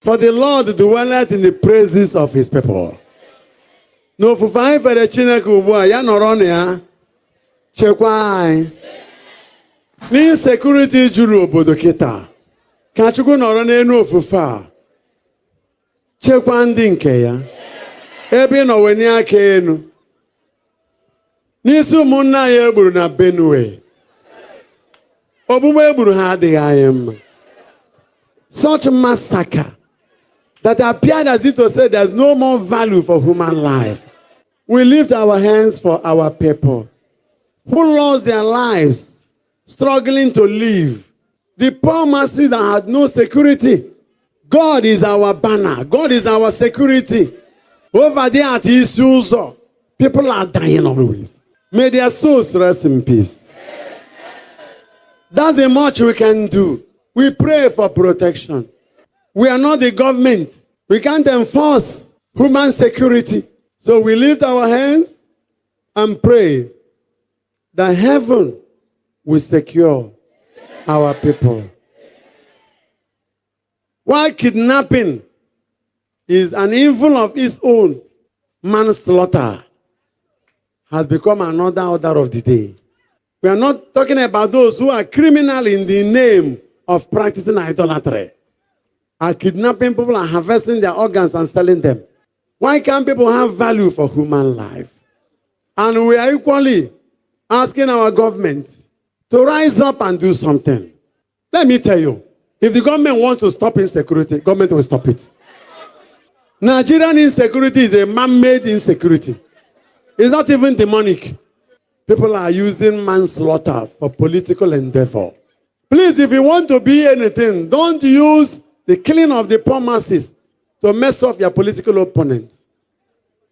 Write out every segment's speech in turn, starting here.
For the Lord dwelleth in the praises of his people. No fufa ifere Chineke ugbu a ya nọrọ na ya chekwa anyị. N'insecurity juru obodo kịta. Ka Chukwu nọrọ n'elu ofufe a. Chekwa ndị nke ya. Ebe nọ weni aka enu. N'isi ụmụnne anyị egburu na Benue. Ogbugbu egburu ha adịghị anyị mma. Such massacre that appeared as if to say there's no more value for human life. We lift our hands for our people who lost their lives struggling to live. The poor masses that had no security. God is our banner. God is our security. Over there at Ewhoo, people are dying always. May their souls rest in peace. That's the much we can do. We pray for protection. We are not the government. We can't enforce human security. So we lift our hands and pray that heaven will secure our people. While kidnapping is an evil of its own, manslaughter has become another order of the day. We are not talking about those who are criminal in the name of practicing idolatry. Are kidnapping people and harvesting their organs and selling them. Why can't people have value for human life? And we are equally asking our government to rise up and do something. Let me tell you, if the government wants to stop insecurity, government will stop it. Nigerian insecurity is a man-made insecurity. It's not even demonic. People are using manslaughter for political endeavor. Please, if you want to be anything, don't use the killing of the poor masses to mess up your political opponents.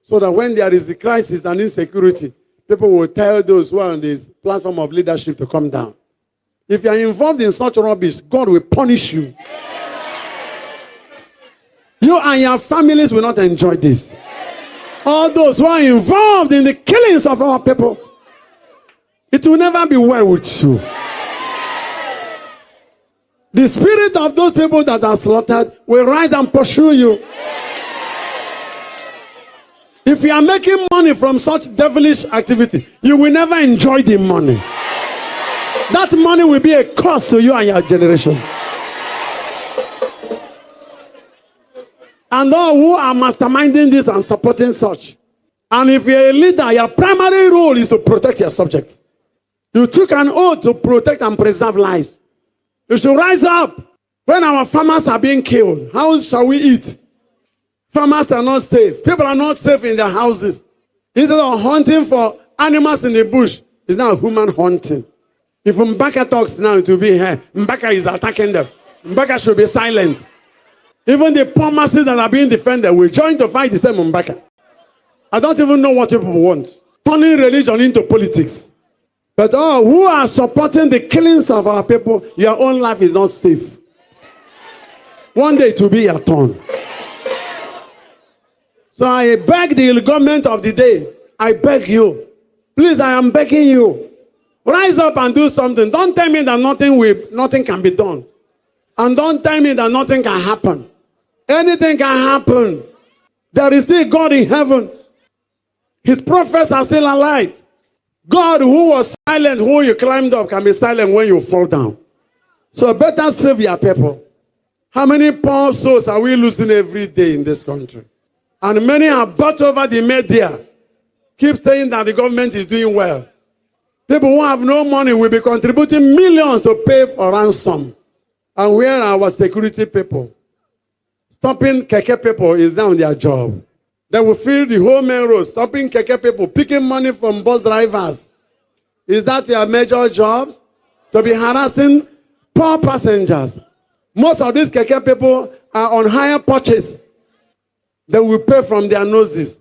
So that when there is a crisis and insecurity, people will tell those who are on this platform of leadership to come down. If you are involved in such rubbish, God will punish you. You and your families will not enjoy this. All those who are involved in the killings of our people, it will never be well with you. The spirit of those people that are slaughtered will rise and pursue you. If you are making money from such devilish activity, you will never enjoy the money. That money will be a cost to you and your generation. And all who are masterminding this and supporting such. And if you're a leader, your primary role is to protect your subjects. You took an oath to protect and preserve lives. You should rise up. When our farmers are being killed, how shall we eat? Farmers are not safe. People are not safe in their houses. Instead of hunting for animals in the bush, it's now human hunting. If Mbaka talks now, it will be here. Mbaka is attacking them. Mbaka should be silent. Even the poor masses that are being defended will join to fight the same Mbaka. I don't even know what people want. Turning religion into politics. But all who are supporting the killings of our people, your own life is not safe. One day it will be your turn. So I beg the government of the day, I beg you, please, I am begging you, rise up and do something. Don't tell me that nothing can be done. And don't tell me that nothing can happen. Anything can happen. There is still God in heaven. His prophets are still alive. God who was silent when you climbed up can be silent when you fall down. So better save your people. How many poor souls are we losing every day in this country? And many are bought over the media. Keep saying that the government is doing well. People who have no money will be contributing millions to pay for ransom. And where are our security people? Stopping keke people is now their job. They will fill the whole main road, stopping keke people, picking money from bus drivers. Is that your major jobs? To be harassing poor passengers. Most of these keke people are on higher purchase. They will pay from their noses.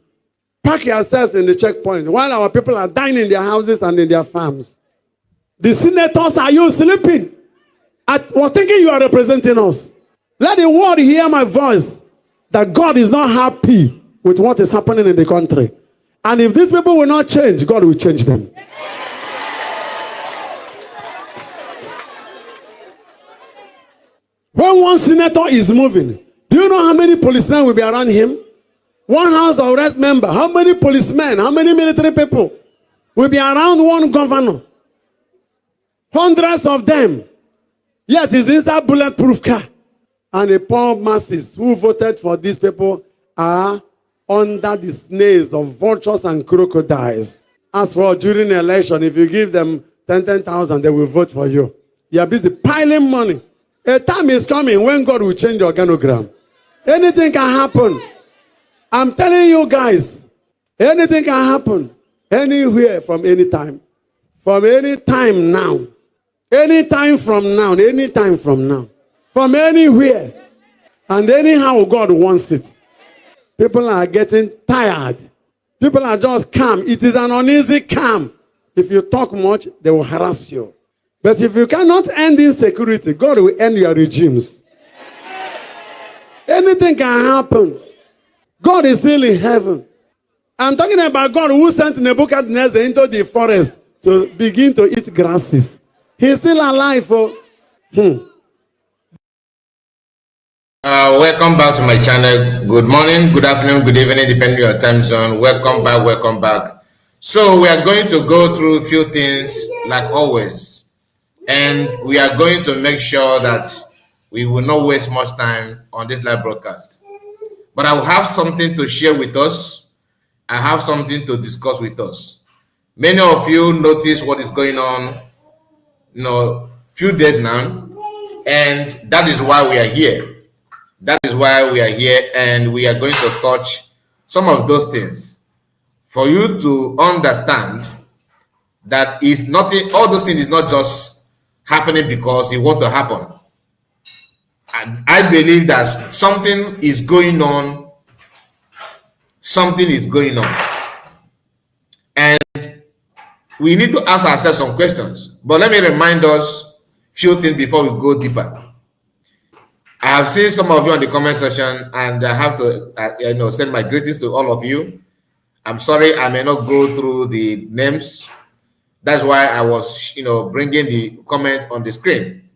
Park yourselves in the checkpoint while our people are dying in their houses and in their farms. The senators, are you sleeping? I was thinking you are representing us. Let the world hear my voice that God is not happy with what is happening in the country. And if these people will not change, God will change them. When one senator is moving, Do you know how many policemen will be around him? One house arrest member. How many policemen, how many military people will be around one governor? Hundreds of them. Yet he's inside bulletproof car. And the poor masses who voted for these people are under the snares of vultures and crocodiles. As for during the election, if you give them 10,000, they will vote for you. You are busy piling money. A time is coming when God will change your organogram. Anything can happen. I'm telling you guys, anything can happen. Anywhere from any time. From any time now. Any time from now. Any time from now. From anywhere. And anyhow God wants it. People are getting tired. People are just calm. It is an uneasy calm. If you talk much, they will harass you. But if you cannot end insecurity, God will end your regimes. Anything can happen. God is still in heaven. I'm talking about God who sent Nebuchadnezzar into the forest to begin to eat grasses. He's still alive. Welcome back to my channel. Good morning, good afternoon, good evening, depending on your time zone. Welcome back, welcome back. So we are going to go through a few things like always. And we are going to make sure that we will not waste much time on this live broadcast. But I will have something to share with us. I have something to discuss with us. Many of you notice what is going on, few days now. And that is why we are here. That is why we are here, and we are going to touch some of those things for you to understand that is nothing. All those things is not just happening because it want to happen. And I believe that something is going on. Something is going on, and we need to ask ourselves some questions. But let me remind us few things before we go deeper. I have seen some of you on the comment section, and I have to, send my greetings to all of you. I'm sorry I may not go through the names. That's why I was, bringing the comment on the screen.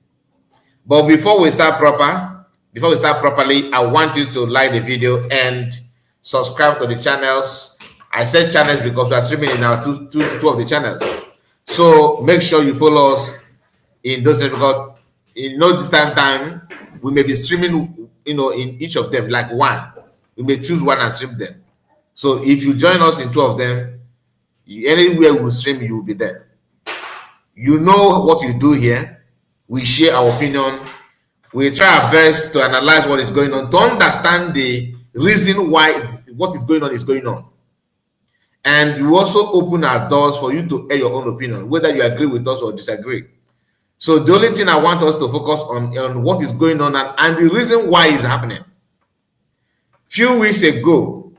But before we start properly, I want you to like the video and subscribe to the channels. I said channels because we are streaming in our two of the channels. So make sure you follow us in those, because in no distant time we may be streaming, in each of them, like one. We may choose one and stream them. So if you join us in two of them, anywhere we stream, you will be there. You know what you do here. We share our opinion. We try our best to analyze what is going on, to understand the reason why what is going on is going on. And we also open our doors for you to air your own opinion, whether you agree with us or disagree. So the only thing I want us to focus on what is going on and the reason why it's happening. Few weeks ago,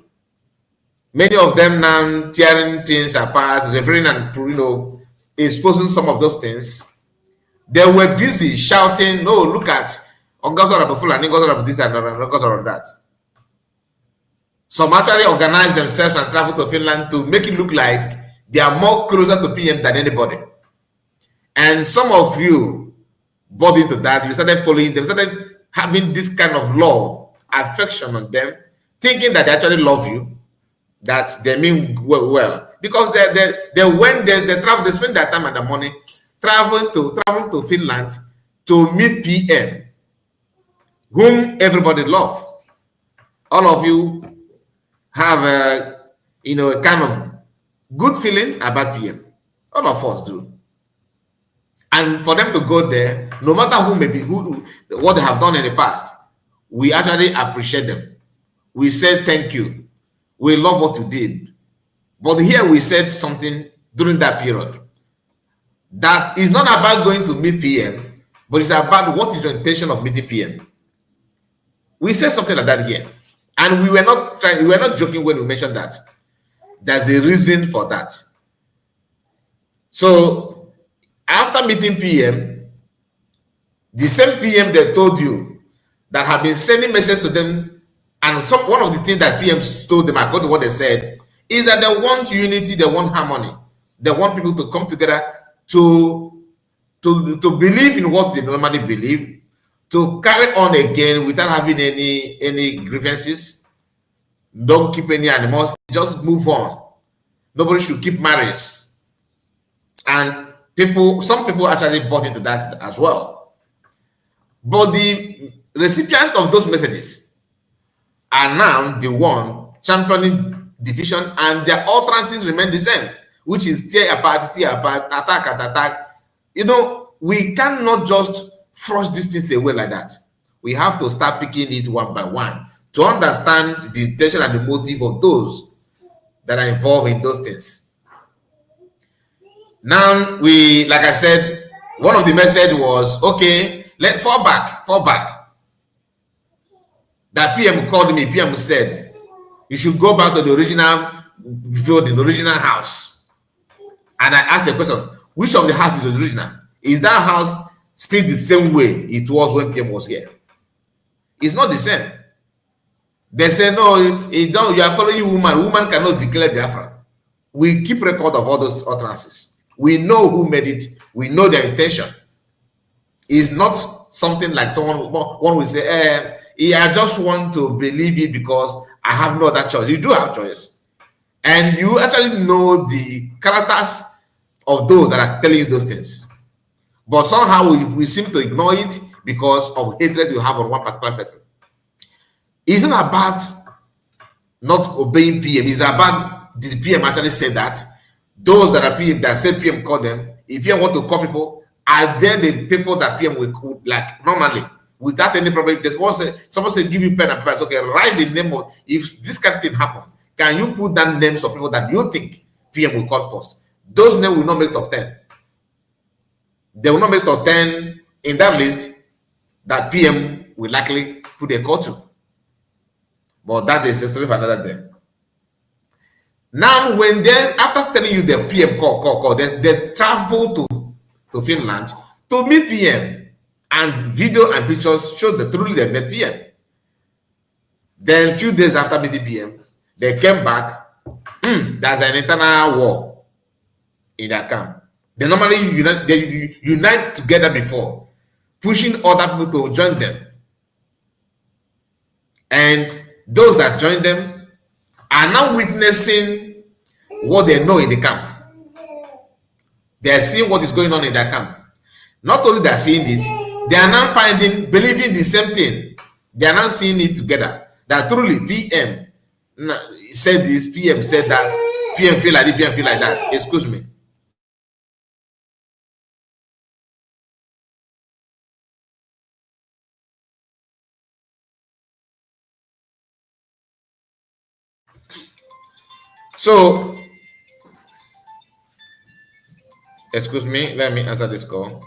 many of them now tearing things apart, referring and exposing some of those things. They were busy shouting, "No, look at this and that." Some actually organized themselves and traveled to Finland to make it look like they are more closer to PM than anybody. And some of you bought into that. You started following them, started having this kind of love, affection on them, thinking that they actually love you, that they mean well. Because they went there, they travel, they spend their time and their money traveling to Finland to meet PM, whom everybody loves. All of you have a kind of good feeling about PM. All of us do. And for them to go there, no matter who may be, what they have done in the past, we actually appreciate them. We said thank you. We love what you did. But here we said something during that period that is not about going to meet PM, but it's about what is your intention of meeting PM. We said something like that here. And we were not joking when we mentioned that. There's a reason for that. So after meeting PM, the same PM they told you that have been sending messages to them, and one of the things that PM told them, according to what they said, is that they want unity, they want harmony, they want people to come together to believe in what they normally believe, to carry on again without having any grievances. Don't keep any animals, just move on. Nobody should keep marriages. And some people actually bought into that as well. But the recipient of those messages are now the one championing division, and their utterances remain the same, which is tear apart, attack. We cannot just flush these things away like that. We have to start picking it one by one to understand the intention and the motive of those that are involved in those things. Now, like I said, one of the message was, okay, let's fall back. That PM called me, PM said, you should go back to the original building, the original house. And I asked the question, which of the houses is original? Is that house still the same way it was when PM was here? It's not the same. They say, no, you are following woman. Woman cannot declare Biafra. We keep record of all those utterances. We know who made it. We know their intention. It's not something like one will say, I just want to believe it because I have no other choice. You do have choice. And you actually know the characters of those that are telling you those things. But somehow we seem to ignore it because of hatred you have on one particular person. It's not about not obeying PM. It's about, did the PM actually say that? Those that are PM, that said PM call them, if PM want to call people, are they the people that PM would like normally, without any problem? If someone say, give you pen and paper, okay, write the name of, if this kind of thing happen, can you put down names of people that you think PM will call first? Those names will not make top 10. They will not make top 10 in that list that PM will likely put a call to. But that is a story for another day. Now, when then, after telling you the PM call, they travel to Finland to meet PM, and video and pictures show that truly they met PM. Then, a few days after meeting PM, they came back. There's an internal war in their camp. They normally unite together before, pushing other people to join them. And those that join them are now witnessing what they know in the camp. They are seeing what is going on in their camp. Not only they are seeing it, they are now believing the same thing. They are now seeing it together. That truly PM said this, PM said that, PM feel like this, PM feel like that. Excuse me. So, excuse me, let me answer this call.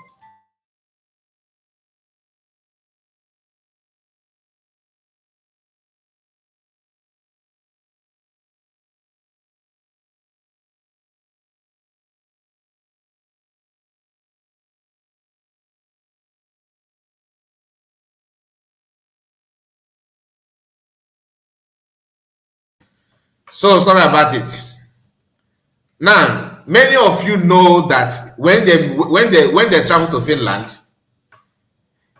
So sorry about it. Now, many of you know that when they travel to Finland,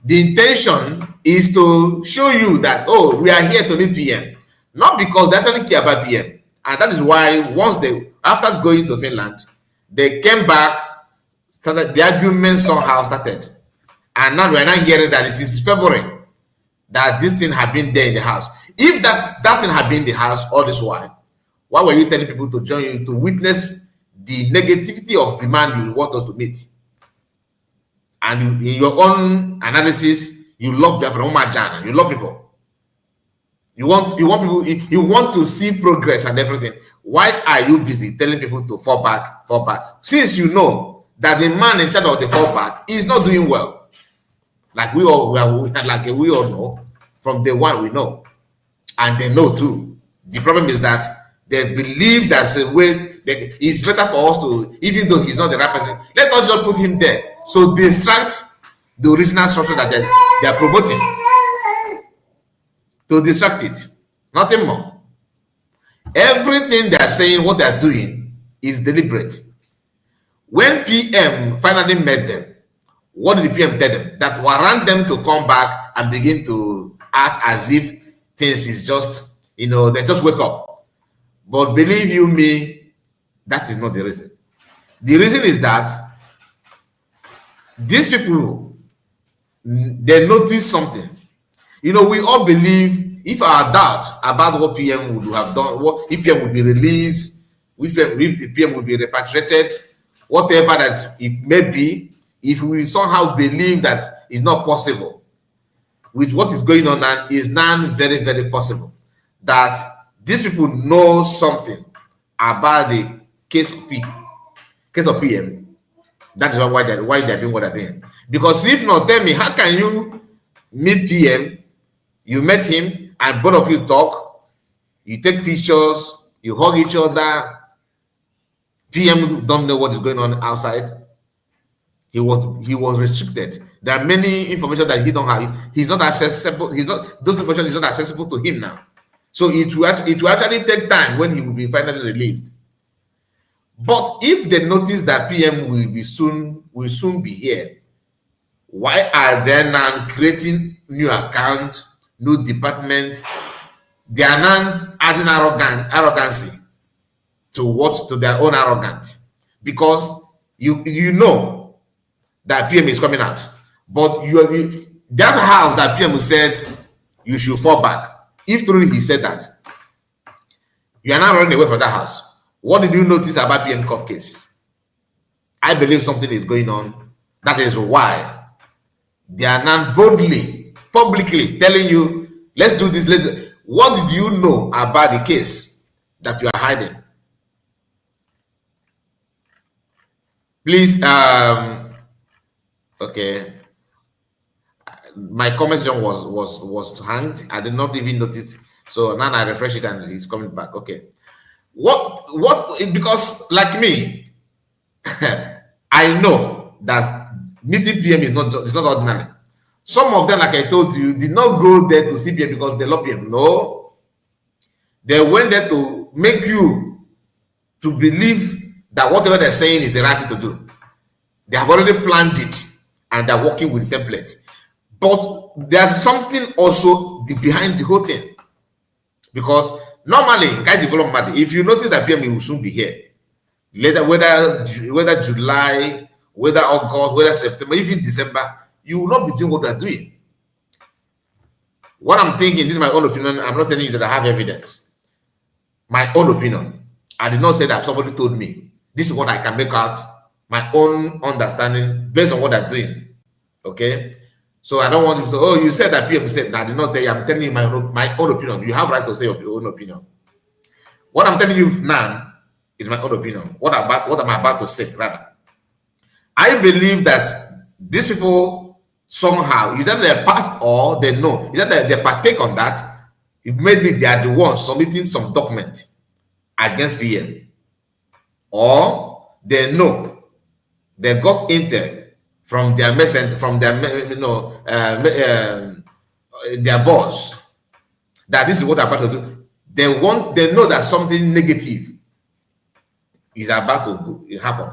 the intention is to show you that, oh, we are here to meet PM, not because they actually care about PM. And that is why after going to Finland, they came back, the argument somehow started. And now we're not hearing that this is February, that this thing had been there in the house. If that thing had been in the house all this while, why were you telling people to join you to witness the negativity of the man you want us to meet? And in your own analysis, you love Biafra, you love people. You want people, you want to see progress and everything. Why are you busy telling people to fall back? Since you know that the man in charge of the fall back is not doing well. Like we all know, from day one we know. And they know too. The problem is that they believe that's a way it's better for us to, even though he's not the right person, let us just put him there. So distract the original structure that they are promoting. To distract it. Nothing more. Everything they are saying, what they are doing, is deliberate. When PM finally met them, What did the PM tell them? That warrant them to come back and begin to act as if things is just, they just wake up. But believe you me, that is not the reason. The reason is that these people, they notice something. We all believe, if our doubts about what PM would have done, what if PM would be released, if the PM would be repatriated, whatever that it may be, if we somehow believe that it's not possible, with what is going on now, is now very, very possible that these people know something about the case of PM. That is why they're doing what they're doing. Because if not, tell me, how can you meet PM? You met him, and both of you talk, you take pictures, you hug each other. PM don't know what is going on outside. He was restricted. There are many information that he don't have. He's not accessible. Those information is not accessible to him now. So it will actually take time when he will be finally released. But if they notice that PM will soon be here, why are they now creating new account, new department? They are now adding arrogancy to their own arrogance, because you know that PM is coming out, but that house that PM said you should fall back. If truly he said that, you are now running away from that house. What did you notice about PM court case? I believe something is going on. That is why they are now boldly, publicly telling you, let's do this. What did you know about the case that you are hiding? Please, okay. My comment section was hanged. I did not even notice. So now I refresh it and it's coming back. Okay. Because like me, I know that meeting PM is not ordinary. Some of them, like I told you, did not go there to see PM because they love PM. No. They went there to make you to believe that whatever they're saying is the right thing to do. They have already planned it and they're working with the templates. But there's something also behind the whole thing. Because normally, if you notice that PM will soon be here, later, whether July, whether August, whether September, even December, you will not be doing what they're doing. What I'm thinking, this is my own opinion. I'm not telling you that I have evidence. My own opinion. I did not say that somebody told me. This is what I can make out, my own understanding based on what they're doing. Okay? So I don't want you to say, oh, you said that PM said. No, I did not say. I'm telling you my own opinion. You have right to say your own opinion. What I'm telling you now is my own opinion. What I'm about to say, rather. I believe that these people somehow, is that they're part or they know, is that they partake on that, it maybe they are the ones submitting some document against PM. Or they know they got intel from their messenger, from their their boss, that this is what they're about to do. They know that something negative is about to happen.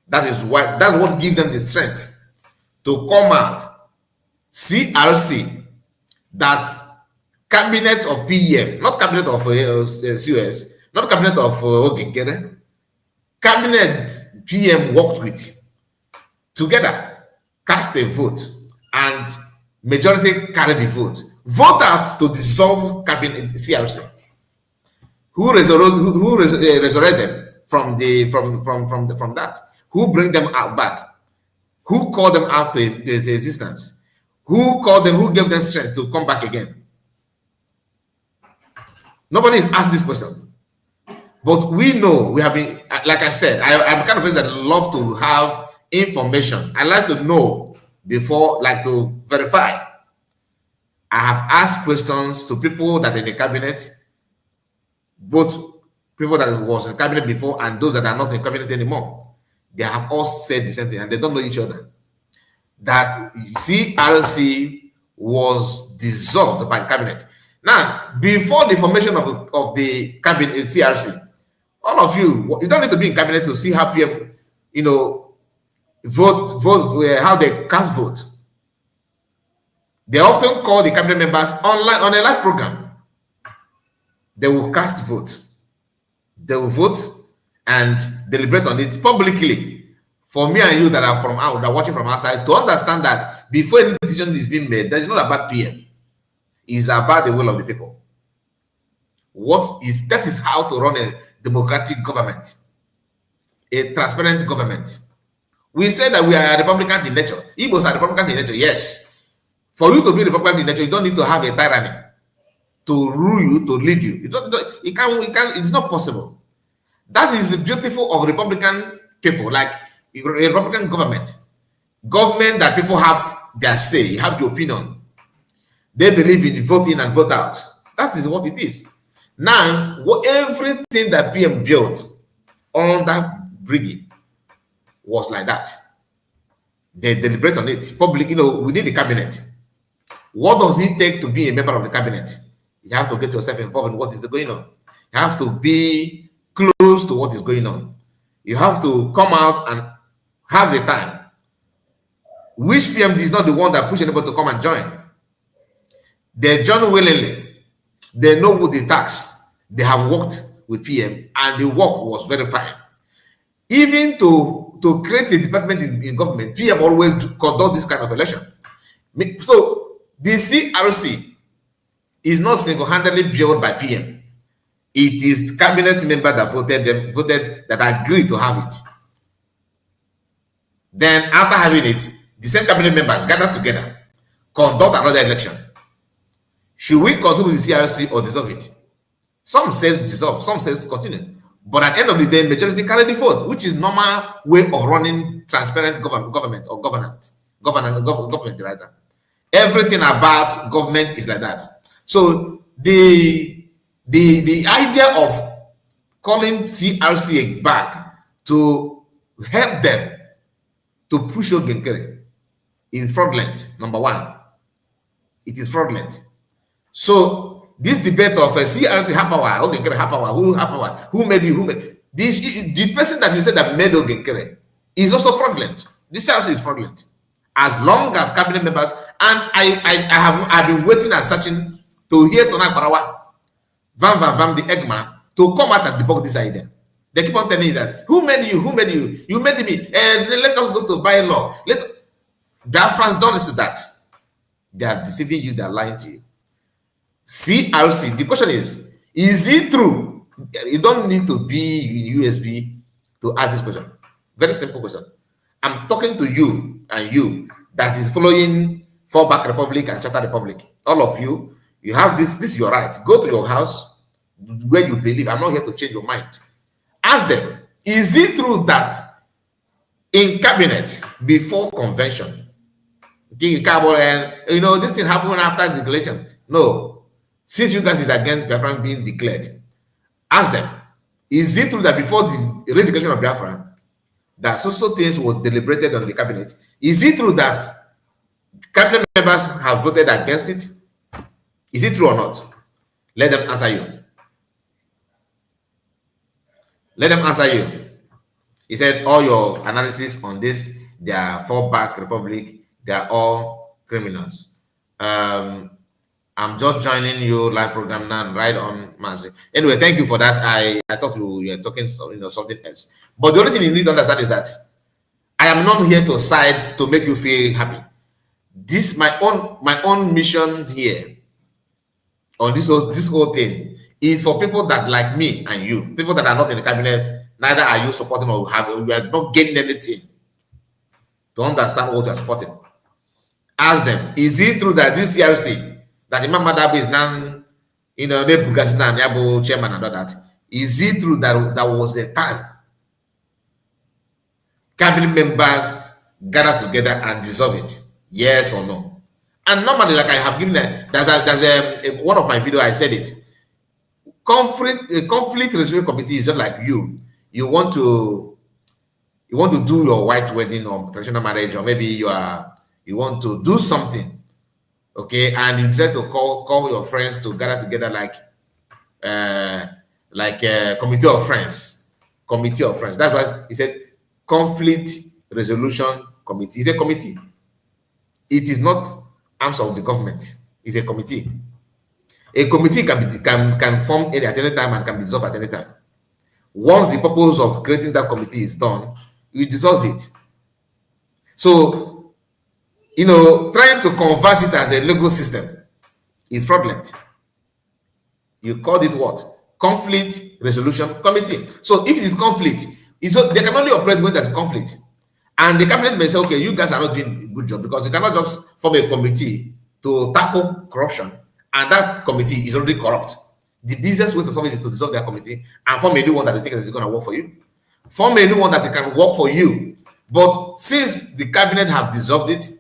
That's what gives them the strength to come out, CRC, that cabinet of PM, not cabinet of COS, not cabinet of Ogegere, cabinet PM worked with, together cast a vote and majority carried the vote out to dissolve cabinet CRC. Who resurrect them from that? Who bring them out back? Who called them out to existence? Who called them? Who gave them strength to come back again? Nobody is asked this question. But we know, we have been, like I said, I'm the kind of person that love to have information. I like to know before, like to verify. I have asked questions to people that are in the cabinet, both people that was in the cabinet before and those that are not in the cabinet anymore. They have all said the same thing and they don't know each other. That CRC was dissolved by the cabinet. Now, before the formation of the cabinet, CRC, all of you don't need to be in cabinet to see how PM, vote, how they cast vote. They often call the cabinet members online on a live program. They will cast vote. They will vote and deliberate on it publicly. For me and you that are from out, that are watching from outside, to understand that before any decision is being made, that is not about PM. It's about the will of the people. That is how to run a democratic government, a transparent government. We say that we are Republicans in nature. Igbos are Republicans in nature, yes. For you to be Republican in nature, you don't need to have a tyranny to rule you, to lead you. It's not possible. That is the beautiful of Republican people, like a Republican government. Government that people have their say, have the opinion. They believe in vote in and vote out. That is what it is. Now, everything that PM built on that brigade was like that. They deliberate on it public, within the cabinet. What does it take to be a member of the cabinet? You have to get yourself involved in what is going on. You have to be close to what is going on. You have to come out and have the time. Which PM is not the one that pushes anybody to come and join. They join willingly. They know what the tax. They have worked with PM and the work was very fine. Even to create a department in government, PM always conduct this kind of election. So the CRC is not single-handedly built by PM. It is cabinet member that voted that agreed to have it. Then after having it, the same cabinet member gathered together, conduct another election. Should we continue with the CRC or dissolve it? Some say dissolve, some say continue. But at the end of the day, majority carry the vote, which is normal way of running transparent government or government rather. Everything about government is like that. So the idea of calling CRC back to help them to push Ogenkere is fraudulent. Number one, it is fraudulent. So this debate of CRC have power, Ogenkere have power, who made you, the person that you said that made Ogenkere is also fraudulent. This CRC is fraudulent. As long as cabinet members, and I've been waiting and searching to hear Sonat Barawa, Vam, the Eggman, to come out and debunk this idea. They keep on telling you that, who made you? You made me, and let us go to bylaw. Biafrans don't listen to that. They are deceiving you, they are lying to you. CRC, the question is it true? You don't need to be in USB to ask this question. Very simple question. I'm talking to you and you that is following Fallback Republic and Charter Republic. All of you, you have this is your right. Go to your house where you believe. I'm not here to change your mind. Ask them, is it true that in cabinet before convention, this thing happened after the declaration? No. Since you guys is against Biafra being declared, ask them, is it true that before the redeclaration of Biafra, that social things were deliberated on the cabinet? Is it true that cabinet members have voted against it? Is it true or not? Let them answer you. Let them answer you. He said all your analysis on this, they are Fallback Republic, they are all criminals. I'm just joining you live program now, right on Manzi. Anyway, thank you for that. I thought you were talking something else. But the only thing you need to understand is that I am not here to side to make you feel happy. This my own mission here on this whole thing is for people that like me and you, people that are not in the cabinet, neither are you supporting or you are not getting anything to understand what you are supporting. Ask them, is it true that this CRC that Imam Madabi is now, chairman and all that? Is it true that there was a time cabinet members gather together and dissolve it? Yes or no? And normally, like I have given there's one of my videos, I said it. Conflict resolution committee is just like you. You want to do your white wedding or traditional marriage, or maybe you want to do something. Okay, and you decide to call your friends to gather together like a committee of friends. That's why he said conflict Resolution Committee. It's a committee. It is not arms of the government. It's a committee. A committee can form at any time and can be dissolved at any time. Once the purpose of creating that committee is done, you dissolve it. So, trying to convert it as a legal system is fraudulent. You called it what? Conflict Resolution Committee. So if it is conflict, they can only operate when there's conflict. And the cabinet may say, okay, you guys are not doing a good job because you cannot just form a committee to tackle corruption, and that committee is already corrupt. The busiest way to solve it is to dissolve their committee and form a new one that they think is going to work for you. Form a new one that they can work for you. But since the cabinet have dissolved it,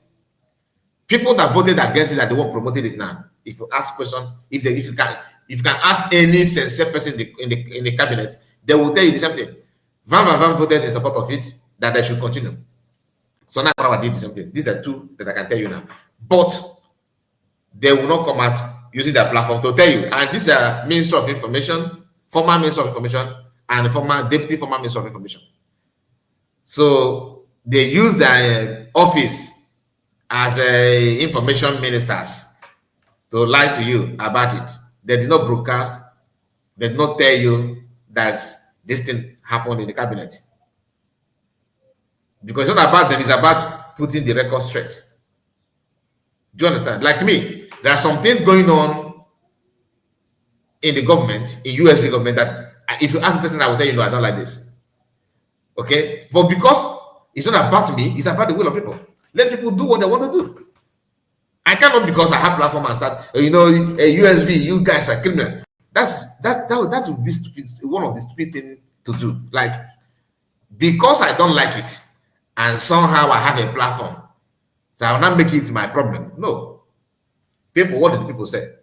people that voted against it and they won't promoted it now. If you ask question, if you can ask any sincere person in the cabinet, they will tell you the same thing. Van voted in support of it, that they should continue. So now I did the same thing. These are two that I can tell you now. But they will not come out using their platform to tell you. And these are Minister of Information, former Minister of Information, and former Deputy former Minister of Information. So they use their office as information ministers to lie to you about it. They did not broadcast. They did not tell you that this thing happened in the cabinet. Because it's not about them, it's about putting the record straight. Do you understand? Like me, there are some things going on in the government, in USB government, that if you ask the person, I will tell you, no, I don't like this. Okay? But because it's not about me, it's about the will of people. Let people do what they want to do. I cannot, because I have platform and start, a USB, you guys are criminal. That would be stupid, one of the stupid things to do. Like, because I don't like it, and somehow I have a platform, so I will not make it my problem. No. People, what did people say?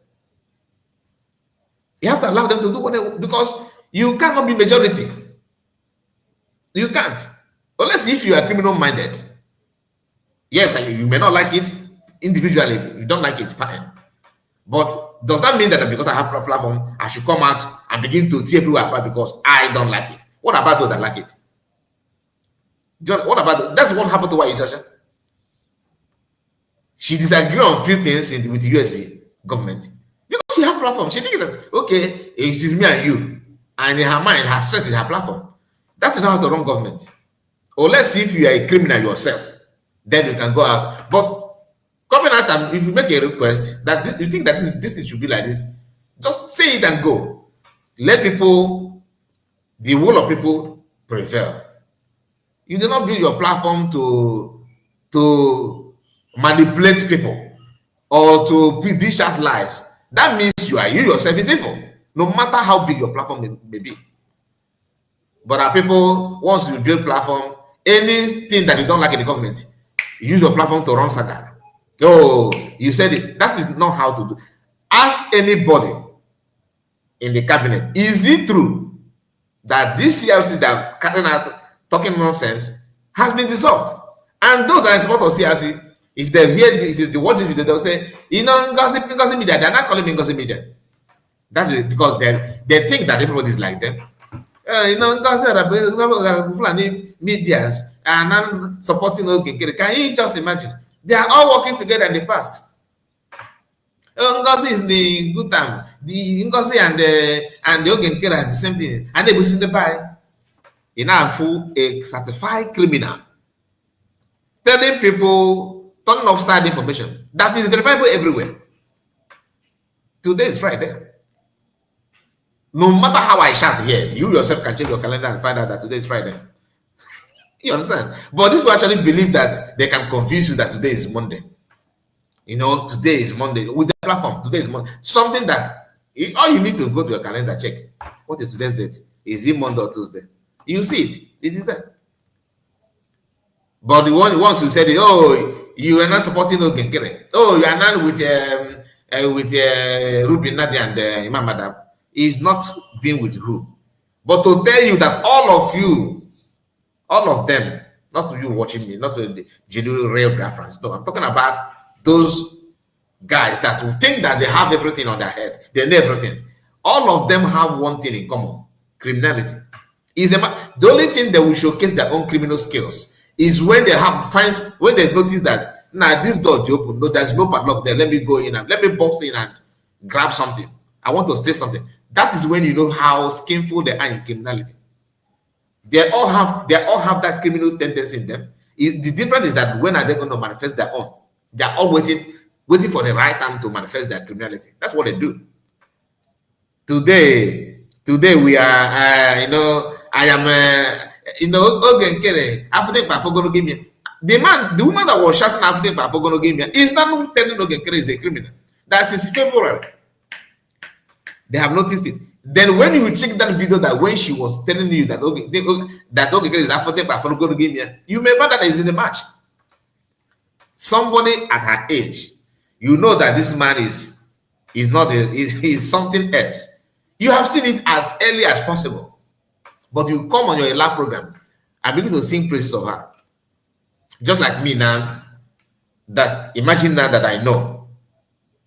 You have to allow them to do what they want, because you cannot be majority. You can't. Unless if you are criminal-minded. Yes, you may not like it individually. You don't like it, fine. But does that mean that because I have a platform, I should come out and begin to tear people apart because I don't like it? What about those that like it? What about that's what happened to Wisasha? She disagreed on a few things with the USB government because she had a platform. She thinks that okay, it is me and you, and in her mind, her strength is her platform. That is not how to run government. Unless if you are a criminal yourself, then you can go out. But coming out and if you make a request that you think that this should be like this, just say it and go. Let people, the will of people prevail. You do not build your platform to manipulate people or to dish out lies. That means you yourself is evil, no matter how big your platform may be. But our people, once you build platform, anything that you don't like in the government, use your platform to run saga. Oh, you said it. That is not how to do. Ask anybody in the cabinet, is it true that this CRC that are cutting out talking nonsense has been dissolved? And those that are in support of CRC, if they hear, if they watch this video, they'll say, gossip media. They're not calling me gossip media. That's it, because they think that everybody is like them. Medias and I'm supporting Ogekere. Can you just imagine? They are all working together in the past. Ngozi is the good time. The Ngozi and the Ogekere are the same thing. And they will see the buy. You now fool a certified criminal telling people, turning upside information that is verifiable everywhere. Today is Friday. No matter how I shout here, you yourself can check your calendar and find out that today is Friday. You understand? But these people actually believe that they can convince you that today is Monday. Today is Monday. With the platform, today is Monday. Something that all you need to go to your calendar, check. What is today's date? Is it Monday or Tuesday? You see it. It is there. But the one once you said it, oh, you are not supporting Ogekere. Oh, you are not with Ruby Nadia and Imam Madam. Is not being with who, but to tell you that all of them, not you watching me, not the genuine real reference. No, I'm talking about those guys that will think that they have everything on their head. They know everything. All of them have one thing in common: criminality. The only thing they will showcase their own criminal skills is when they when they notice that now this door is open, no, there's no padlock there. Let me go in and let me box in and grab something. I want to steal something. That is when you know how skillful they are in criminality. They all have that criminal tendency in them. The difference is that when are they going to manifest their own? They are all waiting for the right time to manifest their criminality. That's what they do. Today we are, I am, after going to give me the woman that was shouting after going to give me is not telling Ogenkere is a criminal. That's his February. They have noticed it. Then when you check that video, that when she was telling you that Ogenkere is after going to give me, you may find that is in the match. Somebody at her age, you know that this man is something else. You have seen it as early as possible, but you come on your lab program and begin to sing praises of her. Just like me now, that imagine now that I know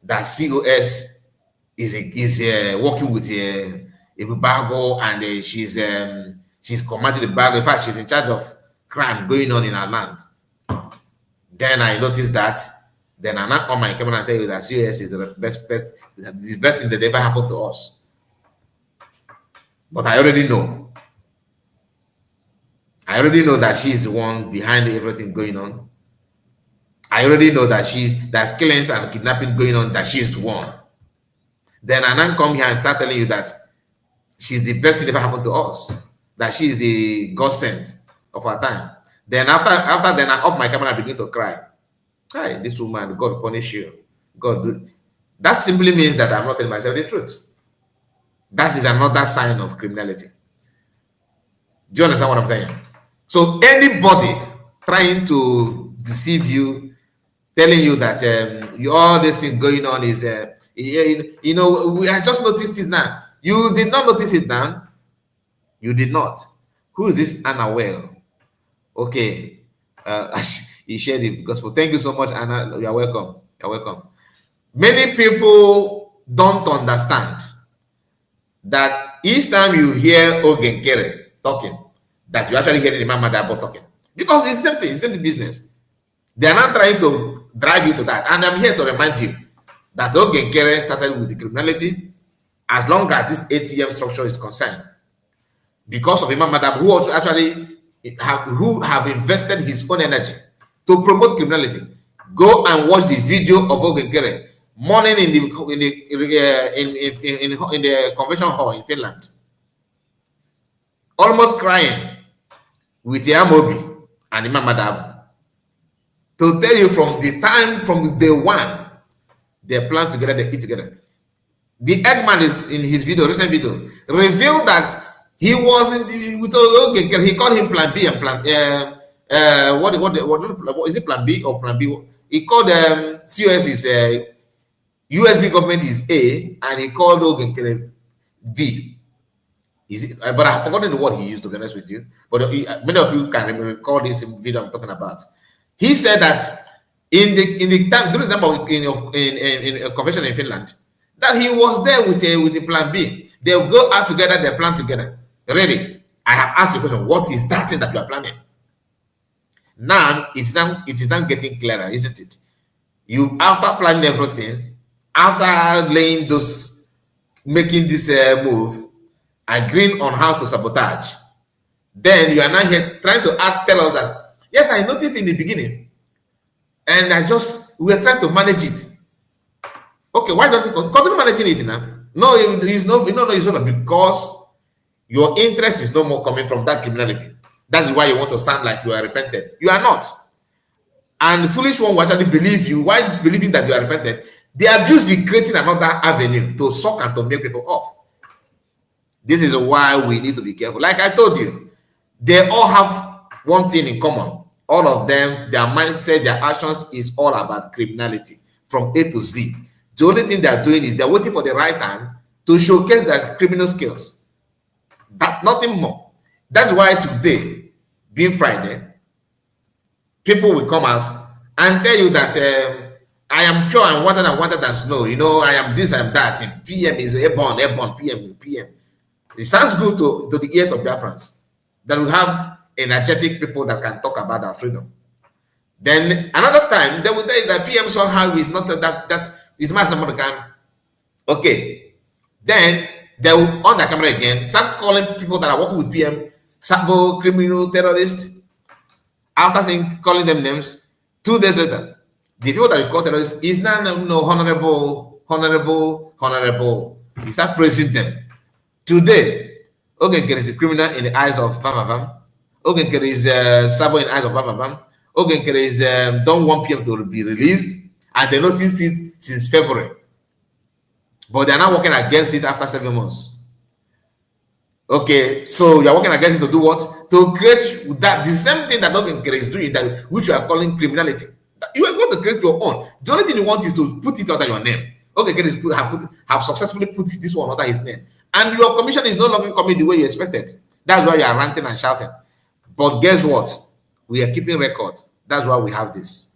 that COS is working with a Bago, and she's commanding the Bago. In fact, she's in charge of crime going on in our land. Then I noticed that. Then I'm not on my camera and tell you that COS is the best thing that ever happened to us. But I already know. That she is the one behind everything going on. I already know that killings and kidnapping going on, that she is the one. Then I now come here and start telling you that she's the best thing that ever happened to us. That she is the God sent of our time. Then after then I off my camera and begin to cry. Hi, this woman, God punish you. God, that simply means that I'm not telling myself the truth. That is another sign of criminality. Do you understand what I'm saying? So anybody trying to deceive you, telling you that all this thing going on is, we have just noticed it now. You did not notice it now. You did not. Who is this Anna Well? Okay. He shared the gospel. Thank you so much, Anna. You are welcome. You're welcome. Many people don't understand that each time you hear Ogenkere talking, that you actually hear the Imam Madabo talking. Because it's the same thing, it's the same business. They are not trying to drag you to that. And I'm here to remind you that Ogenkere started with the criminality as long as this ATM structure is concerned. Because of Imam Madabo, who also actually have invested his own energy to promote criminality. Go and watch the video of Ogenkere morning in the convention hall in Finland, almost crying with Yamobi and Imam Madabo, to tell you from day one, they plan together, they eat together. The Eggman is in his recent video, revealed that he was with Ogenkere. He called him Plan B and Plan what is it, Plan B or Plan B? He called COS is USB government is A, and he called Ogenkere B. Is it? But I've forgotten the word he used, to be honest with you. But many of you can recall this video I'm talking about. He said that in the time during the time of in a convention in Finland, that he was there with the Plan B. They'll go out together, they plan together. Really, I have asked the question: what is that thing that you are planning? Now it is now getting clearer, isn't it? You, after planning everything, after making this move, agreeing on how to sabotage, then you are now here trying to tell us that, yes, I noticed in the beginning, and we are trying to manage it. Okay, why don't you continue managing it now? No, it's not because your interest is no more coming from that criminality. That's why you want to sound like you are repented. You are not. And the foolish one will actually believe you. Why believing that you are repented? The abuse is creating another avenue to suck and to make people off. This is why we need to be careful. Like I told you, they all have one thing in common. All of them, their mindset, their actions is all about criminality from A to Z. The only thing they are doing is they're waiting for the right time to showcase their criminal skills. But nothing more. That's why today, being Friday, people will come out and tell you that I am pure and whiter than snow. I am this and that. PM is airborne, PM. It sounds good to the ears of Biafrans that we have energetic people that can talk about our freedom. Then another time, they will tell you that PM somehow is not that is mass number can. Okay. Then they will on the camera again, start calling people that are working with PM sabo, criminal, terrorist. After saying calling them names, 2 days later, the people that you call terrorists is now honorable. You start praising them. Today, Ogenker is a criminal in the eyes of Vamavam. Ogenker is sabo in the eyes of Vamavam. Ogenker is don't want PM to be released, and they noticed it since February. But they are now working against it after 7 months. Okay, so you are working against it to do what? To create that the same thing that Ogenker is doing, that which you are calling criminality. You are going to create your own. The only thing you want is to put it under your name. Ogenker have successfully put this one under his name, and your commission is no longer coming the way you expected. That's why you are ranting and shouting. But guess what? We are keeping records. That's why we have this.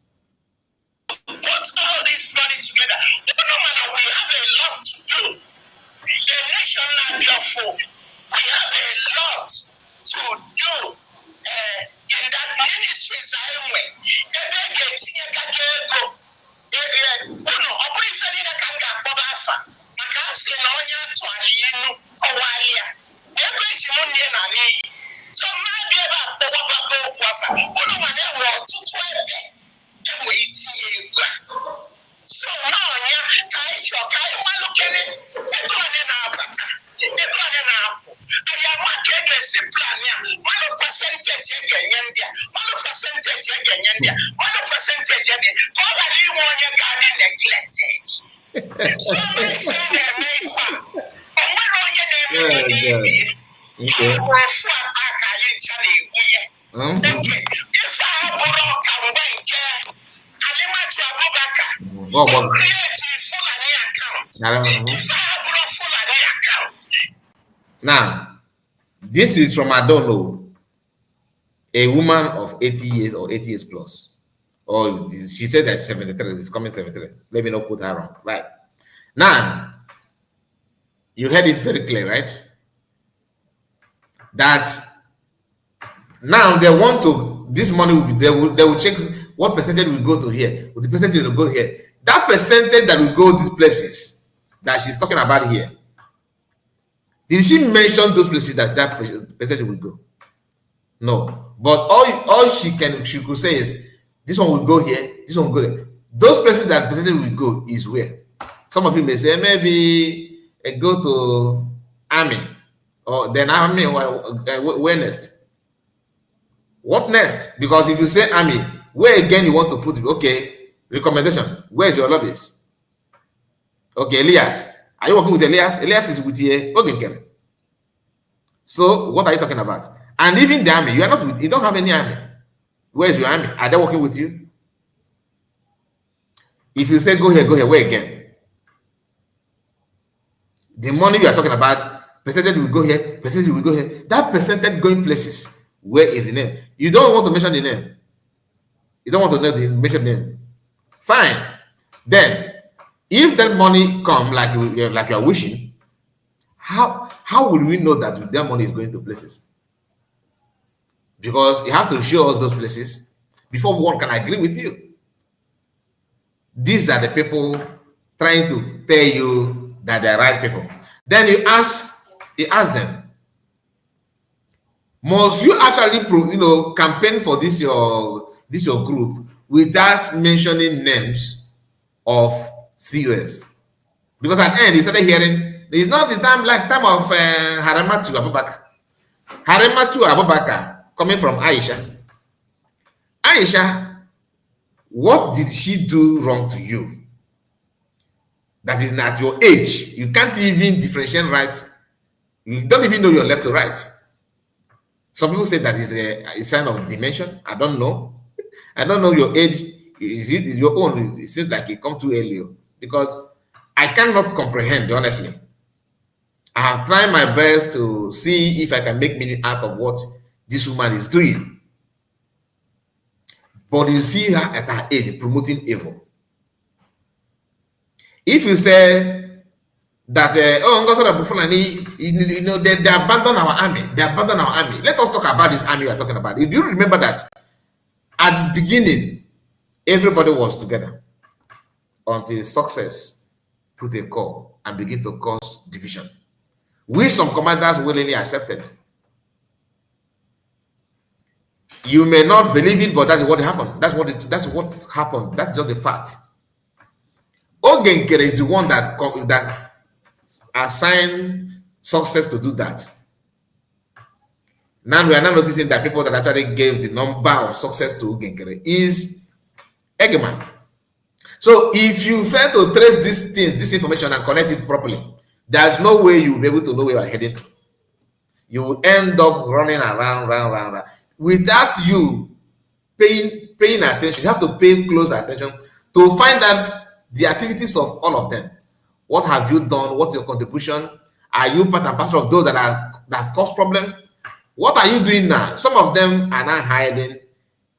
Put all this money together. We have a lot to do. The nation not your food. We have a lot to do in that ministries anyway. So maybe about so now Now, this is from, I don't know, a woman of 80 years or 80 years plus. Or she said that 73, it's coming 73. Let me not put her wrong. Right. Now, you heard it very clear, right? That now they want to, this money will be, they will check what percentage will go to here, the percentage will go here. That percentage that will go these places that she's talking about here, did she mention those places that percentage will go? No. But all she could say is this one will go here, this one will go there. Those places that percentage will go is where? Some of you may say maybe go to army, or then army, where next? What next? Because if you say army, where again you want to put it? Okay, recommendation. Where's your lobbies? Okay, Elias. Are you working with Elias? Elias is with here. Okay. So what are you talking about? And even the army, you are not with, you don't have any army. Where's your army? Are they working with you? If you say go here, where again? The money you are talking about, percentage will go here, percentage will go here. That percentage going places. Where is the name? You don't want to mention the name. You don't want to mention the name. Fine. Then, if that money come like you are wishing, how will we know that that money is going to places? Because you have to show us those places before one can agree with you. These are the people trying to tell you that they're right people. Then you ask them, must you actually campaign for this your group without mentioning names of COS? Because at the end you started hearing it's not the time of Haramatu Abubakar. Haramatu Abubakar coming from Aisha. Aisha, what did she do wrong to you? That is not your age. You can't even differentiate right. You don't even know your left to right. Some people say that is a sign of dementia. I don't know. I don't know your age. Is it your own? It seems like it come too early because I cannot comprehend, honestly. I have tried my best to see if I can make meaning out of what this woman is doing. But you see her at her age promoting evil. If you say that they abandon our army. They abandon our army. Let us talk about this army we are talking about. Do you remember that at the beginning, everybody was together until success put a call and begin to cause division, which some commanders willingly accepted. You may not believe it, but that's what happened. That's what happened. That's just the fact. Ogenkere is the one that assigned success to do that. Now we are now noticing that people that actually gave the number of success to Ogenkere is Eggman. So if you fail to trace these things, this information, and connect it properly, there's no way you'll be able to know where you're heading to. You will end up running around. Without you paying attention, you have to pay close attention to find out the activities of all of them. What have you done? What's your contribution? Are you part and parcel of those that have caused problem? What are you doing now? Some of them are not hiding.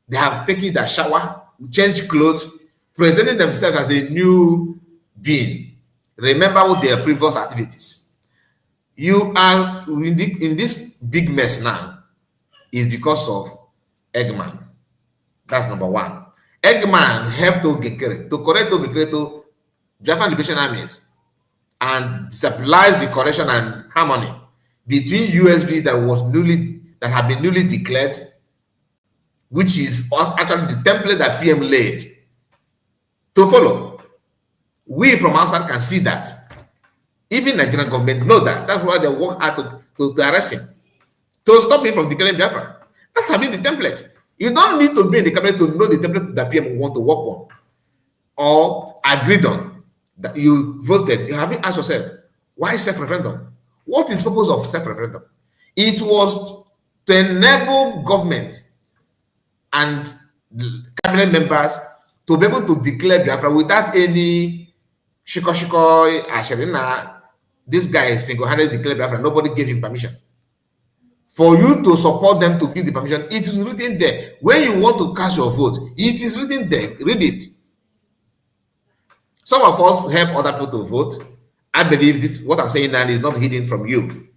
They have taken their shower, changed clothes, presenting themselves as a new being. Remember what their previous activities. You are in this big mess now is because of Eggman. That's number one. Eggman helped Ogenkere to correct Ogenkere to Biafran Liberation Armies and stabilize the correction and harmony between USB that had been newly declared, which is actually the template that PM laid to follow. We from outside can see that. Even Nigerian government know that. That's why they work hard to arrest him, to stop him from declaring Biafra. That's having the template. You don't need to be in the cabinet to know the template that PM want to work on or agreed on. That you voted. You haven't asked yourself, why self-referendum? What is the purpose of self-referendum? It was to enable government and cabinet members to be able to declare Biafra without any shiko asherina. This guy is single-handedly declared Biafra. Nobody gave him permission. For you to support them to give the permission, it is written there. When you want to cast your vote, it is written there. Read it. Some of us help other people to vote. I believe this, what I'm saying now, is not hidden from you.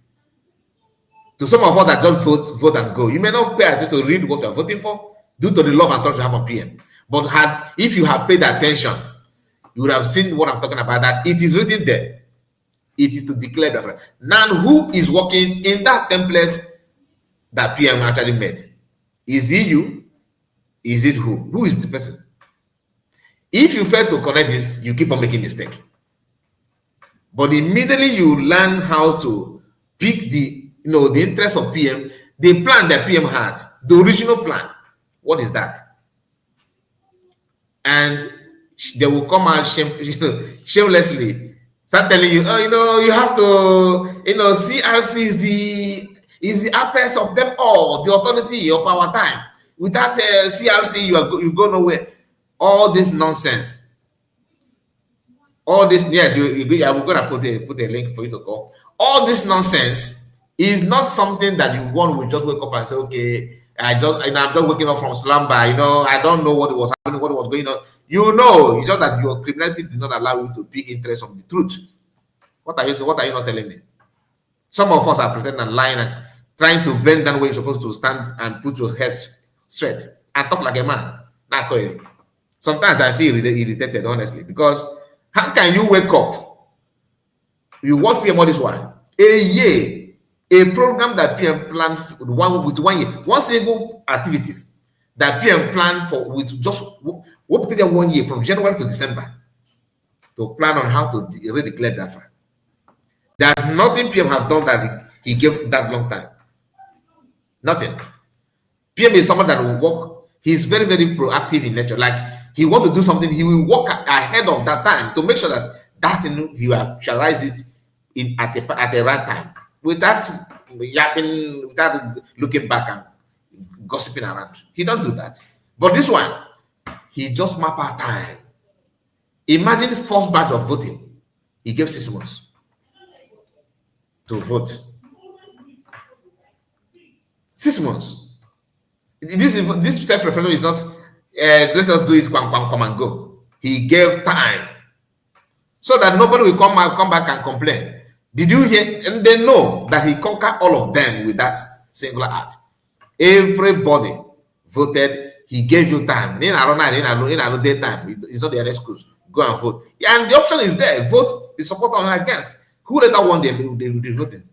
To some of us that just vote and go, you may not pay attention to read what you're voting for due to the love and trust you have on PM. But if you have paid attention, you would have seen what I'm talking about, that it is written there. It is to declare Biafra. Now, who is working in that template that PM actually made? Is it you? Is it who? Who is the person? If you fail to connect this, you keep on making mistake. But immediately you learn how to pick the interest of PM, the plan that PM had, the original plan. What is that? And they will come out shamelessly, start telling you, you have to, CRC is the apex of them all, the authority of our time. Without CRC, you go nowhere. All this nonsense. All this, yes, I'm going to put a link for you to call. All this nonsense is not something that you want to just wake up and say, okay, I'm just waking up from slumber. I don't know what was happening, what was going on. It's just that your criminality did not allow you to pick interest of the truth. What are you not telling me? Some of us are pretending and lying and trying to bend down where you're supposed to stand and put your head straight and talk like a man. Sometimes I feel irritated, honestly, because how can you wake up? You watch PM all this while. A program that PM planned with 1 year, one single activities that PM planned for with just 1 year from January to December to plan on how to redeclare Biafra. There's nothing PM have done that he gave that long time. Nothing. PM is someone that will work. He's very, very proactive in nature. Like, he want to do something, he will work ahead of that time to make sure that thing he will actualize it at the right time, without yapping, without looking back and gossiping around. He don't do that. But this one, he just map out time. Imagine the first batch of voting. He gave 6 months to vote. 6 months. This self-referendum is not let us do it, come and go. He gave time so that nobody will come back and complain. Did you hear? And they know that he conquered all of them with that singular act. Everybody voted. He gave you time. In daytime. It's not the excuse. Go and vote. Yeah, and the option is there. Vote the support or against. Who later won the voting?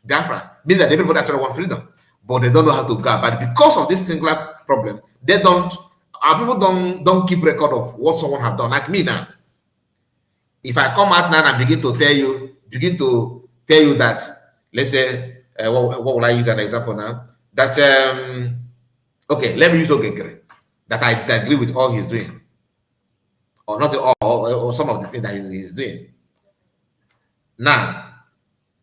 Biafrans. Means that everybody actually want freedom, but they don't know how to go about it because of this singular problem. They don't. Our people don't keep record of what someone have done. Like me now. If I come out now and begin to tell you that, let's say, what will I use an example now? That okay, let me use Ogekere, that I disagree with all he's doing, or not all, or some of the things that he's doing. Now,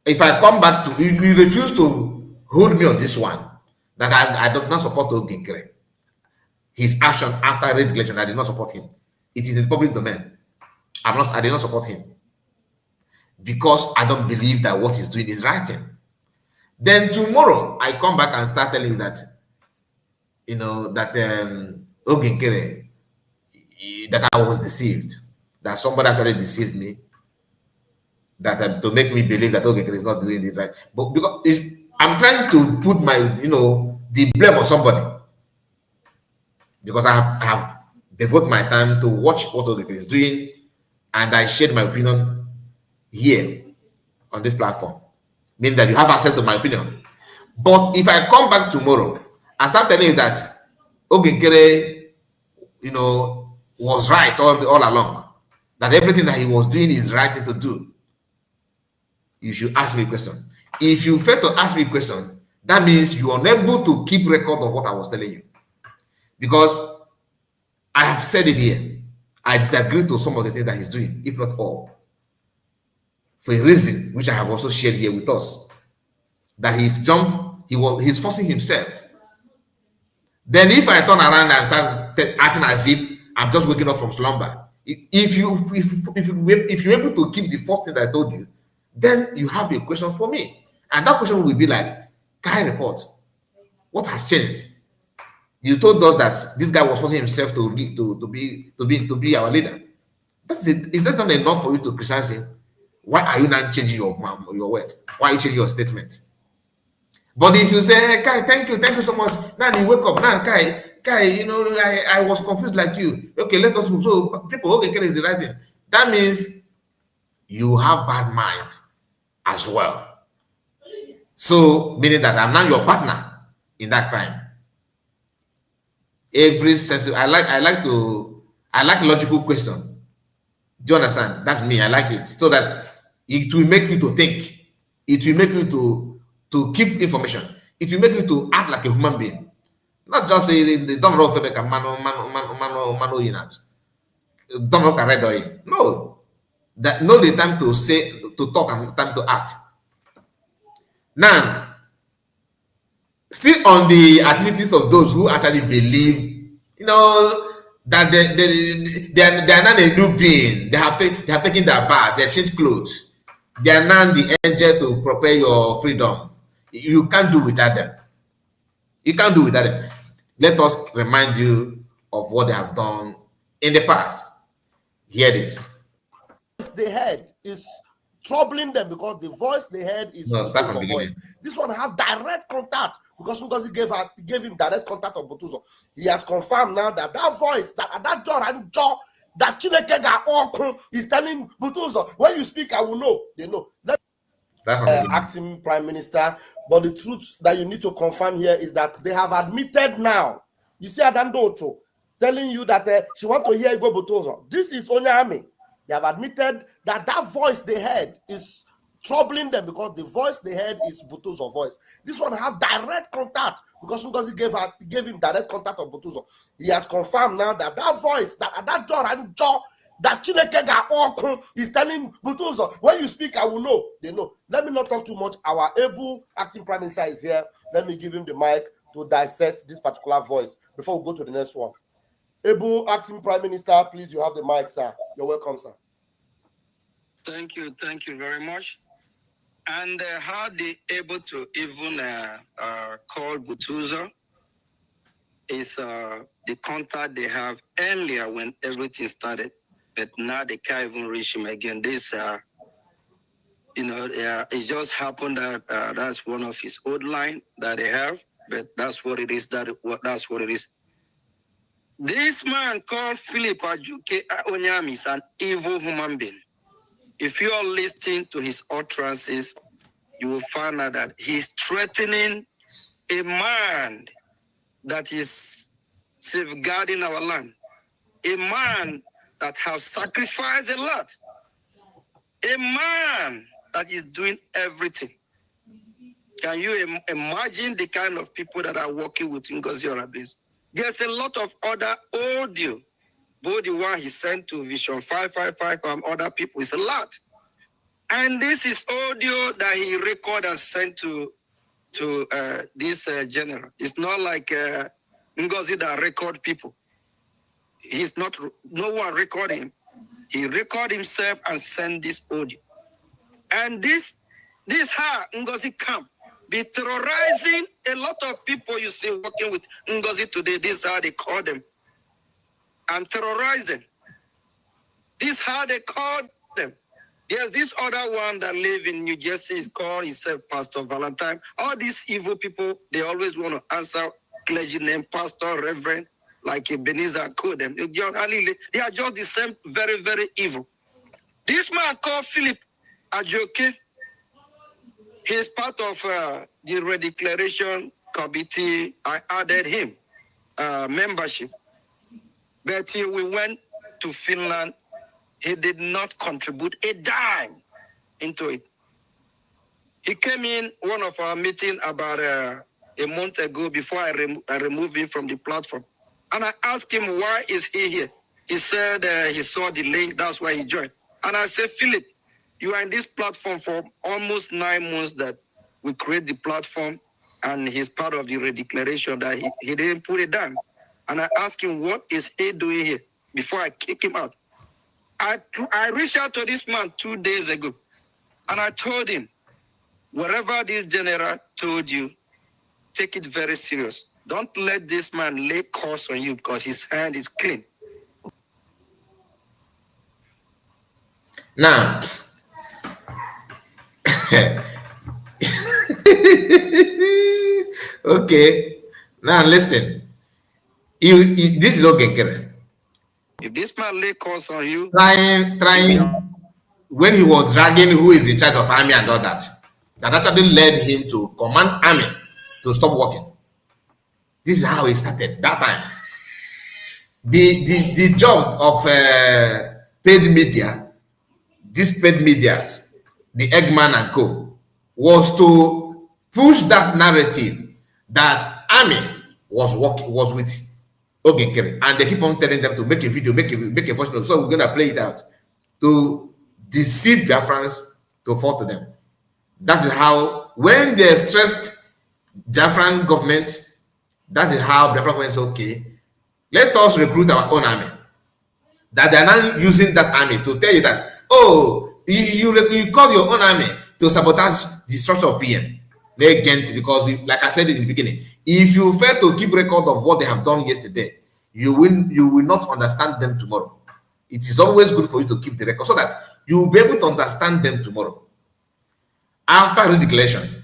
if I come back to you refuse to hold me on this one, that I do not support Ogekere. His action after regulation, I did not support him. It is in the public domain. I did not support him because I don't believe that what he's doing is right. Then tomorrow I come back and start telling you that, that Ogekere, that I was deceived, that somebody actually deceived me, that to make me believe that Ogekere is not doing it right. But because I'm trying to put my, the blame on somebody, because I have devoted my time to watch what Ogekere is doing, and I shared my opinion here on this platform, meaning that you have access to my opinion. But if I come back tomorrow and start telling you that Ogekere, was right all along, that everything that he was doing is right thing to do, you should ask me a question. If you fail to ask me a question, that means you are unable to keep record of what I was telling you. Because I have said it here. I disagree to some of the things that he's doing, if not all, for a reason which I have also shared here with us. That he's forcing himself. Then if I turn around and start acting as if I'm just waking up from slumber, if you're able to keep the first thing that I told you, then you have a question for me. And that question will be like, Kai report, what has changed? You told us that this guy was forcing himself to be our leader. That's it. Is that not enough for you to criticize him? Why are you not changing your word? Why are you changing your statement? But if you say, hey, Kai, thank you so much. Now you wake up. Now, Kai, I was confused like you. Okay, let us move. So people, okay, is the right thing. That means you have bad mind as well. So meaning that I'm not your partner in that crime. Every sense, I like logical question. Do you understand? That's me. I like it, so that it will make you to think. It will make you to keep information. It will make you to act like a human being, not just say the don't know mano unit. Don't know red. No, that know the time to say, to talk, and time to act. Now, still on the activities of those who actually believe, that they are not a new being. They have taken their bath. They changed clothes. They are now the angel to prepare your freedom. You can't do without them. You can't do without them. Let us remind you of what they have done in the past. Hear this. They heard is troubling them because the voice they heard is voice. This one have direct contact because he gave him direct contact of Butuzo. He has confirmed now that voice, that door that Chineke ga is telling Butuzo, when you speak, I will know. They know. Acting prime minister, but the truth that you need to confirm here is that they have admitted now. You see Adandocho telling you that she want to hear Igbo Butuzo. This is Onyame. They have admitted that voice they heard is troubling them because the voice they heard is Butuzo's voice. This one have direct contact because he gave him direct contact of Butuzo. He has confirmed now that voice, that door that Chineke ga is telling Butuzo, when you speak, I will know. They know. Let me not talk too much. Our able acting prime minister is here. Let me give him the mic to dissect this particular voice before we go to the next one. Able acting prime minister, please, you have the mic, sir. You're welcome, sir. Thank you very much. And how they able to even call Butuzo is the contact they have earlier when everything started. but now they can't even reach him again. This, it just happened that that's one of his old line that they have, but that's what it is. That's what it is. This man called Philip Ajuke Onyami is an evil human being. If you are listening to his utterances, you will find out that he's threatening a man that is safeguarding our land, a man that has sacrificed a lot, a man that is doing everything. Can you imagine the kind of people that are working with Ngozi Orabis? There's a lot of other audio, both the one he sent to Vision 555 from other people. It's a lot. And this is audio that he recorded and sent to this general. It's not like Ngozi that record people. No one recording him. He record himself and send this audio. And this how Ngozi come. Be terrorizing a lot of people you see working with Ngozi today. This is how they call them. And terrorize them. This is how they call them. There's this other one that live in New Jersey. Is called himself Pastor Valentine. All these evil people, they always want to answer clergy name, pastor, reverend, like Ebenezer called them. They are just the same, very, very evil. This man called Philip Ajoke, he's part of the redeclaration committee. I added him membership. But we went to Finland. He did not contribute a dime into it. He came in one of our meetings about a month ago before I removed him from the platform. And I asked him, why is he here? He said he saw the link, that's why he joined. And I said, Philip, you are in this platform for almost 9 months that we create the platform, and he's part of the redeclaration that he didn't put it down. And I asked him, what is he doing here before I kick him out? I reached out to this man 2 days ago, and I told him, whatever this general told you, take it very serious. Don't let this man lay curse on you because his hand is clean. Now, okay. Now listen. This is okay. If this man lay curse on you, trying when he was dragging who is in charge of army and all that actually led him to command army to stop working. This is how he started that time. The job of paid media, this paid media, the Eggman and co, was to push that narrative that army was with Ogenkere, and they keep on telling them to make a video, make a voice note. So we're gonna play it out to deceive Biafrans to fall to them. That is how, when they stressed Biafran government, that is how Biafran government said, okay, let us recruit our own army. That they are now using that army to tell you that, oh, you call your own army to sabotage the structure of PM. Because, like I said in the beginning, if you fail to keep record of what they have done yesterday, you will not understand them tomorrow. It is always good for you to keep the record so that you will be able to understand them tomorrow. After redeclaration,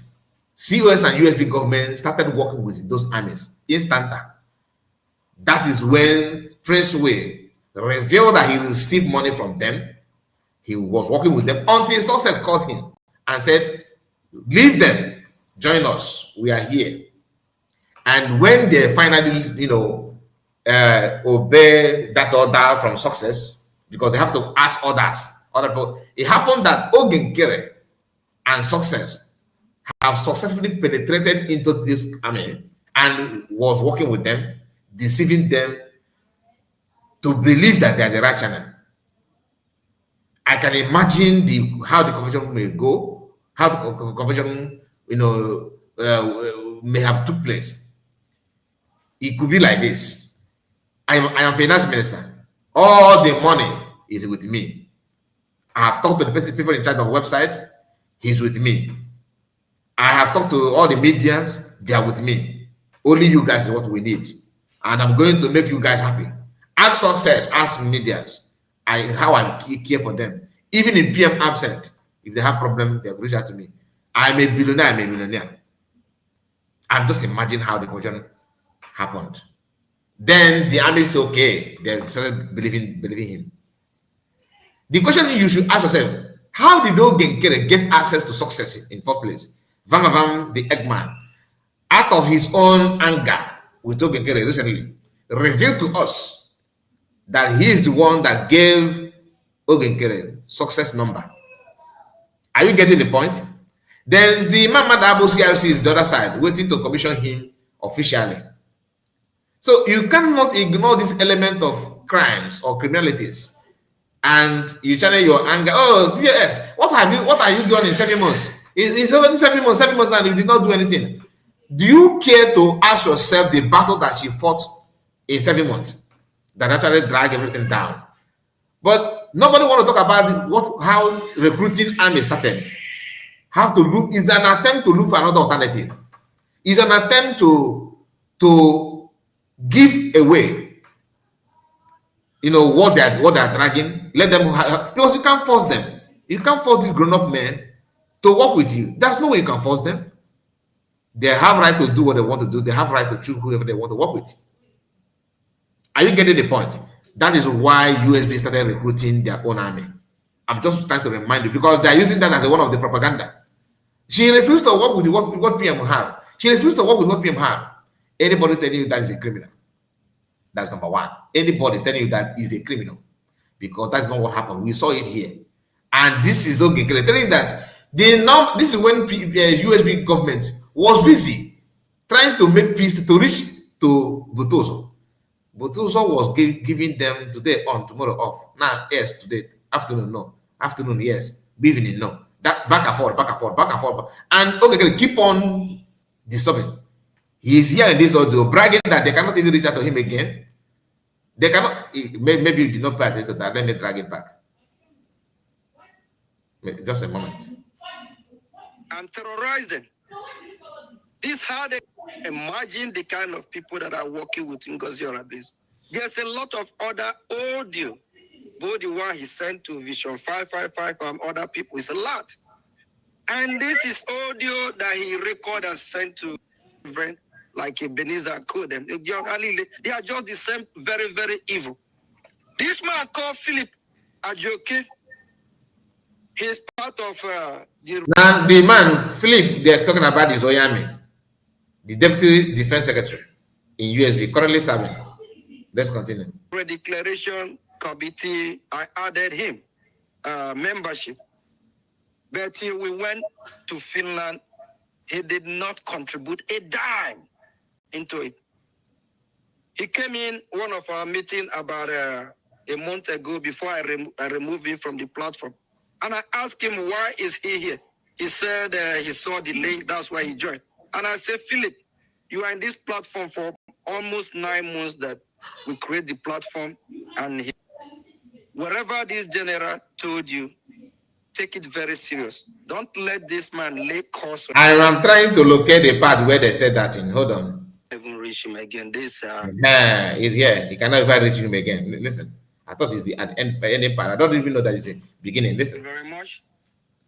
COS and USB government started working with those armies instanta. That is when Prince Way revealed that he received money from them. He was working with them until Success called him and said, leave them. Join us. We are here. And when they finally, obey that order from Success, because they have to ask other people, it happened that Ogenkere and Success have successfully penetrated into this army and was working with them, deceiving them to believe that they are the right channel. I can imagine how the convention may go, how the convention may have took place. It could be like this. I am finance minister. All the money is with me. I have talked to the people in charge of the website. He's with me. I have talked to all the medias. They are with me. Only you guys is what we need. And I'm going to make you guys happy. Ask Success, ask medias. how I care for them. Even in PM absent, if they have problem, they'll reach out to me. I'm a billionaire, I'm a millionaire. I'm just imagine how the conversion happened. Then the army is okay. They started believing him. The question you should ask yourself: how did Ogenkere get access to success in first place? Van the Eggman, out of his own anger with Ogenkere recently, revealed to us that he is the one that gave Ogenkere success number. Are you getting the point? There's the Mama Dabo CRC is the other side, waiting to commission him officially. So you cannot ignore this element of crimes or criminalities, and you channel your anger. Oh, CS, what are you doing in 7 months? It's already 7 months. 7 months now, you did not do anything. Do you care to ask yourself the battle that she fought in 7 months that actually dragged everything down? But nobody want to talk about how recruiting army started. How to look is an attempt to look for another alternative. It's an attempt to give away, what they're dragging. Let them, because you can't force them. You can't force these grown-up men to work with you. There's no way you can force them. They have right to do what they want to do. They have right to choose whoever they want to work with. Are you getting the point? That is why USB started recruiting their own army. I'm just trying to remind you, because they're using that as one of the propaganda. She refused to work with what PM have. She refused to work with what PM have. Anybody telling you that is a criminal? That's number one. Anybody telling you that is a criminal, because that's not what happened. We saw it here, and this is okay. Telling you that this is when USB government was busy trying to make peace to reach to Butoso. Butoso was giving them today on, tomorrow off. Now, yes, today afternoon, no. Afternoon, yes. Evening, no. That back and forth. And okay, keep on disturbing. He's here in this audio bragging that they cannot even reach out to him again. They cannot. Maybe you did not pay attention to that. Let me drag it back. Just a moment. And terrorize them. This how they imagine the kind of people that are working with Ngozi Oradis. There's a lot of other audio. Both the one he sent to Vision 555 from other people is a lot. And this is audio that he recorded and sent to different, like Ebenezer Code. They are just the same, very, very evil. This man called Philip Ajoke, he's part of Now, the man, Philip, they're talking about is Oyami, the Deputy Defense Secretary in USB, currently serving. Let's continue. Declaration Committee, I added him membership. But we went to Finland, he did not contribute a dime into it. He came in one of our meetings about a month ago before I removed him from the platform. And I asked him, why is he here? He said he saw the link, that's why he joined. And I said, Philip, you are in this platform for almost 9 months that we create the platform, and whatever this general told you, take it very serious. Don't let this man lay course. I am trying to locate the part where they said that in. Hold on. Even reach him again. This he's here. He cannot even reach him again. Listen, I thought it's the ending part. I don't even know that it's the beginning. Listen. Thank you very much.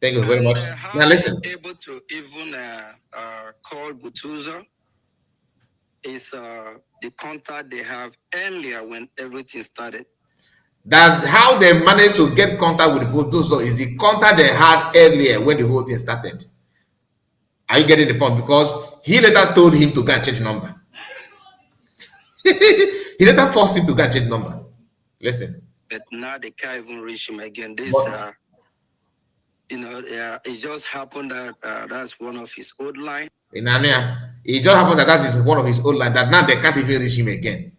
Thank you very much. Now listen. Able to even call Butuzo is the contact they have earlier when everything started. That how they managed to get contact with Butuzo is the contact they had earlier when the whole thing started. Are you getting the point? Because he later told him to go and change number. He later forced him to go and change number. Listen. But now they can't even reach him again. This, it just happened that that's one of his old line. In Ania, it just happened that is one of his old line. That now they can't even reach him again.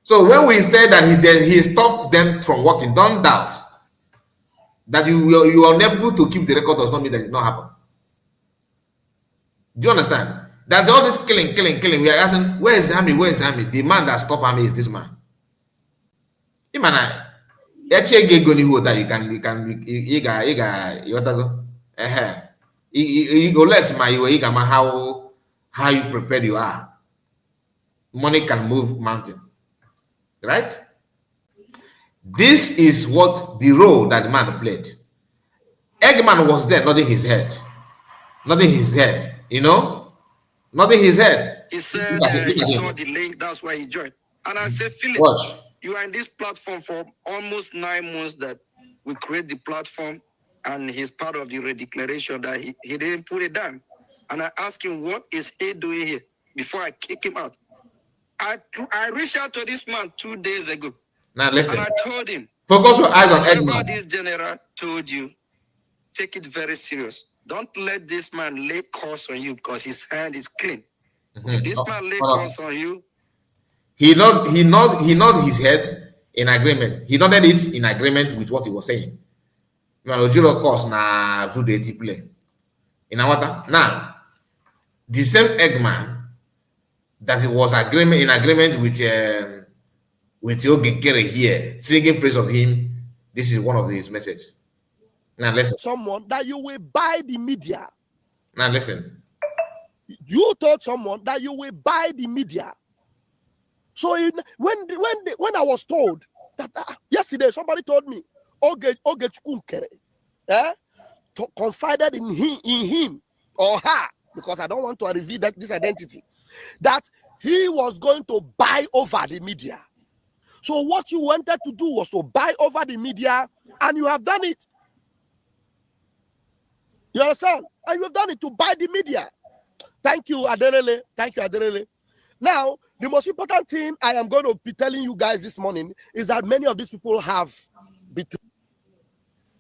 So when we say that he stopped them from working, don't doubt that you are unable to keep the record does not mean that it did not happen. Do you understand? That all this killing, we are asking, where is Hami? Where is Hami? The man that stopped Hami is this man. You man, actually get going that you go less my how you prepared you are. Money can move mountain. Right? This is what the role that the man played. Eggman was there, nodding his head. Nodding his head, you know? Nodding his head. He said he saw the link, that's why he joined. And I said, Philip, Watch. you are in this platform for almost 9 months that we create the platform, and he's part of the redeclaration that he didn't put it down. And I asked him, what is he doing here? Before I kick him out. I reached out to this man 2 days ago. Now listen. And I told him, focus your eyes on whatever Eggman. this general told you, take it very serious. Don't let this man lay curse on you because his hand is clean. If this man lay curse on you, he nodded his head in agreement. He nodded it in agreement with what he was saying. Now, Ojiro course na vigilance play. In water. Now, the same Eggman that it was in agreement with Ogekere here, singing praise of him. This is one of his message. Now listen. Someone that you will buy the media. Now listen. You told someone that you will buy the media. So when I was told that yesterday, somebody told me, confided in him or her, because I don't want to reveal this identity, that he was going to buy over the media. So what you wanted to do was to buy over the media, and you have done it. You understand? And you have done it to buy the media. Thank you, Adelele. Thank you, Adelele. Now, the most important thing I am going to be telling you guys this morning is that many of these people have betrayed.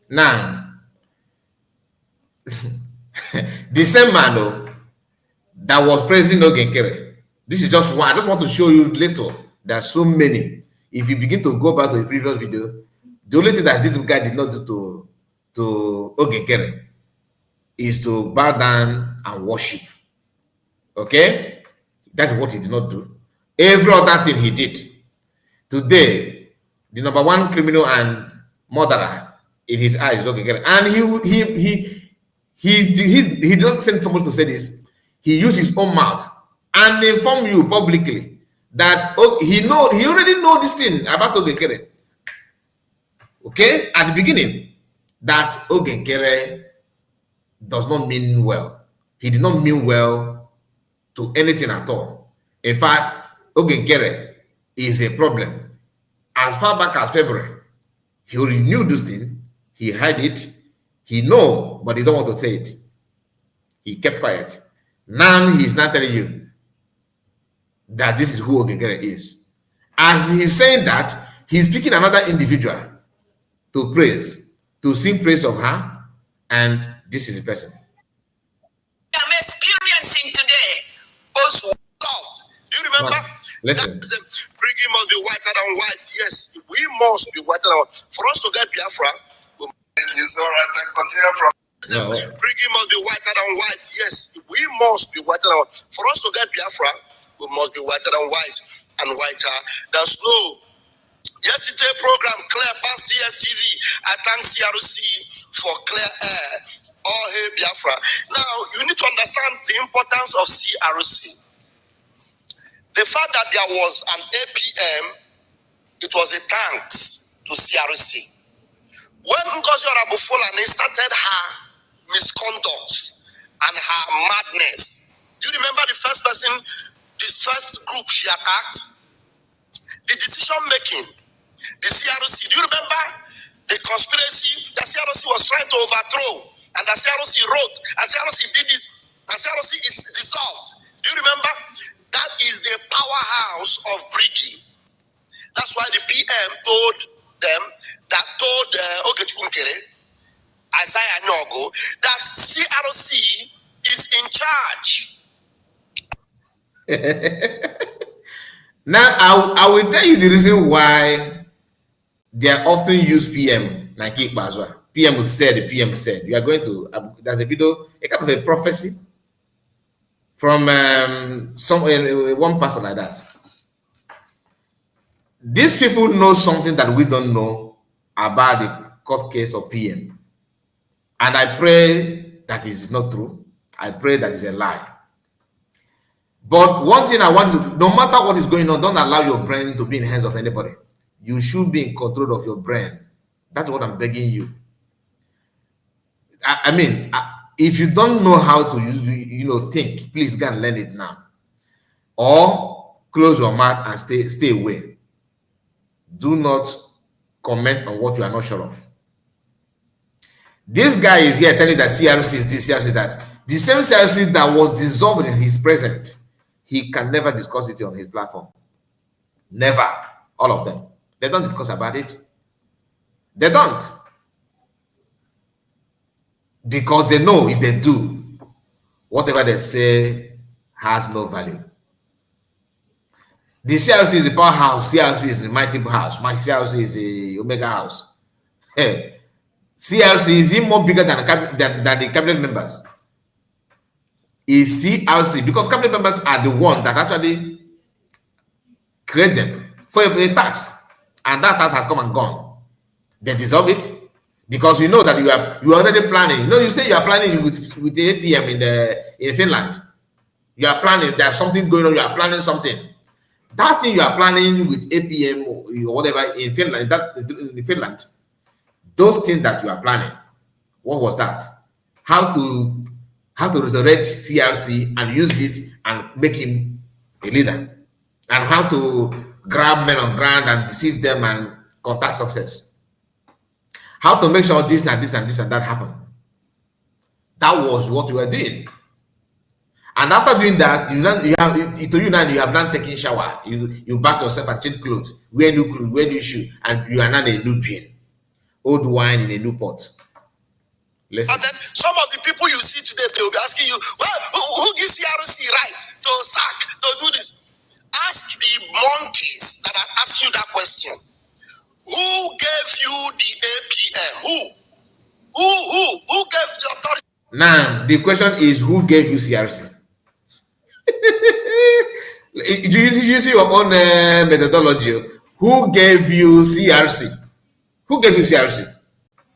Now, the same man though, that was praising Ogekere. This is just one. I just want to show you little. There are so many. If you begin to go back to the previous video, the only thing that this guy did not do to Ogekere is to bow down and worship. Okay? That is what he did not do. Every other thing he did. Today, the number one criminal and murderer in his eyes is Ogekere. And he did not send somebody to say this. He used his own mouth and inform you publicly that he already know this thing about Ogekere. Okay? At the beginning, that Ogekere does not mean well. He did not mean well to anything at all. In fact, Ogekere is a problem. As far back as February, he already knew this thing. He hid it. He know, but he don't want to say it. He kept quiet. Now he's not telling you that this is who Ogekere is. As he's saying that, he's picking another individual to praise, to sing praise of her, and this is the person. I'm experiencing today. Also, do you remember? Listen. Briggy must be whiter than white. Yes, we must be whiter than white. For us to get Biafra, it's all right. Continue from. Briggy must be whiter than white. Yes, we must be whiter than white. For us to get Biafra, we must be whiter than white and whiter than snow. Yesterday program, clear past TSTV. I thank CRC for clear air. All hail Biafra. Now, you need to understand the importance of CRC. The fact that there was an APM, it was a thanks to CRC. When Ngozi Orabufolane started her misconduct and her madness, do you remember the first person, the first group she attacked? The decision making, the CRC. Do you remember the conspiracy that CRC was trying to overthrow? And the CRC wrote, and CRC did this, and CRC is dissolved. Do you remember? That is the powerhouse of Briggy. That's why the PM told them, that told Ogechikunkere, Isaiah Nyogo, that CRC is in charge. Now, I will tell you the reason why they are often use PM, like Ikbazwa. PM said, the PM said. You are going to, there's a video, a kind of a prophecy from one pastor like that. These people know something that we don't know about the court case of PM. And I pray that is not true. I pray that is a lie. But one thing I want to, no matter what is going on, don't allow your brain to be in the hands of anybody. you should be in control of your brain. That's what I'm begging you. I mean, if you don't know how to use, think, please go and learn it now. Or close your mouth and stay away. Do not comment on what you are not sure of. This guy is here telling that CRC is this, CRC is that. The same CRC that was dissolved in his present, he can never discuss it on his platform. Never. All of them. They don't discuss about it. They don't. Because they know if they do, whatever they say has no value. The CRC is the powerhouse. CRC is the mighty house. My CRC is the Omega house. Hey, CRC is even more bigger than the cabinet members. Is CRC, because cabinet members are the one that actually create them for a tax, and that tax has come and gone. They dissolve it because you know that you are already planning. You say you are planning with the ATM in Finland. You are planning. There's something going on. You are planning something. That thing you are planning with APM or whatever in Finland. In Finland, those things that you are planning. What was that? How to resurrect CRC and use it and make him a leader, and how to grab men on ground and deceive them and contact success. How to make sure this and this and this and that happen. That was what you were doing. And after doing that, you have now taken shower. You bath yourself and change clothes, wear new shoe, and you are now a new being. Old wine in a new pot. Listen. And then some of the people you see today, they will be asking you, well, who gives CRC right to sack, to do this? Ask the monkeys that are asking you that question. Who gave you the APM? Who gave the authority? Now, the question is, who gave you CRC? Do you see your own methodology? Who gave you CRC? Who gave you CRC?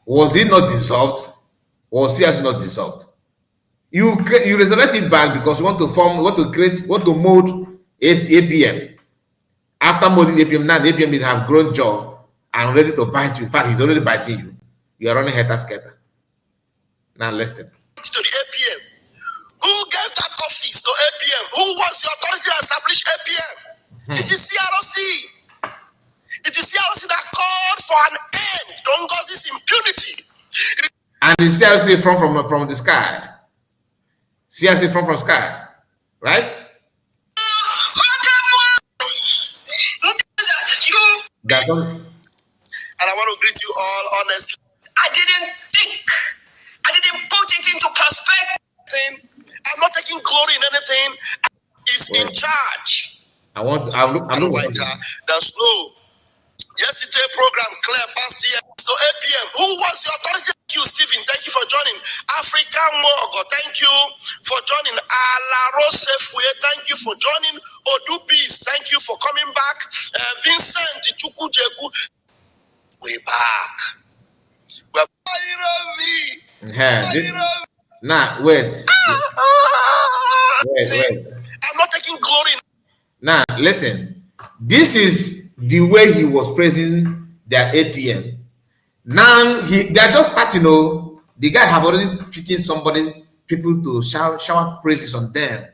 Was it not dissolved? Was CRC not dissolved? You resurrect it back because you want to mold APM. After molding APM, now the APM will have grown jaw and ready to bite you. In fact, he's already biting you. You are running helter-skelter. Now listen. To the APM. Who gave that office to APM? Who was the authority that established APM? It is CRC. It is CRC that called for an end to Ngozi's impunity. And the CRC from the sky. CRC from sky. Right? That's all. And I want to greet you all honestly. I didn't put it into perspective. I'm not taking glory in anything. He's in charge. I'm whiter than snow. Yesterday program clear past year. So APM, who was the authority? Thank you, Stephen. Thank you for joining. African Mogo, thank you for joining. Alarosefue, thank you for joining. Odubis, thank you for coming back. Vincent Chukujeku, we're back. Now, wait. I'm not taking glory. Now, listen. This is the way he was praising their ATM. Now they're just starting. The guy have already speaking people to shower praises on them.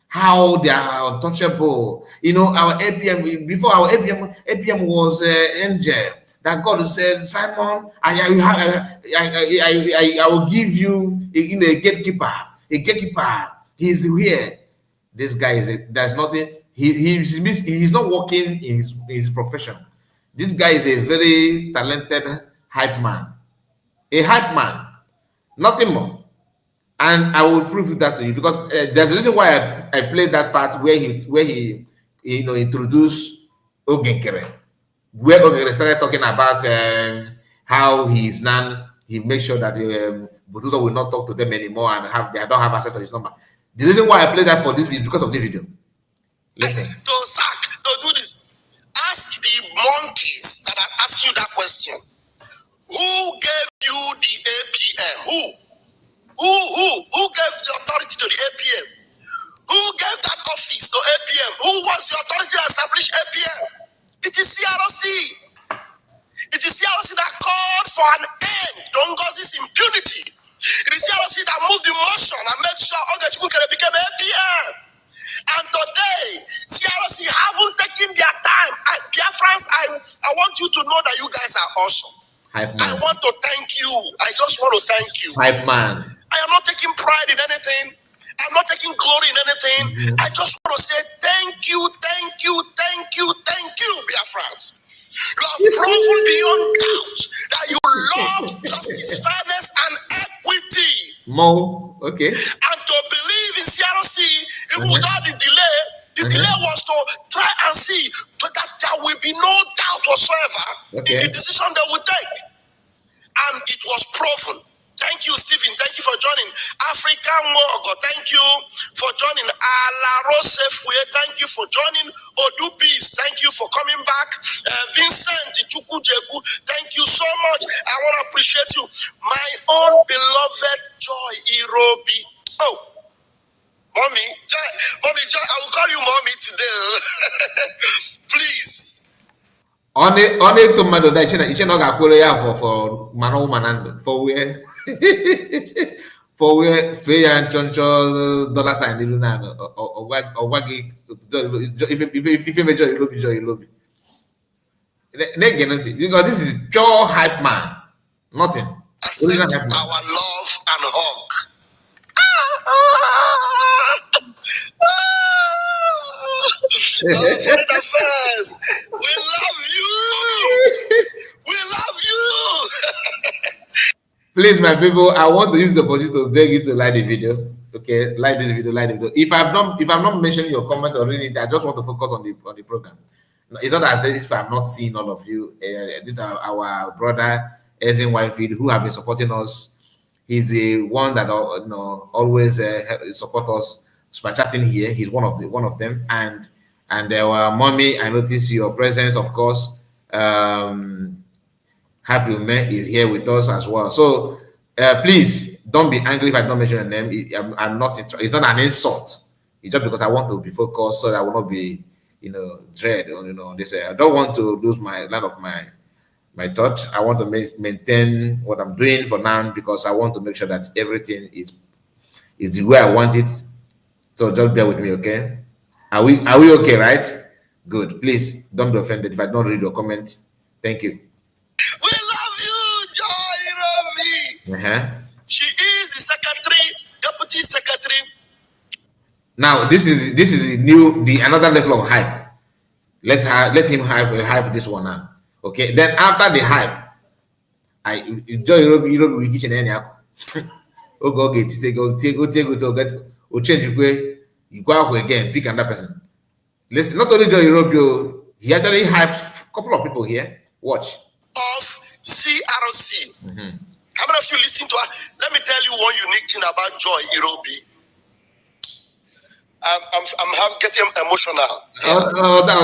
How they are untouchable. Our APM before our APM was angel. That God said, Simon, I will give you a gatekeeper. A gatekeeper. He's here. This guy there's nothing. He's not working in his profession. This guy is a very talented hype man. A hype man. Nothing more. And I will prove that to you because there's a reason why I played that part where he introduced Ogenkere. Where Ogenkere started talking about how he makes sure that Butuzo will not talk to them anymore and they don't have access to his number. The reason why I played that for this is because of the video. Listen. To sack, to do this. Ask the monkeys that are asking you that question. Who gave you the APM? Who gave the authority to the APM? Who gave that office to APM? Who was the authority that established APM? It is CRC. election and made sure Ogechukwu became APM. And today, CRC haven't taken their time. Biafrans, I want you to know that you guys are awesome. Hype man. I want to thank you. I just want to thank you. Hype man. I am not taking pride in anything. I'm not taking glory in anything. I just want to say thank you, thank you, thank you, thank you, Biafrans. You have proven beyond doubt that you love justice, fairness, and equity. Mo, okay. And to believe in CRC, even without the delay was to try and see that there will be no doubt whatsoever in the decision they will take. And it was proven. Thank you, Stephen. Thank you for joining. African Mogo, thank you for joining. Alaro Sefue, thank you for joining. Odupis, thank you for coming back. Vincent Chukwujeku, thank you so much. I want to appreciate you. My own beloved Joy Irobi. Oh, Mommy, Joy, I will call you Mommy today. Please. Only tomato that you know got for mano manando for where fair and choncho dollar sign lunano or waggy if you measure you lobby. Because this is pure hype man, nothing. Accept our love and hug. Foreign affairs, we love you. We love you. Please, my people, I want to use the opportunity to beg you to like the video. Okay, like this video, like the video. If I'm not mentioning your comment or reading it, I just want to focus on the program. It's not that I said if I'm not seeing all of you. These are our brother Ezin Whitefield who have been supporting us. He's the one that always support us by chatting here. He's one of them. And our mommy, I notice your presence, of course. Happy Ume is here with us as well. So please don't be angry if I don't mention your name. I'm not. It's not an insult. It's just because I want to be focused, so that I will not be, dread. This. I don't want to lose my line of my thoughts. I want to maintain what I'm doing for now because I want to make sure that everything is the way I want it. So just bear with me, okay? Are we okay, right? Good. Please don't be offended if I don't read your comment. Thank you. We love you, Joy Robi. She is the secretary, deputy secretary. Now this is the another level of hype. Let him hype this one now. Okay. Then after the hype, Joy Robi will get any go change you go out again, pick another person. Listen, not only Joy Robi, he actually hypes a couple of people here. Watch. Of CRC. How many of you listen to her? Let me tell you one unique thing about Joy Irobi. I'm getting emotional. That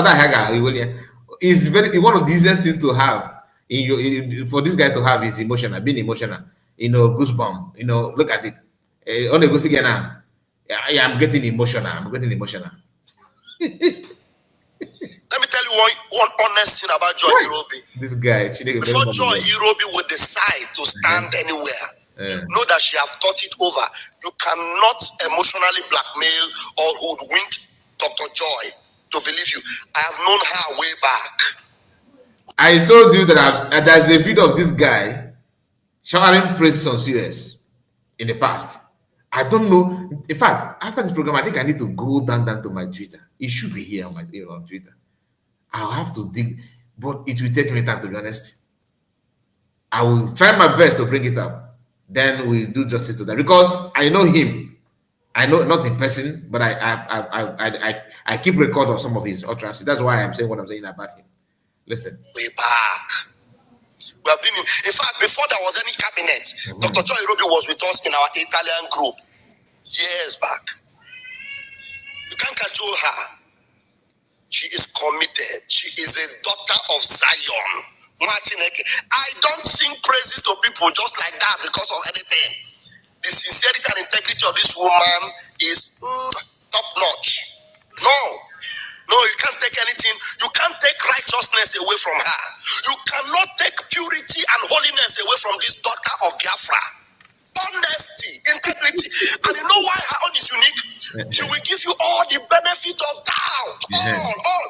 is one of the easiest things to have for this guy to have is emotional, being emotional. Goosebump. Look at it. Only goes again now. Yeah, I'm getting emotional. Let me tell you one honest thing about Joy Irobi. This guy, before Joy Irobi would decide to stand anywhere, know that she have thought it over. You cannot emotionally blackmail or hoodwink Dr. Joy to believe you. I have known her way back. I told you that there's a video of this guy showering praises on CS in the past. I don't know. In fact, after this program, I think I need to go down to my Twitter. It should be here on on Twitter. I'll have to dig, but it will take me time, to be honest. I will try my best to bring it up. Then we'll do justice to that because I know him. I know not in person, but I keep record of some of his utterances. That's why I'm saying what I'm saying about him. Listen. Way back. We have been in fact, before there was any cabinet, Dr. Joy Irobi was with us in our Italian group years back. You can't cajole her. She is committed. She is a daughter of Zion. I don't sing praises to people just like that because of anything. The sincerity and integrity of this woman is top notch. No, you can't take anything. You can't take righteousness away from her. You cannot take purity and holiness away from this daughter of Biafra. honesty, integrity. And you know why her own is unique? She will give you all the benefit of doubt. All.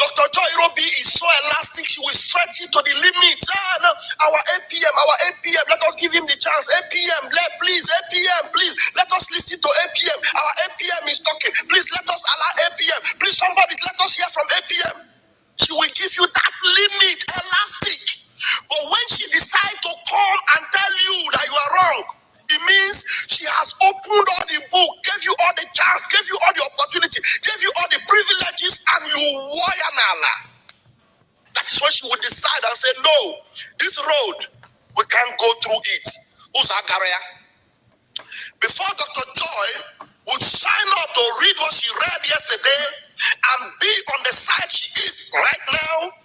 Dr. Joy Irobi is so elastic, she will stretch it to the limit. Our APM, let us give him the chance. APM, please, let us listen to APM. Our APM is talking. Please let us allow APM. Please, somebody, let us hear from APM. She will give you that limit, elastic. But when she decides to come and tell you that you are wrong, it means she has opened all the book, gave you all the chance, gave you all the opportunity, gave you all the privileges, and you wire nala. That is when she would decide and say, no, this road, we can't go through it. Before Dr. Joy would sign up to read what she read yesterday and be on the side she is right now,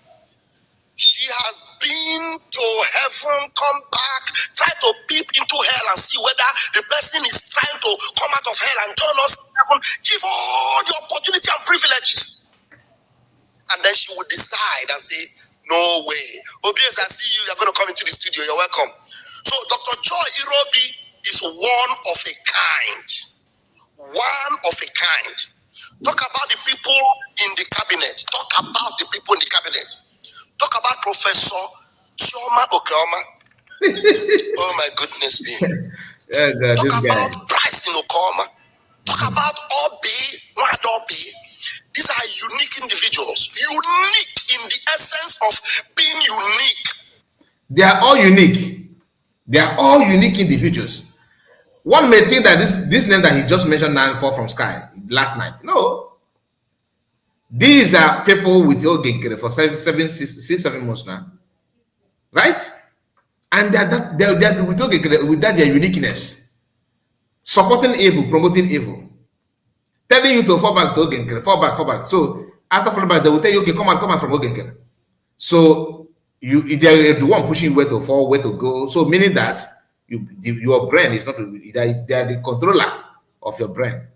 she has been to heaven, come back, try to peep into hell and see whether the person is trying to come out of hell and join us in heaven, give all the opportunity and privileges. And then she would decide and say, no way. Obies, I see you, you're going to come into the studio, you're welcome. So Dr. Joy Irobi is one of a kind. One of a kind. Talk about the people in the cabinet. Talk about the people in the cabinet. Talk about Professor Chioma Okeoma. Oh my goodness me. Talk about Bryce Okoma. Talk about Obi. These are unique individuals. Unique in the essence of being unique. They are all unique. They are all unique individuals. One may think that this name that he just mentioned now fall from sky last night. No. These are people with Ogenkere for 7 months now. Right? And they're with Ogenkere, with that their uniqueness. Supporting evil, promoting evil. Telling you to fall back to Ogenkere, fall back. So after falling back, they will tell you, okay, come out from Ogenkere. So they're the one pushing where to fall, where to go. So meaning that your brain is not, they are the controller of your brain.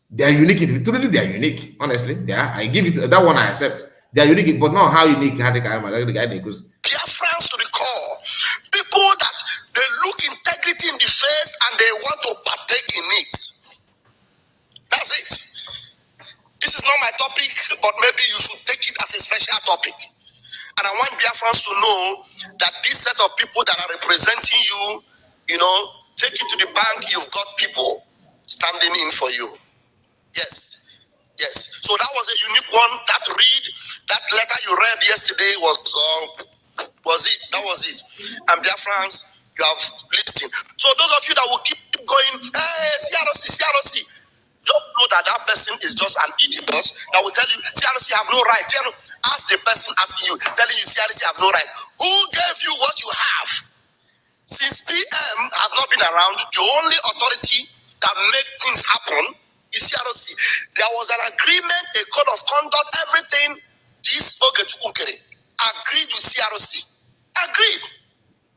They are unique. Truly, they are unique. Honestly, they are. I give it that one. I accept. They are unique, but not how unique. Because they are friends to the core. People that they look integrity in the face and they want to partake in it. That's it. This is not my topic, but maybe you should take it as a special topic. And I want Biafrans to know that this set of people that are representing you, take it to the bank. You've got people standing in for you. Yes. So that was a unique one. That letter you read yesterday was it. That was it. And Biafrans, you have listened. So those of you that will keep going, hey, CRC, don't know that person is just an idiot that will tell you, CRC have no right. Ask the person asking you, telling you CRC have no right. Who gave you what you have? Since PM have not been around, the only authority that make things happen is CRC. There was an agreement, a code of conduct, everything. This Ogechukwunkere agreed with CRC. Agreed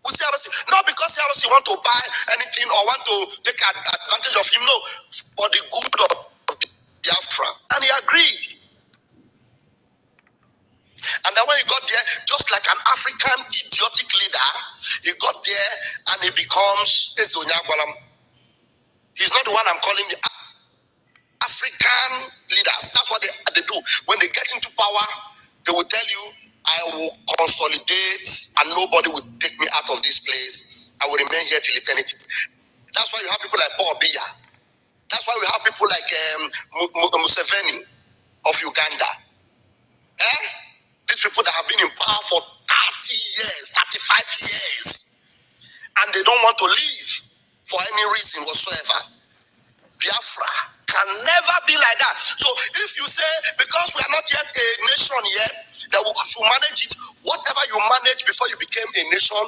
with CRC. Not because CRC want to buy anything or want to take advantage of him. No, for the good of Biafra. And he agreed. And then when he got there, just like an African idiotic leader, he got there and he becomes Ezonyagwalam. He's not the one I'm calling the African leaders. That's what they do. When they get into power, they will tell you, I will consolidate and nobody will take me out of this place. I will remain here till eternity. That's why you have people like Paul Biya. That's why we have people like Museveni of Uganda. These people that have been in power for 30 years, 35 years. And they don't want to leave for any reason whatsoever. Biafra can never be like that. So if you say, because we are not yet a nation yet, that we should manage it, whatever you manage before you became a nation,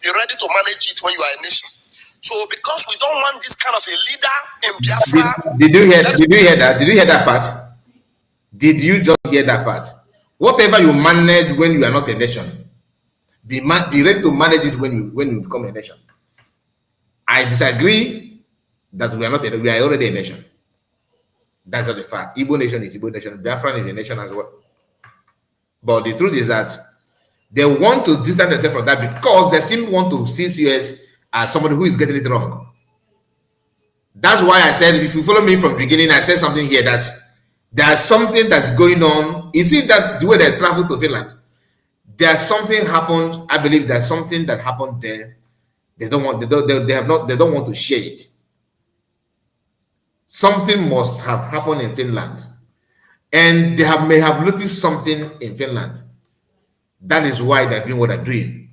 you're ready to manage it when you are a nation. So because we don't want this kind of a leader in Biafra. Did you hear that? Did you hear that part? Did you just hear that part? Whatever you manage when you are not a nation, be ready to manage it when you become a nation. I disagree that we are already a nation. That's not the fact. Igbo nation is Igbo nation. Biafran is a nation as well. But the truth is that they want to distance themselves from that because they still want to see us as somebody who is getting it wrong. That's why I said, if you follow me from the beginning, I said something here that there's something that's going on. You see that the way they traveled to Finland, there's something happened. I believe there's something that happened there. They don't want to share it. Something must have happened in Finland, and they may have noticed something in Finland. That is why they're doing what they're doing.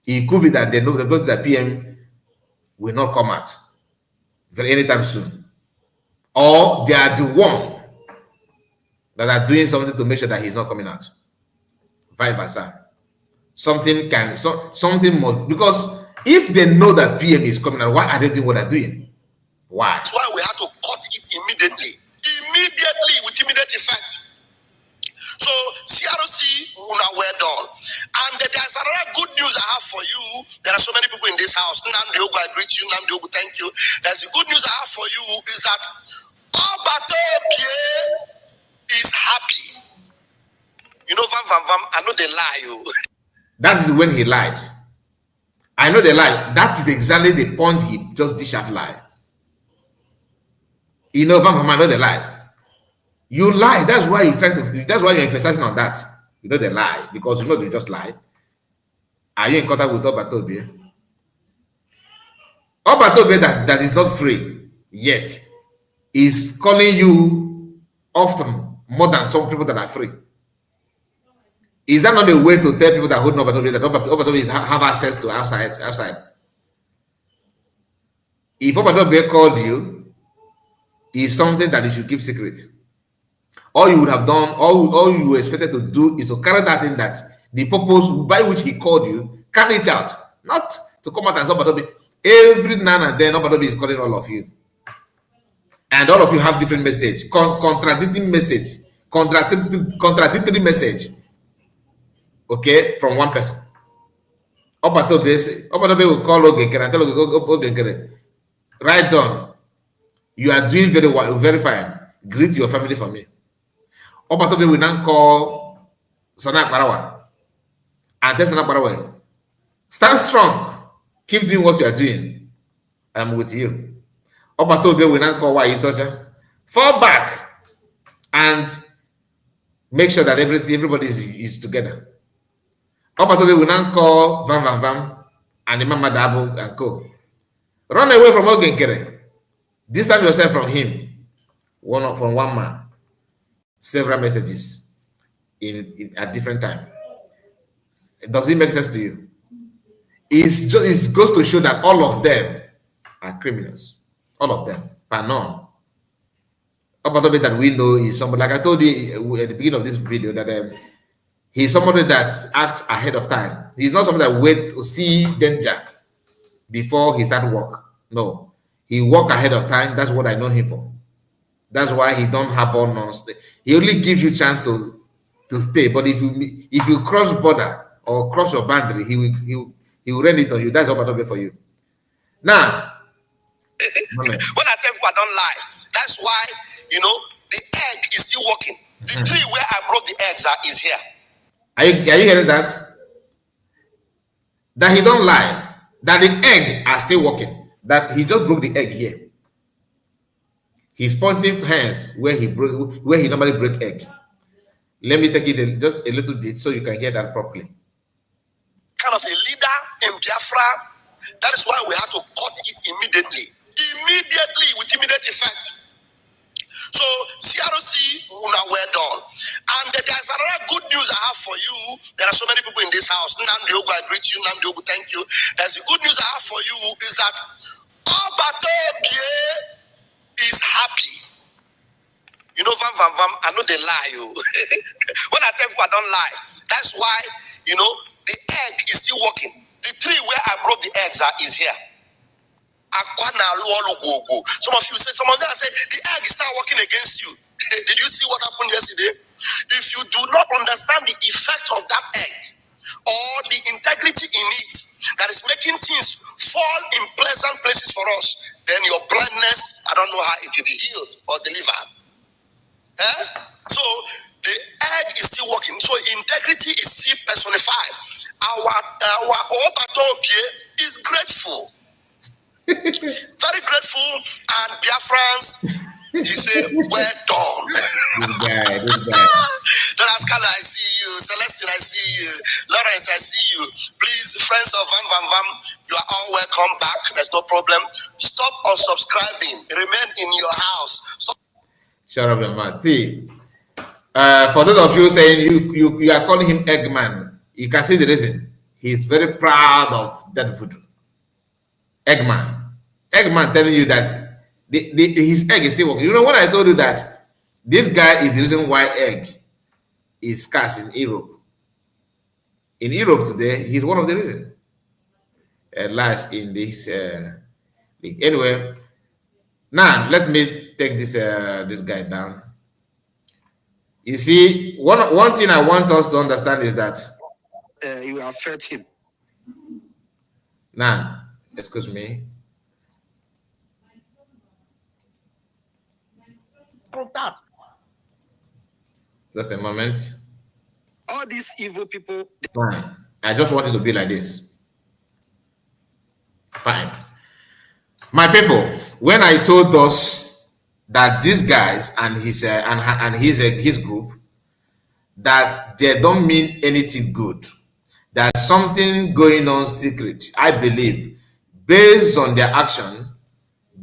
It could be that they know that PM will not come out anytime soon, or they are the one that are doing something to make sure that he's not coming out. Vice versa. Something must, because if they know that PM is coming out, why are they doing what they're doing? Why? That's why we have to cut it immediately. Immediately, with immediate effect. So, CRC, well done. And there's another good news I have for you. There are so many people in this house. Namdiogo, I greet you. Namdiogo, thank you. There's the good news I have for you is that Obatobie is happy. You know, I know they lie. That is when he lied. I know they lie. That is exactly the point he just dished out lie. You know, I know they lie. You lie. That's why that's why you're emphasizing on that. You know they lie because you know they just lie. Are you in contact with Obatobie? Obatobie that is not free yet is calling you often more than some people that are free. Is that not a way to tell people that hold Obatobie that Obatobie have access to outside? If Obatobie called you, it's something that you should keep secret. All you would have done, all you were expected to do is to carry that in, that the purpose by which he called you, carry it out. Not to come out and say Obatobie. Every now and then, Obatobie is calling all of you. And all of you have different message, contradicting message, contradictory message. Okay, from one person. Obatobie will call Ogenkere and tell Ogenkere, right down. You are doing very well, very fine. Greet your family for me. Obatobie will now call Sana Parawa and tell Sana Parawa, stand strong. Keep doing what you are doing. I'm with you. Obatobie will now call Waisoja. Fall back and make sure that everybody is together. Obatobie will now call Vam and Imam Madabo and co. Run away from Ogenkere. Distance yourself from him. From one man. Several messages at different time. Does it make sense to you? It goes to show that all of them are criminals. All of them, but none. Obatobie that we know is somebody, like I told you at the beginning of this video, that he's somebody that acts ahead of time. He's not somebody that waits to see danger before he starts work. No. He work ahead of time. That's what I know him for. That's why he don't happen non-stay. He only gives you chance to stay. But if you cross border or cross your boundary, he will run it on you. That's Obatobie for you. Now, when I tell people I don't lie, that's why the egg is still working. The tree where I brought the eggs is here. Are you hearing that? That he don't lie. That the egg are still working. That he just broke the egg here. He's pointing hands where he normally break egg. Let me take it just a little bit so you can hear that properly. Kind of a leader in Biafra. That is why we have to cut it immediately. Immediately, with immediate effect. So, CRC, well done. And there's another good news I have for you. There are so many people in this house. Namdiogo, I greet you. Namdiogo, thank you. There's the good news I have for you is that Obatobie is happy. You know, I know they lie. When I tell people I don't lie, that's why, the egg is still working. The tree where I brought the eggs is here. Some of you say, some of them say, the egg is not working against you. Did you see what happened yesterday? If you do not understand the effect of that egg or the integrity in it that is making things fall in pleasant places for us, then your blindness, I don't know how it will be healed or delivered. So the egg is still working. So integrity is still personified. Our Obatobie is grateful. And Biafrans, he say, well done. This guy. Don Ascalo, I see you. Celestine, I see you. Lawrence, I see you. Please, friends of Vam, you are all welcome back. There's no problem. Stop unsubscribing. Remain in your house. Shut up your mouth. See, for those of you saying you are calling him Eggman, you can see the reason. He's very proud of that voodoo. Eggman telling you that his egg is still working. You know when I told you that this guy is the reason why egg is scarce in Europe. In Europe today, he's one of the reasons. Last in this league. Anyway, now let me take this this guy down. You see, one thing I want us to understand is that you affect him. Now, excuse me. Contact. Just a moment. All these evil people. Fine. I just want it to be like this. Fine. My people, when I told us that these guys and his group, that they don't mean anything good, there's something going on secret, I believe, based on their action,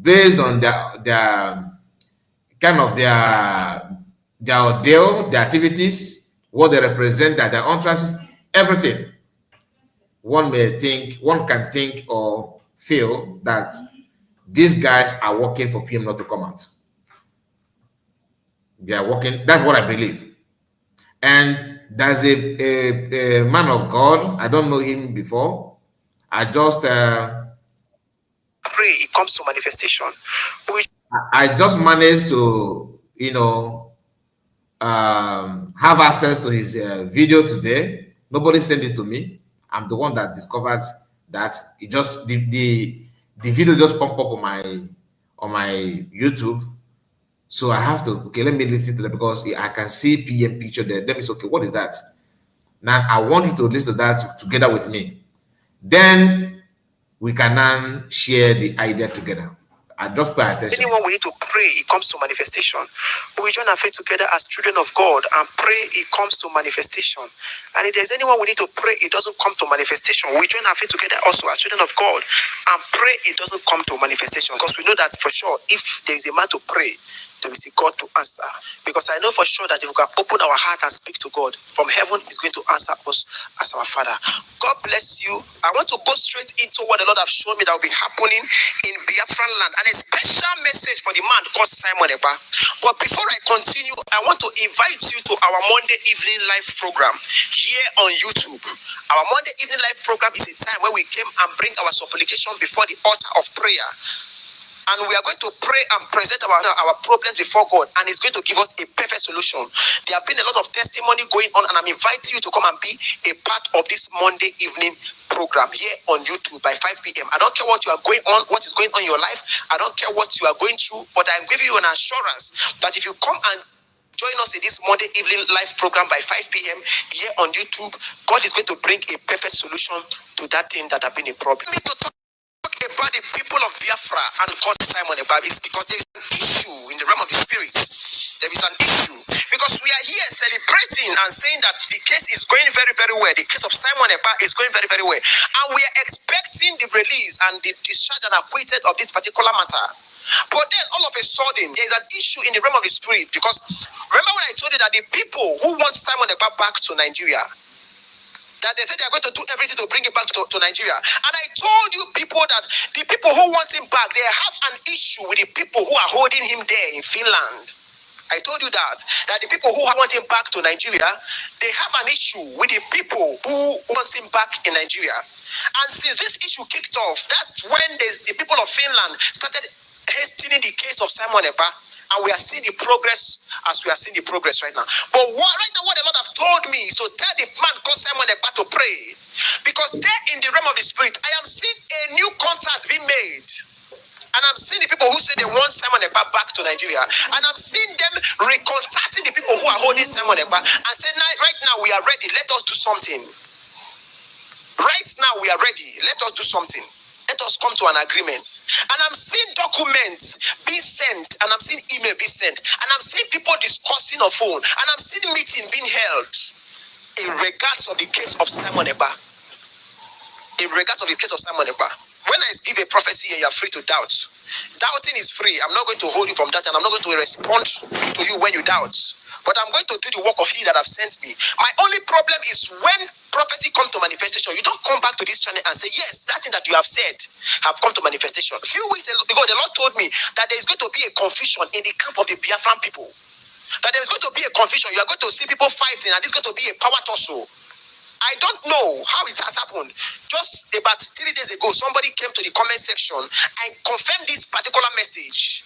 based on their kind of their ordeal, their activities, what they represent, their interests, everything. One can think or feel that these guys are working for PM not to come out. They are working, that's what I believe. And there's a man of God, I don't know him before. I just pray it comes to manifestation. I just managed to, have access to his video today. Nobody sent it to me. I'm the one that discovered that. It just the video just popped up on my YouTube. So I have to, okay, let me listen to that because I can see PM picture there. Then it's okay, what is that? Now I want you to listen to that together with me. Then we can now share the idea together. I just pay attention. Anyone we need to pray, it comes to manifestation. We join our faith together as children of God and pray, it comes to manifestation. And if there's anyone we need to pray, it doesn't come to manifestation. We join our faith together also as children of God and pray, it doesn't come to manifestation. Because we know that for sure, if there is a man to pray, there is a God to answer. Because I know for sure that if we can open our heart and speak to God, from heaven is going to answer us as our Father. God bless you. I want to go straight into what the Lord has shown me that will be happening in Biafran land, and a special message for the man called Simon Eba. But before I continue, I want to invite you to our Monday evening live program here on YouTube. Our Monday evening live program is a time where we came and bring our supplication before the altar of prayer. And we are going to pray and present our problems before God, and He's going to give us a perfect solution. There have been a lot of testimony going on, and I'm inviting you to come and be a part of this Monday evening program here on YouTube by 5 p.m. I don't care what you are going on, what is going on in your life. I don't care what you are going through, but I'm giving you an assurance that if you come and join us in this Monday evening live program by 5 p.m. here on YouTube, God is going to bring a perfect solution to that thing that has been a problem. About the people of Biafra and called Simon Eba is because there is an issue in the realm of the spirit. There is an issue because we are here celebrating and saying that the case is going very, very well. The case of Simon Eba is going very, very well, and we are expecting the release and the discharge and acquitted of this particular matter. But then all of a sudden there is an issue in the realm of the spirit, because remember when I told you that the people who want Simon Eba back to Nigeria, that they said they are going to do everything to bring it back to Nigeria. And I told you people that the people who want him back, they have an issue with the people who are holding him there in Finland. I told you that the people who want him back to Nigeria, they have an issue with the people who want him back in Nigeria. And since this issue kicked off, that's when the people of Finland started hastening the case of Simon Eba. And we are seeing the progress as we are seeing the progress right now. But right now, what the Lord have told me is to tell the man called Simon Eba to pray. Because there in the realm of the spirit, I am seeing a new contact being made. And I'm seeing the people who say they want Simon Eba back to Nigeria. And I'm seeing them recontacting the people who are holding Simon Eba and saying, right now we are ready, let us do something. Right now we are ready, let us do something. Let us come to an agreement. And I'm seeing documents being sent, and I'm seeing email being sent, and I'm seeing people discussing on phone, and I'm seeing meeting being held in regards of the case of Simon Ekpa. In regards of the case of Simon Ekpa. When I give a prophecy here, you are free to doubt. Doubting is free. I'm not going to hold you from that, and I'm not going to respond to you when you doubt. But I'm going to do the work of he that have sent me. My only problem is when prophecy comes to manifestation, you don't come back to this channel and say, yes, that thing that you have said have come to manifestation. A few weeks ago, the Lord told me that there is going to be a confusion in the camp of the Biafran people. That there is going to be a confusion. You are going to see people fighting, and it's going to be a power tussle. I don't know how it has happened. Just about 3 days ago, somebody came to the comment section and confirmed this particular message.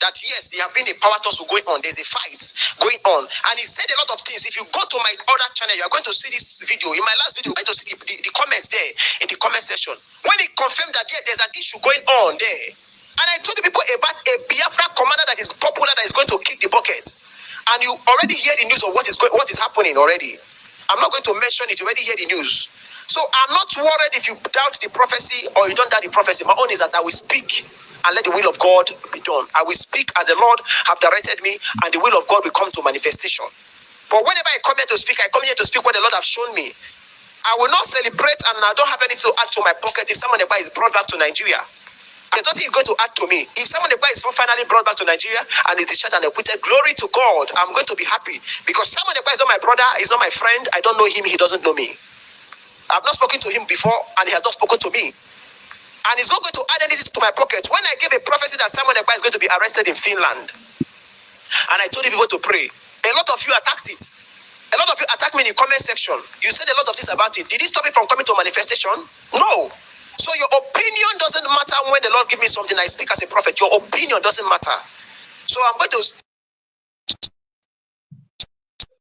That yes, there have been a power tussle going on. There's a fight going on. And he said a lot of things. If you go to my other channel, you are going to see this video. In my last video, you're going to see the comments there in the comment section. When he confirmed that yeah, there's an issue going on there. And I told the people about a Biafra commander that is popular that is going to kick the buckets. And you already hear the news of what is happening already. I'm not going to mention it. You already hear the news. So I'm not worried if you doubt the prophecy or you don't doubt the prophecy. My own is that I will speak and let the will of God be done. I will speak as the Lord have directed me, and the will of God will come to manifestation. But whenever I come here to speak, I come here to speak what the Lord have shown me. I will not celebrate, and I don't have anything to add to my pocket if someone is brought back to Nigeria. There's nothing going to add to me. If someone is finally brought back to Nigeria and is discharged and acquitted, glory to God, I'm going to be happy. Because someone is not my brother, he's not my friend, I don't know him, he doesn't know me. I've not spoken to him before, and he has not spoken to me. And he's not going to add anything to my pocket. When I gave a prophecy that Simon Ekpa is going to be arrested in Finland, and I told you people to pray, a lot of you attacked it. A lot of you attacked me in the comment section. You said a lot of things about it. Did it stop it from coming to manifestation? No. So your opinion doesn't matter when the Lord gives me something. I speak as a prophet. Your opinion doesn't matter. So I'm going to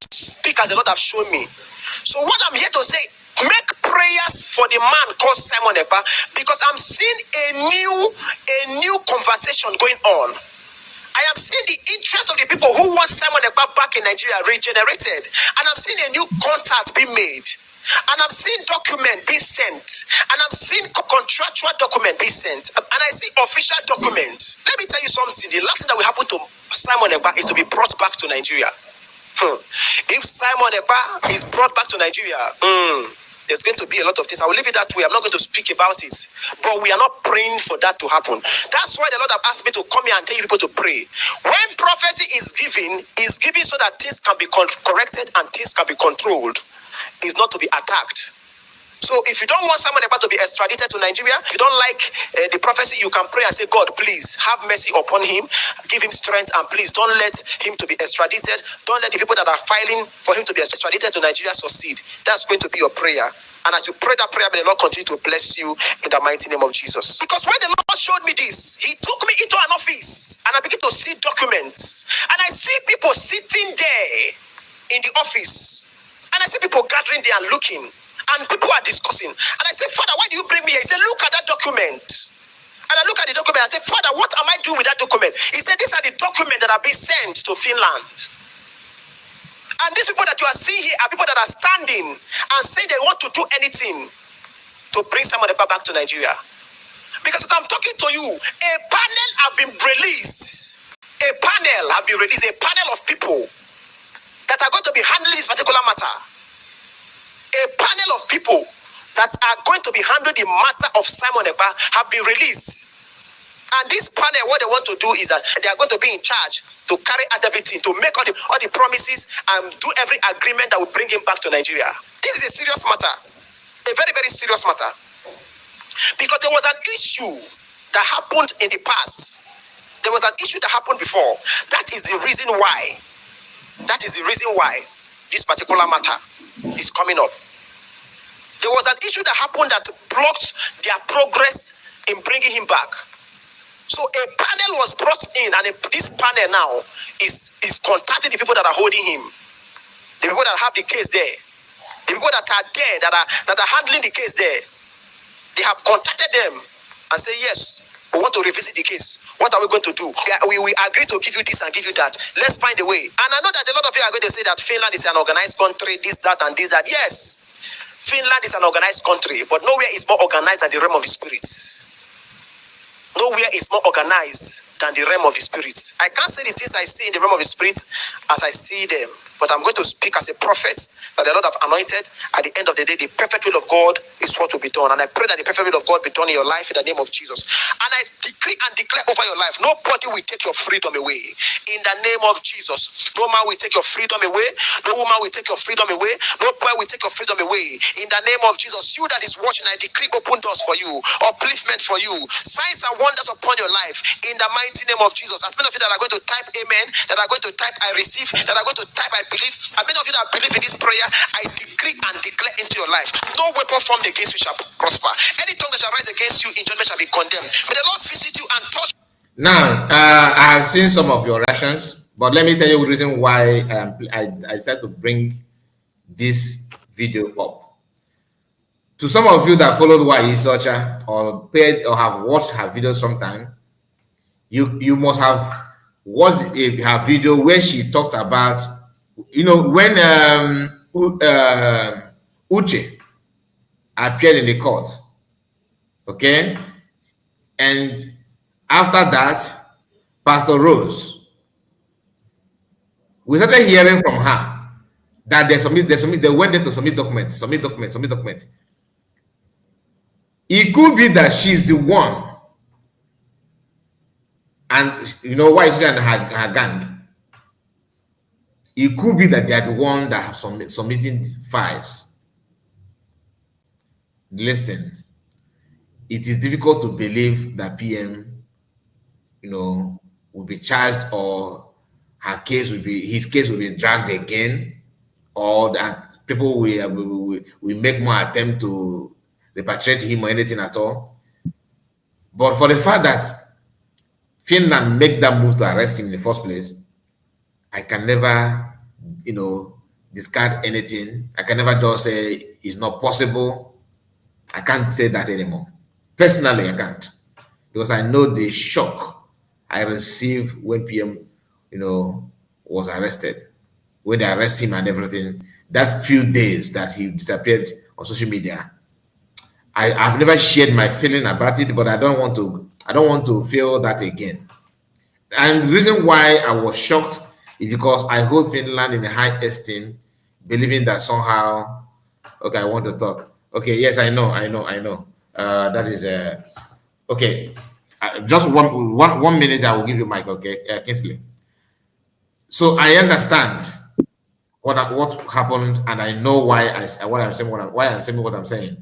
speak as the Lord have shown me. So what I'm here to say, make prayers for the man called Simon Ekpa, because I'm seeing a new conversation going on. I am seeing the interest of the people who want Simon Ekpa back in Nigeria regenerated, and I'm seeing a new contact being made, and I'm seeing document being sent, and I'm seeing contractual document being sent, and I see official documents. Let me tell you something. The last thing that will happen to Simon Ekpa is to be brought back to Nigeria. If Simon Ekpa is brought back to Nigeria, there's going to be a lot of things. I will leave it that way. I'm not going to speak about it. But we are not praying for that to happen. That's why the Lord have asked me to come here and tell you people to pray. When prophecy is given so that things can be corrected and things can be controlled. It's not to be attacked. So if you don't want someone about to be extradited to Nigeria, if you don't like the prophecy, you can pray and say, God, please have mercy upon him, give him strength, and please don't let him to be extradited. Don't let the people that are filing for him to be extradited to Nigeria succeed. That's going to be your prayer. And as you pray that prayer, may the Lord continue to bless you in the mighty name of Jesus. Because when the Lord showed me this, he took me into an office and I began to see documents. And I see people sitting there in the office. And I see people gathering there and looking. And people are discussing. And I said, Father, why do you bring me here? He said, look at that document. And I look at the document. I said, Father, what am I doing with that document? He said, these are the documents that are being sent to Finland. And these people that you are seeing here are people that are standing and saying they want to do anything to bring someone back to Nigeria. Because as I'm talking to you, a panel have been released. A panel have been released. A panel of people that are going to be handling this particular matter. A panel of people that are going to be handling the matter of Simon Ekpa have been released. And this panel, what they want to do is that they are going to be in charge to carry out everything, to make all the promises and do every agreement that will bring him back to Nigeria. This is a serious matter. A very, very serious matter. Because there was an issue that happened in the past. There was an issue that happened before. That is the reason why. That is the reason why this particular matter is coming up. There was an issue that happened that blocked their progress in bringing him back. So a panel was brought in, and this panel now is contacting the people that are holding him, the people that have the case there, the people that are there, that are handling the case there. They have contacted them and say, yes, we want to revisit the case. What are we going to do? We agree to give you this and give you that. Let's find a way. And I know that a lot of you are going to say that Finland is an organized country, this, that, and this, that. Yes. Finland is an organized country, but nowhere is more organized than the realm of the spirits. Nowhere is more organized than the realm of the spirit. I can't say the things I see in the realm of the spirit as I see them, but I'm going to speak as a prophet that the Lord have anointed. At the end of the day, the perfect will of God is what will be done. And I pray that the perfect will of God be done in your life in the name of Jesus. And I decree and declare over your life, nobody will take your freedom away. In the name of Jesus, no man will take your freedom away. No woman will take your freedom away. No boy will take your freedom away. In the name of Jesus, you that is watching, I decree open doors for you, upliftment for you, signs and wonders upon your life. In the mighty name of Jesus. As many of you that are going to type amen, that are going to type I receive, that are going to type I believe, as many of you that believe in this prayer, I decree and declare into your life, no weapon formed against you shall prosper. Any tongue that shall rise against you in judgment shall be condemned. May the Lord visit you and touch. Now, I have seen some of your reactions, but let me tell you the reason why I decided to bring this video up. To some of you that followed Y Researcher or paid or have watched her video sometime, you must have watched her video where she talked about, when Uche appeared in the court, okay, and after that, Pastor Rose, we started hearing from her that they went there to submit documents. It could be that she's the one. And why is she and her gang? It could be that they are the one that have submitting files. Listen, it is difficult to believe that PM, will be charged, or his case will be dragged again, or that people will make more attempt to repatriate him or anything at all. But for the fact that Finland make that move to arrest him in the first place, I can never, discard anything. I can never just say it's not possible. I can't say that anymore. Personally, I can't. Because I know the shock I received when PM, was arrested. When they arrest him and everything, that few days that he disappeared on social media, I've never shared my feeling about it, but I don't want to feel that again. And the reason why I was shocked is because I hold Finland in a high esteem, believing that somehow, okay, I want to talk. Okay, yes, I know. That is okay. Just one minute, I will give you mic, okay, Kingsley. So I understand what happened, and I know why I'm saying what I'm saying.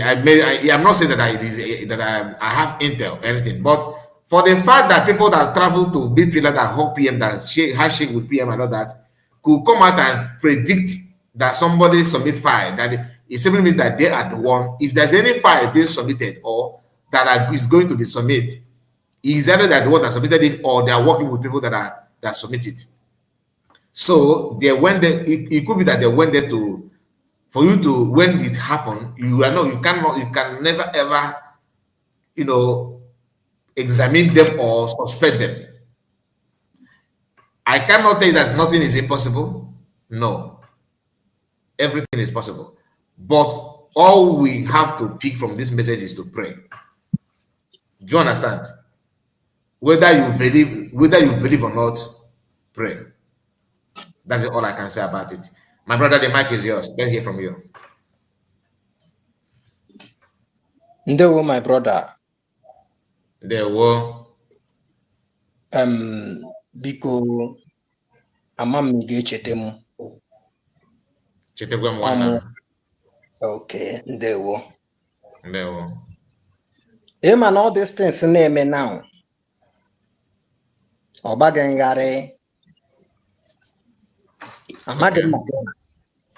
I'm not saying that I have intel or anything, but for the fact that people that travel to big people that help PM, that shake with PM and all that, could come out and predict that somebody submit file, that it simply means that they are the one. If there's any file being submitted or that is going to be submitted, is either that the one that submitted it or they are working with people that submit it. So they went there. It could be that they went there for you to, when it happened, you can never ever, examine them or suspect them. I cannot tell you that nothing is impossible. No, everything is possible. But all we have to pick from this message is to pray. Do you understand? Whether you believe or not, pray. That's all I can say about it. My brother, the mic is yours. Let's hear from you. Ndewo, my brother. Ndewo. Biko amam ga-echete m. Chetegwa m nwanna. Okay, ndewo. Ndewo. Man, all these things na-eme now. Ọgbaghị ngharị.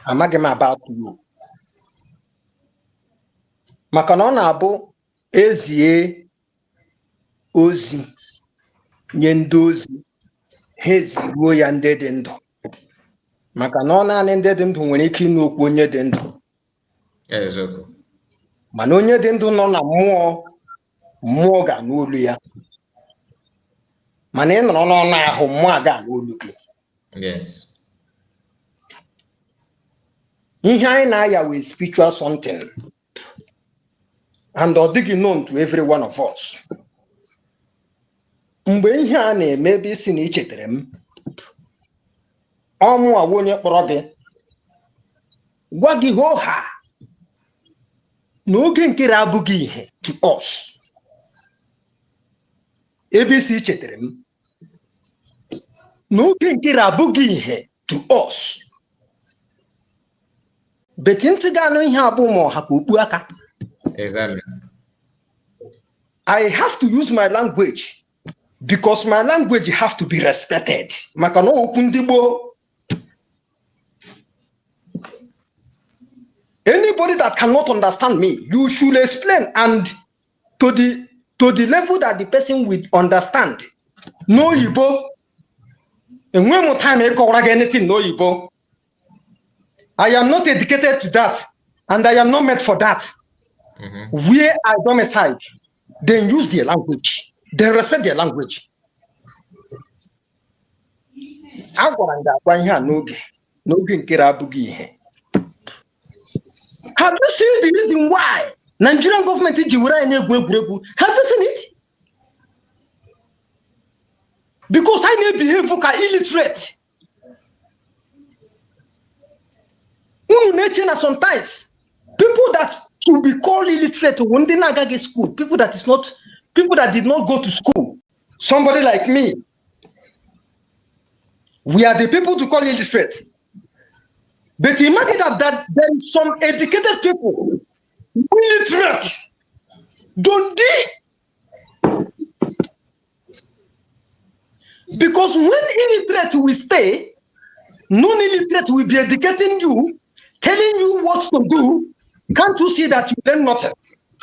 Amaghị m about you. Maka na ọ na-abụ ezie ozi nye ndị ozi, ha ezigbo ya ndị dị ndụ. Maka na ọ naanị ndị dị ndụ nwere ike ịnụ okwu onye dị ndụ. Mana onye dị ndụ nọ na mmụọ ga-anụ olu ya. Mana ị nọrọ n'ọnụ ahụ, mmụọ ga-anụ olu gị. Yes. Ihe anyị na-aya with spiritual something. And ọ dịghị known to every one of us. Mgbe ihe a na-eme ebe isi na ichetere m, ọmụ awa onye kpọrọ gị, gwa gị ha n'oge nkere abụghị ihe to us. Ebe isi ichetere m, n'oge nkere abụghị ihe to us. But ntị ga-anụ ihe abụ ma ọha ka okpu aka. Exactly. I have to use my language because my language have to be respected. Maka na okwu ndị Igbo. Anybody that cannot understand me, you should explain, and to the level that the person will understand. No Igbo. And when more time I call anything no Igbo. I am not educated to that, and I am not made for that. Where I domicile, then use their language, then respect their language. Have you seen the reason why Nigerian government is have you seen it? Because I may behave for illiterate. Sometimes people that should be called illiterate when they not get school, people that did not go to school, somebody like me, we are the people to call illiterate. But imagine that there is some educated people, illiterate, don't they? Because when illiterate will stay, non-illiterate will be educating you, telling you what to do. Can't you see that you learn nothing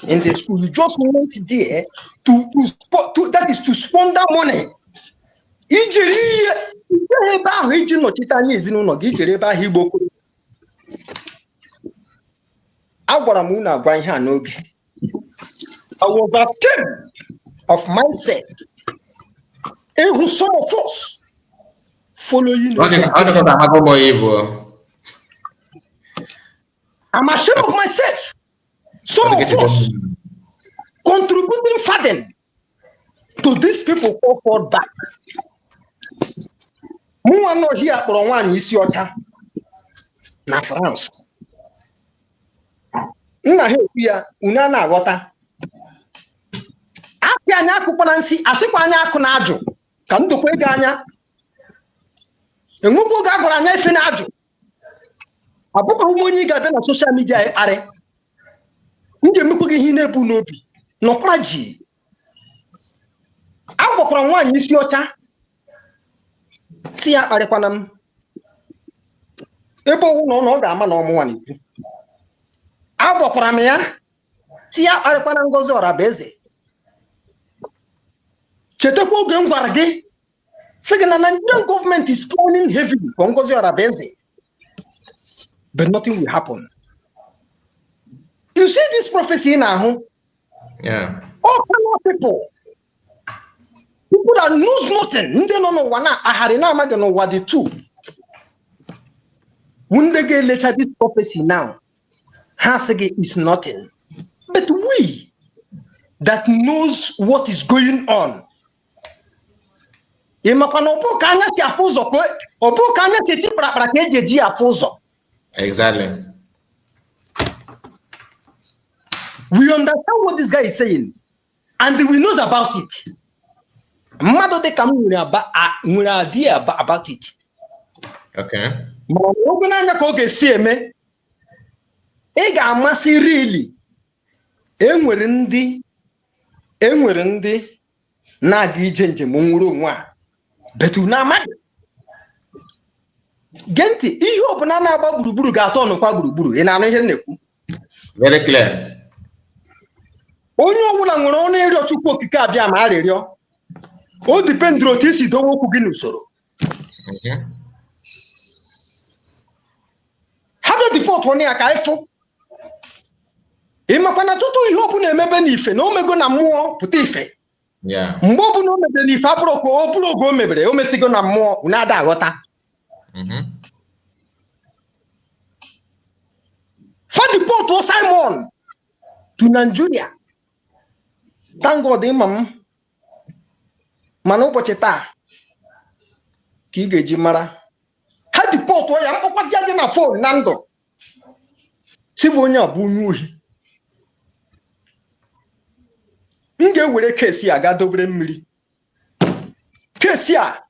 in the school? You just went there that is to squander money. I was ashamed of myself. And some of us follow you. I'm ashamed of myself. Some of us contributing further to these people who fall back. Who are not here for one is your time. Na France. Here, unana gota. Ati anya kupanansi, asikwa anya akunajo. Kanto kwega anya. Enwugo ga gwara anya ife na aju. Abuko humonyi ga be na social media are. Nje mekwo gi hi na-ebu n'obi. No praji. Agwakwara nwanyi isi ọcha. Si ya kparịkwana m. Ebe owu na ọ ga-ama na ọmụ nwa n'ikwu. Agwakwara m ya. Si ya kparịkwana Ngozi Orabaeze. Chetekwa oge m gwara gị. Sị gị na Nigerian government is planning heavily for Ngozi Orabaeze. But nothing will happen. You see this prophecy now? Yeah. All kind of people that lose nothing. They don't know what I had in my know what the two. When they get later this prophecy now, Hasege is nothing. But we that knows what is going on. Exactly. We understand what this guy is saying, and we knows about it. Mother they come with an idea about it. Okay. Really. Enwere ndị na-aga ije njem nwụrụ onwe a. Betu na amaghị. Genti, ihe ọbụla na-agba gburugburu ga-atọ ọnụkwa gburugburu. Ị na-anụ ihe na-ekwu? Very clear. Onye ọbụla nwere ọnụ ịrịọ Chukwu okike abịa ma arịrịọ. O dipendụrụ otu isi dowe okwu gị n'usoro. Ha bịa dipọt onye ya ka ịfụ. Ị makwa na tutu ihe ọbụla emebe n'ife na omego na mmụọ pụta ife. Mgbe ọbụla o mebere n'ife abụrụ oge o mebere o mesigo na mmụọ na-ada aghọta. For the port Simon to Nigeria. Thank God, Imam. Mano Pocheta. Kige Jimara. Had the port where I'm opposite na phone, Nando. Sibonya Bunuhi. Nge were case ya ga dobre mmiri. Case ya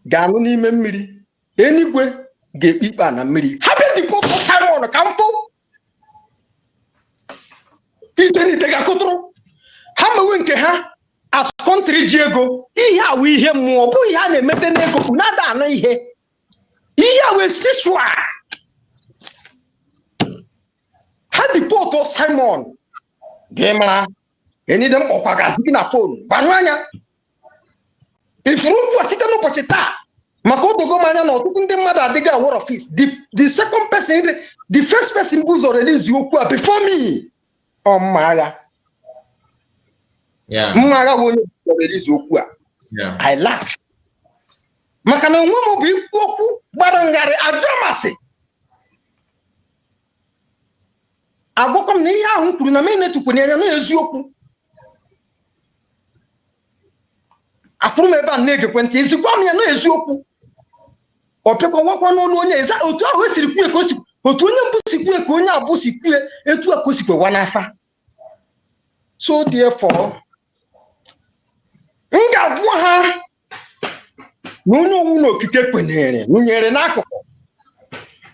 ga anu n'ime mmiri. Enigwe ga-ekpikpa na mmiri. Habe the port Simon kampo. Iteni tega kotoro. Ha mewe nke ha as country ji ego. Ihe awu ihe mmụọ bụ ihe a na-emete n'ego bụ nada ana ihe. Ihe awu spiritual. Ha the port Simon Gemara. Any them of a na phone. Banwanya. If you are sitting up at Makoto go mania no putting the mother digger war of his. The second person, the first person who's already Ewhoo before me. Oh Maga. Yeah. Maga won't already Ewhoo. Yeah. I laugh. Makana woman be Ewhoo, Barangari Adramasi. I go come near who could not mean to put near Ewhoo. Aprume ba nege kwenti ezigbo am ya no Ewhoo opekwa wakwa no onye eza otu ahụ esiri kwu ekosi otu onye mbusi kwu eko onye abusi kwu etu akosikwe wanafa. So therefore nga gwa ha no onye owu no okike kwenere nunyere n'akụkụ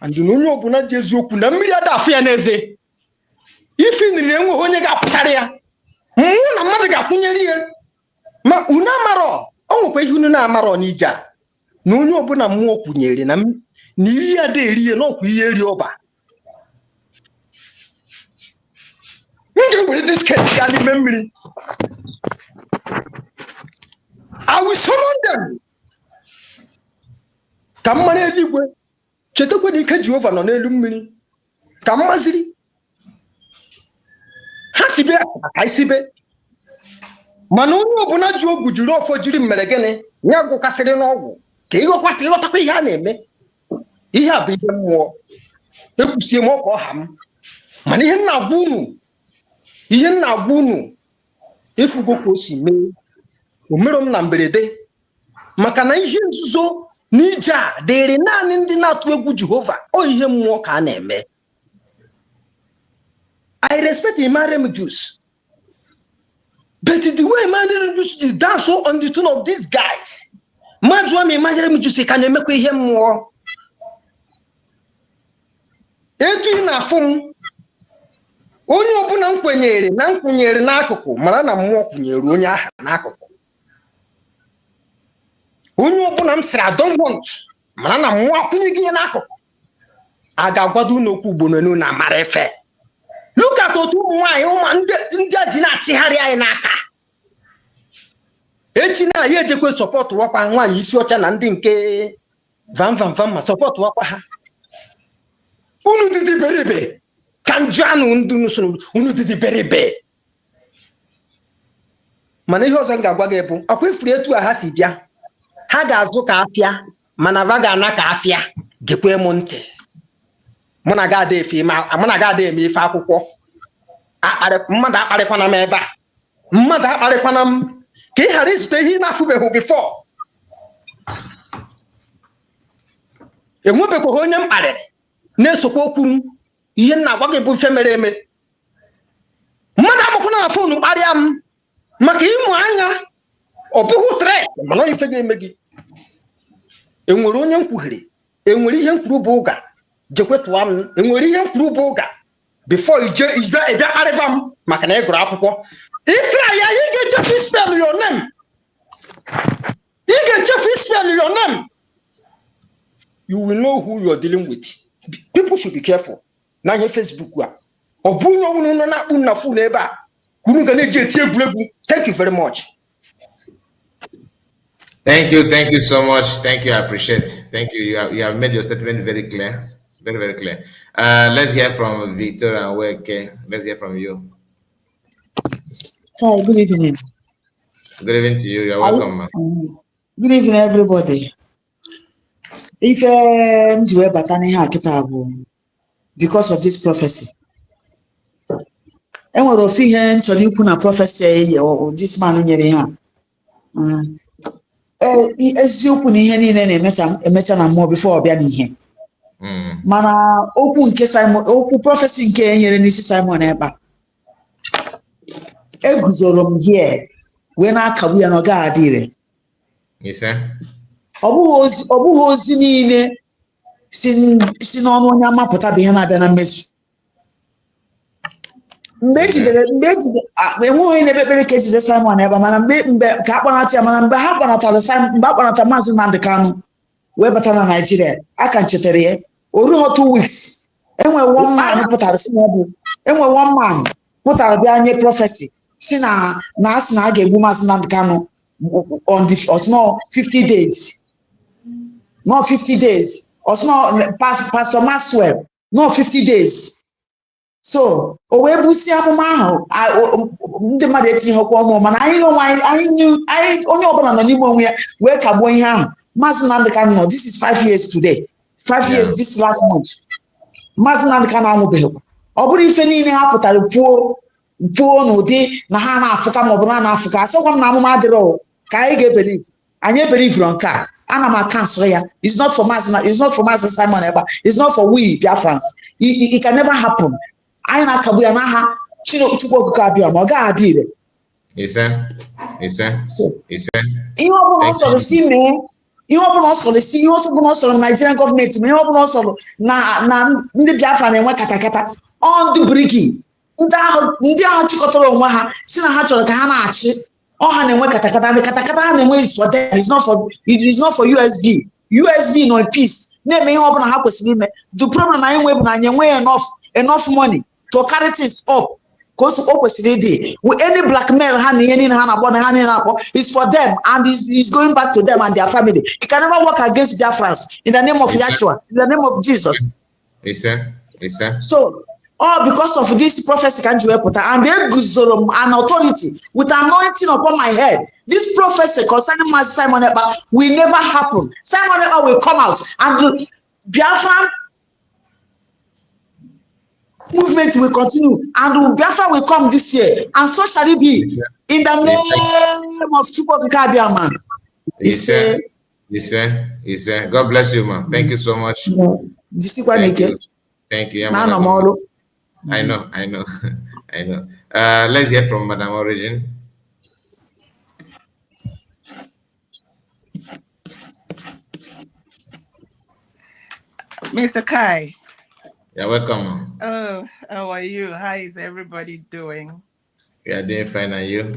and no onye obuna ji Ewhoo na mmiri ada afụ ya n'eze ifi nri enwe onye ga-apụtara ya mụ na mmadụ ga-akwụnyere ihe. Ma una maro onwekwe ihe unu na-amaro n'ija na onye ọbụla mmụọ kwunyere na iri ya dị eri na ọkwa ihe eri ọba. Ndị nwere disket ya n'ime mmiri. I will summon them. Ka mmara eluigwe chetakwa na ike Jehova nọ n'elu mmiri ka mmaziri ha sibe aka isibe. Mana onye ọbụla ji ogwu jiri ofo jiri mmere gịnị nya gụkasịrị n'ọgwụ ka ịghọkwata ịghọtakwa ihe a na-eme. Ihe a bụ ihe mmụọ ekwusie m ọka ọha m mana ihe nna agwa unu efugo ka o si mee omero m na mberede maka na ihe nzuzo n'ije a dịrị naanị ndị na-atụ egwu Jehova o ihe mmụọ ka a na-eme. I respect Imarem Jews. But the way Imagine Jews is done so on the tune of these guys. Majuami Imagine Jews can make him more. Etu na fum. Onye ọbụla nkwenyere n'akụkụ mara na mmụọ kwunyere onye aha n'akụkụ. Onye ọbụla m sịrị I don't want mara na mmụọ kwunyeghị ya n'akụkụ. A ga-agwado n'okwu ugbo n'enu na mara efe. Look at otu nwanyị ndị a ji na-achịgharị anyị n'aka. Echi na ya ejekwe support wakwa nwanyị isi ọcha na ndị nke vam ma support wakwa ha. Unu dịdị berebe ka njuanụ ndị nusoro unu dịdị berebe. Mana ihe ọzọ m ga-agwa gị bụ akwa ifuru etu a ha si bịa. Ha ga-azụ ka afịa mana va ga-ana ka afịa gekwe m ntị. Mụ na ga ada eme ife akwụkwọ mmadụ akparịkwana m ebe a mmadụ akparịkwana m ka ị ghara izute ihe ị na-afụbeghị before. Enwebekwaghị onye m kparịrị na-esokwa okwu m ihe m na-agwa gị bụ ife mere eme. Mmadụ agbakwana na fonu kparịa m maka ịmụ anya ọ bụghị threat mana ife ga-eme gị. Enwere onye m kwughere enwere ihe m kwuru bụ ụga jekwetuwa m enwere ihe mkwuru bụ ụga before ịbịa kparịba m maka na ị gụrụ akwụkwọ. Ịtara ya ị ga-echefu spell your name. Ị ga-echefu spell your name. You will know who you are dealing with. People should be careful. Na ihe Facebook a ọ bụ onye ọbụla nọ na-akpụ na phone ebe a kwuru ga na-eji eti egwuregwu. Thank you very much. Thank you so much. Thank you, I appreciate. Thank you. You have made your statement very clear. Very clear. Let's hear from Victor and Weke. Let's hear from you. Hi, good evening. Good evening to you. You're welcome. Good evening, everybody. If Batani Hakitabu, because of this prophecy. And what of here and you put a prophecy or this man in your hand. As you put in here and a metal and more before being here. Mana open case Simon, open prophecy in Kenya and this is Simon Eba. Eguzolom here when I can we are not guarded. Yes, sir. Obu hozi niile si n'ọnụ onye amapụta bụ ihe na-abịa na mmezu. Mgbe ejidere enweghị onye na-ekpe ekpere ka ejide Simon ebe mana mgbe ka a kpọnata ya mana mgbe ha kpọnatara Simon mgbe a kpọnata Maazị Nnamdi Kanu wee bata na Naịjirịa aka nchetara ya o rughị 2 weeks enwe one man pụtara si na bụ enwe one man pụtara bịa nye prọfesi si na asị na a ga-egbu Maazị Nnamdi Kanu on the 50 days. Not 50 days. Also, not Pastor Maxwell. Not 50 days. So, owebusi amụma ahụ ndị mmadụ etinye okwu ọnụ mana anyị nọ anyị onye ọbụla nọ n'ime onwe ya wee kagbuo ihe ahụ. Maazị Nnamdi Kanu nọ this is 5 years today. 5 years this last month. Maazị Nnamdi Kanu anwụbeghị. Ọ bụrụ ife niile ha pụtara puo n'ụdị na ha na-afụka maọbụ na na-afụka asịkwa m na amụma adịrọ ka anyị ga-ebelieve. Anyị ebelieve nke a. Anama cancel ya. It's not for Master Simon Eba. It's not for we Biafrans. It can never happen. I na kabuya na ha chino chukwu kabia ma ga adire. Yes sir. So, ihe ọbụla ọ sọrọ si mee, ihe ọbụla ọ sọrọ si, ihe ọbụla ọ sọrọ Nigerian government, ihe ọbụla ọ sọrọ na ndị Biafra na-enwe katakata on the briki. Ndị ahụ chịkọtara onwe ha si na ha chọrọ ka ha na-achị. Ha na-enwe katakata ndị katakata ha na-enwe is for them. It is not for USB no peace. Na-eme ihe ọbụla ha kwesịrị ime. The problem anyị nwe bụ na anyị enweghị enough money to carry things up. Ka o kwesịrị ịdị. With any blackmail ha na ihe niile ha na-akpọ na ha niile na-akpọ is for them and is going back to them and their family. It can never work against Biafrans in the name of Yeshua, in the name of Jesus. Yes sir. So because of this prophecy can you put and they guzoro an authority with anointing upon my head. This prophecy concerning Master Simon Eba will never happen. Simon Eba will come out and Biafra movement will continue and Biafra will come this year and so shall it be in the name of Chukwuka Biama. Yes sir. God bless you, man. Thank you so much. Thank you. I know. Let's hear from Madam Origin. Mr. Kai. You're welcome. Oh, how are you? How is everybody doing? We are doing fine, and you?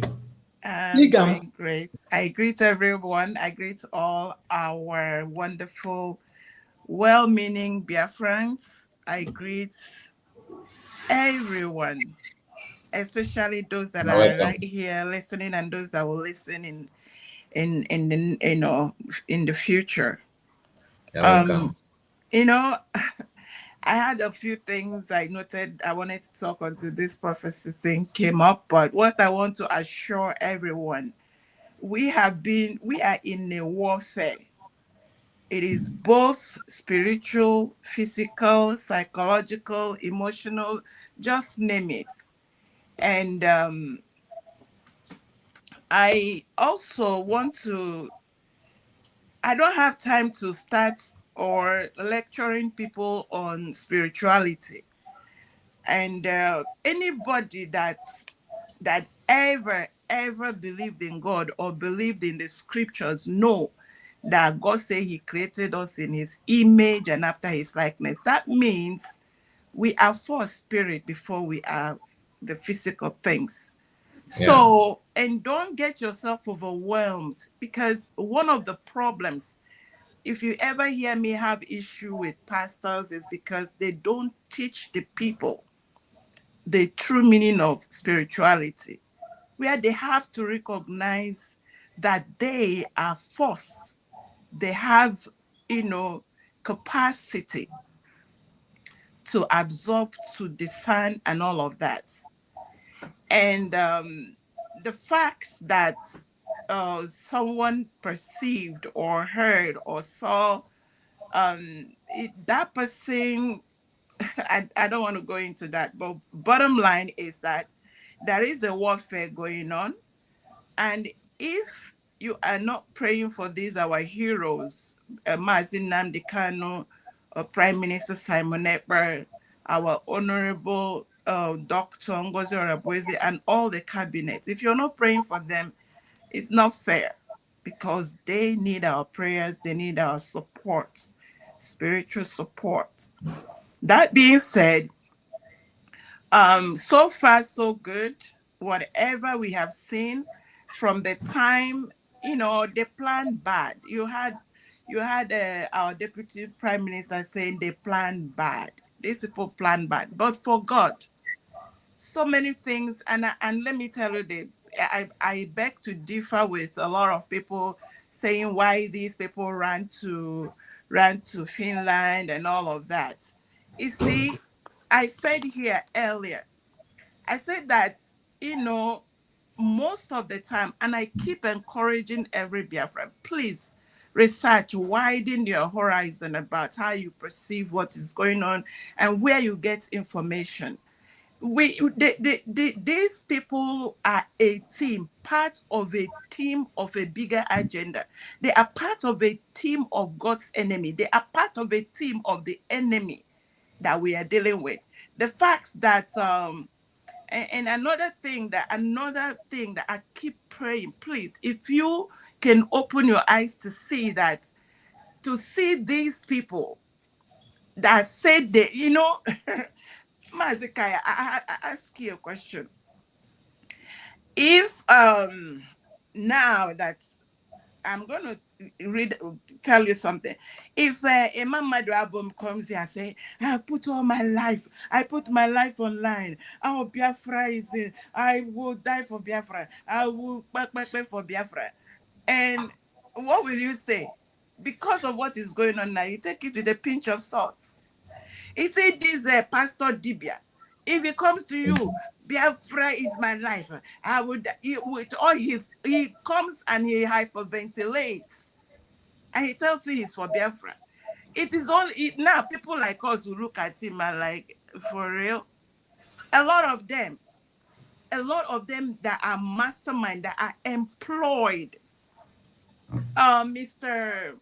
Doing great. I greet everyone. I greet all our wonderful, well-meaning Biafrans. I greet everyone, especially those that are right here listening and those that will listen in the future. I had a few things I noted I wanted to talk onto this prophecy thing came up, but what I want to assure everyone, we are in a warfare. It is both spiritual, physical, psychological, emotional, just name it. And I also want to, I don't have time to start or lecturing people on spirituality. And anybody that ever believed in God or believed in the scriptures know that God said he created us in his image and after his likeness. That means we are for spirit before we are the physical things. Yeah. So, and don't get yourself overwhelmed, because one of the problems, if you ever hear me have issue with pastors, is because they don't teach the people the true meaning of spirituality, where they have to recognize that they are forced. They have, capacity to absorb, to discern, and all of that. And the fact that someone perceived or heard or saw that person I don't want to go into that, but bottom line is that there is a warfare going on, and if you are not praying for these our heroes, Mazin Nnamdi Kanu, Prime Minister Simon Ekpa, our honorable Dr. Ngozi Orabueze, and all the cabinet, if you're not praying for them, it's not fair, because they need our prayers, they need our support, spiritual support. That being said, so far so good. Whatever we have seen from the time, they planned bad. You had our deputy prime minister saying they planned bad. These people planned bad, but for God, so many things. And let me tell you, I beg to differ with a lot of people saying why these people ran to Finland and all of that. You see, I said here earlier, I said that, most of the time, and I keep encouraging every Biafran, please research, widen your horizon about how you perceive what is going on and where you get information. These people are a team, part of a team of a bigger agenda. They are part of a team of God's enemy. They are part of a team of the enemy that we are dealing with. The fact that and another thing that I keep praying, please, if you can open your eyes to see these people that said they, Mazikaya, I ask you a question. If now that I'm going to tell you something. If a Mama album comes here and say, I put my life online. I will die for Biafra. I will back for Biafra. And what will you say? Because of what is going on now, you take it with a pinch of salt. He said this Pastor Dibia, if he comes to you, Biafra is my life, I would, with all he comes and he hyperventilates and he tells you he's for Biafra. It is only now people like us who look at him and like, for real. A lot of them that are mastermind, that are employed. Mr.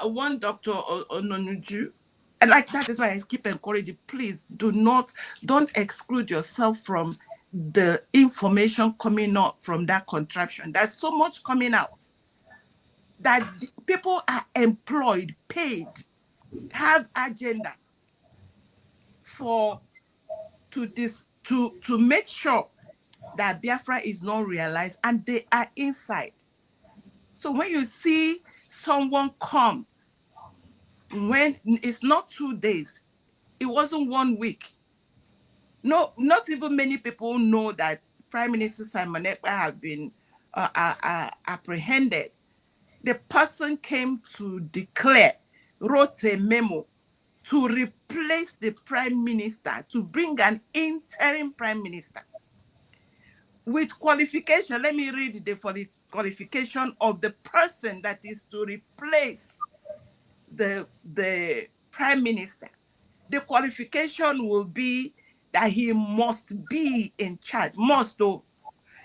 One Dr. Ononuju, and like that is why I keep encouraging, please don't exclude yourself from the information coming up from that contraption. There's so much coming out that people are employed, paid, have agenda to make sure that Biafra is not realized, and they are inside. So when you see someone come, when it's not 2 days, it wasn't 1 week. No, not even many people know that Prime Minister Simon Ekpa have been apprehended. The person came to declare, wrote a memo to replace the Prime Minister, to bring an interim Prime Minister with qualification. Let me read the qualification of the person that is to replace the Prime Minister. The qualification will be that he must be in charge,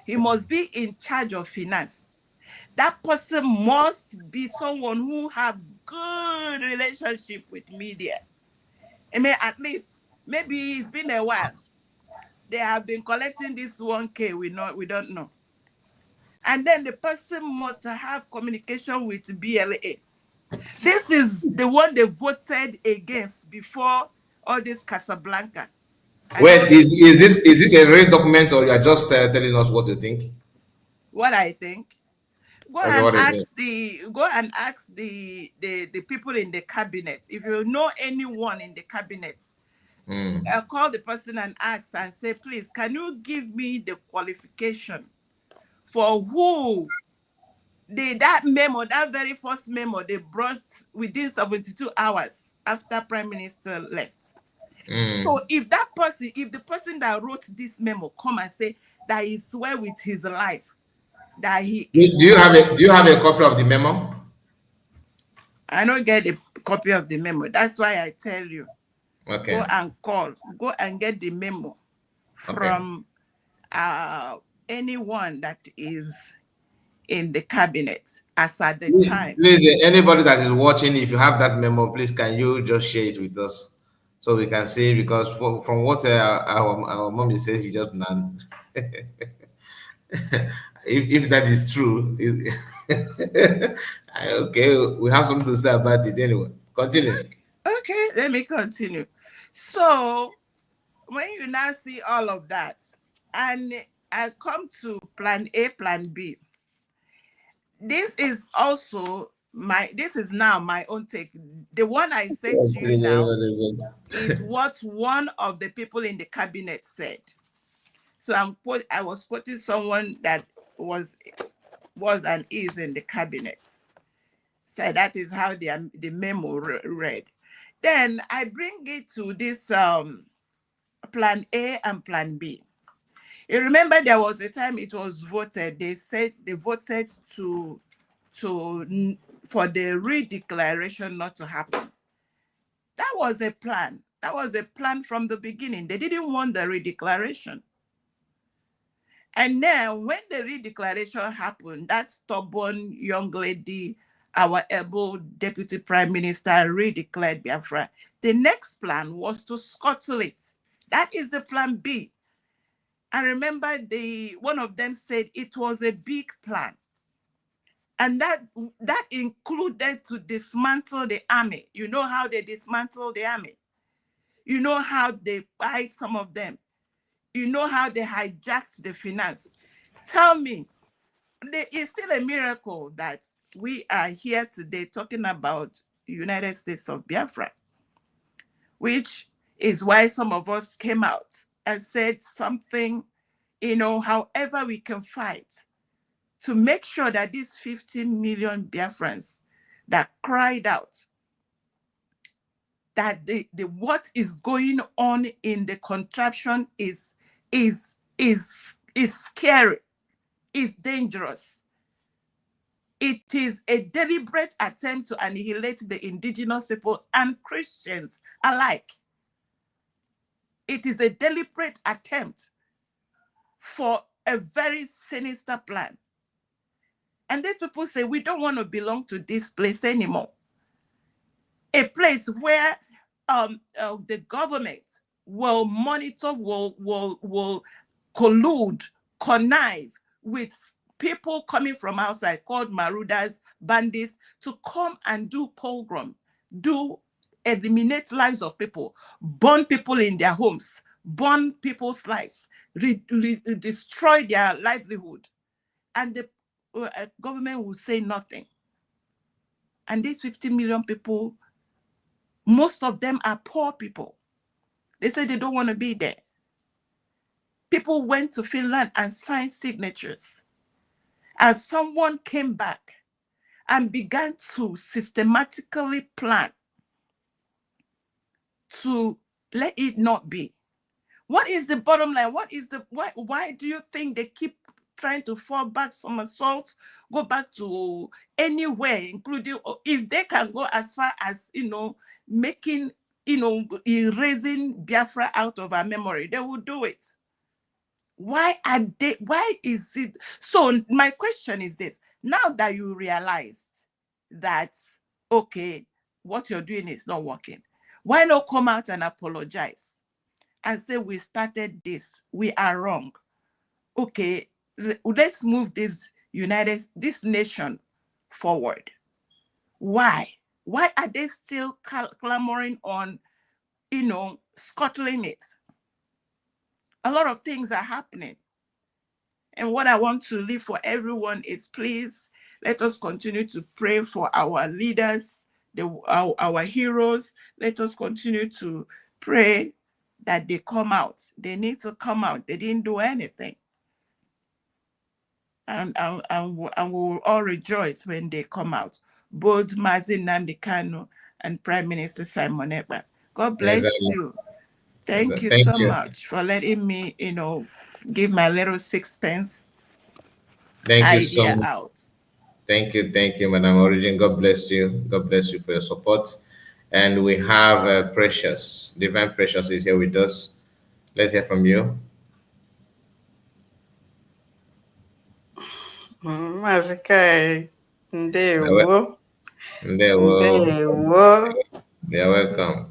he must be in charge of finance. That person must be someone who have good relationship with media. I mean, at least, maybe it's been a while. They have been collecting this 1K, we don't know. And then the person must have communication with BLA. This is the one they voted against before all this Casablanca. Wait, is this a real document, or you are just telling us what you think? What I think. Go and ask the people in the cabinet. If you know anyone in the cabinet, call the person and ask and say, please, can you give me the qualification for who that memo, that very first memo they brought within 72 hours after Prime Minister left. So if the person that wrote this memo come and say that he swear with his life that he do you have a copy of the memo? I don't get a copy of the memo. That's why I tell you. Okay. Go and get the memo from anyone that is in the cabinet as at the time. Please, anybody that is watching, if you have that memo, please can you just share it with us so we can see, because from what our mommy says, she just none. if that is true, okay, we have something to say about it anyway. Continue. Okay, let me continue. So when you now see all of that, and I come to plan A, plan B. This is also this is now my own take. The one I said to you now is what one of the people in the cabinet said. So I was quoting someone that was and is in the cabinet. So that is how the memo read. Then I bring it to this plan A and plan B. You remember there was a time it was voted. They said they voted for the redeclaration not to happen. That was a plan. That was a plan from the beginning. They didn't want the redeclaration. And then when the redeclaration happened, that stubborn young lady, our able deputy prime minister, redeclared Biafra. The next plan was to scuttle it. That is the plan B. I remember one of them said it was a big plan. And that included to dismantle the army. You know how they dismantle the army. You know how they fight some of them. You know how they hijacked the finance. Tell me, it's still a miracle that we are here today talking about United States of Biafra, which is why some of us came out and said something, however we can fight to make sure that these 15 million Biafrans that cried out that what is going on in the contraption is scary, is dangerous. It is a deliberate attempt to annihilate the indigenous people and Christians alike. It is a deliberate attempt for a very sinister plan. And these people say, we don't want to belong to this place anymore. A place where the government will monitor, will collude, connive with people coming from outside called marauders, bandits, to come and do pogrom, eliminate lives of people, burn people in their homes, burn people's lives, destroy their livelihood. And the government will say nothing. And these 50 million people, most of them are poor people. They say they don't want to be there. People went to Finland and signed signatures. As someone came back and began to systematically plan to let it not be. What is the bottom line? Why do you think they keep trying to fall back, somersault, go back to anywhere, including if they can go as far as, making, erasing Biafra out of our memory, they will do it. Why is it? So my question is this: now that you realized that, okay, what you're doing is not working, why not come out and apologize and say, we started this, we are wrong. Okay, let's move this nation forward. Why are they still clamoring on, scuttling it? A lot of things are happening. And what I want to leave for everyone is, please, let us continue to pray for our leaders, our heroes. Let us continue to pray that they come out. They need to come out. They didn't do anything. And we'll all rejoice when they come out. Both Mazi Nnamdi Kanu and Prime Minister Simon Ekpa. God bless you. Thank you so much for letting me, give my little sixpence idea out. Thank you, Madam Origin. God bless you. God bless you for your support. And we have Precious. Divine Precious is here with us. Let's hear from you. Mazikai, ndewo, Ndewo. ndewo. You're welcome.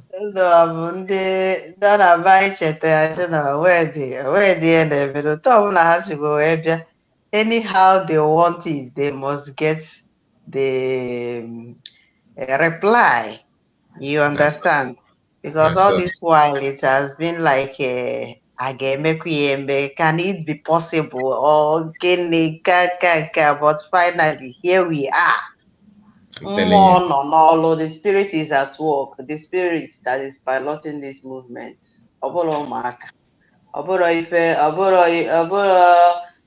Ndị na-aba anyị chetara sị na wedi ya na-ebido otu ọbụla ha sigo wee bịa anyhow they want it they must get the reply, you understand, because And all so, this while it has been like a ga-emekwa ya eme, can it be possible or gịnị ka but finally here we are. I'm telling you. No, the spirit is at work. The spirit that is piloting this movement. Oboro maka. Oboro ife.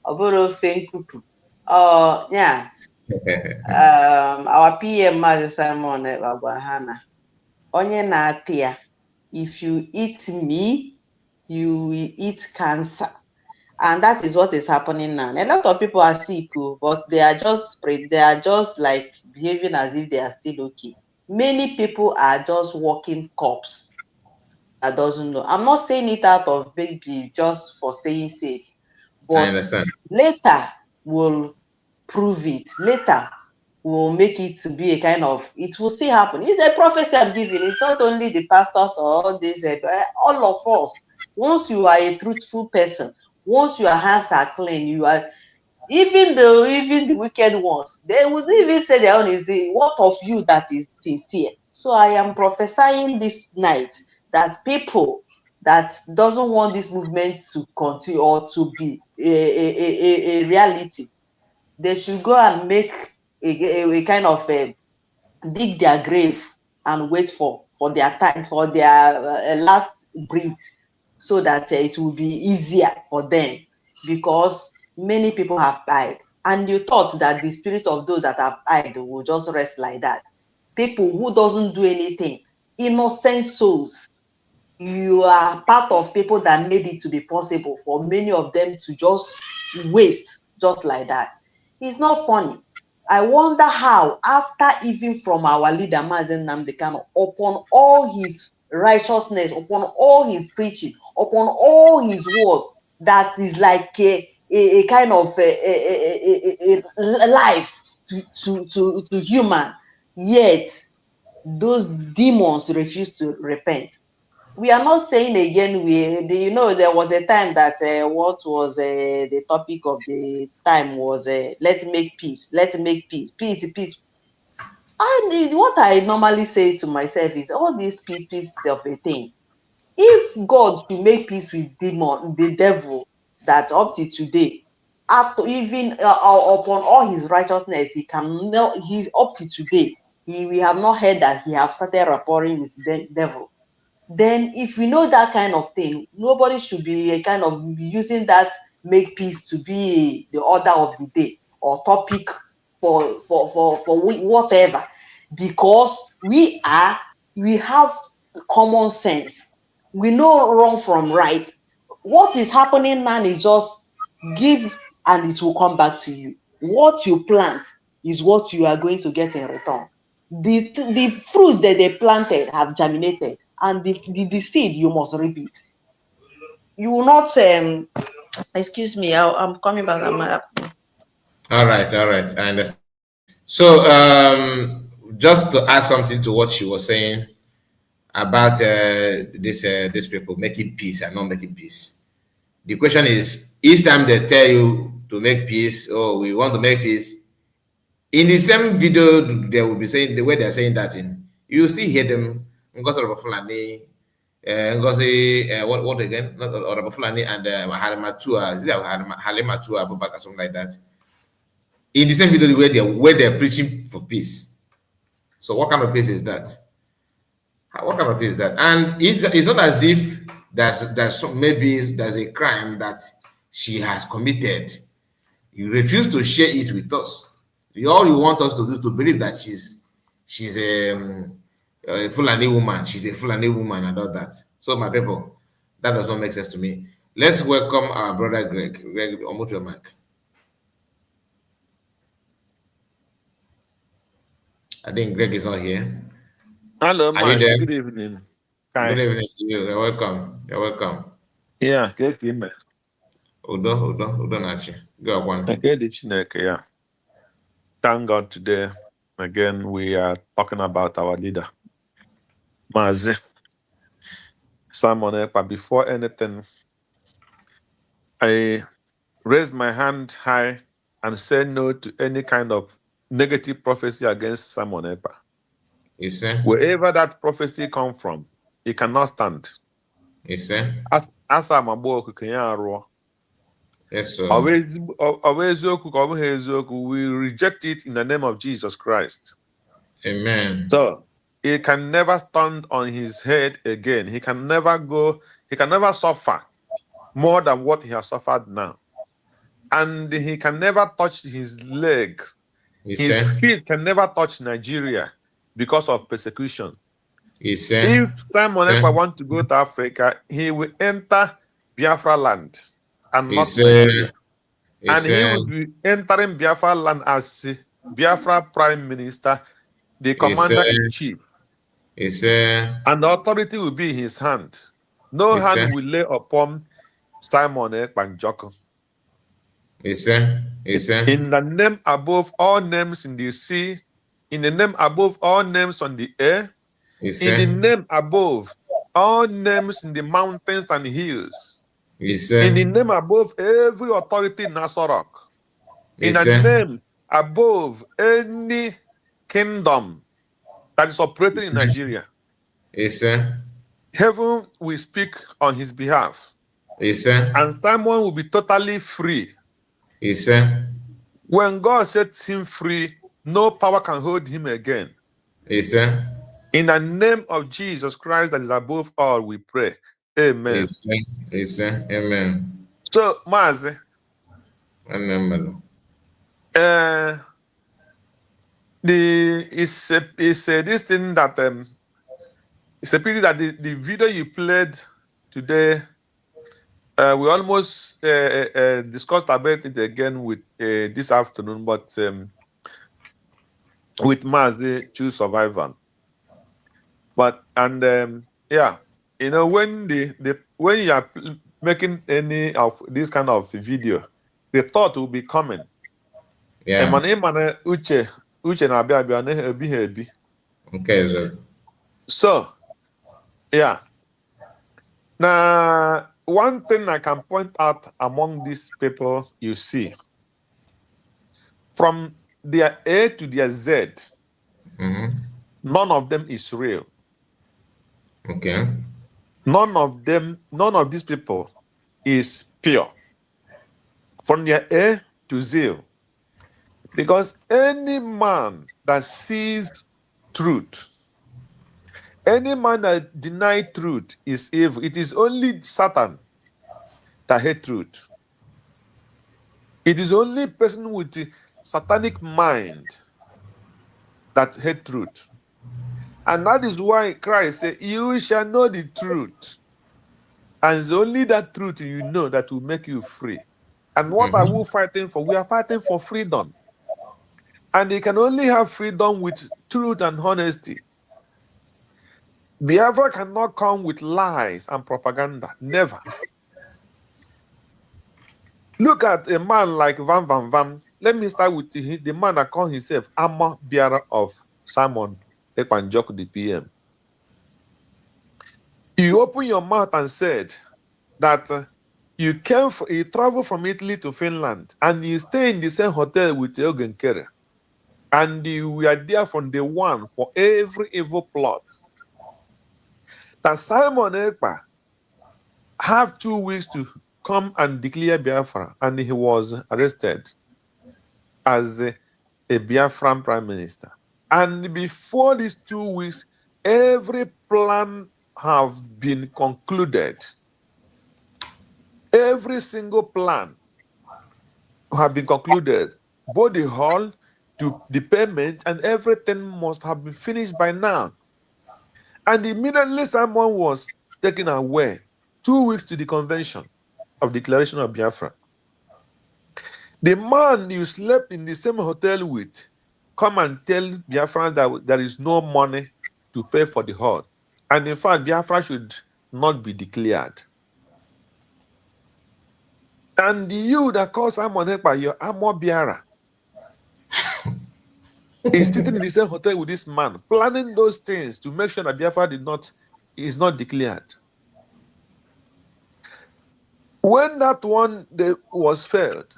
Oboro fenkuku. Oh, yeah. Our PM Mazi Simon Bagwahana. Onye na atia. If you eat me, you will eat cancer. And that is what is happening now. A lot of people are sick, but they are just like behaving as if they are still okay. Many people are just walking corpse that doesn't know. I'm not saying it out of baby just for saying safe, I but understand. later we'll prove it. Later we'll make it to be a kind of, it will still happen. It's a prophecy I'm giving. It's not only the pastors or all this, all of us. Once you are a truthful person, once your hands are clean, you are, even the wicked ones, they would even say their own is, what of you that is sincere? So I am prophesying this night that people that doesn't want this movement to continue or to be a reality, they should go and make a kind of dig their grave and wait for their time, for their last breath, so that it will be easier for them, because many people have died, and you thought that the spirit of those that have died will just rest like that. People who doesn't do anything, innocent souls, you are part of people that made it to be possible for many of them to just waste just like that. It's not funny. I wonder how, after even from our leader Mazen Namdekano, upon all his righteousness, upon all his preaching, upon all his words, that is like a kind of a life to human, yet those demons refuse to repent. We are not saying again, there was a time that what was the topic of the time was let's make peace, peace. And what I normally say to myself is, all this peace of a thing, if God should make peace with the devil, that up to today, after even upon all his righteousness, he's up to today, we have not heard that he have started rapporting with the devil. Then if we know that kind of thing, nobody should be a kind of using that make peace to be the order of the day or topic for whatever, because we have common sense. We know wrong from right. What is happening now is just give and it will come back to you. What you plant is what you are going to get in return. The fruit that they planted have germinated, and the seed you must repeat. You will not excuse me, I'm coming back. All right, I understand. So, just to add something to what she was saying about these people making peace and not making peace. The question is, each time they tell you to make peace, oh, we want to make peace, in the same video they will be saying the way they're saying that in, you still hear them Fulani, what again? Not Fulani and Halimatua, is it Halimatua Abubakar, something like that. In the same video where they're preaching for peace. So what kind of peace is that? What kind of peace is that? And it's not as if maybe there's a crime that she has committed. You refuse to share it with us. All you want us to do to believe that she's a Fulani woman. She's a Fulani woman and all that. So my people, that does not make sense to me. Let's welcome our brother Greg. Greg, unmute your mic. I think Greg is not here. Hello, Are you Max. there? Good evening. Good Hi. evening to you. You're welcome. You're welcome. Yeah, good evening. Udo Nachi. Go on. Good evening. Yeah. Thank God today. Again, we are talking about our leader, Mazi Simon Ekpa. Before anything, I raise my hand high and say no to any kind of negative prophecy against Simon Ekpa. You see? Wherever that prophecy come from, it cannot stand. You see? As I'm a boy, Yes, sir. We reject it in the name of Jesus Christ. Amen. So he can never stand on his head again. He can never suffer more than what he has suffered now. And he can never touch his leg. His feet can never touch Nigeria because of persecution. If Simon Ekpa wants to go to Africa, he will enter Biafra land and not Nigeria. And he will be entering Biafra land as Biafra Prime Minister, the Commander-in-Chief. And the authority will be in his hand. No hand will lay upon Simon Ekpa Njoko. In the name above all names in the sea, in the name above all names on the air, in the name above all names in the mountains and hills, in the name above every authority in Nasarok, in the name above any kingdom that is operating in Nigeria, heaven will speak on his behalf. And Simon will be totally free. When God sets him free, no power can hold him again. In the name of Jesus Christ that is above all, we pray. Amen. Amen. So, Mazi, this thing that it's a pity that the video you played today, we almost discussed about it again with this afternoon, but with Mazi Choose Survival. But yeah, you know, when when you are making any of this kind of video, the thought will be coming. Yeah. Okay, so yeah. Now, one thing I can point out among these people you see, from their A to their Z, none of them is real. Okay. None of these people is pure. From their A to Z. Because any man that sees truth, any man that denies truth is evil. It is only Satan that hates truth. It is only person with the satanic mind that hates truth. And that is why Christ said, you shall know the truth. And it's only that truth you know that will make you free. And what are we fighting for? We are fighting for freedom. And you can only have freedom with truth and honesty. Biafra cannot come with lies and propaganda. Never. Look at a man like Van Van Van. Let me start with the man that calls himself armor bearer of Simon Ekpa Njoko, the PM. You open your mouth and said that you travel from Italy to Finland and you stay in the same hotel with Eugen Kere. And you were there from day one for every evil plot. That Simon Ekpa have 2 weeks to come and declare Biafra, and he was arrested as a Biafran prime minister. And before these 2 weeks, every plan have been concluded. Every single plan have been concluded. Both the hall, to the payment, and everything must have been finished by now. And immediately someone was taken away 2 weeks to the convention of declaration of Biafra. The man you slept in the same hotel with come and tell Biafran that there is no money to pay for the hurt. And in fact, Biafra should not be declared. And you that call Simon Ekpa your armor bearer is sitting in the same hotel with this man, planning those things to make sure that Biafra is not declared. When that one was failed,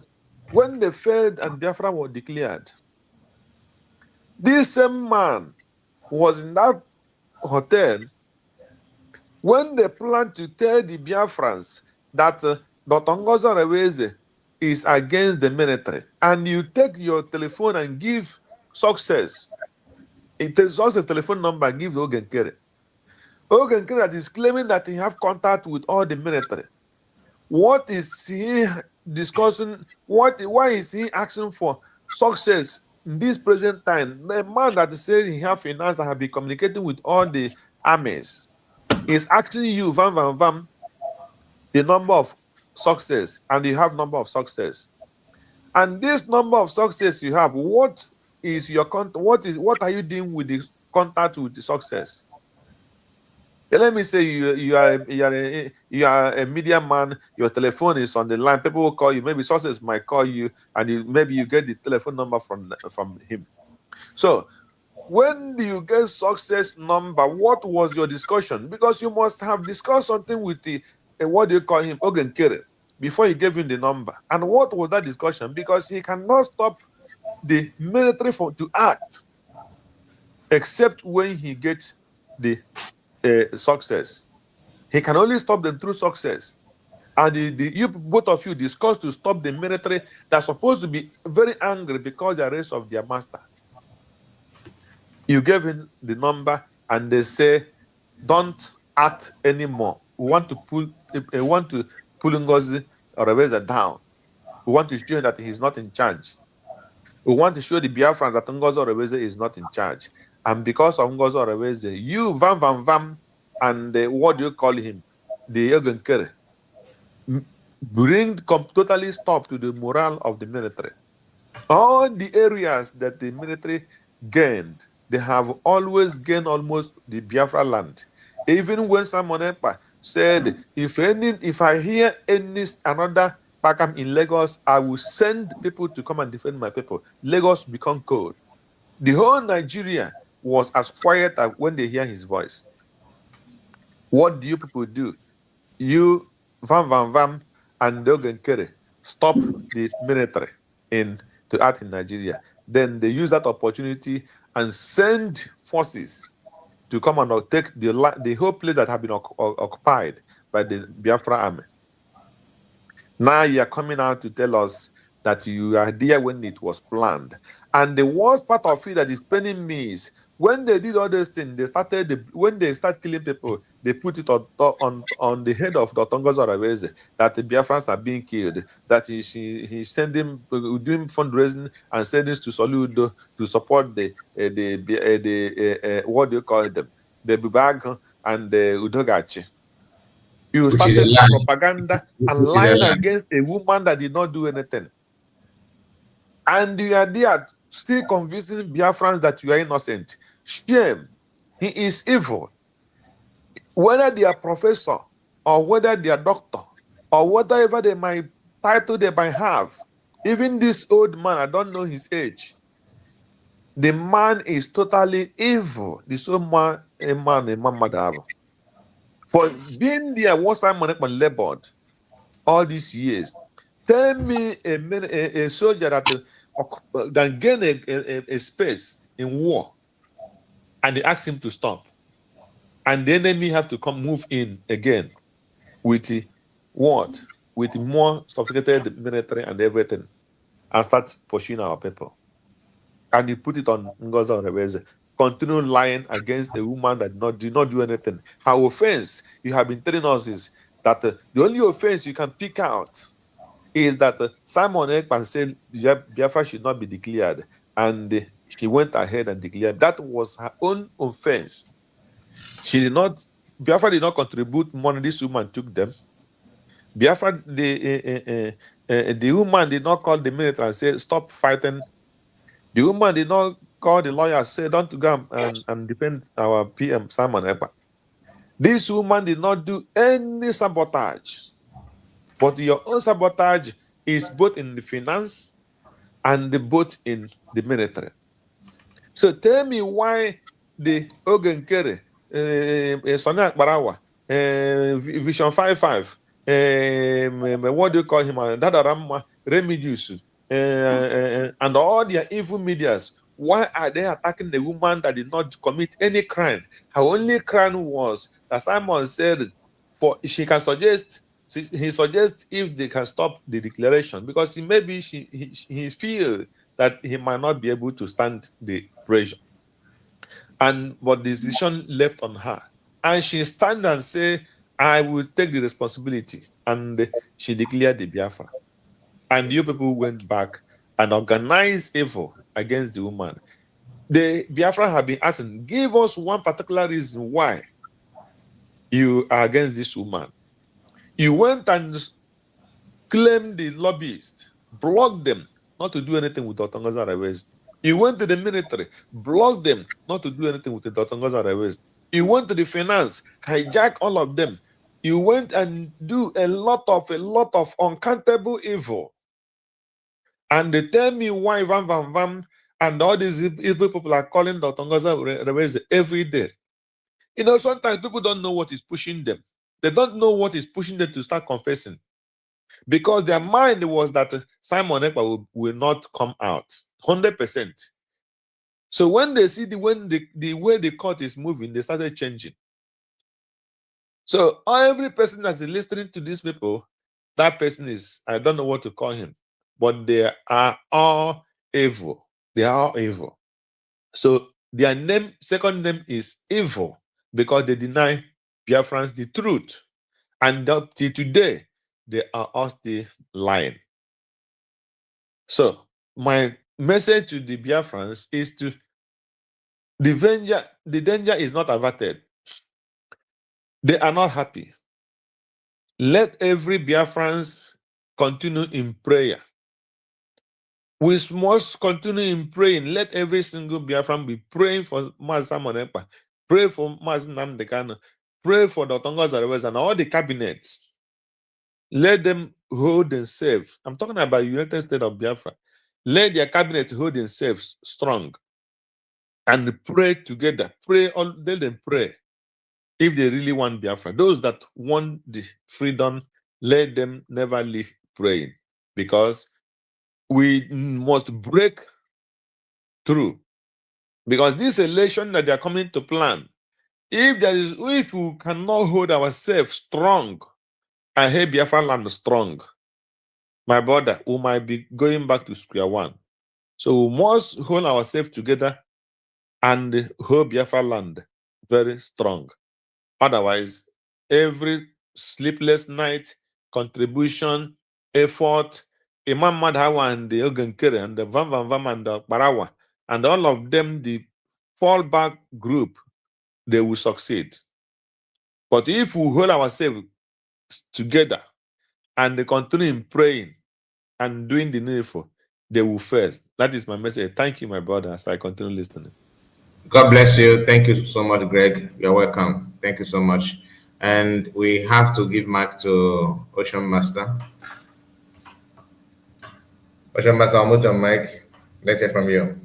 when they failed and Biafra was declared, this same man was in that hotel when they planned to tell the Biafrans that Dr. Ngozi Reweze is against the military, and you take your telephone and give success. It is also a telephone number, give Ogenkere. Ogenkere that is claiming that he have contact with all the military. What is he discussing? Why is he asking for success in this present time? The man that is saying he have finance and have been communicating with all the armies is asking you, Vam, the number of success, and you have number of success. And this number of success you have, what is your what are you doing with the contact with the success? Let me say you are a media man, your telephone is on the line, people will call you, maybe success might call you, and maybe you get the telephone number from him. So when do you get success number? What was your discussion? Because you must have discussed something with the what do you call him, Ogenkere, before you gave him the number. And what was that discussion? Because he cannot stop the military to act except when he gets the success. He can only stop them through success. And you both of you discussed to stop the military that's supposed to be very angry because they are race of their master. You gave him the number and they say, don't act anymore. We want to pull Ngozi Reweze down. We want to show that he's not in charge. We want to show the Biafran that Ngozi Reweze is not in charge. And because of Ngozi Reweze, you, Vam, and what do you call him? The Ogenkere, bring totally stop to the morale of the military. All the areas that the military gained, they have always gained almost the Biafra land. Even when Simon Ekpa said, if I hear another Pakam in Lagos, I will send people to come and defend my people. Lagos become cold. The whole Nigeria was as quiet as when they hear his voice. What do you people do? You, Vam, and Ogenkere stop the military to act in Nigeria. Then they use that opportunity and send forces to come and take the whole place that had been occupied by the Biafra army. Now you are coming out to tell us that you are there when it was planned. And the worst part of it that is paining me is when they did all those things, when they start killing people, they put it on the head of Dr. Ngozi Reweze that the Biafrans are being killed, that he's sending, doing fundraising and sending to Soludo to support the what do you call them? The Bubag and the Udogachi. You started propaganda and lying against a woman that did not do anything. And you are there still convincing Biafrans that you are innocent. Shame. He is evil. Whether they are professor or whether they are doctor or whatever they might title they might have, even this old man, I don't know his age. The man is totally evil. This old man, a man, for being there, what Simon Ekpa labored all these years. Tell me a soldier that gain a space in war, and they ask him to stop, and the enemy have to move in again with what? With more sophisticated military and everything, and start pursuing our people. And you put it on Ngozi Reweze. Continue lying against a woman that did not do anything. Her offense, you have been telling us, is that the only offense you can pick out is that Simon Ekpa said Biafra should not be declared, and she went ahead and declared. That was her own offense. Biafra did not contribute money. This woman took them. Biafra, the woman did not call the military and say, stop fighting. The woman did not called the lawyer, said, don't go and defend our PM, Simon Ekpa. This woman did not do any sabotage. But your own sabotage is both in the finance and both in the military. So tell me why the Ogenkere, Sonia Barawa, Vision 55, what do you call him? Dadarama, Remedius, and all their evil medias, why are they attacking the woman that did not commit any crime? Her only crime was that Simon said she can suggest. He suggests if they can stop the declaration because maybe he feels that he might not be able to stand the pressure. But the decision left on her. And she stand and say, I will take the responsibility. And she declared the Biafra. And you people went back and organized evil against the woman. The Biafra have been asking, give us one particular reason why you are against this woman. You went and claimed the lobbyists, blocked them not to do anything with Dr. Ngozi Arewez. You went to the military, blocked them not to do anything with the Dr. Ngozi Arewez. You went to the finance, hijack all of them. You went and do a lot of uncountable evil. And they tell me why Vam and all these evil people are calling Dr. Ngozi Arewez every day. You know, sometimes people don't know what is pushing them. They don't know what is pushing them to start confessing. Because their mind was that Simon Ekpa will not come out 100%. So when they see the way the court is moving, they started changing. So every person that is listening to these people, that person is, I don't know what to call him, but they are all evil. They are all evil. So their second name is evil because they deny Biafrans the truth. And up till today, they are all still lying. So my message to the Biafrans is to the danger is not averted. They are not happy. Let every Biafrans continue in prayer. We must continue in praying. Let every single Biafran be praying for Mazi Simon Ekpa, pray for Mazi Nnamdi Kanu, pray for Dr. Ngozi Arewez and all the cabinets. Let them hold themselves. I'm talking about United States of Biafra. Let their cabinet hold themselves strong and pray together. Let them pray if they really want Biafra. Those that want the freedom, let them never leave praying because we must break through. Because this election that they are coming to plan, if we cannot hold ourselves strong, I hate Biafra land strong, my brother, we might be going back to square one. So we must hold ourselves together and hold Biafra land very strong. Otherwise, every sleepless night, contribution, effort, Imam Madhawa and the Ogenkere and the Vam and the Barawa, and all of them, the fallback group, they will succeed. But if we hold ourselves together and continue in praying and doing the needful, they will fail. That is my message. Thank you, my brother, as I continue listening. God bless you. Thank you so much, Greg. You're welcome. Thank you so much. And we have to give mic to Ocean Master. Ocean Master, I'll mute your mic. Let's hear from you.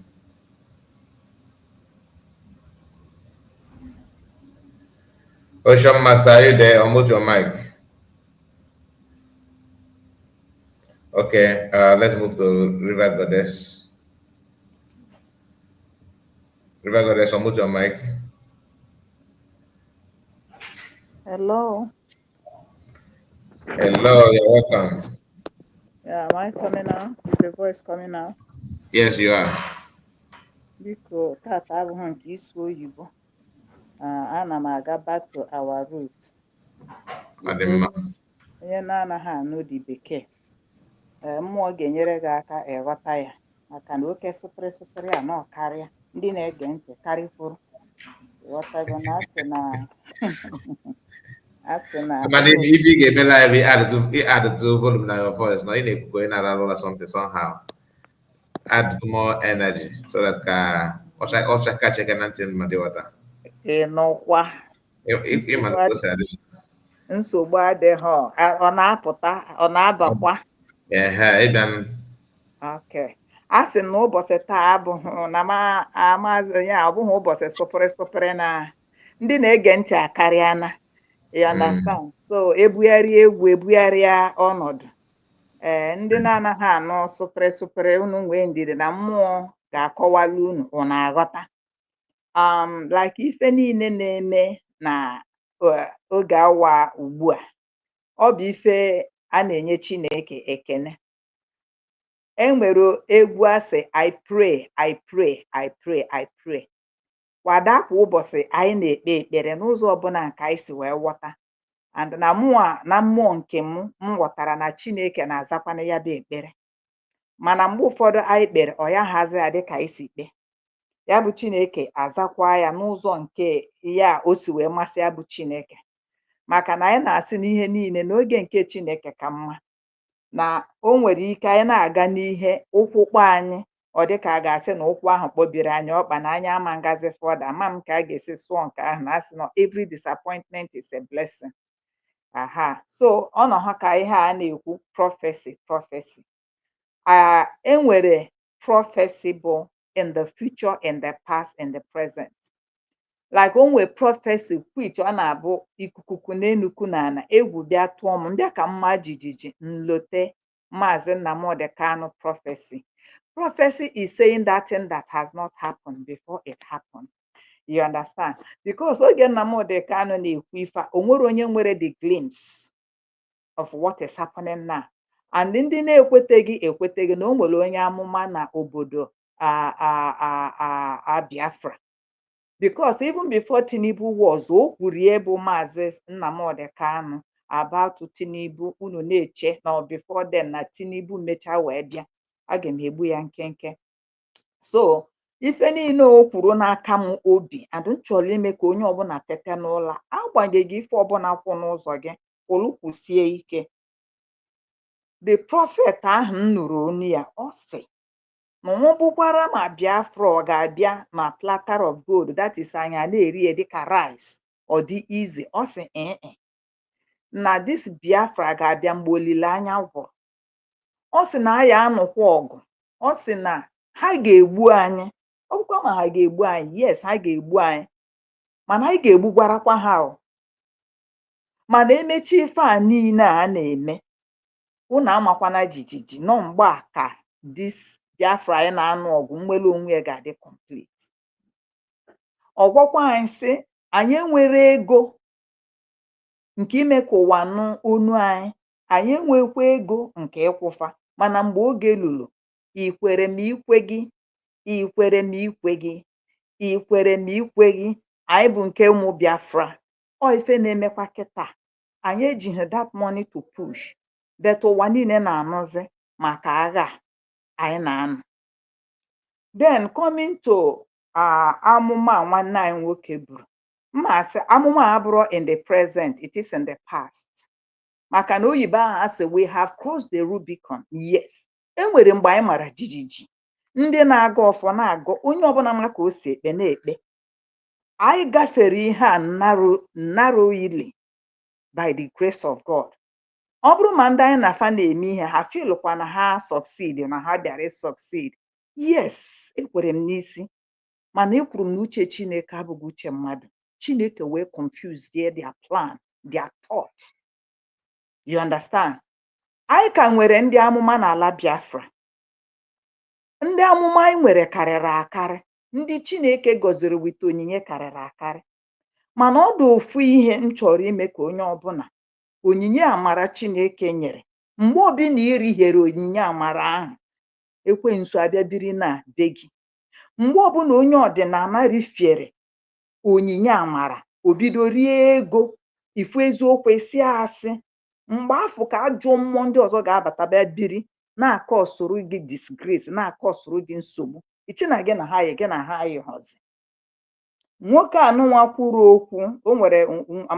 Ocean Master, are you there? I'll mute your mic. Okay, let's move to River Goddess. River Goddess, I'll mute your mic. Hello. Hello, you're welcome. Yeah, am I coming now? Is the voice coming now? Yes, you are. Biko, tata abụghị nke isi oyibo. Ana m aga back to our root. Biko, onye na-anaghị anụ dị bekee. Mmụọ ga-enyere gị aka ịghọta ya. Maka na oke sụpịrị a nọ karịa. Ndị na-ege ntị karịkwuru. Ịghọtago na asị na But if you get better, we add to volume now your voice. Now you need to go in or something somehow. Add more energy so that ọcha kacha ga na ntị mmadụ ịghọta. Ịnụkwa nsogbu adịghị ọ na-apụta ọ na-abakwa. Ịbịa Okay. A sị na ụbọchị taa abụghị na amaazị ya abụghị ụbọchị sụpịrị na ndị na-ege ntị akarịana. You understand? So ebugharịa egwu ebugharịa ọnọdụ. Ndị na-anaghị anụ sụpịrị unu nwee ndidi na mmụọ ga-akọwala unu aghọta. Like ife niile na-eme na oge awa ugbu a, ọ bụ ife a na-enye Chineke ekene. Enwere egwu asị I pray, I pray, I pray, I pray. Kwada kwa ụbọchị anyị na-ekpe ekpere n'ụzọ ọbụla nke anyị si wee ghọta. And na mmụọ nke m ghọtara na Chineke na-azakwana ya bụ ekpere. Mana mgbe ụfọdụ anyị kpere ọ ya hazi ya dịka anyị si kpe. Ya bụ Chineke azakwa ya n'ụzọ nke ya o si wee masị ya bụ Chineke. Maka na anyị na-asị n'ihe niile n'oge nke Chineke ka mma. Na o nwere ike anyị na-aga n'ihe ụkwụkpọ anyị ọ dịka a ga-asị na ụkwụ ahụ kpọbiri anyị ọkpa na anyị ama ngazi fọda ama m ka a ga-esi sụọ nke ahụ na asị na every disappointment is a blessing. So ọ nọ ha ka ihe a na-ekwu prophecy. Enwere prophecy bụ in the future, in the past, in the present. Like o nwere prophecy which ọ na-abụ ikukuku n'enuku n'ala egwu bịa tụọ m mbịa ka mma jijiji nlote Maazị Nnamdi Kanu prophecy. Prophecy is saying that thing that has not happened before it happened. You understand? Because oge Nnamdi Kanu na-ekwu ife o nwere onye nwere the glimpse of what is happening now. And ndị na-ekweteghị na o nwere onye amụma na obodo Biafra. Because even before Tinubu was, o kwuru bụ Maazị Nnamdi Kanu about Tinubu unu na-eche na before then na Tinubu mechaa wee bịa a ga m egbu ya nkenke. So ife niile o kwuru n'aka m obi and chọrọ ime ka onye ọbụla tete n'ụlọ agbanyeghị ife ọbụla kwụ n'ụzọ gị kwụsie ike. The prophet ahụ m nụrụ onu ya ọ sị na ọ bụkwara ma Biafra ọ ga-abịa ma platter of gold, that is anya na-eri ya dịka rice ọ dị easy. Ọ sị na this Biafra ga-abịa mgbe olileanya gwụrụ. Ọ sị na ya anụkwa ọgụ. Ọ sị na ha ga-egbu anyị. Ọ bụkwa ma ha ga-egbu anyị, yes ha ga-egbu anyị, mana anyị ga-egbugwarakwa ha. Mana emechi ife a niile a na-eme unu amakwana jijiji nọ mgbe a ka this Biafra anyị na-anụ ọgụ nwere onwe ya ga-adị complete. Ọgwọkwa anyị sị anyị enwere ego nke ime ka ụwa nụ onu anyị enwekwa ego nke ịkwụfa. Mana mgbe oge lụrụ ikwere m ikwe gị anyị bụ nke ụmụ Biafra. Ọ ife na-emekwa kịta anyị ejighị that money to push that ụwa niile na-anụzi maka agha anyị na-anụ. Then coming to amụma nwanne anyị nwoke buru mma sị amụma abụrụ in the present, it is in the past. Maka na oyibo ahụ asị we have crossed the Rubicon. Yes, enwere mgbe anyị mara jijiji ndị na-aga ọfọ na-agụ onye ọbụla ma ka o si ekpe na-ekpe. Anyị gafere ihe a narrowly by the grace of God. Ọ bụrụ ma ndị anyị na-afa na-eme ihe ha filkwa na ha succeed na ha bịara succeed. Yes, ekwere m n'isi, mana ekwuru m na uche Chineke abụghị uche mmadụ. Chineke wee confuse their plan, their thought. You understand? Anyị ka nwere ndị amụma n'ala Biafra. Ndị amụma anyị nwere karịrị akarị. Ndị Chineke gọziri wite onyinye karịrị akarị. Mana ọ dị ofu ihe m chọrọ ime ka onye ọbụla onyinye amara Chineke nyere mgbe obi na irihere onyinye amara ahụ ekwensu abịa biri na be gị. Mgbe ọbụla onye ọdịnala rifiere onyinye amara obido rie ego ifu eziokwu esi asị mgbe afọ ka ajọ mmụọ ndị ọzọ ga-abata bịa biri na-akọ soro gị disgrace na-akọ soro gị nsogbu. Iche na gị na ha yọzi. Nwoke anụnwa kwuru okwu o nwere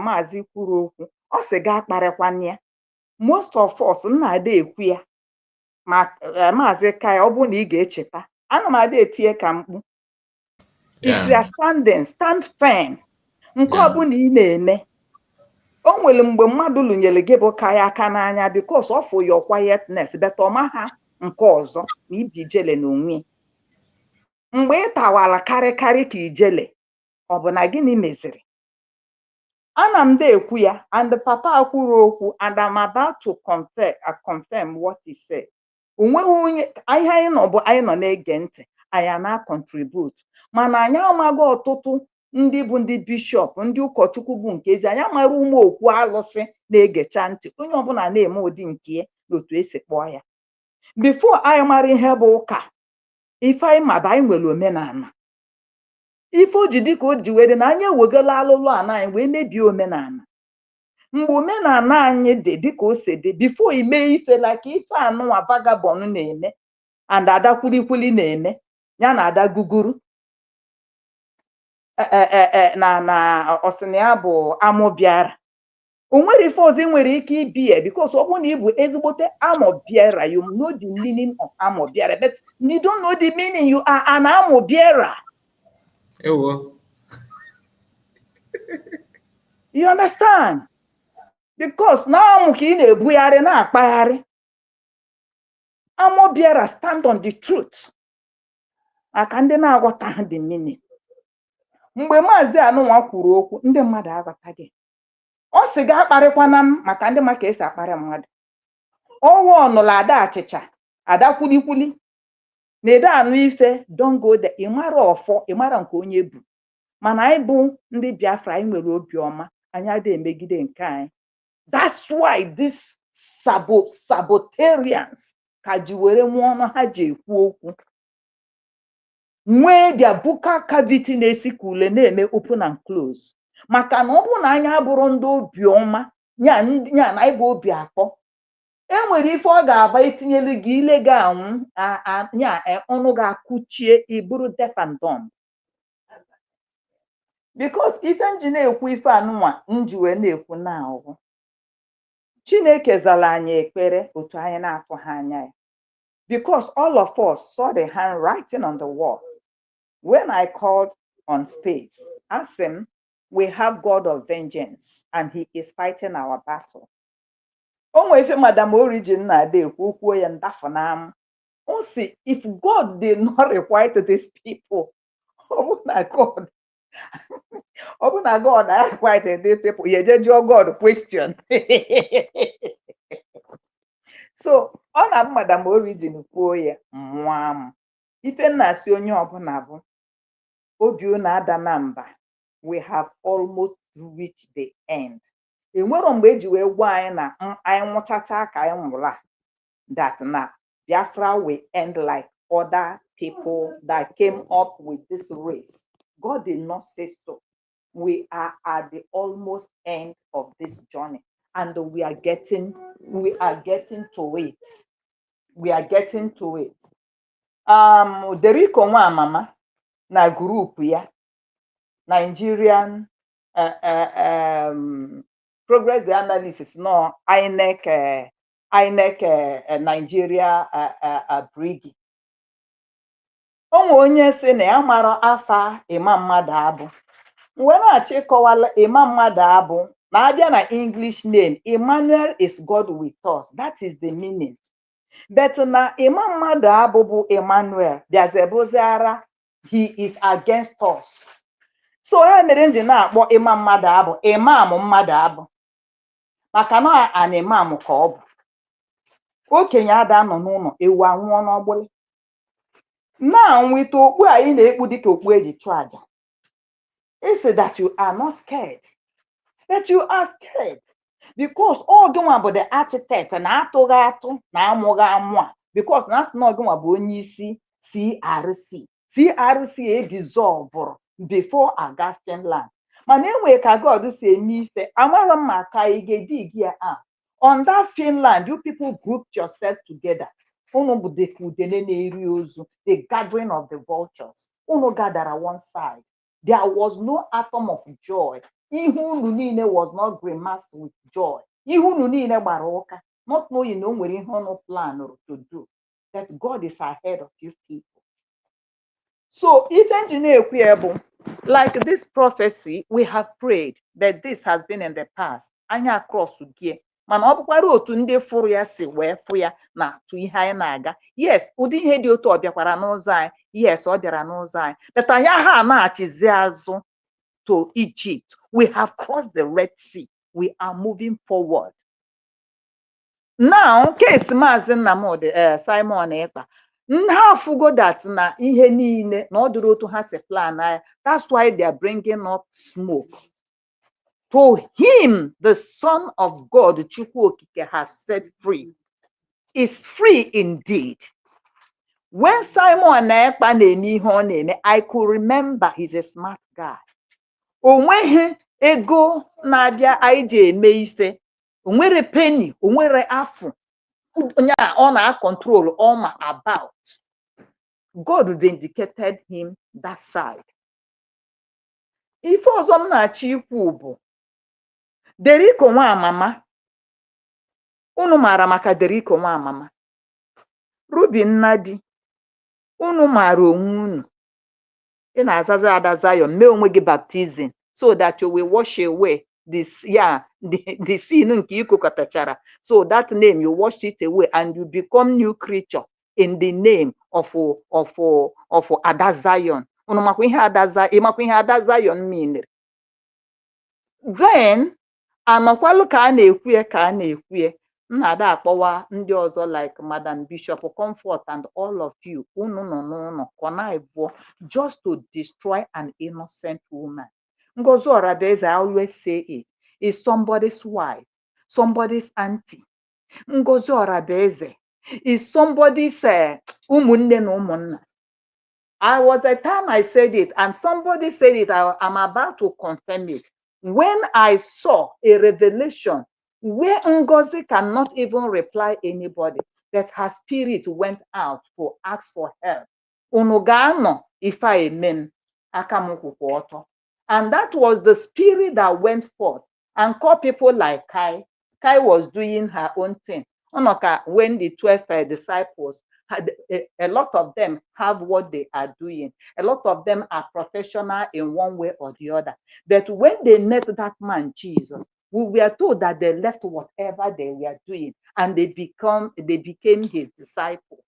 maazị kwuru okwu ọ sị gaa kparịkwana ya. Most of us na-ada ekwu ya ma maazị ka ya ọ bụ na ị ga-echeta ana m ada etinye ka mkpu If you are standing, stand firm. Nke ọbụla ị na-eme, o nwere mgbe mmadụ lụnyere gị bụ ka ya aka n'anya because of your quietness, but ọ maha nke ọzọ na ibi ijele n'onwe. Mgbe ị tawara karịkarị ka ijele, ọ bụ na gịnị meziri? Ana m ekwu ya, and papa kwuru okwu, and I'm about to confirm what he said. Onweghị onye ihe anyị nọ bụ anyị nọ na-ege ntị, anyị na-contribute, mana anyị amaghị ọtụtụ ndị bụ ndị bishọp, ndị ụkọchukwu bụ nke ezi, anyị amaghị ụmụ okwu alụsị na-egecha ntị, onye ọbụla na-eme ụdị nke ya na otu esi kpọọ ya. Before anyị mara ihe bụ ụka, ife anyị ma bụ anyị nwere omenala. Ife o ji dịka o ji were na anyị ewegala alụlụ ana anyị wee mebie omenala. Mgbe omenala anyị dị dịka o si dị, before ime ife like ife anụnwa vagabond na-eme and ada kwulikwuli na-eme, ya na ada guguru na ọsịna ya bụ amụbịara. O nwere ife ọzọ nwere ike ibie because ọ bụrụ na ị bụ ezigbote amụbịara, you know the meaning of amụbịara, but you don't know the meaning, you are an amụbịara. Ewhoo. You understand? Because now ka ị na-ebugharị na-akpagharị. Amụbịara stand on the truth. Aka ndị na-aghọta the meaning. Mgbe Maazị Anụnwa kwuru okwu, ndị mmadụ aghọtaghị. Ọ sị ga akparịkwana m maka ndị ma ka esi akparị mmadụ. Ọnwa ọnụla ada achịcha, ada kwulikwuli, na ede anụ ife, don't go there. Ị mara ọfọ, ị mara nke onye bụ. Mana anyị bụ ndị Biafra, anyị nwere obiọma, anyị adịghị emegide nke anyị. That's why these sabotarians ka ji were nwa ọnụ ha ji ekwu okwu. Nwee their buccal cavity na-esi ka ule na-eme open and close. Maka na ọ bụ na anyị abụrụ ndị obiọma, ya na anyị bụ obi akpọ, enwere ife ọ ga-aba etinyelu gị ile gị anwụ, ya ọnụ ga-akụchie, iburu deaf and dumb. Because ife nji na-ekwu ife anụnwa nji wee na-ekwu na ọgwụ. Chineke zara anyị ekpere otu anyị na-atụghị anya ya. Because all of us saw the handwriting on the wall. When I called on space, asked him, we have God of vengeance and he is fighting our battle. O nwere ife Madam Origin na-ada ekwu okwu ya ndafọ n'amụ. O si, if God did not requite these people, ọ bụ na God requited these people, you just your God question. So ọ na Madam Origin kwuo ya nwa m. Ife na-asị onye ọbụla bụ obi unu ada na mba. We have almost reached the end. Enwero mgbe eji wee gwa anyị na anyị nwụchacha ka anyị nwụla, that na Biafra will end like other people that came up with this race. God did not say so. We are at the almost end of this journey, and we are getting to it. We are getting to it. Deriko nwa mama na group ya Nigerian progress the analysis no INEC Nigeria brigi. Onwe onye sị na ya mara afa ịma mmadụ abụ. Mgbe na-achọ ịkọwala ịma mmadụ abụ, na abịa na English name, Emmanuel is God with us. That is the meaning. But na ịma mmadụ abụ bụ Emmanuel bịazebụziara, he is against us. So ya mere nji na-akpọ ịma mmadụ abụ imam mmadụ abụ, maka na an imam ka ọ bụ. Okenye ada nọ n'ụlọ, ewu anwụọ n'ọgbụlị. Na nweta okpu anyị na-ekpu dịka okpu eji chụọ aja. It's that you are not scared. That you are scared. Because all gịnwa bụ the architect na atụghị atụ na amụghị amụ a. Because na asị na ọgịnwa bụ onye isi CRC. CRC dissolve before aga Finland. Mana enwere ka God si eme ife, amara m maka ị ga-dig ya a. On that Finland, you people grouped yourself together. Unu bụ the udene na-eri ozu, the gathering of the vultures. Unu gathered one side. There was no atom of joy. Ihe unu niile was not grimaced with joy. Ihe unu niile gbara ụka, not knowing na o nwere ihe unu plan to do. That God is ahead of you people. So if engineer equiable, like this prophecy, we have prayed that this has been in the past. Anya across gear. Man ọbụkwara otu ndị fụrụ ya si wee fụ ya na tu ihe anyị na-aga. Yes, ụdị ihe dị otu ọ bịakwara n'ụzọ anyị. Yes, ọ bịara n'ụzọ anyị. But anyị ha na-achịzi azụ to Egypt. We have crossed the Red Sea. We are moving forward. Now, case Maazị Nnamdi Simon Ekpa. Ha fugo that na ihe niile na ọ dịrị otu ha si plan ya. That's why they are bringing up smoke. To him, the Son of God, Chukwu Okike, has set free. Is free indeed. When Simon Ekpa na-eme ihe ọ na-eme, I could remember he's a smart guy. O nweghị ego na-abịa anyị ji eme ise. O nwere penny, o nwere afụ. Onye ọ na-control all my about. God vindicated him that side. Ife ọzọ m na-achọ ikwu bụ Deriko nwa amama. Unu maara maka Deriko nwa amama. Ruby Nnadi. Unu maara onwe unu. Ị na-azaza Ada Zion, mee onwe gị baptizim so that you will wash away this, the sin nke ikokọtachara. So that name you wash it away and you become new creature in the name of Ada Zion. Unu makwa ihe Ada Zion, ịmakwa ihe Ada Zion mean. Then anọkwalụ ka a na-ekwue ka a na-ekwue. Nna-ada akpọwa ndị ọzọ like Madam Bishop Comfort and all of you. Unu nọ n'ụlọ kọnaivuo just to destroy an innocent woman. Ngozi Orabieze, I always say it, is somebody's wife, somebody's auntie. Ngozi Orabieze is somebody's ụmụnne na ụmụnna. I was a time I said it and somebody said it. I'm about to confirm it. When I saw a revelation where Ngozi cannot even reply anybody, that her spirit went out to ask for help. Unu ga-anọ ife a amen aka m kwụkwụ ọtọ. And that was the spirit that went forth and called people like Kai. Kai was doing her own thing. When the 12 disciples, a lot of them have what they are doing. A lot of them are professional in one way or the other. But when they met that man, Jesus, we were told that they left whatever they were doing and they became his disciples.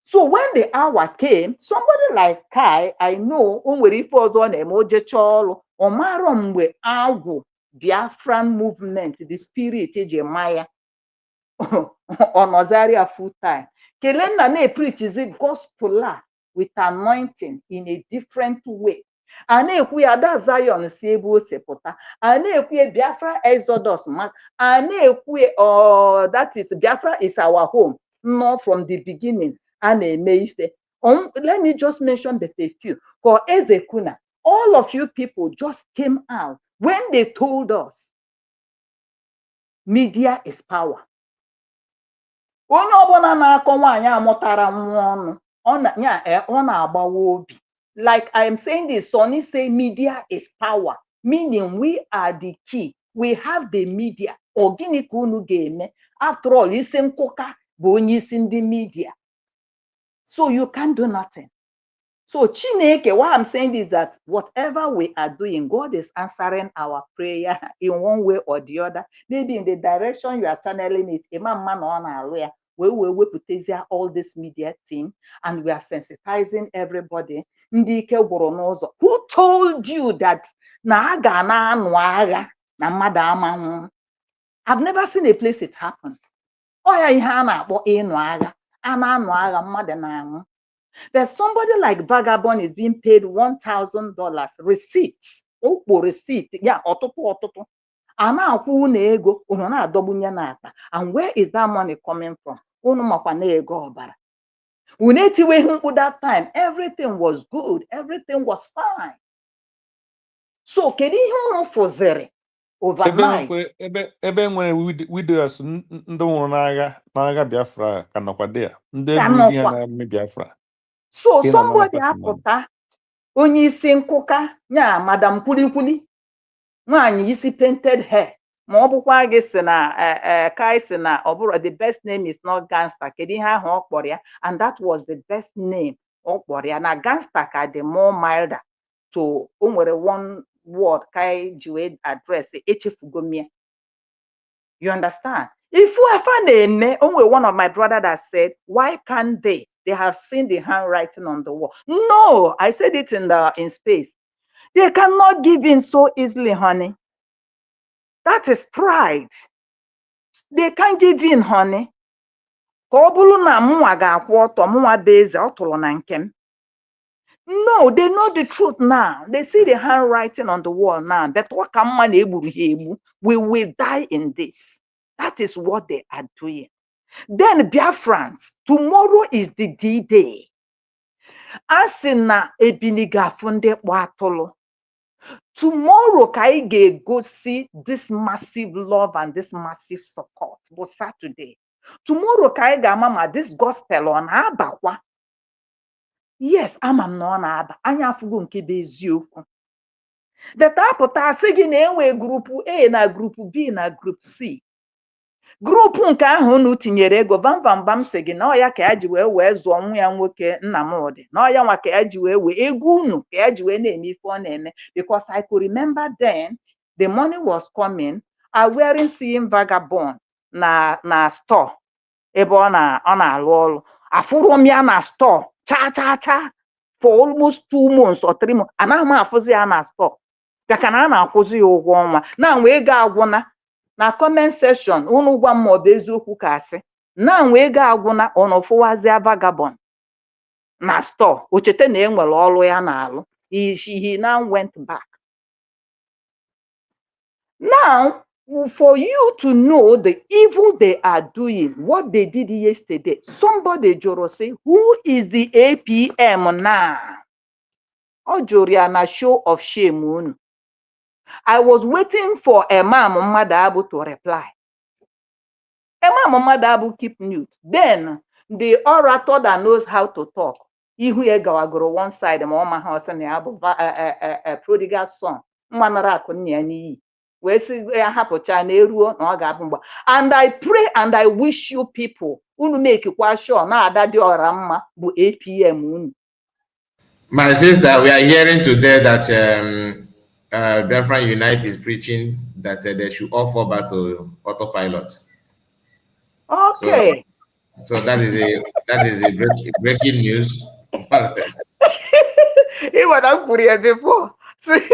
So when the hour came, somebody like Kai, I know, onwere ife ọzọ na-eme ojecha ọrụ, ọ marọ mgbe agwụ Biafran movement, the spirit eji maya, ọ nọzaria full time. Kelenna na-preachizi gospel with anointing in a different way. A na-ekwu Ada Zion si ebe o si pụta. A na-ekwu Biafra Exodus, a na-ekwu that is Biafra is our home, not from the beginning. Let me just mention but a few. For Ezekuna, all of you people just came out when they told us media is power. Onye ọbụla na-akọ nwaanyị amụtara nwa ọnụ, ọ na-agbawa obi. Like I am saying this, Sonny say media is power, meaning we are the key. We have the media. Ọ gịnị ka unu ga-eme? After all, isi nkụka bụ onye isi ndị media. So you can't do nothing. So Chineke, what I'm saying is that whatever we are doing, God is answering our prayer in one way or the other. Maybe in the direction you are channeling it. We will put all this media thing and we are sensitizing everybody. Who told you that I've never seen a place it happens. There's somebody like Vagabond is being paid $1,000 receipts. Receipt. Yeah, and where is that money coming from? That time, everything was good, everything was fine. So can you for zero overnight? Ebe nwere widows ndị nwụrụ n'agha Biafra ka nọkwa there. Ndị ndị ha na Biafra. So somebody apụta onye isi nkụka nya Madam Kwulikwuli nwaanyị isi painted hair ma ọ bụkwa gị si na Kai si na ọ bụrụ the best name is not gangster kedu ihe ahụ ọ kpọrọ ya, and that was the best name ọ kpọrọ ya na gangster ka dị more milder. So o nwere one word ka anyị ji wee address echefugo m ya. You understand? If you have one of my brother that said, why can't they? They have seen the handwriting on the wall. No, I said it in space. They cannot give in so easily, honey. That is pride. They can't give in, honey. No, they know the truth now. They see the handwriting on the wall now. That what can man we will die in this. That is what they are doing. Then Biafrans, tomorrow is the D-Day. Asina ebiniga funde watolo. Tomorrow kai go see this massive love and this massive support. But Saturday. Tomorrow kai ga mama this gospel on abakwa. Yes, I'm not aba. Anya fugo nke beziokwu. The type of asị na enwe group A na group B na group C. Group nke ahụ unu tinyere ego bam sị gị na ọya ka ya ji wee zụọ nwa ya nwoke Nnamdi na ọya nwa ka ya ji wee ego unu ka ya ji wee na-eme ife ọ na-eme, because I could remember then the money was coming. I wearing seeing vagabond na store ebe ọ na-alụ ọrụ. Afụrụ m ya na store cha for almost 2 months or 3 months. Anaghị m afụzi ya na store bịaka na a na-akwụzi ya ụgwọ ọnwa na wee ego agwụna. Na comment section unu gwa m ma ọ bụ eziokwu ka asị na wee ego agwụna unu fụwazịa vagabond na store. O chete na enwere ọrụ ya na-alụ. He now went back. Now, for you to know the evil they are doing, what they did yesterday, somebody joro say, who is the APM now? Oh, Joriana, show of shame. I was waiting for Imam Madabu to reply. Imam Madabu keep mute. Then the orator that knows how to talk, Ihu Egawagoro one side, Mama House and a prodigal son, Manara Kunyani. And I pray and I wish you people who make you quite sure now that the Orama bu APM. My sister, we are hearing today that Biafran Unite is preaching that they should all fall back to autopilot. Okay. So that is a breaking news. It was not Korea before. That's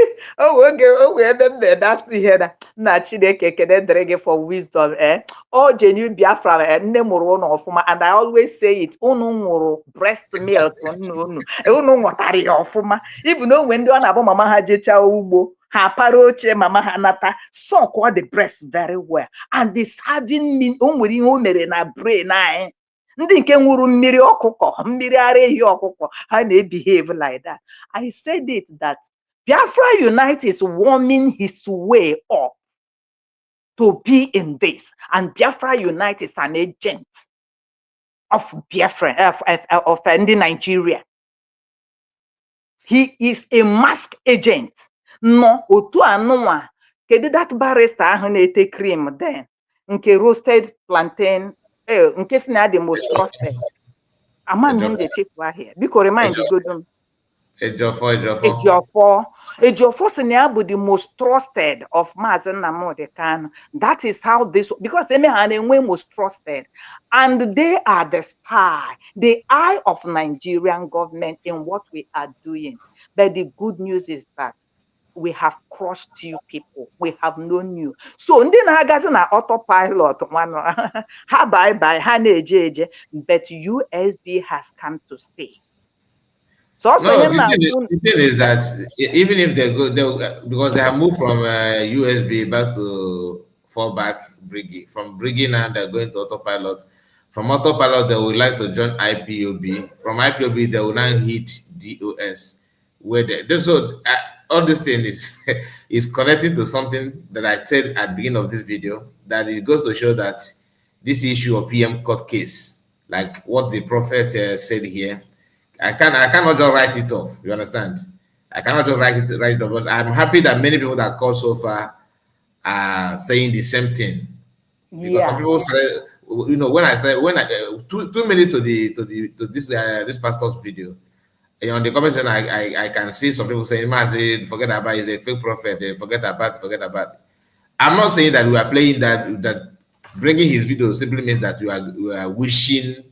here. For wisdom, all genuine Biafra and I always say it. Breast milk. Even though when you are mama hajecha ubo, her paroche mama hanata suck all the breast very well, and this having mean na brain. Ndị nke nwuru mmiri ọkụkọ, mmiri ara ehi ọkụkọ, ha na-behave like that. I said it that Biafra Unite is warming his way up to be in this, and Biafra Unite is an agent of Biafra of Nigeria. He is a mask agent. No, otu anụnwa kedu that barrister ahụ na-ete cream then nke roasted plantain. Nke si na the most trusted. Ama m nje chefu ahịa. Biko remind you go. Ejiofor si na bụ the most trusted of Maazị Nnamdi Kanu. That is how this, because eme ha na-enwe most trusted, and they are the spy, the eye of Nigerian government in what we are doing. But the good news is that we have crushed you people. We have known you. So ndị na-agazi na autopilot ha bye ha na-eje eje, but USB has come to stay. So no, the thing is that even if they go, because they have moved from USB back to fallback Briggy. From Briggy now they're going to autopilot. From autopilot they would like to join IPOB. From IPOB they will now hit DOS. Where so all this thing is connected to something that I said at the beginning of this video, that it goes to show that this issue of PM court case, like what the prophet said here, I cannot just write it off. You understand? I cannot just write it off. But I'm happy that many people that call so far are saying the same thing. Because some people say, you know, when I 2 minutes to this pastor's video, On the comment section, I can see some people saying, "Mazi, forget about it, he's a fake prophet. Forget about it." I'm not saying that we are playing that bringing his video simply means that we are wishing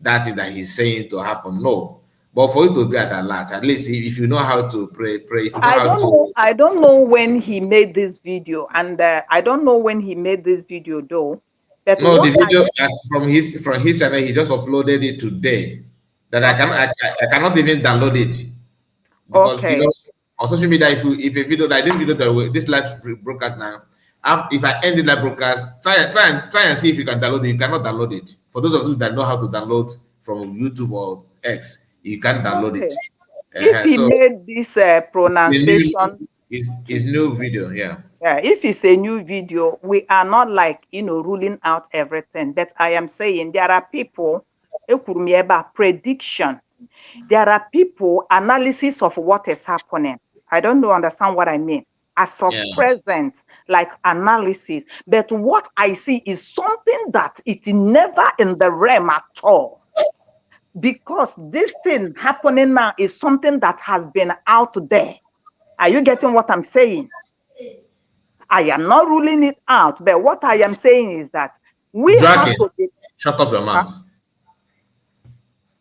that thing that he's saying to happen. No. But for you to be at alert, at least if you know how to pray. If you know how to. I don't know when he made this video, and I don't know when he made this video though. But No, the video from his channel, he just uploaded it today. That I cannot even download it because Okay. you know on social media, if a video like this video that this live broadcast now, if I end the live broadcast, try and see if you can download it. You cannot download it. For those of you that know how to download from YouTube or X, you can't download it. If he made this pronunciation, his new video, yeah. Yeah, if it's a new video, we are not like, ruling out everything. But I am saying there are people, prediction. There are people, analysis of what is happening. I don't know, understand what I mean. As of present, like analysis. But what I see is something that it's never in the realm at all. Because this thing happening now is something that has been out there. Are you getting what I'm saying? I am not ruling it out, but what I am saying is that we have to be... Shut up your mouth.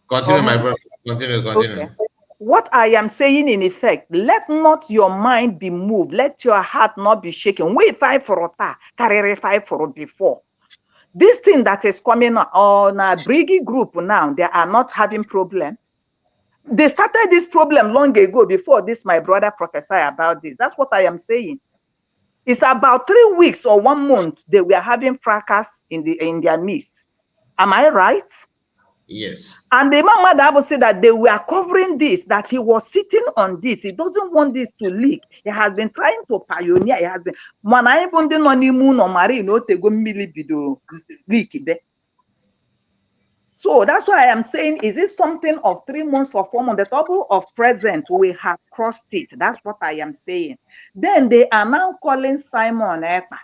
Continue, my brother. Continue. Okay. What I am saying in effect, let not your mind be moved. Let your heart not be shaken. We fight for Ota, carry fight for before. This thing that is coming on a Briggy group now, they are not having problem. They started this problem long ago before this, my brother prophesy about this. That's what I am saying. It's about 3 weeks or 1 month they were having fracas in their midst. Am I right? Yes. And the Imam Madabo said that they were covering this, that he was sitting on this. He doesn't want this to leak. He has been trying to pioneer. He has been so that's why I am saying, is it something of 3 months or 4 months? The double of present, we have crossed it. That's what I am saying. Then they are now calling Simon Ekpa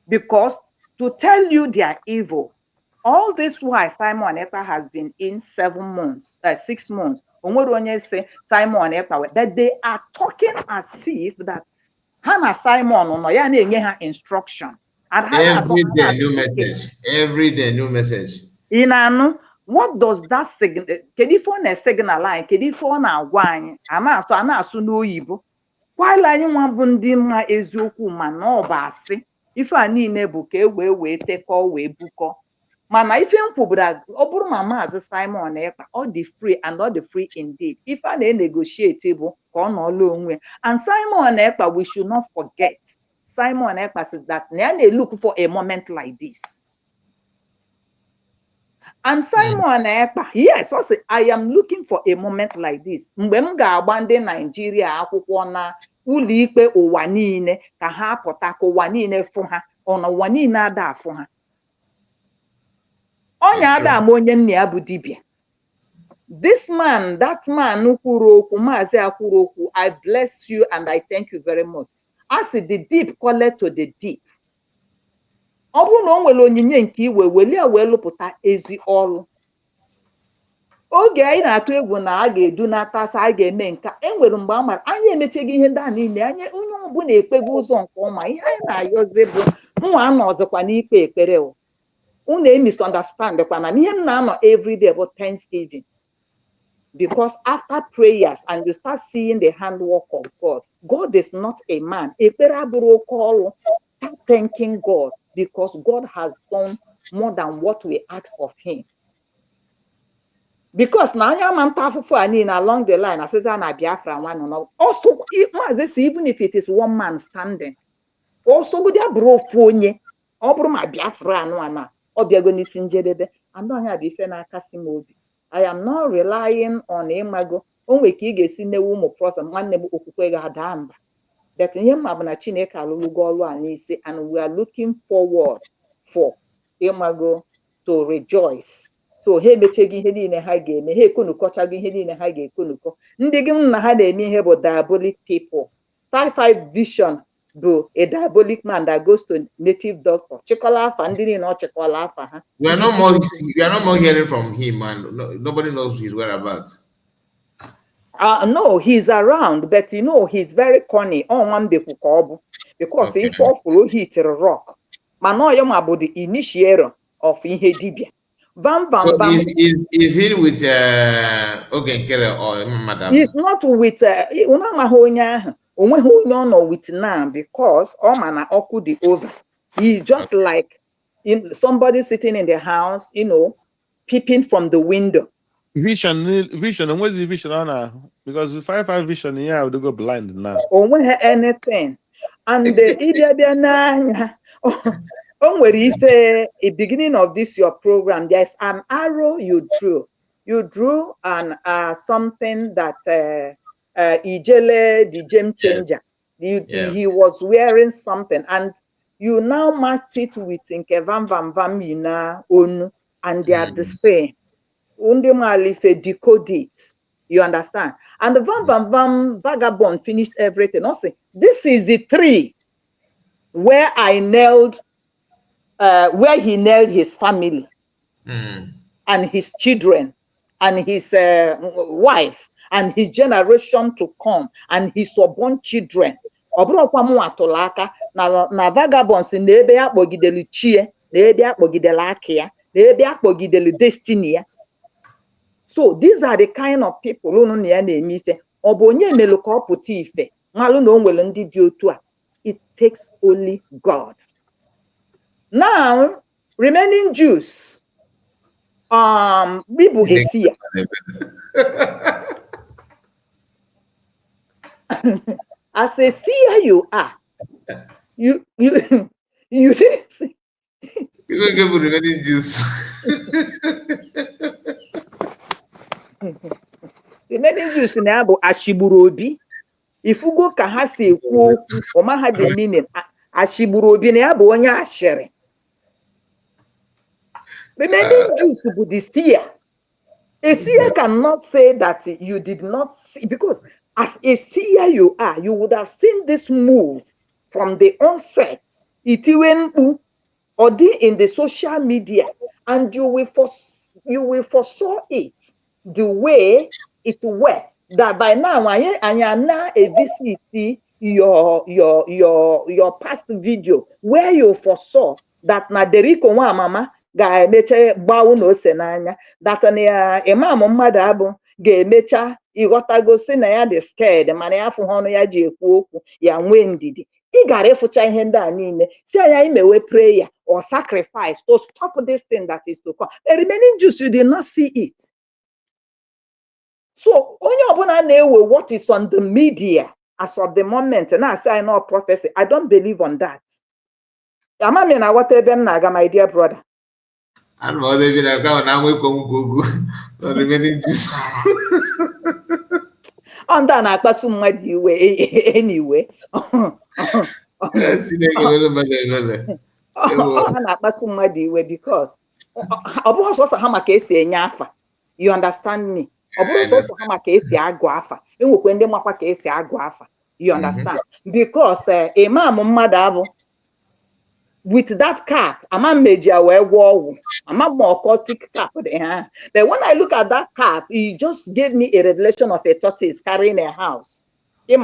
because to tell you they are evil. All this while Simon Ekpa has been in 6 months. Say Simon Ekpa that they are talking as if that Hannah Simon instruction. And every day new message. Every day new message. What does that signal? Kedifo na signal line, kedifo na agwa anyị. Ana-asụ n'oyibo. While anyị nwa bụ ndị mma eziokwu ma na ọ bụ asị, ife a niile bụ ka e wee tekọ wee bukọ. Mana ife m kwubara ọ bụrụ ma Maazị Simon Ekpa, all the free and all the free indeed. Ife a na-negotiate bụ ka ọ nọọlụ onwe. And Simon Ekpa, we should not forget. Simon Ekpa says that they look for a moment like this. And Simon Ekpa, yes, also, I am looking for a moment like this. Mgbe m ga-agba ndị Nigeria akwụkwọ na ụlọikpe ụwa niile ka ha pụta ka ụwa niile fụ ha, ọna ụwa niile ada afụ ha. Onye ada ama onye nna ya bụ dibịa. This man, that man kwuru okwu, Maazị akwuru okwu, I bless you and I thank you very much. As the deep calleth to the deep. Ọ bụrụ na o nwere onyinye nke iwe welie wee lụpụta ezi ọrụ. Oge anyị na-atụ egwu na a ga-edu n'atasa a ga-eme nka enwere mgbe a mara anyị emecheghị ihe ndị a niile anyị onye ọbụla ekpego ụzọ nke ọma ihe anyị na-ayọzi bụ nwa anọ ọzọkwa n'ikpe ekpere unu misunderstand kwa na ihe m na-anọ everyday bụ Thanksgiving because after prayers and you start seeing the handwork of God is not a man. Ekpere abụrụ oke ọrụ. Start thanking God because God has done more than what we ask of him. Because now along the line, as na Biafra one also even if it is one man standing, also good bro fonye, ma Biafra no obiagoni sinjedebe, and don't have ifena kasimobi. I am not relying on Imago, onwe ka ị ga-esi newu ụmụ prophet nwanne m okwukwe ga-ada mba. That in him abana Chineke alụgo ọlụ a n'isi, and we are looking forward for Imago to rejoice. So he emecheghị ihe niile ha ga-eme, ha ekonukọchaghị ihe niile ha ga-ekonukọ. Ndị gị na ha na-eme ihe bụ diabolic people. 5-5 vision bụ a diabolic man that goes to native doctor. Chikola afa ndị niile ọ chịkọla afa ha. We are no more hearing from him, and nobody knows his whereabouts. No, he's around, but you know, he's very corny. On one because if all follow hit a rock. Manoyam about the initiator of Ihe Dibia. Bam bam So bam. is he with okay, Kere or Madam? He's not with with now because man the over. He's just like somebody sitting in the house, peeping from the window. Vision, and where's the vision on because with 5 vision, yeah, I would go blind now. Anything. And the a beginning of this your program, there's an arrow you drew. You drew an something that Ijele, the game changer. He was wearing something, and you now match it with Van Van Vam Onu, and they are the same. If decode it, you understand? And the Van Van Vam vagabond finished everything. Also, this is the tree where I nailed, where he nailed his family and his children and his wife and his generation to come and his unborn children. Na vagabonds na ebe ya kpogideli chie, na ebe ya kpogideli aka ya, na ebe ya kpogideli destiny ya. So these are the kind of people who know na na-eme ife. Ọ bụ onye melu ka ọ pụta ife, malụ na o nwere ndị dị otu a. It takes only God. Now, remaining Jews, Bibu Hesia. As a seer you are, you didn't see. You don't give remaining Jews. Remaining Jews in Abo Ashiburobi. If you go kahasi ekwu omaha the meaning Ashiburobi na Abo onye ashere. Remaining Jews to be the seer. A seer cannot say that you did not see, because as a seer you are, you would have seen this move from the onset. Itiwenbu or in the social media, and you will foresaw it the way it were. That by now I now visit your past video where you foresaw that na deriko wa mama ga-emecha gbawu na ose n'anya, that na imam mmadụ abụ ga-emecha ịghọtago si na ya dị scared mana ya afụ ọnụ ya ji ekwu okwu ya nwee ndidi. Ị gara ịfụcha ihe ndị a niile si anya imewe prayer or sacrifice to stop this thing that is to come. The remaining Jews, you did not see it. So onye ọbụla na-ewe what is on the media as of the moment and I say I know prophecy, I don't believe on that. Amami na what ebe m na-aga, my dear brother. I don't know, they be like, now we go. The remaining Jews. On that na-akpasu mmadụ iwe anyway. Ha na-akpasu mmadụ iwe because ọ bụghị sọsọ ha maka esi enye afa. You understand me? Ọ bụrụ sọsọ ha maka esi agụ afa. Enwekwe ndị makwa ka esi agụ afa. You understand? Because imam mmadụ abụ with that cap, I'm a major wall. I'm a more occultic cap there. But when I look at that cap, it just gave me a revelation of a tortoise carrying a house. So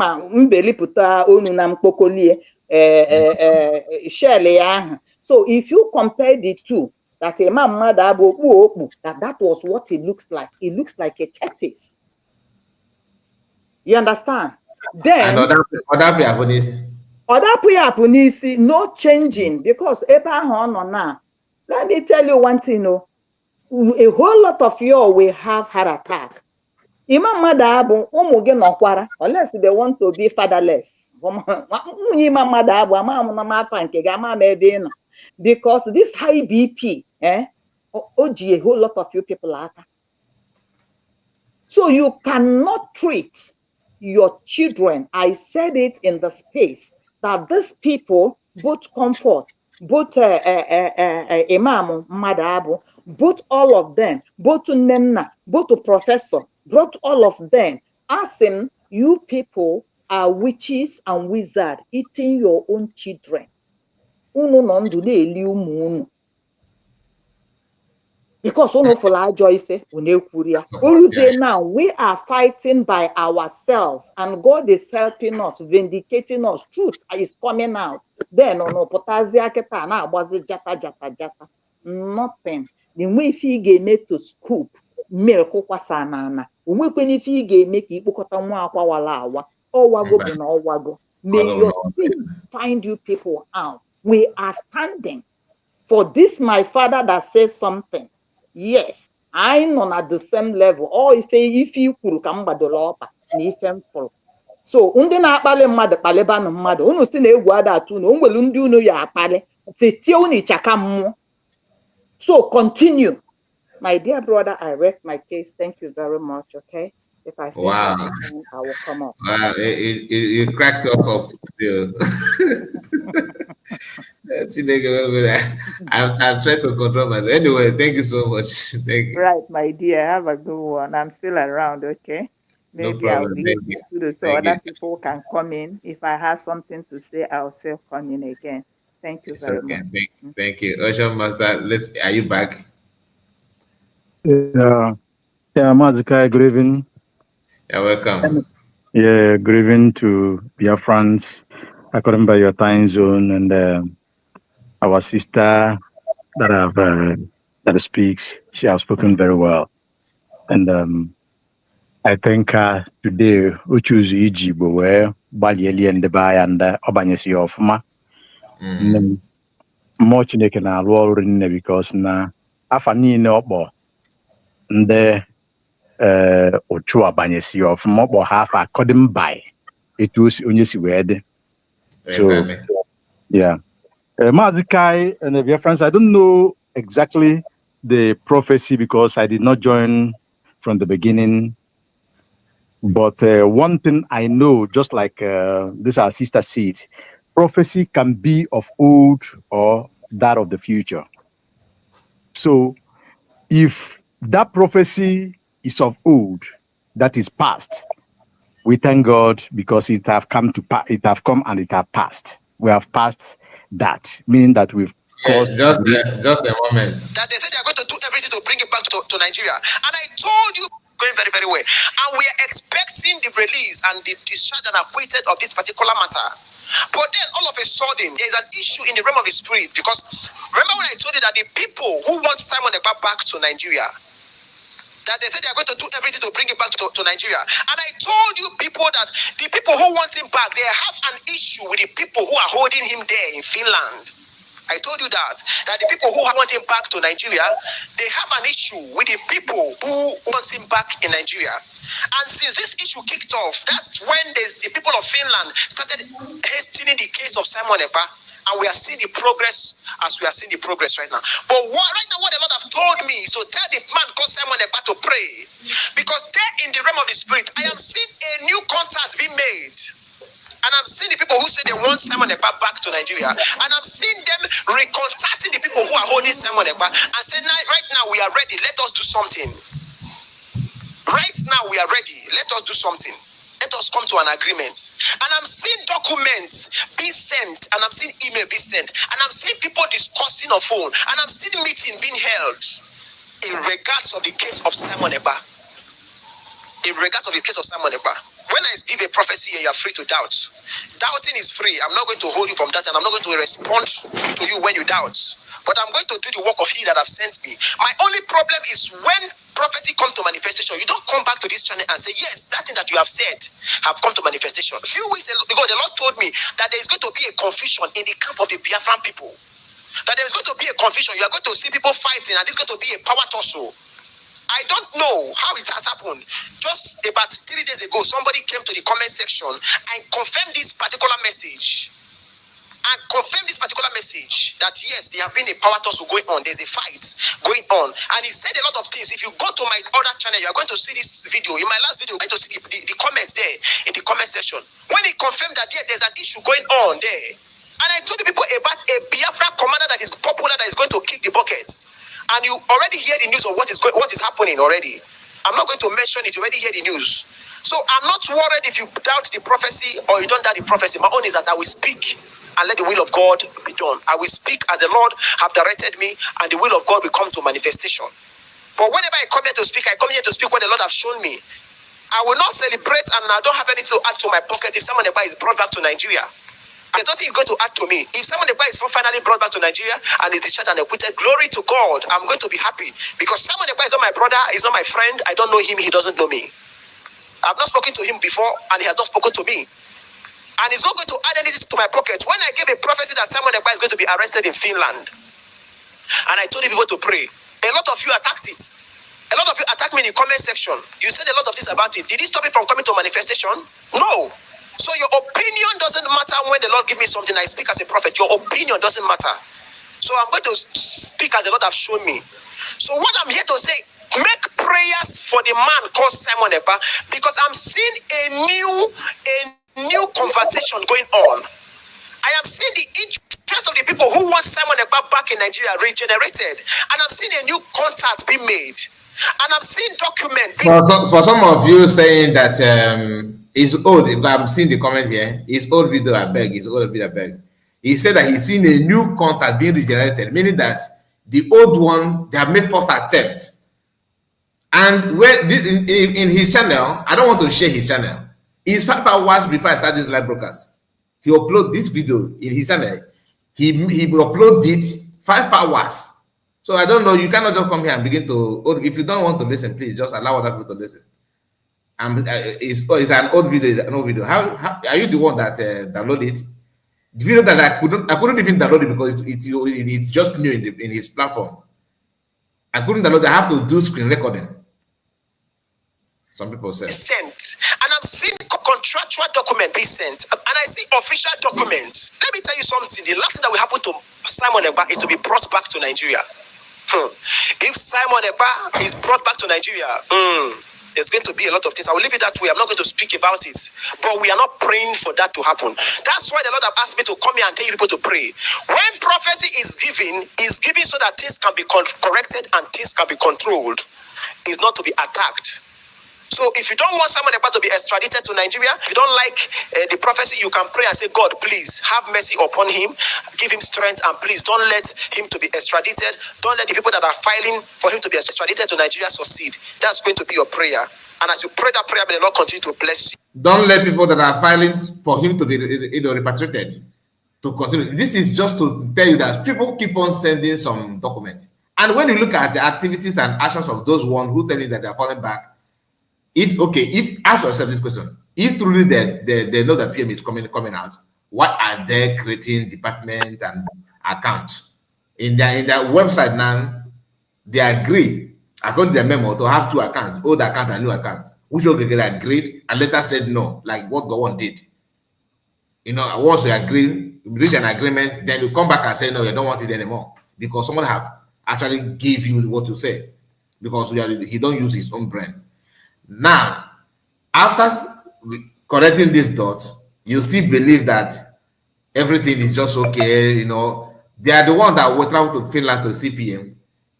if you compare the two, that that was what it looks like. It looks like a tortoise. You understand? Then no changing, because now, let me tell you one thing, a whole lot of you will have heart attack. Unless they want to be fatherless. Because this high BP, a whole lot of you people are. So you cannot treat your children. I said it in the space that these people, both comfort, both Imam Madabu, both all of them, both Nenna, both professor, both all of them, asking you people are witches and wizards eating your own children. because ono for ajọ ife una-ekwuru ya. Oluzie now we are fighting by ourselves and God is helping us, vindicating us. Truth is coming out. Then ono pụtazie kịta na-agbazi jata. Nothing. The way ife ị ga-eme to scoop milk kwasa n'ana. Onwekwana ife ị ga-eme ka ikpokọta nwa akwawala awa. Ọwago bụ na ọwago. May your sin find you people out. We are standing for this, my father that says something. Yes, I know at the same level. Or if you could come by the law, so ndị na-akpali mmadụ kpalibanụ mmadụ unu si na egwu ada atụ unu onwere ndị unu ya akpali fetie unu ịchaka mmụọ. So continue. My dear brother, I rest my case. Thank you very much. Okay. If I say something, I will come up. Wow, you cracked us up. I'm trying to control myself. Anyway, thank you so much. Thank you. Right, my dear. Have a good one. I'm still around, okay? Maybe I'll leave the studio so other people can come in. If I have something to say, I'll say come in again. Thank you very much. Thank you. Ocean Master, are you back? Yeah, Mazikai, good evening. You're welcome. Yeah, good evening to Biafrans, according by your time zone, and our sister that speaks. She has spoken very well, and I think today we choose Ijibo where Balieli and the Bay and Obanyesi of Ma. Much they can allow because na afani no bo the Ochua Banyesi of Mobo half according by it was Unyesi word. So yeah. Mazikai and the friends, I don't know exactly the prophecy because I did not join from the beginning. But one thing I know, just like this our sister said, prophecy can be of old or that of the future. So if that prophecy is of old, that is past, we thank God because it have come and it have passed. We have passed that, meaning that we've caused just a moment. That they said they are going to do everything to bring it back to Nigeria. And I told you going very, very well. And we are expecting the release and the discharge and acquitted of this particular matter. But then all of a sudden, there is an issue in the realm of the spirit. Because remember when I told you that the people who want Simon Ekpa back to Nigeria, that they said they are going to do everything to bring it back to Nigeria. And I told you people that the people who want him back, they have an issue with the people who are holding him there in Finland. I told you that the people who want him back to Nigeria, they have an issue with the people who want him back in Nigeria. And since this issue kicked off, that's when the people of Finland started hastening the case of Simon Ekpa. And we are seeing the progress as we are seeing the progress right now. But right now, what the Lord have told me is to tell the man called Simon Ekpa to pray. Because there in the realm of the spirit, I am seeing a new contact being made. And I'm seeing the people who say they want Simon Ekpa back to Nigeria. And I'm seeing them recontacting the people who are holding Simon Ekpa and saying, right now we are ready, let us do something. Right now we are ready, let us do something. Let us come to an agreement. And I'm seeing documents be sent, and I'm seeing email be sent, and I'm seeing people discussing on phone, and I'm seeing meeting being held in regards of the case of Simon Ekpa. In regards of the case of Simon Ekpa. When I give a prophecy here, you are free to doubt. Doubting is free. I'm not going to hold you from that, and I'm not going to respond to you when you doubt. But I'm going to do the work of he that have sent me. My only problem is when prophecy comes to manifestation, you don't come back to this channel and say, yes, that thing that you have said have come to manifestation. A few weeks ago, the Lord told me that there is going to be a confusion in the camp of the Biafran people. That there is going to be a confusion. You are going to see people fighting, and it's going to be a power tussle. I don't know how it has happened. Just about 3 days ago, somebody came to the comment section and confirmed this particular message. That yes, there have been a power tussle going on. There's a fight going on. And he said a lot of things. If you go to my other channel, you are going to see this video. In my last video, you're going to see the comments there in the comment section. When he confirmed that there's an issue going on there. And I told the people about a Biafra commander that is popular that is going to kick the buckets. And you already hear the news of what is happening already. I'm not going to mention it. You already hear the news. So I'm not worried if you doubt the prophecy or you don't doubt the prophecy. My own is that I will speak and let the will of God be done. I will speak as the Lord have directed me, and the will of God will come to manifestation. But whenever I come here to speak, I come here to speak what the Lord has shown me. I will not celebrate and I don't have anything to add to my pocket if someone is brought back to Nigeria. I don't think you're going to add to me. If someone is finally brought back to Nigeria and is discharged and acquitted, glory to God, I'm going to be happy. Because someone is not my brother, he's not my friend, I don't know him, he doesn't know me. I've not spoken to him before and he has not spoken to me. And he's not going to add anything to my pocket. When I gave a prophecy that Simon Ekpa is going to be arrested in Finland, and I told the people to pray, a lot of you attacked it. A lot of you attacked me in the comment section. You said a lot of things about it. Did it stop it from coming to manifestation? No. So your opinion doesn't matter when the Lord gives me something. I speak as a prophet. Your opinion doesn't matter. So I'm going to speak as the Lord has shown me. So what I'm here to say, make prayers for the man called Simon Ekpa, because I'm seeing a new conversation going on. I am seeing the interest of the people who want Simon Ekpa back in Nigeria regenerated, and I'm seeing a new contact being made, and I'm seeing documents. For some of you saying that it's old, I'm seeing the comment here. It's old video, I beg. It's old video, I beg. He said that he's seen a new contact being regenerated, meaning that the old one, they have made first attempt. And when in his channel, I don't want to share his channel. It's 5 hours before I start this live broadcast. He upload this video in his channel. He will upload it 5 hours. So I don't know. You cannot just come here and begin to. If you don't want to listen, please just allow other people to listen. And it's an old video. It's an old video. How are you the one that downloaded it? The video that I couldn't even download it because it's just new in his platform. I couldn't download it. I have to do screen recording. Some people say. Sent. And I'm seeing contractual document be sent. And I see official documents. Let me tell you something. The last thing that will happen to Simon Ekpa is to be brought back to Nigeria. If Simon Ekpa is brought back to Nigeria, there's going to be a lot of things. I will leave it that way. I'm not going to speak about it. But we are not praying for that to happen. That's why the Lord have asked me to come here and tell you people to pray. When prophecy is given so that things can be corrected and things can be controlled. It's not to be attacked. So if you don't want someone about to be extradited to Nigeria, if you don't like the prophecy, you can pray and say, God, please have mercy upon him, give him strength, and please don't let him to be extradited. Don't let the people that are filing for him to be extradited to Nigeria succeed. That's going to be your prayer. And as you pray that prayer, may the Lord continue to bless you. Don't let people that are filing for him to be repatriated to continue. This is just to tell you that people keep on sending some documents. And when you look at the activities and actions of those ones who tell you that they are falling back, ask yourself this question: if truly they know that PM is coming out, why are they creating department and accounts in their website now? They agree, according to their memo, to have 2 accounts, old account and new account, which they agreed and later said no, like what Gowon did. Once you agree, reach an agreement, then you come back and say no, you don't want it anymore because someone have actually give you what to say because he don't use his own brain. Now, after correcting this dot, you still believe that everything is just okay. They are the ones that will travel to Finland to CPM.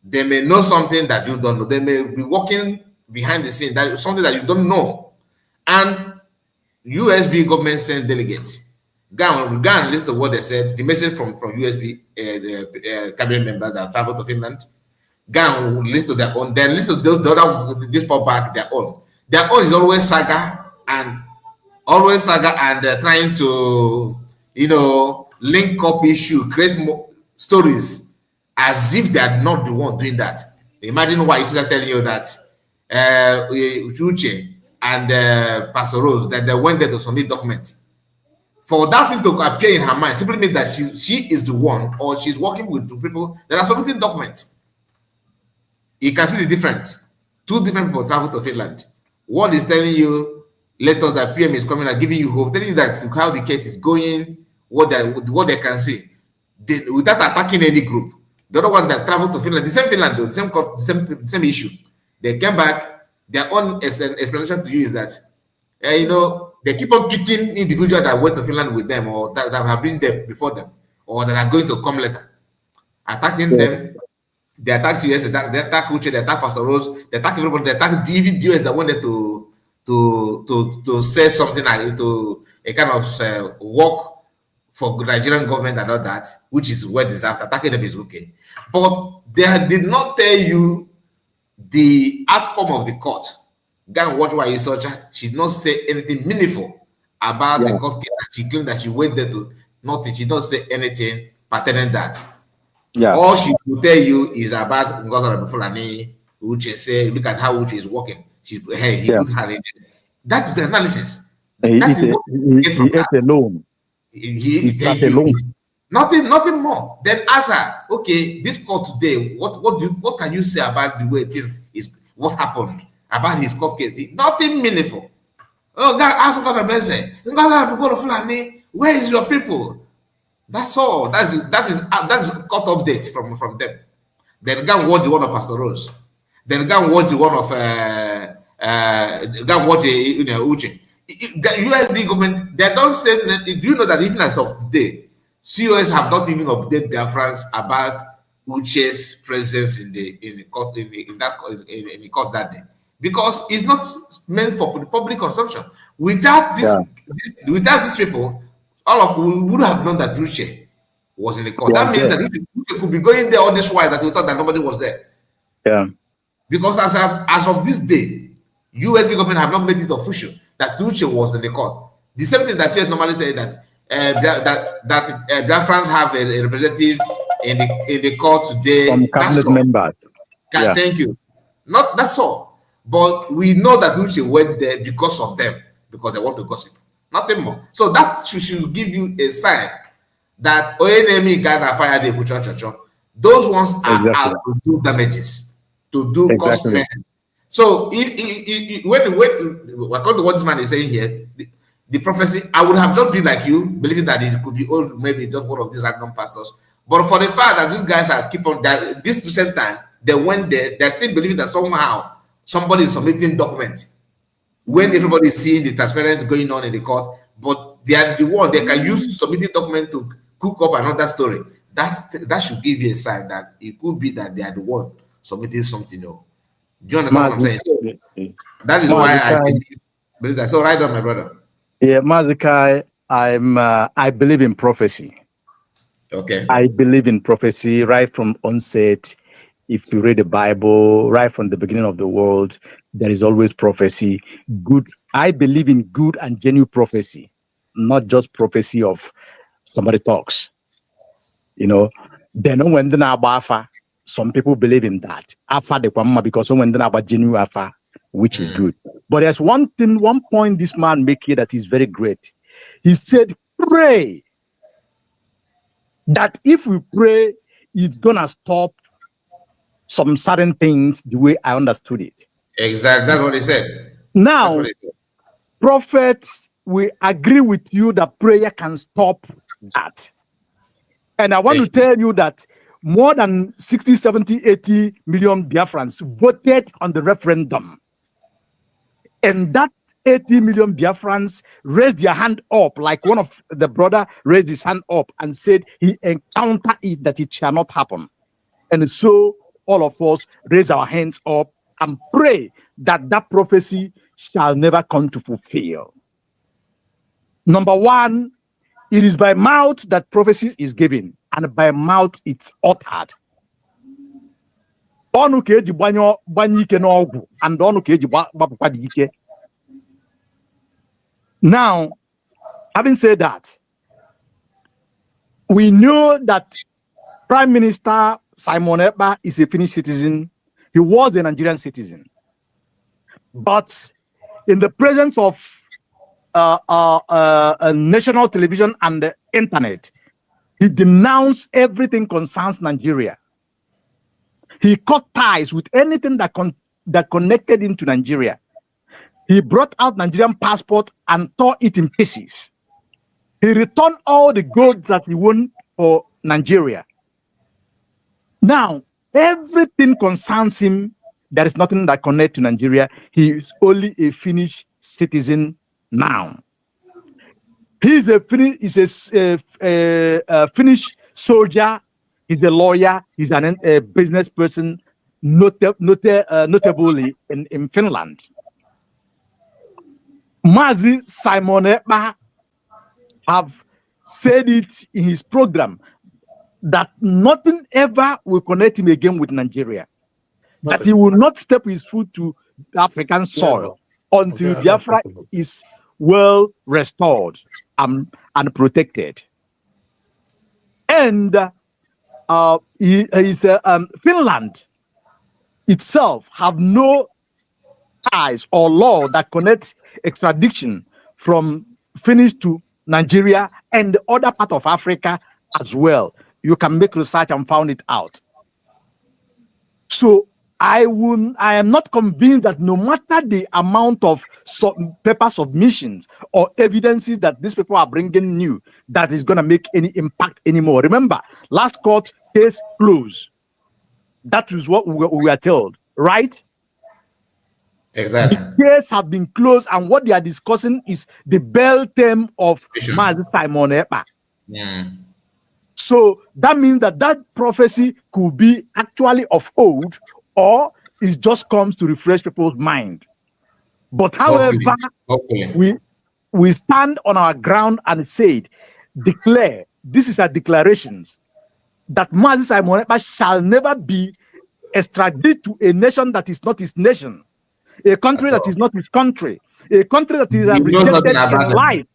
They may know something that you don't know. They may be working behind the scenes, that is something that you don't know. And USB government sent delegates. Go and listen to what they said. The message from USB cabinet members that travel to Finland. Go and listen to their own. Then listen to the other this far back their own. Their own is always saga and trying to link up issue, create more stories as if they are not the one doing that. Imagine why is telling you that Uche and Pastor Rose that they went there to submit documents. For that thing to appear in her mind simply means that she is the one, or she's working with 2 people that are submitting documents. You can see the difference. 2 different people travel to Finland. One is telling you, let us that PM is coming and giving you hope, telling you that how the case is going, what they can see, without attacking any group. The other one that traveled to Finland, the same Finland, though, the same issue. They came back. Their own explanation to you is that, they keep on picking individuals that went to Finland with them, or that have been there before them, or that are going to come later, attacking them. They attack CS, they attack Uche, they attack Pastor Rose, they attack everybody, they attack DVDs that wanted to say something like to a kind of work for Nigerian government and all that, which is well deserved. Attacking them is okay. But they did not tell you the outcome of the court. Go and watch why you search. She did not say anything meaningful about the court case. She claimed that she went there to nothing. She did not say anything pertinent that. Yeah. All she will tell you is about Ngozi Fulani, Uche say, look at how Uche is working. He put her in. That is the analysis. He ate alone. He sat alone. Nothing more. Then ask her, okay, this court today, what can you say about the way things is, what happened about his court case? Nothing meaningful. Oh, God, ask God, Fulani, where is your people? That's all. That's court update from them. Then go and watch the one of Pastor Rose. Then go and watch the one of go and watch Uche. The USD government, they don't say. Do you know that even as of today, COS have not even updated their friends about Uche's presence in the court in the court that day, because it's not meant for public consumption. Without these people, all of we would have known that Uche was in the court. That means that Uche could be going there all this while that we thought that nobody was there. Yeah. Because as of this day, USD government have not made it official that Uche was in the court. The same thing that CS normally tell you that France have a representative in the court today. Some cabinet members. Thank you. Not that's all. But we know that Uche went there because of them, because they want to gossip. Nothing more. So that should give you a sign that ONME Ghana fire the Kucha. Those ones are out to do damages, to do cost. So when according to what this man is saying here, the prophecy, I would have just been like you, believing that it could be maybe just one of these random pastors. But for the fact that these guys are keep on that this recent time, they went there, they're still believing that somehow somebody is submitting document when everybody is seeing the transparency going on in the court, but they are the one they can use submitting document to cook up another story. That should give you a sign that it could be that they are the one submitting something else. Do you understand what I'm saying? So, that is why I believe that. So right on, my brother. Yeah, Mazikai, I believe in prophecy. Okay. I believe in prophecy right from onset. If you read the Bible, right from the beginning of the world, there is always prophecy. Good. I believe in good and genuine prophecy, not just prophecy of somebody talks. You know, then when the Nabafa, some people believe in that. Afa de Kwama, because when the Naba genuine Afa, which is good. But there's one point this man make here that is very great. He said, pray. That if we pray, it's gonna stop some certain things the way I understood it. Exactly, that's what he said. Now, prophets, we agree with you that prayer can stop that. And I want to tell you that more than 60, 70, 80 million Biafrans voted on the referendum. And that 80 million Biafrans raised their hand up, like one of the brother raised his hand up and said he encountered it, that it shall not happen. And so all of us raise our hands up and pray that that prophecy shall never come to fulfill. Number one, it is by mouth that prophecy is given, and by mouth it's uttered. Now, having said that, we know that Prime Minister Simon Ekpa is a Finnish citizen. He was a Nigerian citizen. But in the presence of national television and the internet, he denounced everything concerns Nigeria. He cut ties with anything that connected him to Nigeria. He brought out Nigerian passport and tore it in pieces. He returned all the goods that he won for Nigeria. Now, everything concerns him. There is nothing that connects to Nigeria. He is only a Finnish citizen now. He's a Finnish soldier. He's a lawyer. He's a business person, notably in Finland. Mazi Simon Ekpa have said it in his program that nothing ever will connect him again with Nigeria. that he will not step his foot to African soil until Biafra is well restored and protected. And Finland itself have no ties or law that connects extradition from Finnish to Nigeria and the other part of Africa as well. You can make research and found it out. So I am not convinced that no matter the amount of paper submissions or evidences that these people are bringing new, that is going to make any impact anymore. Remember, last court case closed. That is what we are told, right? Exactly. The case have been closed, and what they are discussing is the bell term of Mazi Simon Ekpa. So that means that prophecy could be actually of old, or it just comes to refresh people's mind. But however, we stand on our ground and declare, this is a declaration, that Mazi Simon Ekpa shall never be extradited to a nation that is not his nation, a country that is not his country, a country that is rejected in life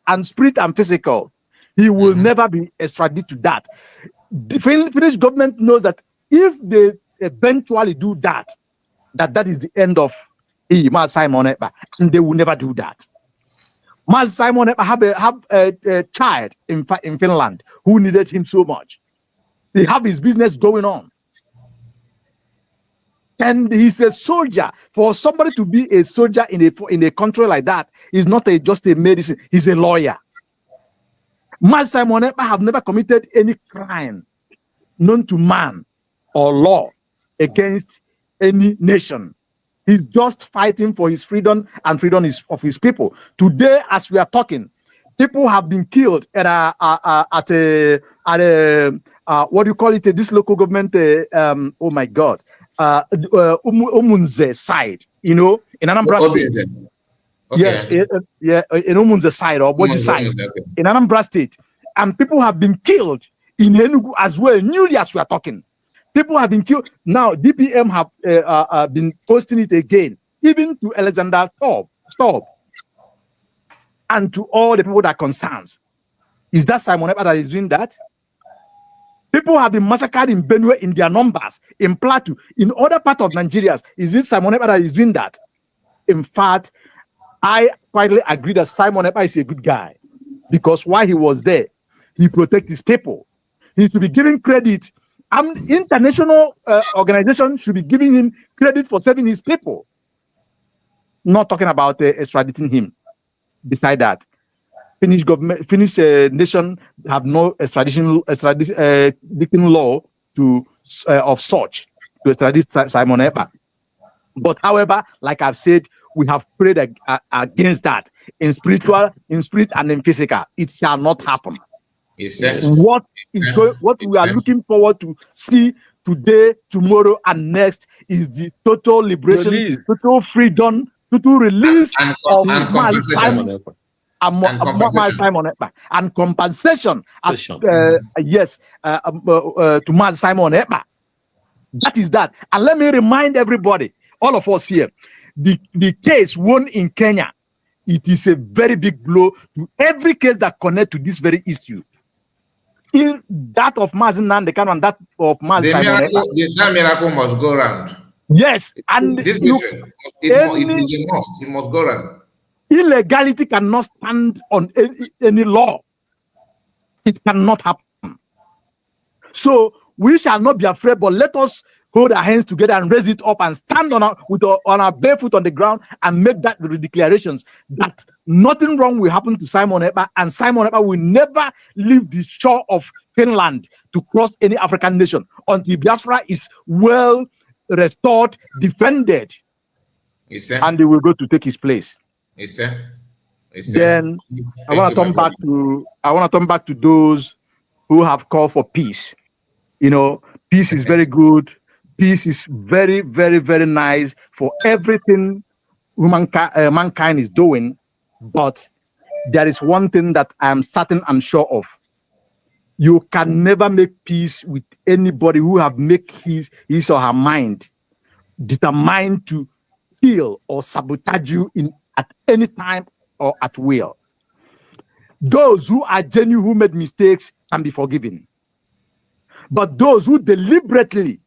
and spirit and physical. He will never be extradited to that. The Finnish government knows that if they eventually do that, that is the end of Mazi Simon Ekpa, and they will never do that. Mazi Simon Ekpa have a child in Finland who needed him so much. They have his business going on. And he's a soldier. For somebody to be a soldier in a country like that is not just a medicine. He's a lawyer. Mazi Simon Ekpa have never committed any crime known to man or law against any nation. He's just fighting for his freedom and freedom of his people. Today, as we are talking, people have been killed at what do you call it? This local government. Oh my God. Umunze side, in Anambra State. Okay. Yes, in Umunze side or Boji side, in Anambra State. And people have been killed in Enugu as well, newly as we are talking. People have been killed. Now, DPM have been posting it again, even to Alexander Stop, and to all the people that concerns. Is that Simon Ekpa that is doing that? People have been massacred in Benue in their numbers, in Plateau, in other parts of Nigeria. Is it Simon Ekpa that is doing that? In fact, I quietly agree that Simon Ekpa is a good guy, because while he was there, he protected his people. He should be given credit. International organizations should be giving him credit for saving his people. Not talking about extraditing him. Beside that, Finnish government, Finnish nation have no extradition law of such to extradite Simon Ekpa. But however, like I've said, we have prayed against that in spirit and in physical. It shall not happen. What we are looking forward to see today, tomorrow, and next is the total liberation, total freedom, total release of Mazi Simon Ekpa, and compensation to Mazi Simon Ekpa. That is that. And let me remind everybody, all of us here, the case won in Kenya, it is a very big blow to every case that connect to this very issue. In that of Mazi Nandekano and that of Mazi Simon Ekpa. The miracle must go round. Yes, and this it is a must. It must go round. Illegality cannot stand on any law. It cannot happen. So we shall not be afraid, but let us hold our hands together and raise it up and stand on our barefoot on the ground and make that the declarations that nothing wrong will happen to Simon Ekpa, and Simon Ekpa will never leave the shore of Finland to cross any African nation until Biafra is well restored, defended, and they will go to take his place. Then I want to turn back to those who have called for peace. Peace is very good. Peace is very, very, very nice for everything mankind is doing. But there is one thing that I'm sure of. You can never make peace with anybody who have made his or her mind determined to kill or sabotage you at any time or at will. Those who are genuine, who made mistakes, can be forgiven. But those who deliberately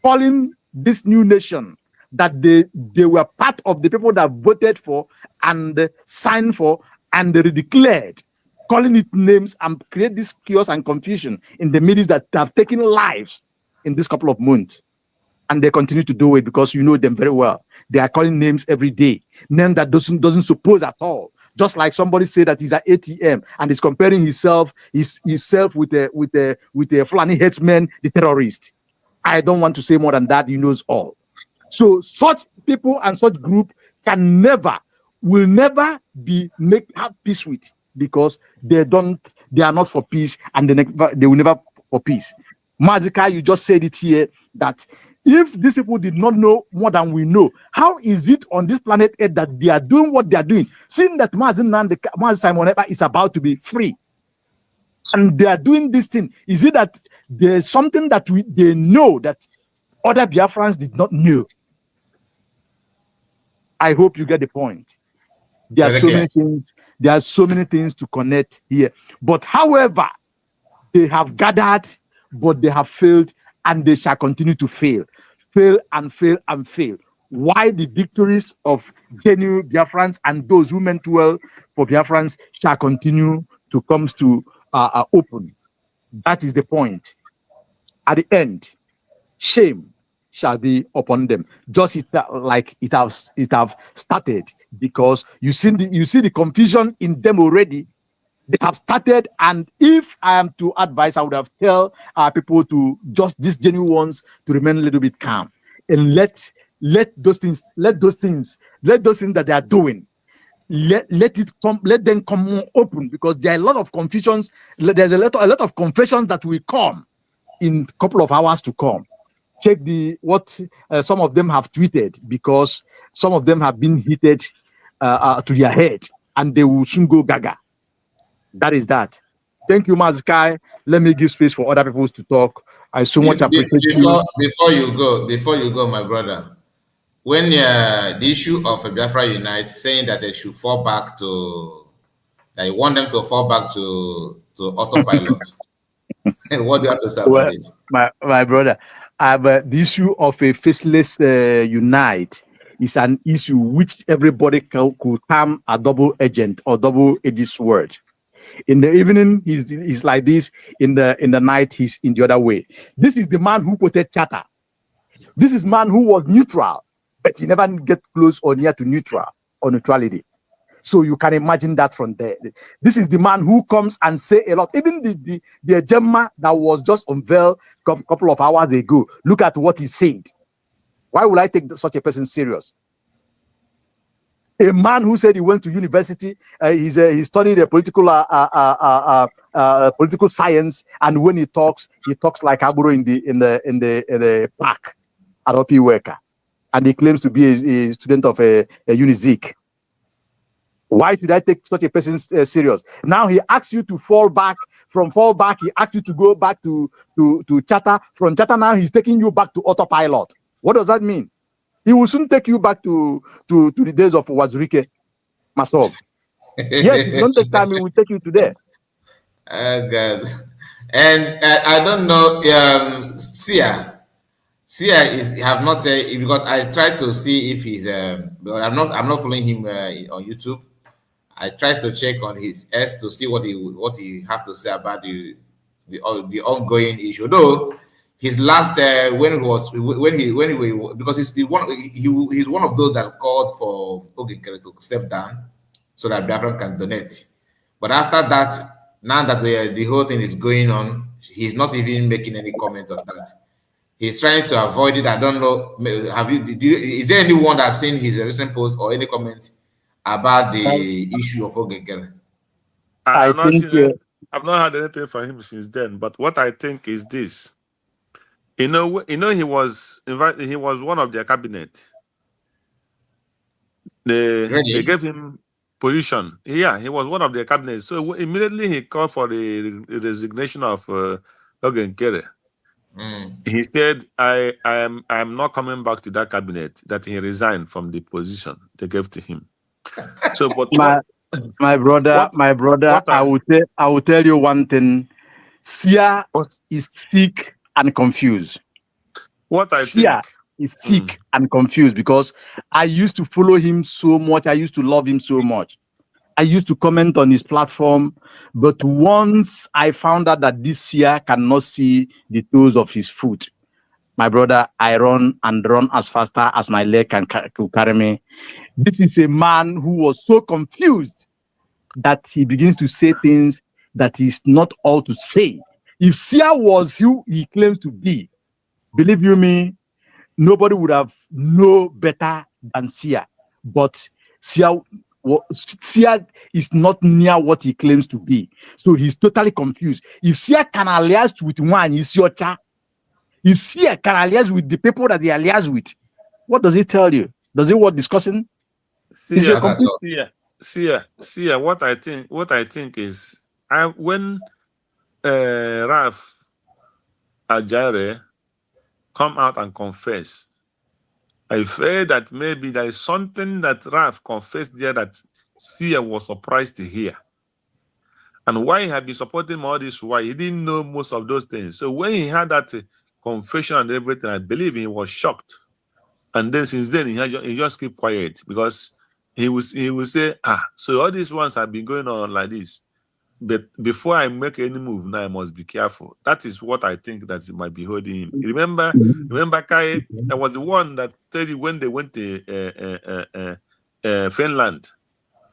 calling this new nation that they were part of the people that voted for and signed for and declared, calling it names and create this chaos and confusion in the midst that have taken lives in this couple of months. And they continue to do it because you know them very well. They are calling names every day, name that doesn't suppose at all. Just like somebody said that he's at ATM and is comparing himself with a Fulani headsman, the terrorist. I don't want to say more than that. He knows all. So such people and such group will never have peace with, because they are not for peace, and they will never for peace. Mazika, you just said it here that if these people did not know more than we know, how is it on this planet Earth that they are doing what they are doing, seeing that Mazi Simon Ekpa is about to be free, and they are doing this thing? Is it that there's something that they know that other Biafrans did not know? I hope you get the point. There are so many things. There are so many things to connect here. But however, they have gathered, but they have failed, and they shall continue to fail and fail and fail. Why the victories of genuine Biafrans and those who meant well for Biafrans shall continue to come to open. That is the point. At the end, shame shall be upon them, just like it has started, because you see the confusion in them already. They have started, and if I am to advise, I would have tell our people to just these genuine ones to remain a little bit calm and let those things that they are doing, let them come more open, because there are a lot of confusions. There's a lot of confessions that will come in a couple of hours to come. Check what some of them have tweeted, because some of them have been heated to their head, and they will soon go gaga. That is that. Thank you, Mazikai. Let me give space for other people to talk. I so much appreciate you. Before you go, my brother, when the issue of Biafra Unite saying that they should fall back to, that you want them to fall back to autopilot. What do you have to say about it? My brother, the issue of a faceless unite is an issue which everybody could term a double agent or double-edged sword. In the evening, he's like this. In the night, he's in the other way. This is the man who quoted Chatter. This is man who was neutral, but he never get close or near to neutral or neutrality. So you can imagine that from there. This is the man who comes and say a lot. Even the Gemma that was just unveiled a couple of hours ago, look at what he said. Why would I take such a person serious? A man who said he went to university, he studied a political science, and when he talks like Aburo in the park at OP Worker, and he claims to be a student of a Unizik. Why did I take such a person serious? Now he asks you to fall back. From fall back, he asks you to go back to Chatter. From Chatter, now he's taking you back to autopilot. What does that mean? He will soon take you back to the days of Wazurike Masob. Yes, if you don't take time, he will take you to there. God. And I don't know, Sia have not said, because I tried to see if he's but I'm not following him on YouTube. I tried to check on his S to see what he have to say about the ongoing issue. Though his last because he's one of those that called for Ogekere to step down so that Biafran can donate. But after that, now that the whole thing is going on, he's not even making any comment on that. He's trying to avoid it. I don't know. Is there anyone that's seen his recent post or any comment about the issue of Ogekere? I've not had anything from him since then. But what I think is this. He was invited. He was one of their cabinet. They gave him position. Yeah, he was one of their cabinet. So immediately he called for the resignation of Ogekere. He said, I am not coming back to that cabinet, that he resigned from the position they gave to him. So, but my brother, I will tell you one thing. Sia is sick and confused. Sia is sick and confused because I used to follow him so much. I used to love him so much. I used to comment on his platform, but once I found out that this Sia cannot see the toes of his foot, my brother, I run as faster as my leg can carry me. This is a man who was so confused that he begins to say things that is not all to say. If Sia was who he claims to be, believe you me, nobody would have known better than Sia. But Sia is not near what he claims to be. So he's totally confused. If Sia can alliance with one, is your child. If Sia can alliance with the people that they alliance with, what does it tell you? Does it worth discussing? Sia, what I think is, when Ralph Ajare come out and confessed, I fear that maybe there is something that Ralph confessed there that Sia was surprised to hear. And why he had been supporting him all this while, he didn't know most of those things. So when he had that confession and everything, I believe he was shocked. And then since then, he just keep quiet because he will say, so all these ones have been going on like this. But before I make any move, now I must be careful. That is what I think that might be holding him. Remember, Kai, I was the one that told you when they went to Finland.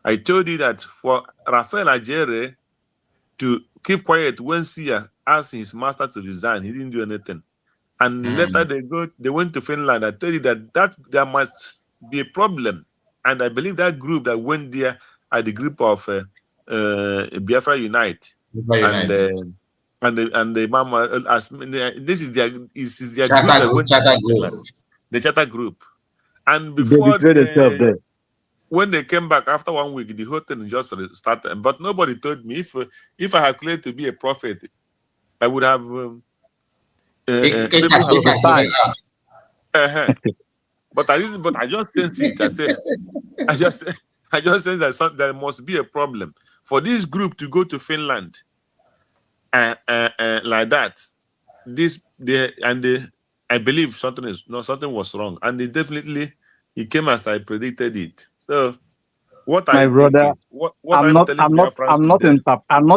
I told you that for Rafael Ajere to keep quiet when Sia asked his master to resign, he didn't do anything. And later they went to Finland. I tell you that there must be a problem. And I believe that group that went there are the group of Biafra Unite. And the Mama, this is their group that went to Finland. The Charter group. And before when they came back after 1 week, the whole thing just started. But nobody told me if I had claimed to be a prophet, I would have but I didn't. But I just sense it. I just sense that there must be a problem for this group to go to Finland like that. I believe something was wrong, and it came as I predicted it. So what my brother, I'm not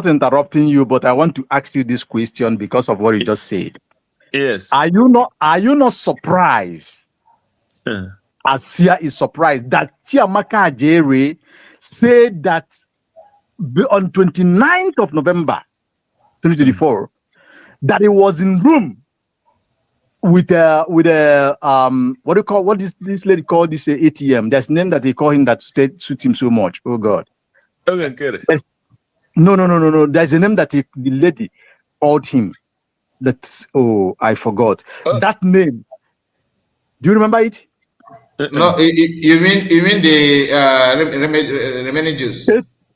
interrupting you, but I want to ask you this question because of what you just said. Yes. Are you not surprised? As Sia is surprised that Chiamaka Ajere said that on 29th of November 2024 that he was in room with what this lady called this ATM. There's a name that they call him that suits him so much. Oh God. Okay. No. There's a name that the lady called him. I forgot that name. Do you remember it? No, you mean the remaining juice?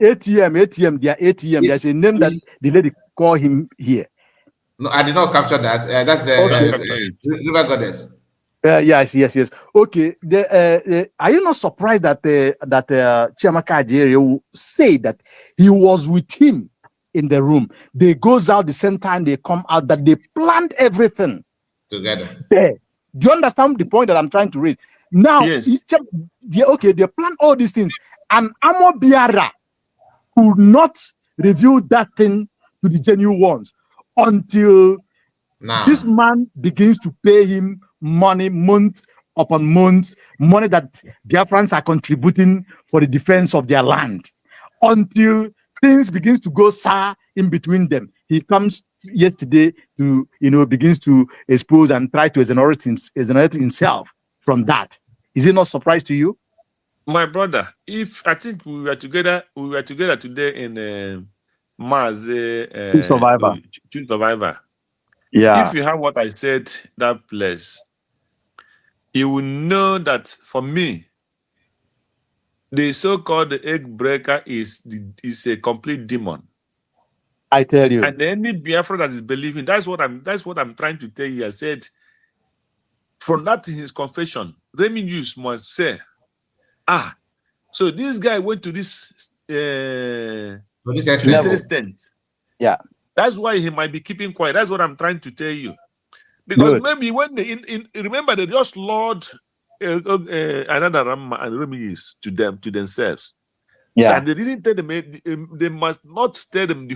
ATM, their ATM. There's a name that the lady called him here. No, I did not capture that. That's River Goddess. Yes. Okay. Are you not surprised that Chiamaka Ajere will say that he was with him in the room? They goes out the same time they come out, that they planned everything together. There. Do you understand the point that I'm trying to raise? Now, yes. They plan all these things, and Amo Biara could not reveal that thing to the genuine ones until this man begins to pay him money month upon month, money that Biafrans are contributing for the defense of their land, until things begins to go sour in between them. He comes yesterday to, begins to expose and try to exonerate himself from that. Is it not surprise to you? My brother, if I think we were together today in Mars Survivor. Yeah. If you have what I said that place, you will know that for me, the so-called egg breaker is a complete demon. I tell you. And any Biafra that is believing, that's what I'm trying to tell you. I said, from that in his confession, Remigius must say, so this guy went to this extent. Yeah. That's why he might be keeping quiet. That's what I'm trying to tell you. Because maybe when they remember they just Lord another Ramma and Remigius to themselves. Yeah. And they didn't tell them they must not tell them the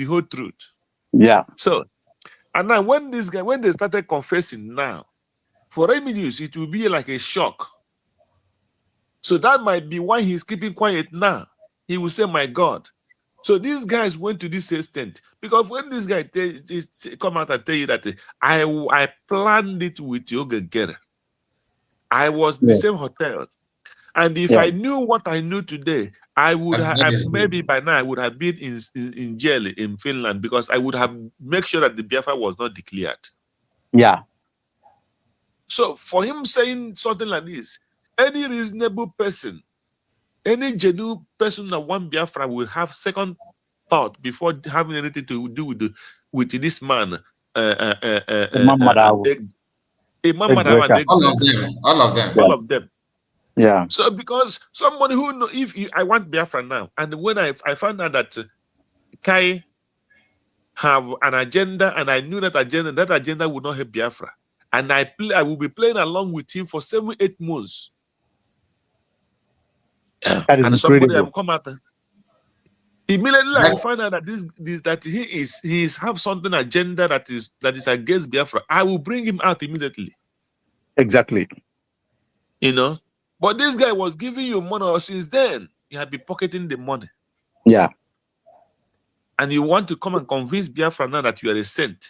whole truth. Yeah. So, and now when they started confessing now, for Remigius, it will be like a shock. So that might be why he's keeping quiet now. He will say, my God. So these guys went to this extent. Because when this guy come out and tell you that I planned it with Yoga Gera. I was the same hotel. And if I knew what I knew today, I would have, maybe by now I would have been in jail in Finland, because I would have made sure that the Biafra was not declared. Yeah. So for him saying something like this, any reasonable person, any genuine person that one Biafra will have second thought before having anything to do with this man. All of them. Yeah. So because somebody who know, I want Biafra now, and when I found out that Kai have an agenda, and I knew that agenda would not help Biafra, and I will be playing along with him for 7-8 months. That is and somebody incredible. come out. Immediately I find out that that he have something agenda that is against Biafra. I will bring him out immediately. Exactly. You know, but this guy was giving you money since then. He had been pocketing the money. Yeah. And you want to come and convince Biafra now that you are a saint.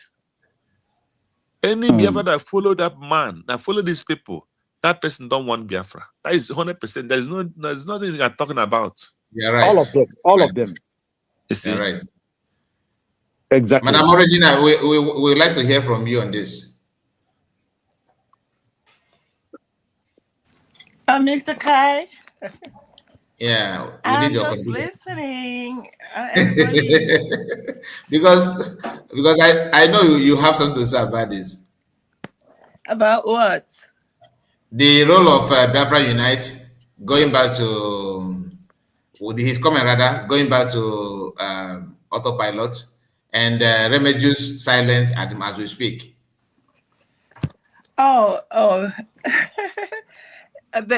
Any Biafra that follow that man, that follow these people, that person don't want Biafra. That is 100%. There's nothing I'm talking about. You're right. All of them. You see? You're right. Exactly. Madam Regina, we would like to hear from you on this. Mr. Kai. Yeah, I'm just listening. because I know you have something to say about this. About what? The role of Biafra Unite, going back to his comment rather, going back to autopilot, and Remigius silent as we speak. Oh.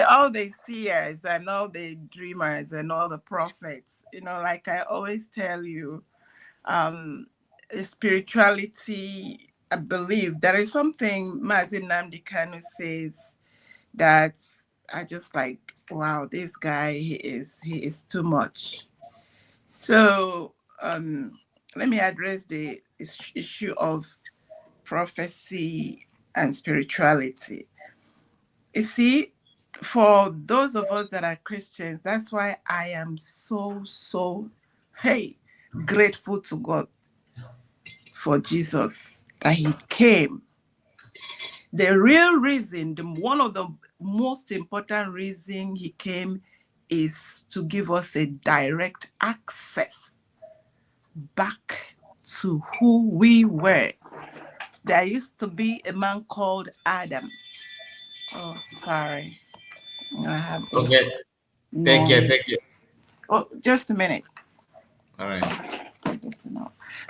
All the seers and all the dreamers and all the prophets, like I always tell you, spirituality, I believe there is something Mazi Nnamdi Kanu says that I just like, wow, this guy, he is too much. So let me address the issue of prophecy and spirituality. You see, for those of us that are Christians, that's why I am so grateful to God for Jesus, that he came. The real reason, one of the most important reason he came is to give us a direct access back to who we were. There used to be a man called Adam. Oh, sorry. I have this. Okay. Thank you. Oh, just a minute. All right.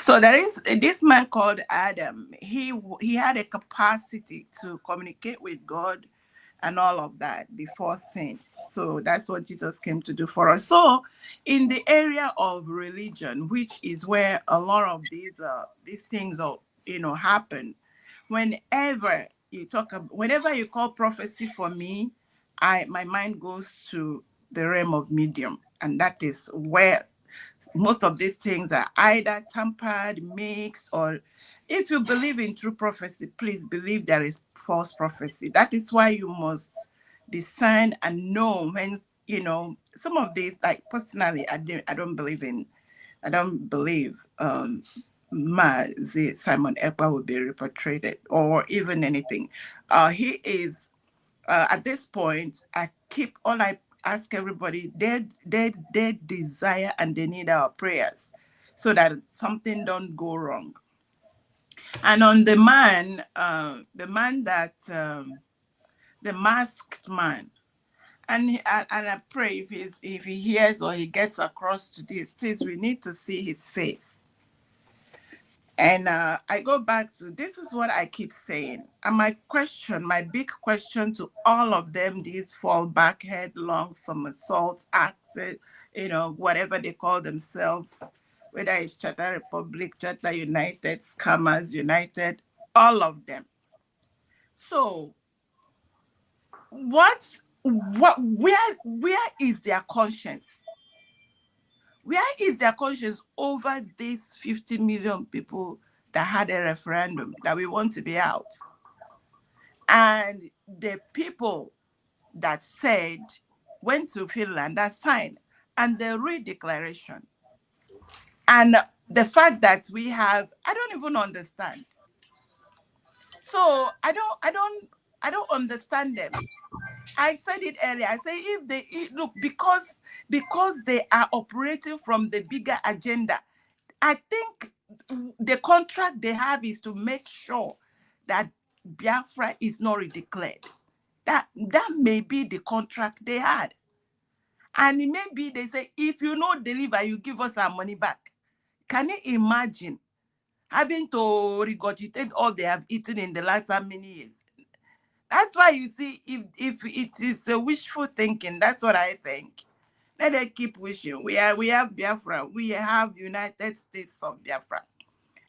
So there is this man called Adam. He had a capacity to communicate with God and all of that before sin. So that's what Jesus came to do for us. So in the area of religion, which is where a lot of these things happen, whenever you call prophecy, for me, my mind goes to the realm of medium, and that is where most of these things are either tampered, mixed, or if you believe in true prophecy, please believe there is false prophecy. That is why you must discern and know when, some of these, like personally, I don't believe Simon Ekpa will be repatriated or even anything. He is, at this point, I ask everybody, they desire and they need our prayers. so that something don't go wrong. And on the man that the masked man, and I pray if he hears or he gets across to this, please, we need to see his face. And I go back to, this is what I keep saying. And my big question to all of them, these fall back, headlong, somersaults, access, whatever they call themselves, whether it's Chatter Republic, Chatter United, Scammers United, all of them. So where is their conscience? Where is their conscience over these 50 million people that had a referendum that we want to be out? And the people that said, went to Finland, that signed, and the re-declaration. And the fact that we have, I don't even understand. So I don't understand them. I said it earlier. I say if they look, because they are operating from the bigger agenda, I think the contract they have is to make sure that Biafra is not redeclared. That may be the contract they had. And it may be they say, if you not deliver, you give us our money back. Can you imagine having to regurgitate all they have eaten in the last how many years? That's why you see, if it is a wishful thinking, that's what I think. Let them keep wishing. We have Biafra. We have United States of Biafra.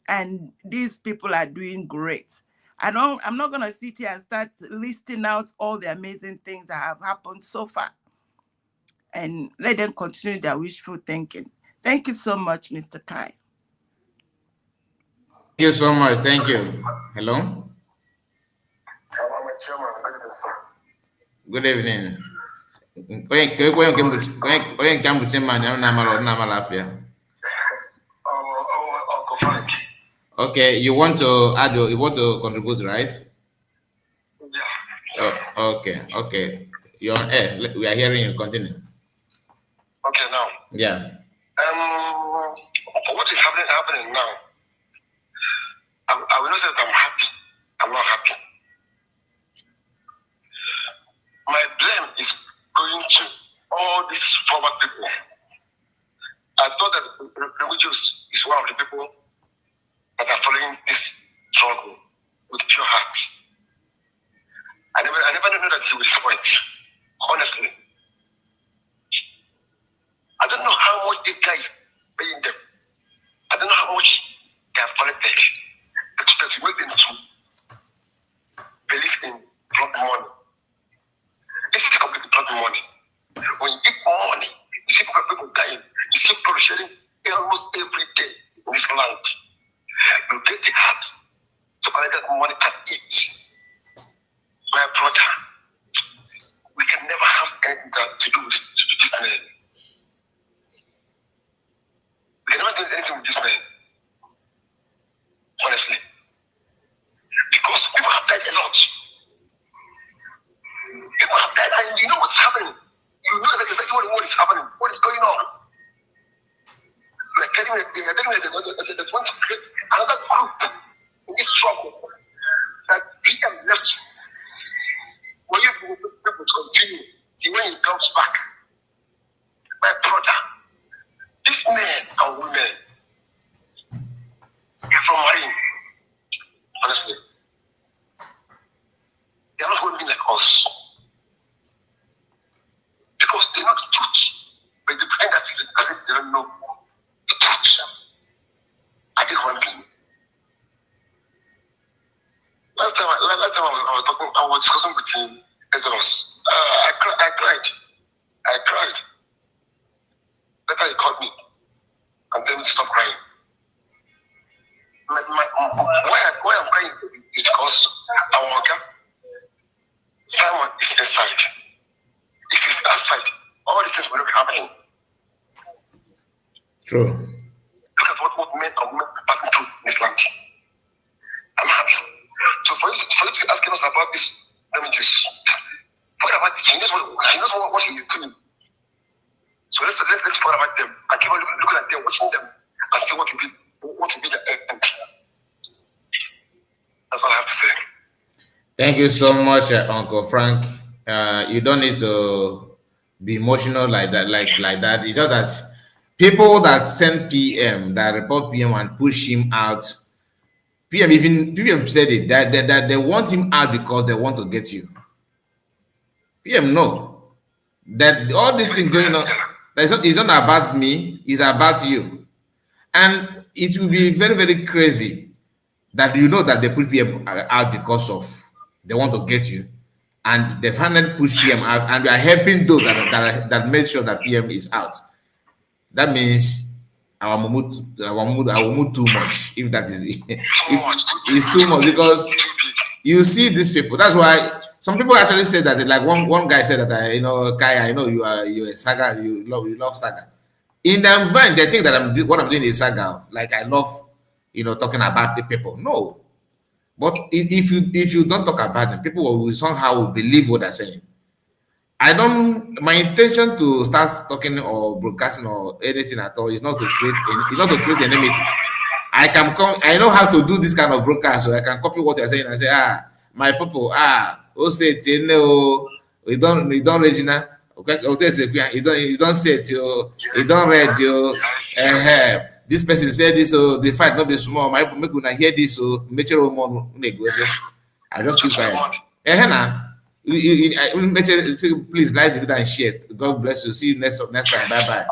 And these people are doing great. I'm not going to sit here and start listing out all the amazing things that have happened so far. And let them continue their wishful thinking. Thank you so much, Mr. Kai. Thank you so much. Thank you. Hello? Good evening. Okay, you want to add, you want to contribute, right? Yeah. Oh, okay. You're on air. We are hearing you. Continue. Okay, now. Yeah. What is happening now? I will not say that I'm happy. I'm not happy. My blame is going to all these forward people. I thought that religious is one of the people that are following this struggle with pure hearts. I never knew that he would disappoint. Honestly. I don't know how much this guy is paying them. I don't know how much they have collected to make them to believe in blood money. This is completely blood money. When you give money, you see people dying. You see people sharing almost every day in this land. You get the heart to collect that money and eat. My brother, we can never have anything to do with this man. We can never do anything with this man. Honestly. Because people have died a lot. People have died, and you know what's happening. You know exactly what is happening, what is going on. They're telling me they want to create another group in this struggle that PM left. When you people continue, see when he comes back. My brother, these men and women, they're from Marine. Honestly. They're not going to be like us. Because they know the truth. But they pretend as if they don't know the truth. I did one thing. Last time I was discussing with him, Exodus. I cried. Later he called me and told me to stop crying. Why I'm crying is because our worker, Simon, is inside. If he's outside, all these things will not be happening. True. Look at what men and women are passing through in this land. I'm happy. So for you to be asking us about this damages, forget about it. He knows what he is doing. So let's forget about them and keep on looking at them, watching them, and see what Thank you so much, Uncle Frank. You don't need to be emotional like that, like that. It's just that people that send PM, that report PM and push him out, PM said it that they want him out because they want to get you. PM no, that all these things going on, it's not about me, it's about you, and it will be very, very crazy that you know that they put PM out because of they want to get you, and they finally push PM out, and you are helping those that make sure that PM is out. That means our move too much. If that is it's too much, because you see these people. That's why some people actually say that. Like one guy said that Kai, I know you're a saga. You love saga. In their mind, they think that what I'm doing is saga. Like I love talking about the people. No, but if you don't talk about them, people will somehow believe what they're saying. My intention to start talking or broadcasting or anything at all is not to create enmity. I know how to do this kind of broadcast, so I can copy what you're saying and say, my people, say you don't Regina, okay, you don't say it, you don't read, this person said this, so the fight not be small, my people make una hear this, so make sure I just keep quiet. Please like the video and share it. God bless you. See you next time. Bye bye.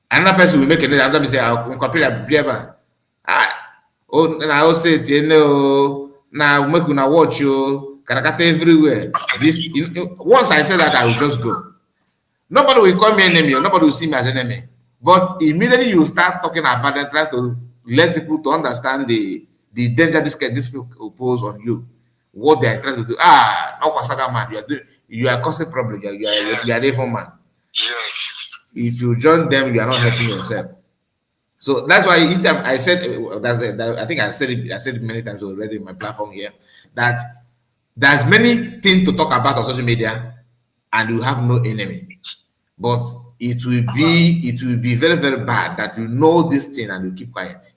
Another person will make another me say, I'll copy that. Oh, and I will say, now make una watch you. Karakata everywhere. This once I say that, I will just go. Nobody will call me an enemy. Nobody will see me as an enemy. But immediately you start talking about and try to let people to understand the danger this people pose on you. What they are trying to do. Now Kwasaga man, you are causing problem. You are the evil man. Yes. If you join them, you are not helping yourself. So that's why each time I said I think I've said it many times already in my platform here, that there's many things to talk about on social media and you have no enemy. But it will be very, very bad that you know this thing and you keep quiet.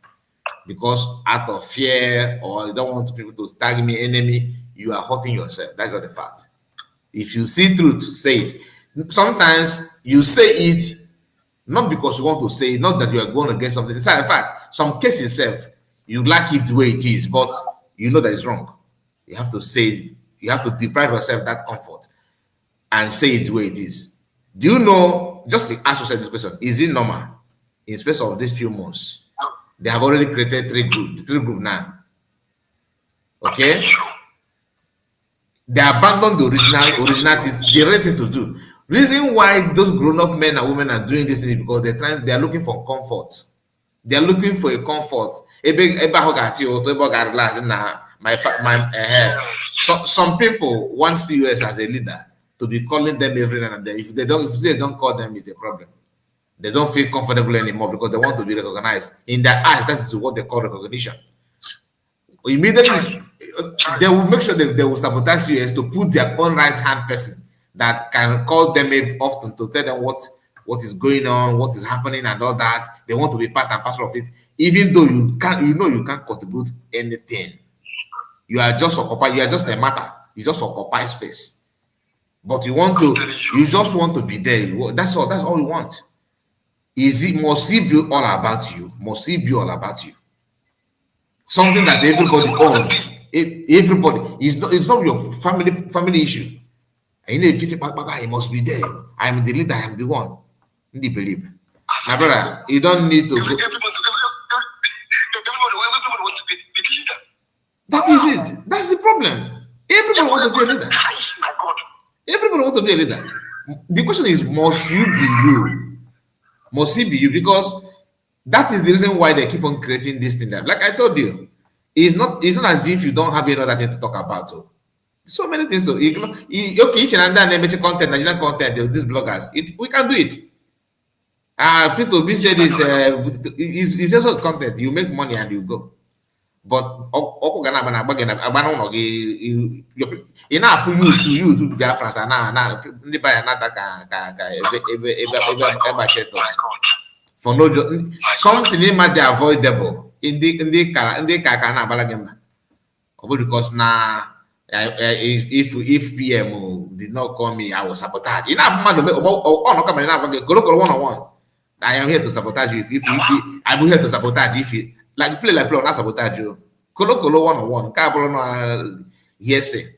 Because out of fear or you don't want people to tag me enemy, you are hurting yourself. That's not the fact. If you see truth, say it. Sometimes you say it not because you want to say it, not that you are going to get something. In fact, some cases you like it the way it is, but you know that it's wrong. You have to say, you have to deprive yourself that comfort and say it the way it is. Do you know, just to ask yourself this question, is it normal in space of these few months? They have already created three groups now. Okay? They abandoned the originality, the right thing to do. Reason why those grown-up men and women are doing this is because they are looking for comfort. They are looking for a comfort. Some people want CUS as a leader to be calling them every now and then. If they don't call them, it's a problem. They don't feel comfortable anymore because they want to be recognized. In their eyes, that is what they call recognition. Immediately, they will make sure that they will sabotage you as to put their own right-hand person that can call them often to tell them what is going on, what is happening, and all that. They want to be part and parcel of it, even though you can't contribute anything. You are just occupy. You are just a matter. You just occupy space. But you just want to be there. That's all. That's all you want. Must it be all about you? Must it be all about you? Something that everybody owns. Everybody. It's not your family issue. And if it's he must be there. I am the leader, I am the one. They believe. My brother, you don't need to go. Everybody wants to be the leader. That is it. That's the problem. Everybody wants to be a leader. My God. Everybody wants to be a leader. The question is, must you be you? Must it be you? Because that is the reason why they keep on creating this thing. Like I told you, it's not as if you don't have another thing to talk about. So many things to okay, each and another mention content, Nigerian content, these bloggers. We can do it. People be said it's also content. You make money and you go. But enough for you to be France and now for no something it might be avoidable in the because now If PM did not call me, I will sabotage. Enough man to make no come enough. Go one-on-one. I am here to sabotage you. If I'm here to sabotage if you like play not sabotage you. Kolo one-on-one. No hearsay.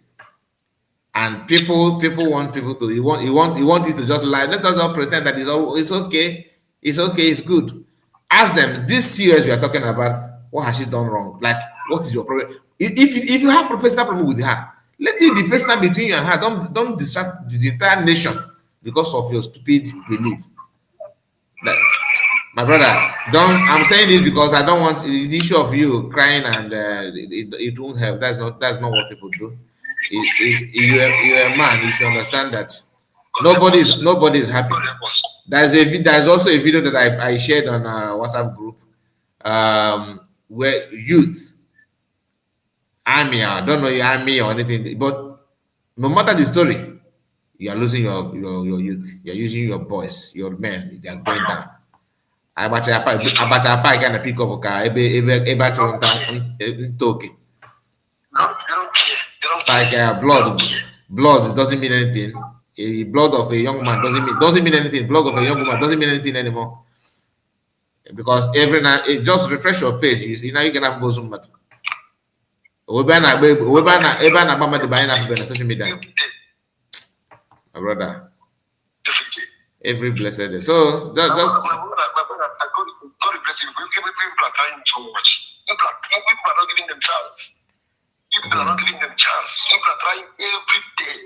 And people want people to you want it to just lie. Let us all pretend that it's okay. It's okay, it's good. Ask them, this serious we are talking about, what has she done wrong? Like, what is your problem? If you have a personal problem with her, let it be personal between you and her. Don't distract the entire nation because of your stupid belief. Like, my brother, I'm saying this because I don't want the issue of you crying and it won't help. That's not what people do. You're a man, you should understand that nobody is happy. There's also a video that I shared on a WhatsApp group where youth, army, I don't know your army or anything, but no matter the story, you are losing your youth. You're using your boys, your men. They are going down. Abacha gonna pick up a car. Like blood doesn't mean anything. Blood of a young man doesn't mean anything. Blood of a young woman doesn't mean anything anymore. Because every night, just refresh your page. You see, now you can have go zoom. Social media. My brother. Every blessed day. So just my brother, God bless you. People are trying so much. People are not giving them chance. People are not giving them chance. People are trying every day.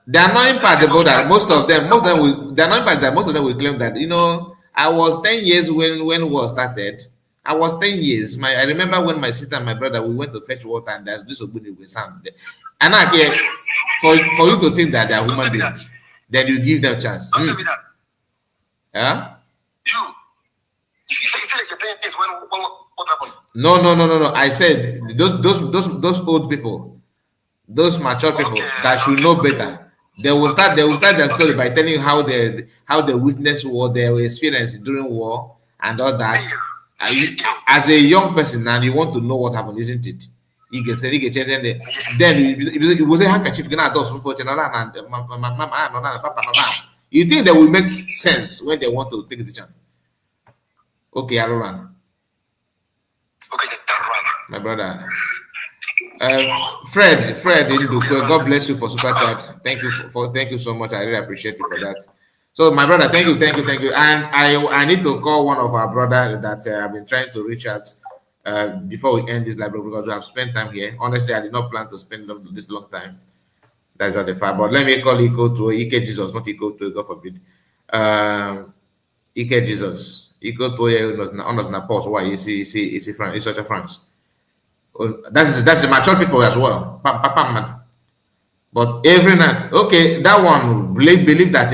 The annoying part about that, most of them will claim that, I was 10 years when war started. I was 10 years. I remember when my sister and my brother, we went to fetch water and there's this Ogbuni with sound. And I care for you to think that they are human beings, then you give them a chance. Don't tell me that. Yeah? You said you're 10 years when what happened? No. I said those old people, those mature people that should know better. They will start their story by telling you how they witnessed war, their experience during war and all that. As a young person, and you want to know what happened, isn't it? You can say then you will say handkerchief you think they will make sense when they want to take a decision. Okay, Aroran. Okay, my brother. Fred Indukwe, God bless you for super chat. Thank you so much. I really appreciate you for that. So my brother, thank you. And I need to call one of our brother that I've been trying to reach out before we end this library because we have spent time here. Honestly, I did not plan to spend this long time. That's not the fact. But let me call Iko to Ike Jesus, not Iko to God forbid. Ike Jesus. Iko to honors na pause. Why is he France? He's such a France. That's the mature people as well. But every night, okay, that one believe that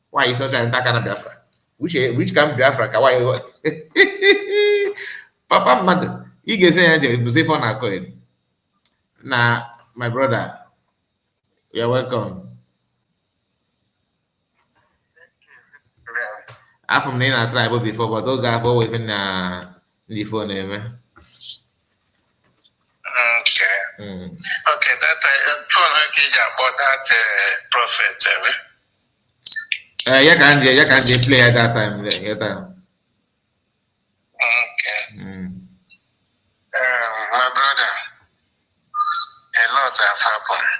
why is such a Biafra? Which can Biafra? Why? Papa man, you can say anything. You say for na call. Nah, my brother, you're welcome. I'm from Nina tribe before, but those guys always even the phone name. Okay. Okay, that about that prophet. You can play at that time. Okay. My brother, a lot have happened,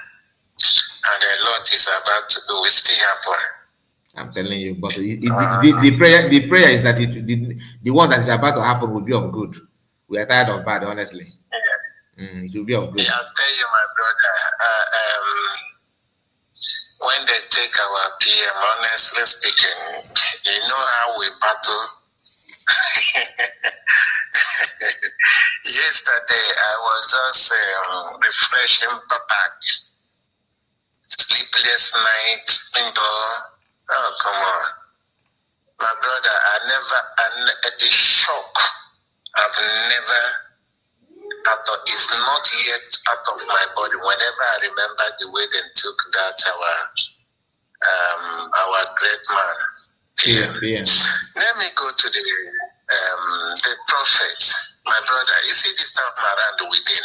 and a lot is about to do. Will still happen. I'm telling you, but the prayer is that the one that is about to happen will be of good. We are tired of bad, honestly. It will be of good. Yeah, I'll tell you, my brother. When they take our PM, honestly speaking, you know how we battle. Yesterday, I was just refreshing back. Sleepless night, oh, come on. My brother, the shock, I've never, it's not yet out of my body. Whenever I remember the way they took that, our great man. Yeah. Let me go to the prophet. My brother, you see this time around within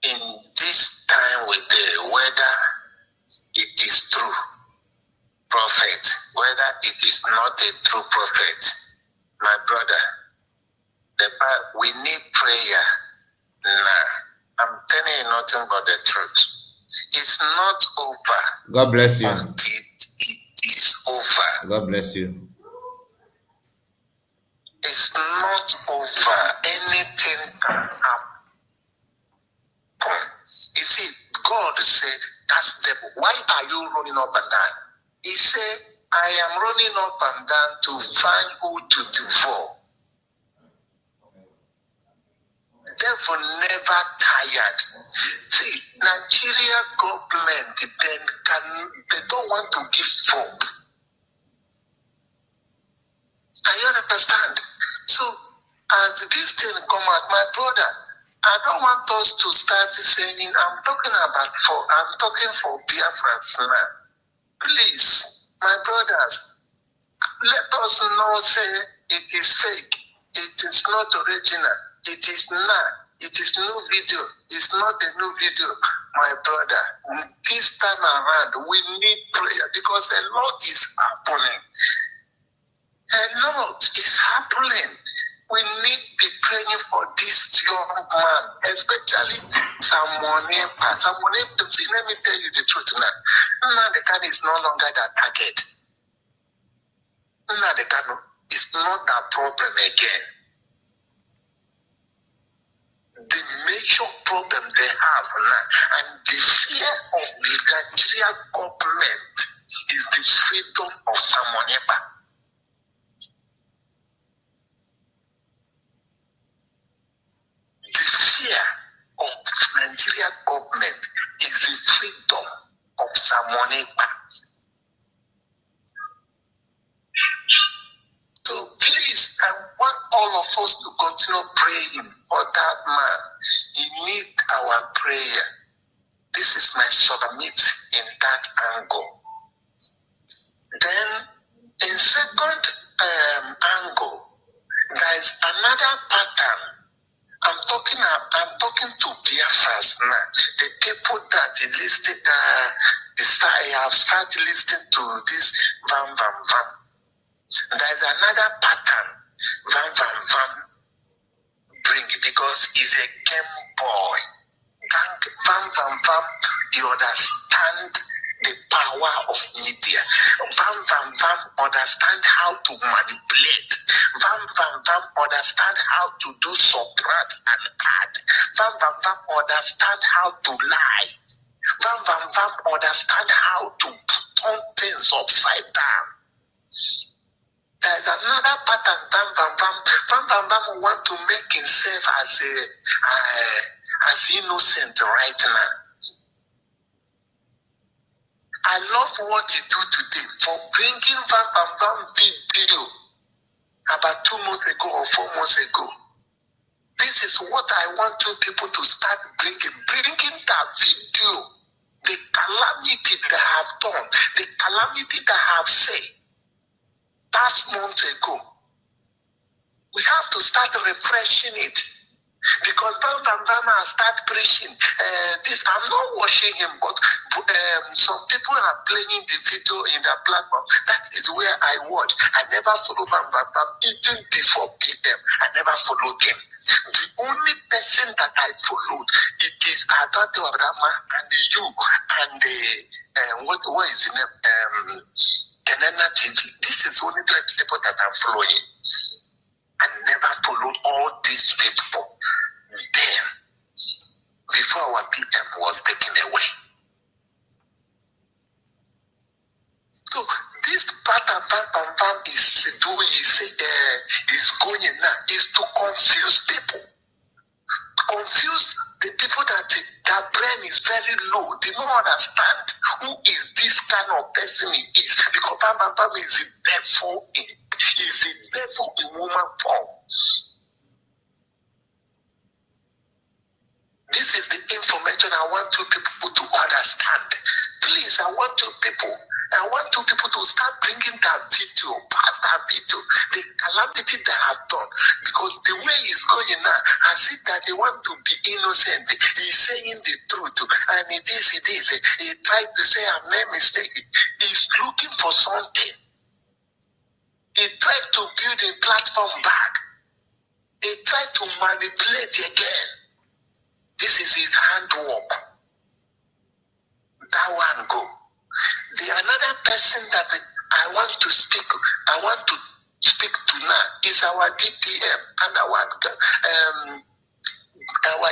in this time with the whether it is true prophet, whether it is not a true prophet, my brother, we need prayer now. I'm telling you nothing but the truth. It's not over. God bless you. Until it is over. God bless you. It's not over. Anything can happen. You see, God said, that's devil. Why are you running up and down? He said, I am running up and down to find who to devour. Devil never tired. See, Nigeria government they don't want to give up. Are you understand? So as this thing come out, my brother, I don't want us to start saying I'm talking for Biafrans now. Please, my brothers, let us not say it is fake. It is not original. It is not. It is no video. It's not a new video, my brother. This time around, we need prayer because a lot is happening. A lot is happening. We need to be praying for this young man, especially someone. See, let me tell you the truth now. Nnamdi is no longer the target. Nnamdi is not a problem again. The major problem they have now, and the fear of the Nigerian government, is the freedom of Samoneba. The fear of Nigerian government is the freedom of Samoneba. So please, I want all of us to continue praying for that man. He needs our prayer. This is my submit in that angle. Then, in second angle, there is another pattern. I'm talking to Biafras now. The people that listed, I have started listening to this Vam. There is another pattern Vam bring because he's a game boy. Vam, you understand the power of media. Vam understand how to manipulate. Vam understand how to do subtract and add. Vam understand how to lie. Vam understand how to turn things upside down. There's another pattern. Vam want to make himself as innocent right now. I love what he do today for bringing Vam video about 2 months ago or 4 months ago. This is what I want you people to start bringing that video, the calamity that I have done, the calamity that I have said past month ago. We have to start refreshing it. Because Vam start preaching this. I'm not watching him, but some people are playing the video in their platform. That is where I watch. I never follow Vam. Even before PM, I never followed him. The only person that I followed, it is Adato Rama and you and what is his name? Kenana TV. This is only 3 people that I'm following. I never followed all these people. Then, before our PM was taken away. So this pattern Vam is doing is going now is to confuse people. Confuse the people that their brain is very low. They don't understand who is this kind of person he is. Because Vam is a devil. Is a devil in woman form. This is the information I want you people to understand. Please, I want you people, I want you people to start bringing that video, past that video, the calamity they have done. Because the way it's going now, I see that they want to be innocent. He's saying the truth. And it is. He tried to say, I made a mistake. He's looking for something. He tried to build a platform back. He tried to manipulate again. This is his handwork. That one go. The another person that I want to speak to now is our DPM and our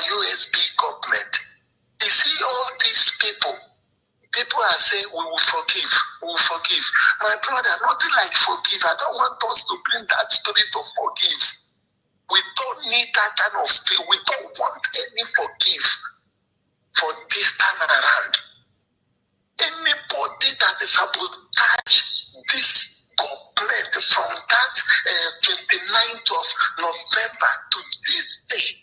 USB government. You see all these people are saying we will forgive. My brother, nothing like forgive. I don't want us to bring that spirit of forgive. We don't need that kind of spirit. We don't want any forgive for this time around. Anybody that is sabotage this government from that 29th of November to this day,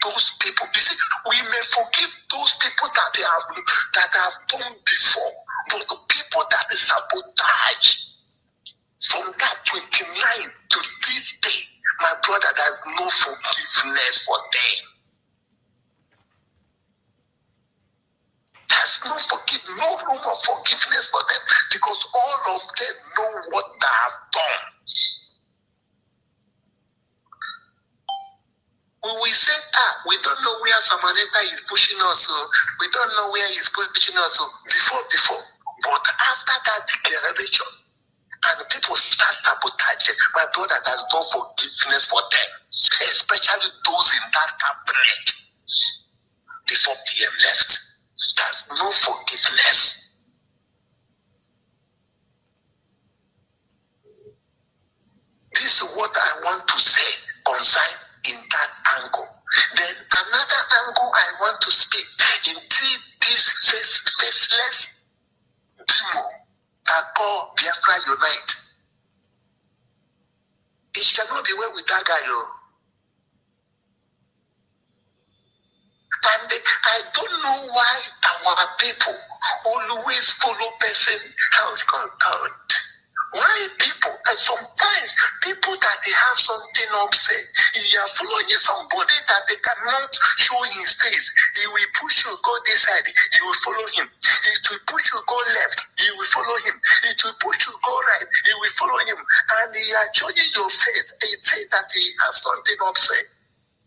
those people, you see, we may forgive those people that have done before, but the people that is sabotage from that 29th to this day, my brother, there's no forgiveness for them. There's no room of forgiveness for them, because all of them know what they have done. When we say, we don't know where Samaneka is pushing us, so we don't know where he's pushing us, so before. But after that declaration, and people start sabotaging, my brother, there's no forgiveness for them, especially those in that cabinet before PM left. There's no forgiveness. This is what I want to say concerning in that angle. Then another angle I want to speak into this faceless demo that call Biafra Unite. It shall not be well with that guy, And I don't know why our people always follow person how it called God. Why people, and sometimes people that they have something upset, you are following somebody that they cannot show his face. He will push you go this side, you will follow him. It will push you go left, you will follow him. It will push you go right, you will follow him. And you are showing your face, and you say that he have something upset.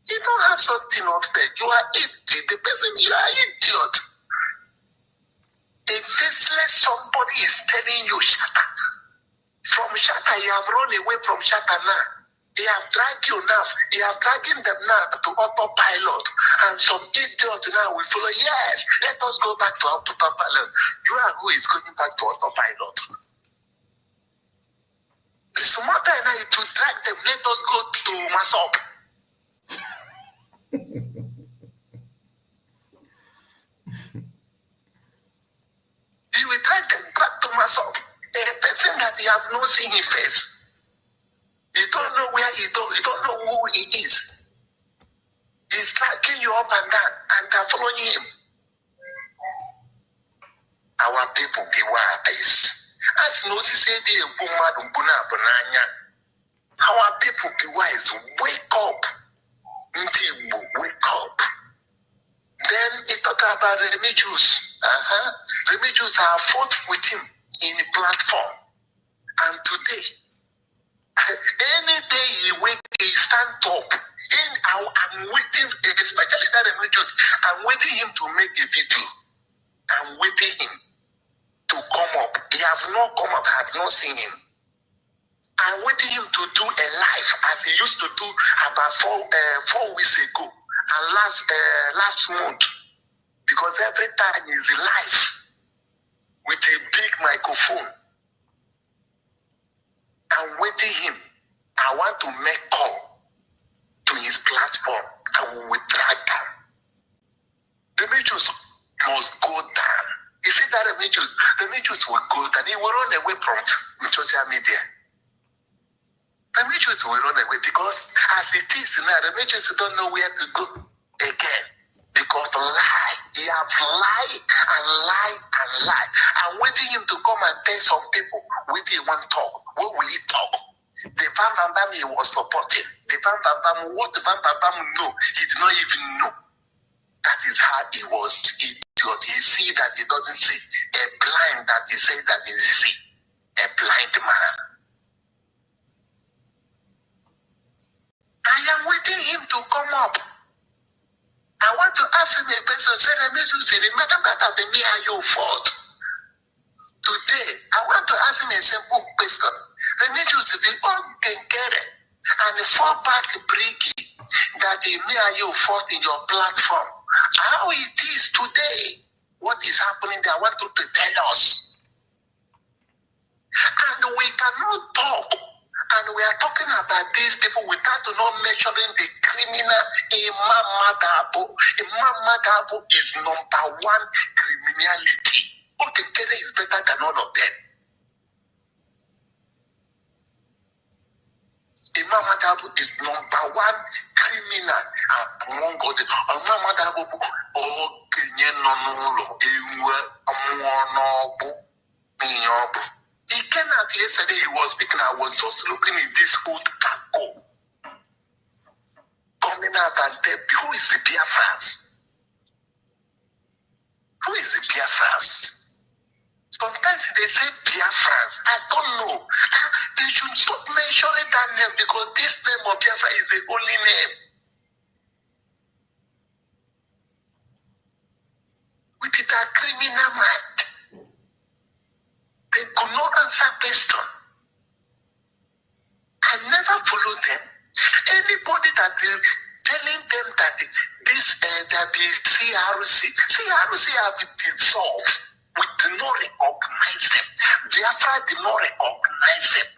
You don't have something upset. You are idiot. The person, you are idiot. A faceless somebody is telling you, shut up. From Shatta, you have run away from Shatta now. They have dragged you now. They have dragging them now to autopilot. And some idiot now will follow. Yes, let us go back to autopilot. You are who is going back to autopilot. It's matter now to drag them. Let us go to Masop. You will drag them back to Masop. A person that you have not seen his face. You don't know where he don't. You don't know who he is. He's tracking you up and down, and they're following him. Our people be wise. As Moses said, our people be wise. Wake up. Wake up. Then he talk about Remigius. Remigius have fought with him in the platform. And today, any day he wake, he stand up. I'm waiting, especially that Remigius, I'm waiting him to make a video. I'm waiting him to come up. He have not come up, I have not seen him. I'm waiting him to do a live as he used to do about 4 weeks ago and last month, because every time he's live with a big microphone. I'm waiting him. I want to make call to his platform. I will drag down. The Remigius must go down. You see that Remigius will go down. He will run away from social media. Remigius will run away because as it is now, Remigius don't know where to go again. Because lie, he have lied and lied and lied. I'm waiting him to come and tell some people what he want to talk. What will he talk? The Van Bam Bam he was supporting. The Van Bam Bam, what the Van Bam Bam know, he did not even know. That is how he was idiot. He see that he doesn't see. A blind that he says that he see. A blind man. I am waiting him to come up. I want to ask him a question. Say, remember that the me and you fought. Today, I want to ask him a simple question. Remedios, if you all can get it, and fall back bricky that the me and you fought in your platform. How it is today? What is happening there? I want you to tell us. And we cannot talk. And we are talking about these people without not measuring the criminal Imam Madabo. Imam Madabo is number one criminality. Okekere is better than all of them. Imam Madabo is number one criminal among all the Imam Madabo. Oh, Kenyan no He came out yesterday, he was speaking. I was just looking at this old taco coming out and tell me, who is the Biafrans? Who is the Biafrans? Sometimes they say Biafrans. I don't know. They should stop mentioning that name because this name of Biafra is the only name. With it a criminal mind. They could not answer question. I never follow them. Anybody that is telling them that this there be CRC have been dissolved. We do not recognize them. Biafra did not recognize them.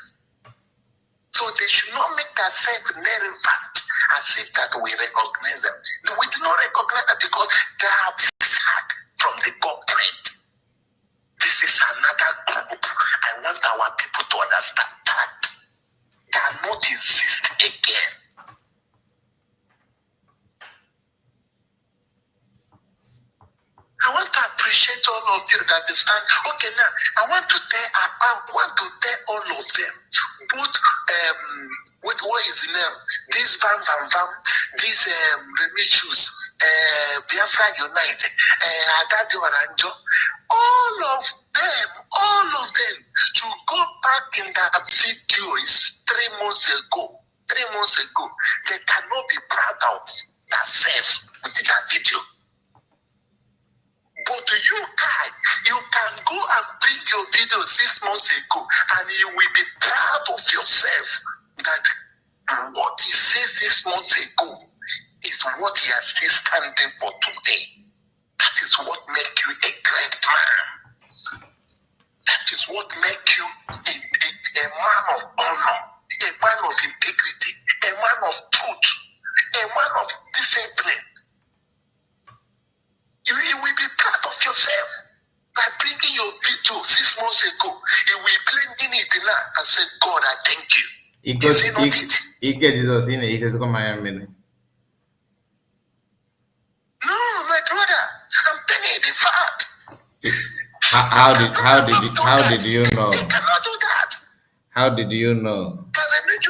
So they should not make themselves relevant as if that we recognize them. We do not recognize them because they have sacked from the government. This is another group. I want our people to understand that they are not exist again. I want to appreciate all of you that understand. Okay, now I want to tell all of them. Both what is the name? This Van Van Van, this Remedios, Biafra United, Adadi Waranjo, all of them to go back in that video is 3 months ago. 3 months ago, they cannot be proud of themselves with that video. But you guys, you can go and bring your video 6 months ago and you will be proud of yourself that what he said 6 months ago is what he is still standing for today. That is what makes you a great man. That is what makes you a man of honor, a man of integrity, a man of truth, a man of discipline. You will be proud of yourself by bringing your video 6 months ago. You will blending it now and say, God, I thank you. He gets Jesus in it. He says, come on, man. No, my brother, I'm telling you the fact. How did you know? They cannot do that. How did you know? They cannot do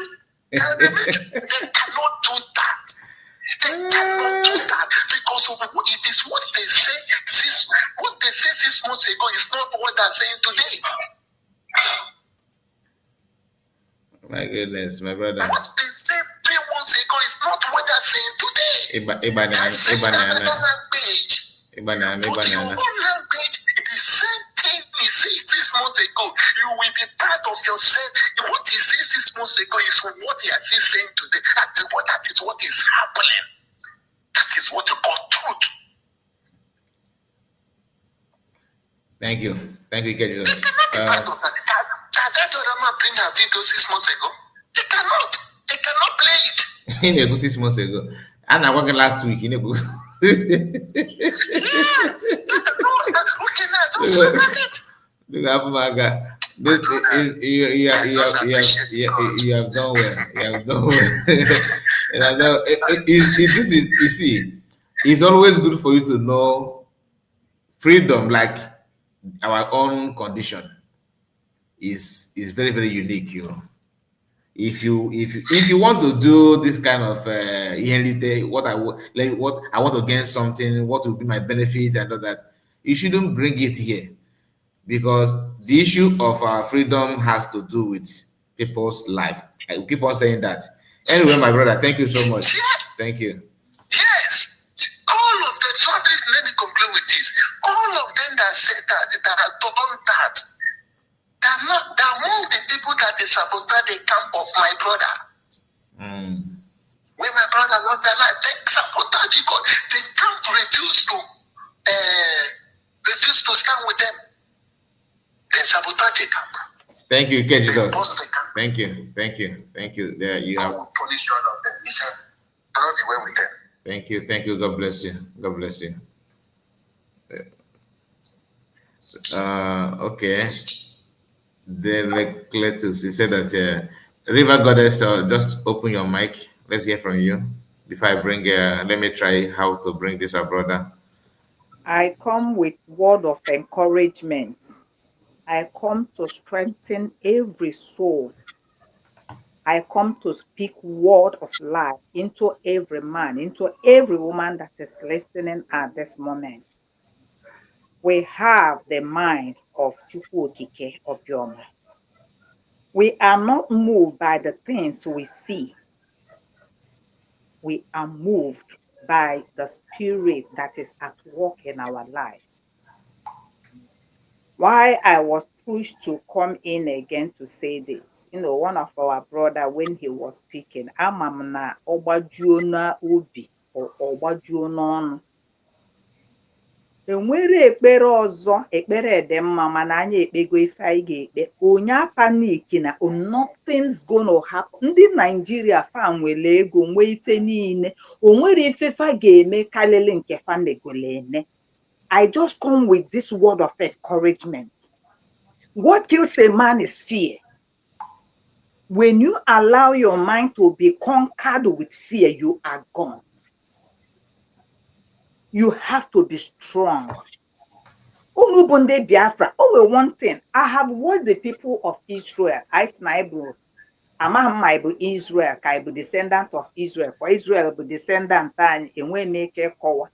that. They cannot do that because of it is what they say. What they say 6 months ago is not what they're saying today. My goodness, my brother. What they say 3 months ago is not what they're saying today. Another language. But your own language, the same thing he said 6 months ago. You will be proud of yourself. What he said 6 months ago is what he is saying today. That is what is happening. That is what you call truth. Thank you, Jesus. They cannot be proud of that. That Dorama bring a video 6 months ago. They cannot play it. In a 6 months ago. And I worked last week in a good. Yes. No, okay, now just look at it. Look at my God. You have done well. You have done well. And I know this is, you see, it's always good for you to know freedom, like our own condition, is very, very unique, you know. If you want to do this kind of what I want to gain something, what will be my benefit and all that, you shouldn't bring it here, because the issue of freedom has to do with people's life. I will keep on saying that. Anyway, my brother, thank you so much. Thank you. Yes, all of them. So let me conclude with this. All of them that said that have done that, they're among the people that they sabotage the camp of my brother. When my brother lost their life, they sabotage because the camp refused to stand with them. They sabotage the camp. Thank you, Jesus. Thank you. There you have. I will punish all of them. He said, "I'll be well with them." Thank you. God bless you. Okay. Then Cletus, he said that River Goddess, just open your mic. Let's hear from you. Before I bring, let me try how to bring this our brother. I come with word of encouragement. I come to strengthen every soul. I come to speak word of life into every man, into every woman that is listening at this moment. We have the mind of Chukwu Okike Obioma. We are not moved by the things we see. We are moved by the spirit that is at work in our life. Why I was pushed to come in again to say this, one of our brother, when he was speaking, amamna obajuona ubi or obajuona. Enwere ekpere ọzọ, ekpere dị mma, mana anyị ekpego ife anyị ga-ekpe. Onye panic na nothing's gonna happen. Ndị Nigeria fa nwere ego nwee ife niile, onwere ife fa ga-eme kalele nke fa megole eme. I just come with this word of encouragement. What kills a man is fear. When you allow your mind to be conquered with fear, you are gone. You have to be strong. Unubunde Biafra. Oh, one thing. I have watched the people of Israel. I snaibu. Amaham Israel. Kaibu descendant of Israel. For Israel, be descendant and we make a kowa.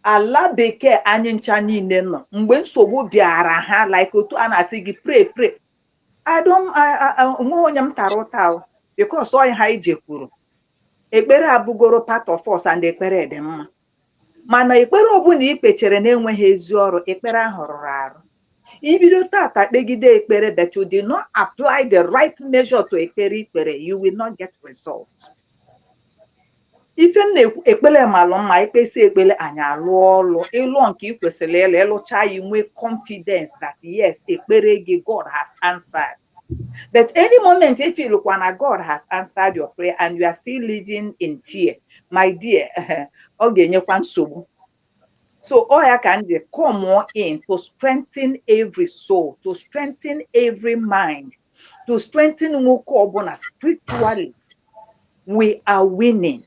Ala bekee anyị ncha niile nọ mgbe nsogbu bịara ha like otu a na-asị gị pray nwe onye m tara ụta because onye ha ije kwuru ekpere abụgoro part of us and ekpere dị mma mana ekpere ọbụla ikpechere na-enweghị ezi ọrụ ekpere ahụ rụrụ arụ ibido tata kpegide ekpere that you did not apply the right measure to ekpere you will not get results. Ife ekpele malụ mma ikpesi ekpele anyị alụ ọlụ ịlụ nke ị kwesịrị ịlụcha ya nwee confidence that yes ekpere gị God has answered. But any moment if you look when God has answered your prayer and you are still living in fear, my dear, ọ ga-enyekwa nsogbu. So all I can do, come on in to strengthen every soul, to strengthen every mind, to strengthen nwoke ọbụla spiritually. We are winning.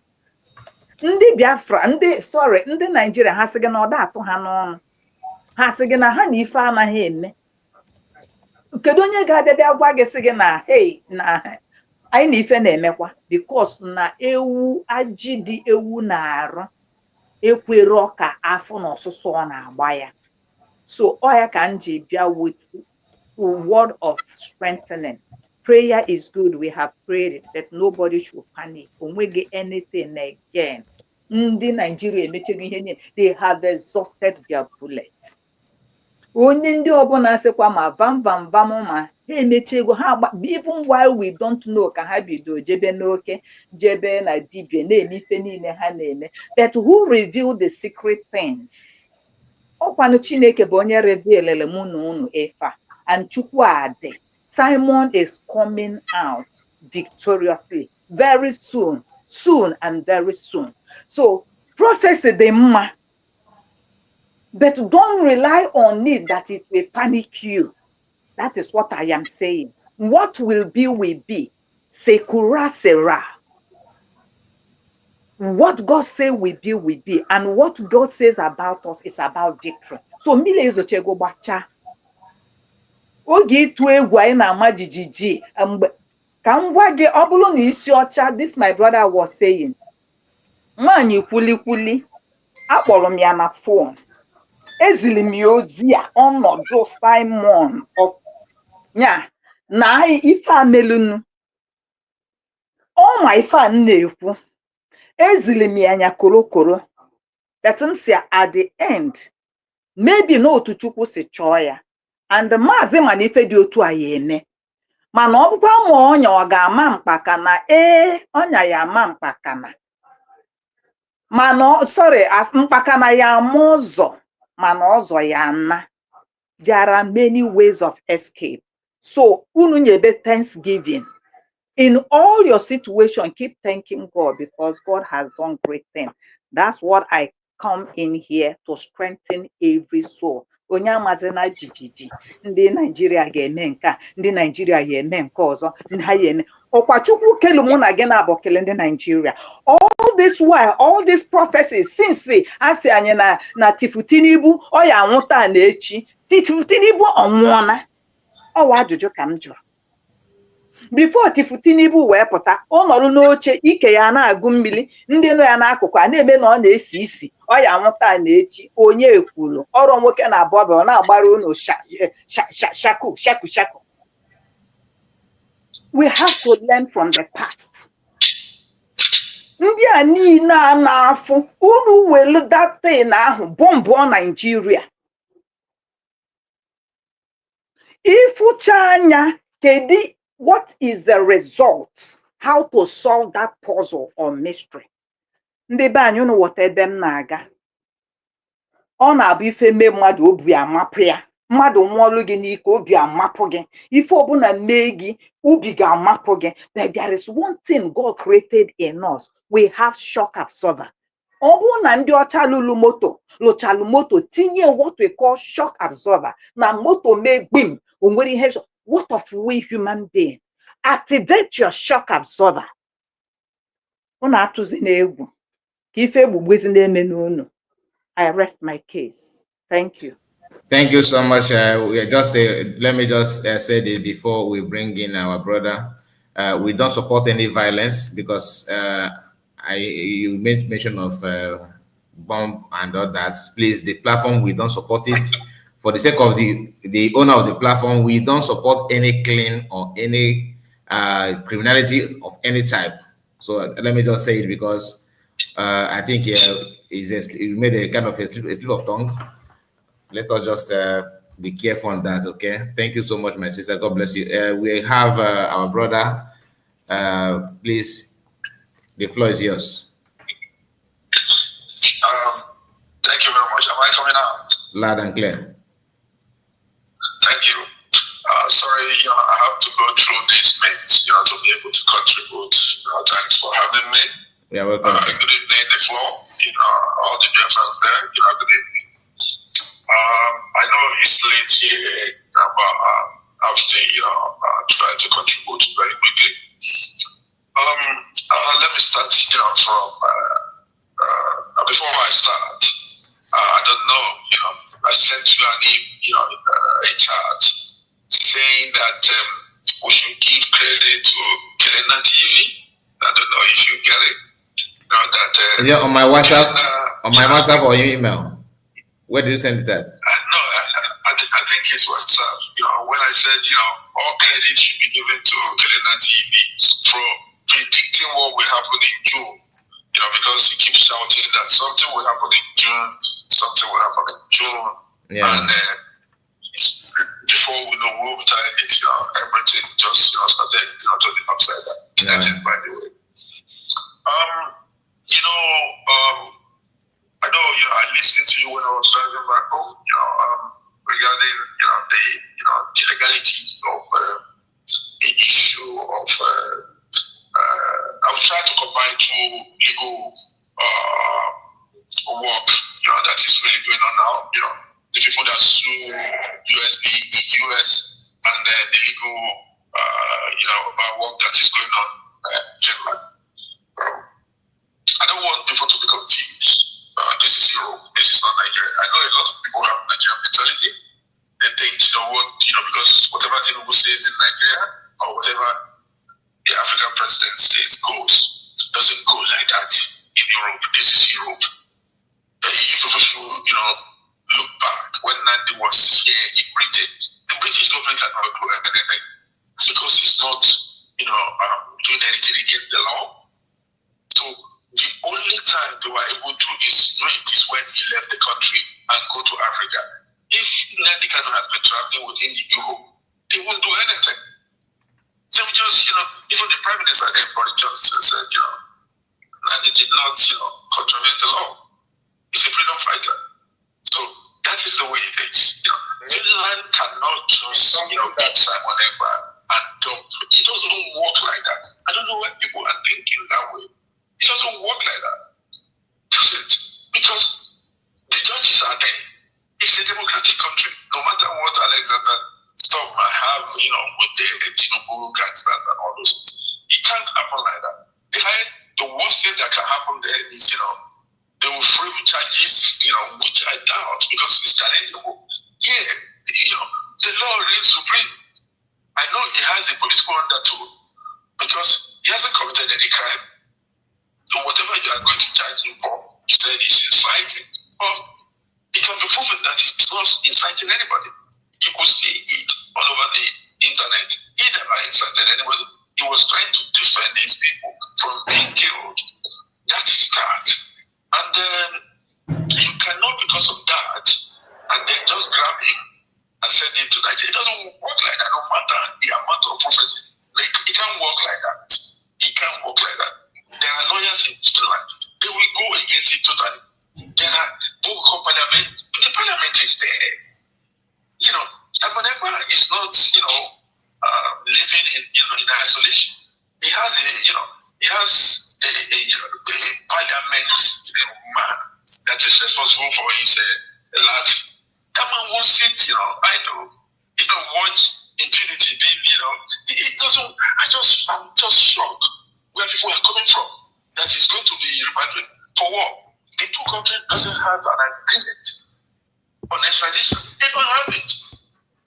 Ndị Biafra, ndị Nigeria ha sị gị na ọ da atụ ha n'ọnụ. Ha sị gị na ha na ife anaghị eme. Kedu onye ga-abịa gwa gị sị gị na hey na anyị na ife na-emekwa because na ewu ajị dị ewu na-arụ ekwere ọka afọ na ọsụsọ ọ na-agba ya. So ọ ya ka m ji bịa with a word of strengthening. Prayer is good. We have prayed that nobody should panic. Onwege anything again. Ndị Nigeria emechego ihe niile. They have exhausted their bullets. Onye ndị ọbụla sịkwa ma vam ma ha emechego ha even while we don't know ka ha bido jebe n'oke jebe na dibia na-eme ife niile ha na-eme. That who reveal the secret things? Ọkwanụ Chineke bụ onye revealele mụ na unu efa and Chukwu adị. Simon is coming out victoriously very soon and very soon. So prophecy the mma, but don't rely on it that it will panic you. That is what I am saying. What will be will be. Sekura sera. What God says will be, and what God says about us is about victory. So mmiri ezochego gbacha. Oge ịtụ egwu anyị na-ama jijiji mgbe ka m gwa gị ọ bụrụ na isi ọcha, this my brother was saying, nwaanyị kwulikwuli akpọrọ m ya na phone, ezili m ya ozi a ọnọdụ Simon of nya na ife amelunu ọma ife a na-ekwu, ezili m ya nya korokoro, that m si at the end maybe n'otu Chukwu si chọọ ya, and maazị mana ife dị otu a ya eme, mana ọ bụkwa ma ọnya ọ ga-ama mkpaka na ọnya ya ama mkpaka na mana sorry as mkpaka na ya ama ụzọ mana ọzọ ya na. There are many ways of escape. So unu nyebe thanksgiving in all your situation. Keep thanking God because God has done great things. That's what I come in here to strengthen every soul. Onye amazina jijiji ndị Nigeria ga-eme nke a, ndị Nigeria ga-eme nke ọzọ, ndị ha ga-eme ọkwa Chukwu kelu mụ na gị na-abụ kele ndị Nigeria. All this while, all these prophecies since asị anyị na Tifutinibu ọ ya anwụta na echi, Tifutinibu ọnwụọna. Ọwa ajụjụ ka m jụrụ. Before Tifutinibu wee pụta, ọ nọrụ n'oche ike ya na-agụ mmiri, ndị nọ ya n'akụkụ a na-eme na ọ na-esi isi, ọ ya anwụta na echi, onye ekwuru ọrụ nwoke na abụọ ọ na-agbara unu shaku. We have to learn from the past. Ndị a niile a na-afụ unu welu datin ahụ bọmbụọ Nigeria. Ịfụcha anya kedu what is the result, how to solve that puzzle or mystery. Ndị be anyị unu wọta ebe m na-aga. Ọ na-abụ ife mee mmadụ obi amapụ ya, mmadụ nwụọlụ gị n'ike obi amapụ gị, ife ọbụla mee gị obi ga-amapụ gị. But there is one thing God created in us. We have shock absorber. Ọ bụrụ na ndị ọcha lụchalụ moto tinye what we call shock absorber na moto mee gbim, o nwere ihe. What of we human being? Activate your shock absorber. Unu atụzi n'egwu ka ife egbugbezi na-eme n'unu. I rest my case. Thank you. Thank you so much. Let me just say this before we bring in our brother. We don't support any violence because you made mention of bomb and all that. Please, the platform, we don't support it. For the sake of the owner of the platform, we don't support any killing or any criminality of any type. So let me just say it because I think it made a kind of a slip of tongue. Let us just be careful on that, okay? Thank you so much, my sister. God bless you. We have our brother. Please, the floor is yours. Thank you very much. Am I coming out? Loud and clear. Thank you. Sorry, I have to go through these names, to be able to contribute. Thanks for having me. Yeah, welcome. Good evening, the floor. All the dear friends there. Good evening. I know it's late here, but I'm still, trying to contribute very quickly. Let me start, from before I start. I don't know, I sent you a chat saying that we should give credit to Kelena TV. I don't know if you get it. Is it on my WhatsApp? On my WhatsApp or your email? Where did you send it at? No, I think it's WhatsApp. When I said, all credit should be given to Kelena TV for predicting what will happen in June. Because he keeps shouting that something will happen in June, something will happen in June. Yeah. And before we know what time it's, everything just, started, turning upside down. Yeah. That is, by the way. I know, I listened to you when I was driving back home, regarding, the legality of the issue of, I was trying to combine two legal work, that is really going on now. The people that sue USB in US and the legal, work that is going on in Finland. I don't want people to be confused. This is Europe. This is not Nigeria. I know a lot of people have Nigerian mentality. They think, because whatever Tinubu says in Nigeria or whatever the African president says doesn't go like that in Europe. This is Europe. You people should, look back when Nandi was here in Britain. The British government cannot do anything because he's not, doing anything against the law. So the only time they were able to insinuate is when he left the country and go to Africa. If Nandi Kanu had been traveling within the Europe, they won't do anything. They would just, even the Prime Minister there, Boris Johnson, said, Nandi did not, contravene the law. He's a freedom fighter. So that is the way it is. Finland cannot just, beat Simon Ekpa and dump. It doesn't work like that. I don't know why people are thinking that way. It doesn't work like that. Does it? Because the judges are there. It's a democratic country. No matter what Alexander Stubb might have, with the Tinubu gangsters and all those things. It can't happen like that. The worst thing that can happen there is, they will frame charges, which I doubt because it's challengeable. Yeah, the law reigns supreme. I know it has a political undertone because he hasn't committed any crime. So whatever you are going to charge him for, you said it's inciting. But it can be proven that it's not inciting anybody. You could see it all over the internet. He never incited anybody. He was trying to defend his people from being killed. That is that. And then you cannot, because of that, and then just grab him and send him to Nigeria. It doesn't work like that, no matter the amount of prophecy. Like, it can't work like that. It can't work like that. There are lawyers in Finland. They will go against it totally. There are what we call parliament, but the parliament is there. Simon Ekpa is not, living in isolation. He has a parliament man that is responsible for his lot. That man won't sit, idle, watch impunity being, it doesn't. I'm just shocked where people are coming from. That is going to be repatriated for what? The two countries doesn't have an agreement on extradition. They don't have it.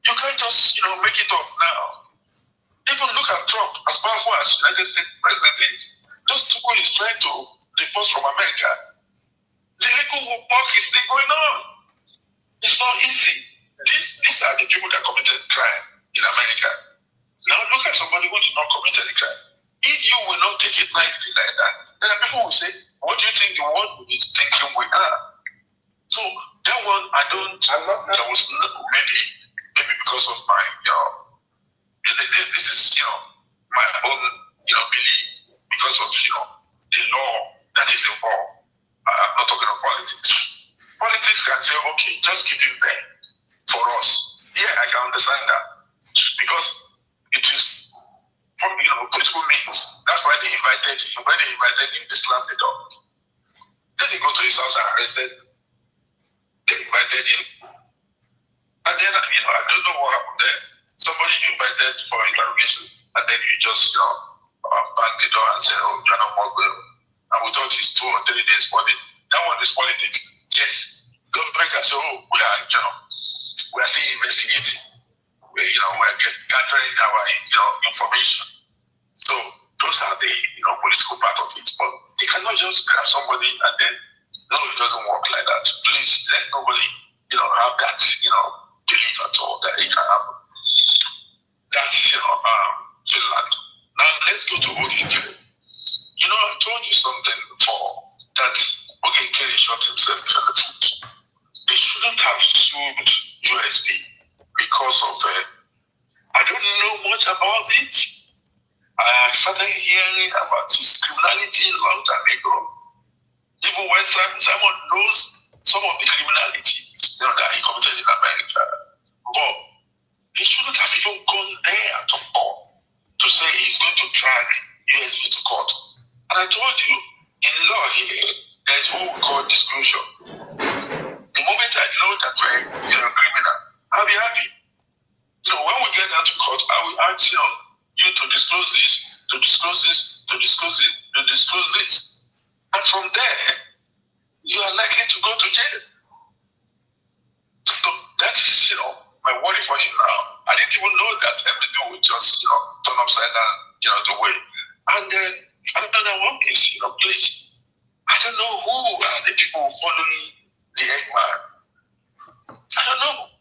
You can't just, make it up now. Even look at Trump, as powerful as United States president is. Those people he's trying to deport from America. The legal work is still going on. It's not easy. These are the people that committed crime in America. Now look at somebody who did not commit any crime. If you will not take it lightly like that, then people will say, what do you think the world is thinking we are? So that one, there was maybe because of my, this is, my own, belief, because of, the law that is involved. I'm not talking of politics. Politics can say, okay, just keep him there for us. Yeah, I can understand that. Because it is, political means. That's why they invited him. When they invited him, they slammed the door. Then they go to his house and arrested. They invited him. And then, I don't know what happened there. Somebody you invited for interrogation, and then you just, bang the door and say, oh, you're not more good. And we thought it's 2 or 3 days for it. That one is politics. Yes. Government can say, oh, we are still investigating. We're gathering our, information. So those are the, political part of it. But they cannot just grab somebody and then, no, it doesn't work like that. Please let nobody, have that, belief at all that it can happen. That's, Finland. Now let's go to Ogenkere. I told you something before that Ogenkere shot himself in the foot. They shouldn't have sued USB because of, I don't know much about it. I started hearing about his criminality a long time ago. Even when Simon knows some of the criminality that he committed in America. But he shouldn't have even gone there at all to say he's going to drag USB to court. And I told you, in law here, there's what we call disclosure. The moment I know that you're a criminal, I'll be happy. When we get down to court, I will ask you to disclose this, to disclose this, to disclose it, to disclose this. And from there, you are likely to go to jail. So that is, my worry for him now. I didn't even know that everything would just, turn upside down, the way. And then another one is, please, I don't know who are the people following the Eggman. I don't know.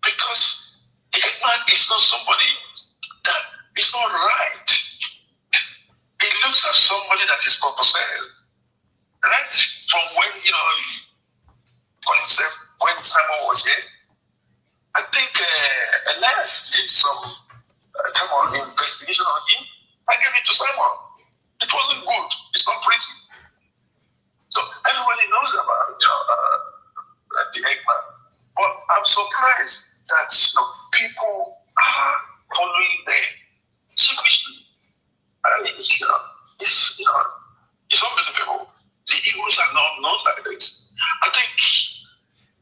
Because the Eggman is not somebody that is not right. He looks at somebody that is possessed. Right from when, call himself, when Simon was here, I think Elias did some investigation on him. I gave it to Simon. It wasn't good. It's not pretty. So everybody knows about the Eggman. But I'm surprised that people are following them secretly. I mean, it's unbelievable. The Eagles are not known like this. I think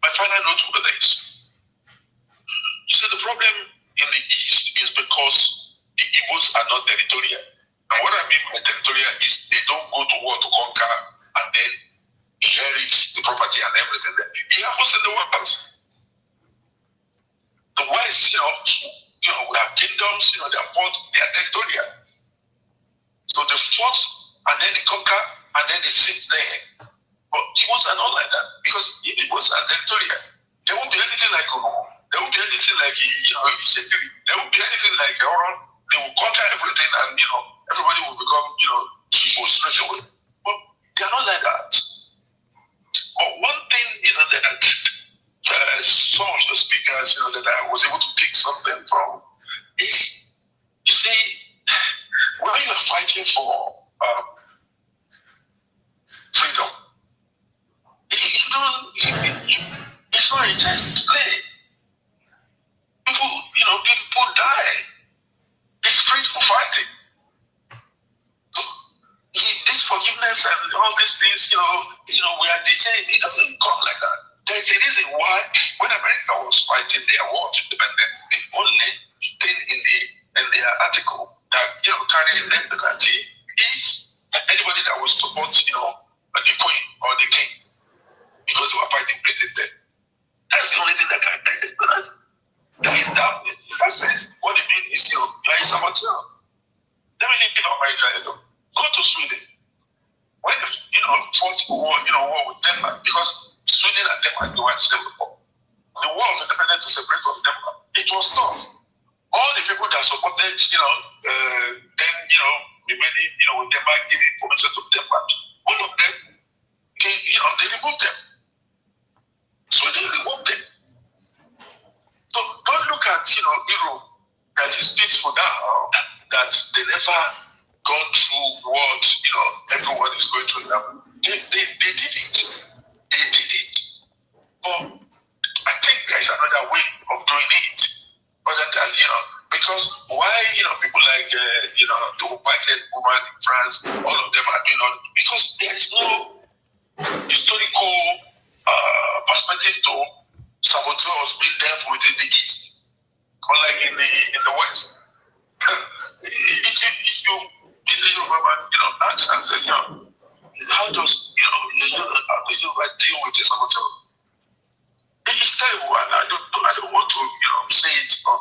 my final note over this. You see, the problem in the East is because the Igbos are not territorial. And what I mean by territorial is they don't go to war to conquer and then inherit the property and everything. It happens in the West. The West, we have kingdoms, they are territorial. So they fought and then they conquer and then they sit there. But Igbos are not like that because Igbos are territorial. There won't be anything like there won't be anything like insecurity. There won't be anything like Oron. They will conquer everything and everybody will become Igbos straight away. But they are not like that. But one thing that some of the speakers that I was able to pick something from is, you see, when you are fighting for freedom, it's not a child's play. People die. It's freedom fighting. So, this forgiveness and all these things, we are the same. It doesn't come like that. There's a reason why when America was fighting their war of independence, the only thing in their article that carried liberty is anybody that was support the queen or the king, because they were fighting Britain then. That's the only thing that can bring liberty. In that sense, what it means is you are a saboteur. Let me leave America. Go to Sweden. When they fought war with Denmark, because Sweden and Denmark they were the same before. The war of independence to separate from Denmark. It was tough. All the people that supported, them, remaining, with Denmark giving information to Denmark, all of them, they removed them. Sweden removed them. So don't look at, Europe that is peaceful now, that they never gone through what, everyone is going through now. They did it. They did it. But I think there's another way of doing it. Other than, because why, people like, the white-haired woman in France, all of them are doing all, because there's no historical perspective to saboteurs being dealt with in the East, unlike in the West. if you ask and say, how does the Yoruba deal with the saboteur? It's terrible, and I don't want to say it on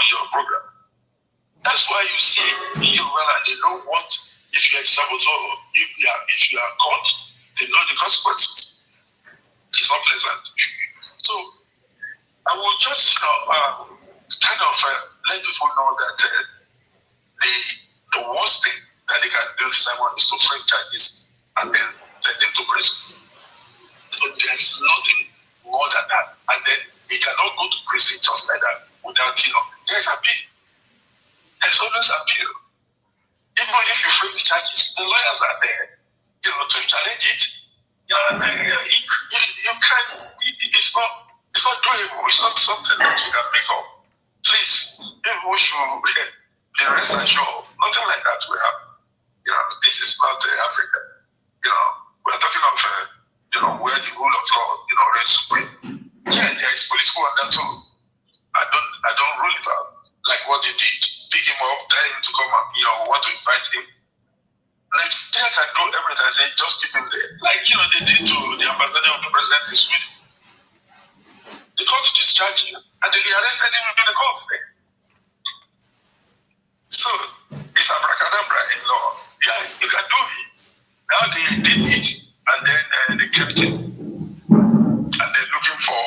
your program. That's why you see in Yoruba and they know what if you're a saboteur, if you are caught, they know the consequences. It's not pleasant. So I will just kind of let people know that the worst thing that they can do to someone is to frame charges and then send them to prison. But there's nothing more than that. And then they cannot go to prison just like that without, there's appeal. There's always appeal. Even if you frame the charges, the lawyers are there, to challenge it. You can't, it's not doable. It's not something that you can make up. Please, people should be rest assured. Nothing like that will happen. This is not Africa. We're talking of, where the rule of law, reigns supreme. Yeah, there is political under too. I don't rule it out. Like what they did. Pick him up, tell him to come and, want to invite him. Nigeria can do everything and say, just keep him there. Like, they did to the ambassador of the president in Sweden. The court discharged him and they arrested him in the court there. So, it's abracadabra in law. Yeah, you can do it. Now they did it and then they kept it. And they're looking for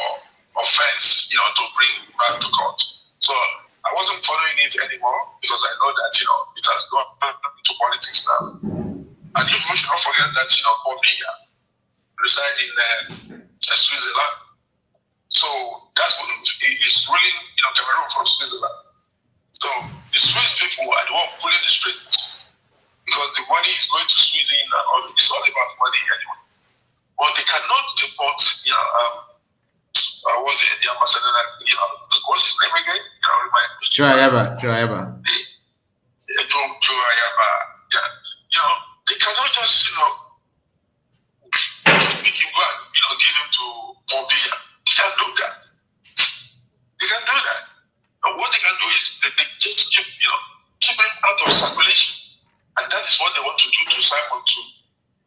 offense, to bring back to court. So I wasn't following it anymore because I know that, it has gone into politics now. And if we should not forget that, Paul Biya reside in Switzerland. So that's what is ruling, Cameroon from Switzerland. So the Swiss people are the one pulling the strings because the money is going to Sweden and all. It's all about money anyway. But they cannot deport, was it the ambassador that, what's his name again? Remind me. Joayaba. Joayaba. Yeah. They cannot just, pick him go and, give him to Mobia. They can't do that. They can do that. But what they can do is that they just keep him out of circulation. And that is what they want to do to Simon too.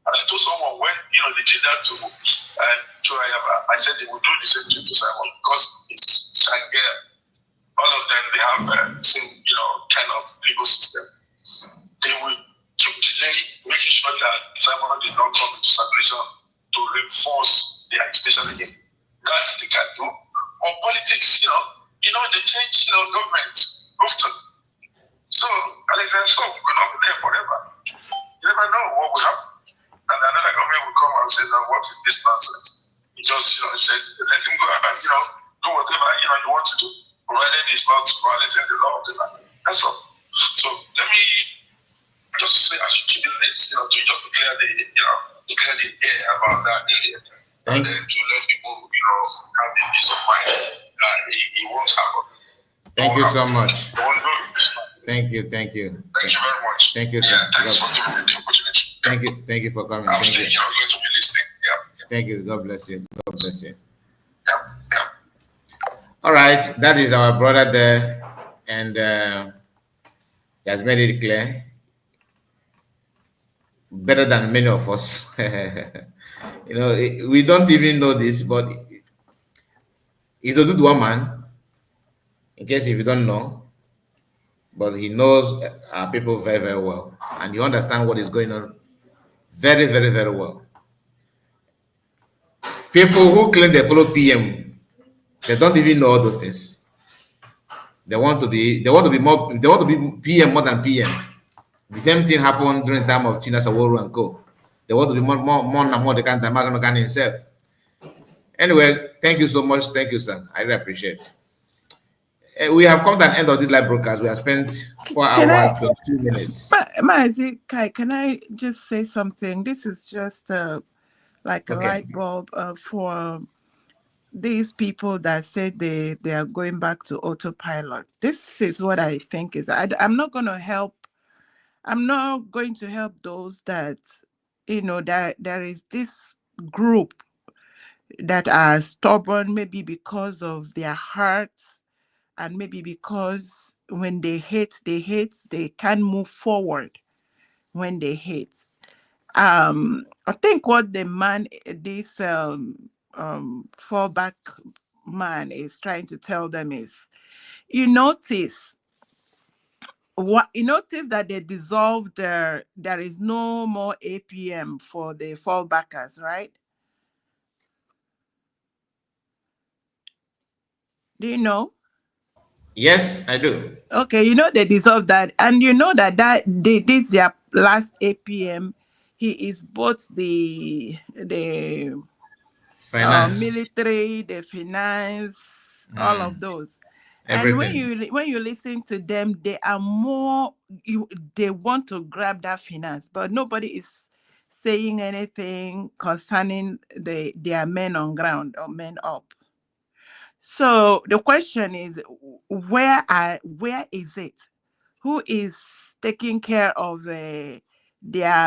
And I told someone when they did that to Joayaba, I said they will do the same thing to Simon because it's Shangel. All of them they have same kind of legal system. They will keep delaying, making sure that Simon did not come into circulation to reinforce the agitation again. That they can do. Or politics, they change government often. So Alexander Scott will not be there forever. You never know what will happen. And another government will come and say, "No, what is this nonsense?" He just, said, "Let him go and do whatever you want to do, provided it's not violating the law of the land." That's all. So let me just say, I should keep in this, to just clear the air about that area, and then to let people, have the peace of mind that it won't happen. Thank you so much. It won't do it. Thank you. Thank you very much. Thank you, sir. Yeah, thanks for giving me the opportunity. Thank you for coming. I'm Thank saying you. you're going to be listening. Yeah. Thank you. God bless you. God bless you. Yeah. All right, that is our brother there, and he has made it clear. Better than many of us. We don't even know this, but he's a good woman. In case if you don't know, but he knows our people very, very well, and you understand what is going on very, very, very well. People who claim they follow PM, they don't even know all those things. They want to be PM more than PM. The same thing happened during the time of China Saworu and Co. They want to be more than Magan himself. Anyway, thank you so much. Thank you, sir. I really appreciate it. We have come to an end of this live broadcast. We have spent 4 hours, 22 minutes. Maazi Kai, can I just say something? This is just like a light bulb for these people that say they are going back to autopilot. This is what I think is. I'm not going to help. I'm not going to help those that, there is this group that are stubborn, maybe because of their hearts, and maybe because when they hate, they can't move forward when they hate. I think what the man, this fallback man is trying to tell them is, you notice that they dissolved there is no more APM for the fallbackers, right? Do you know? Yes, I do. Okay, they dissolved that, and this their last APM. He is both the Finance, military, the finance, all of those. everything. And when you listen to them, they are more. They want to grab that finance, but nobody is saying anything concerning their men on ground or men up. So the question is, where is it? Who is taking care of their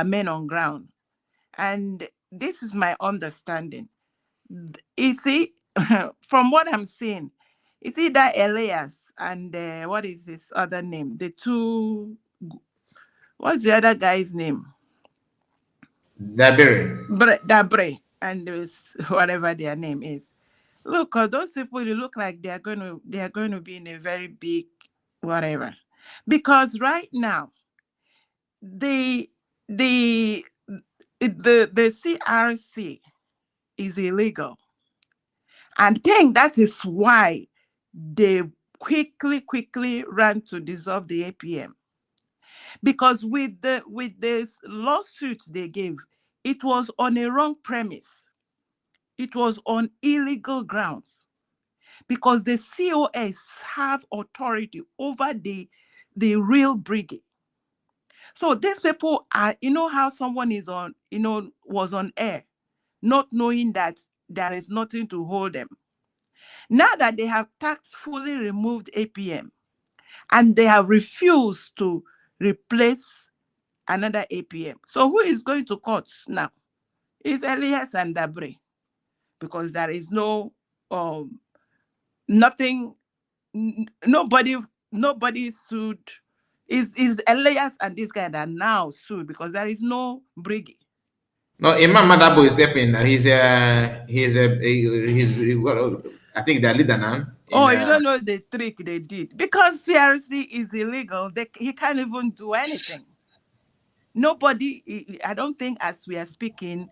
men on ground? And this is my understanding. You see, from what I'm seeing, you see that Elias and what is his other name? What's the other guy's name? Dabre, and there's whatever their name is. Look, those people, they look like they are going to be in a very big whatever, because right now the the the CRC is illegal, and I think that is why they quickly ran to dissolve the APM, because with this lawsuit they gave, it was on a wrong premise. It was on illegal grounds, because the COS have authority over the real brigade. So these people are, how someone is on, was on air, not knowing that there is nothing to hold them. Now that they have tactfully removed APM and they have refused to replace another APM. So who is going to court now? It's Elias and Dabre, because there is no nothing, nobody sued. Is Elias and this guy that are now sued, because there is no brigade. No, Imam Madabo is stepping. He's I think the leader now. You don't know the trick they did, because CRC is illegal. He can't even do anything. Nobody. I don't think, as we are speaking,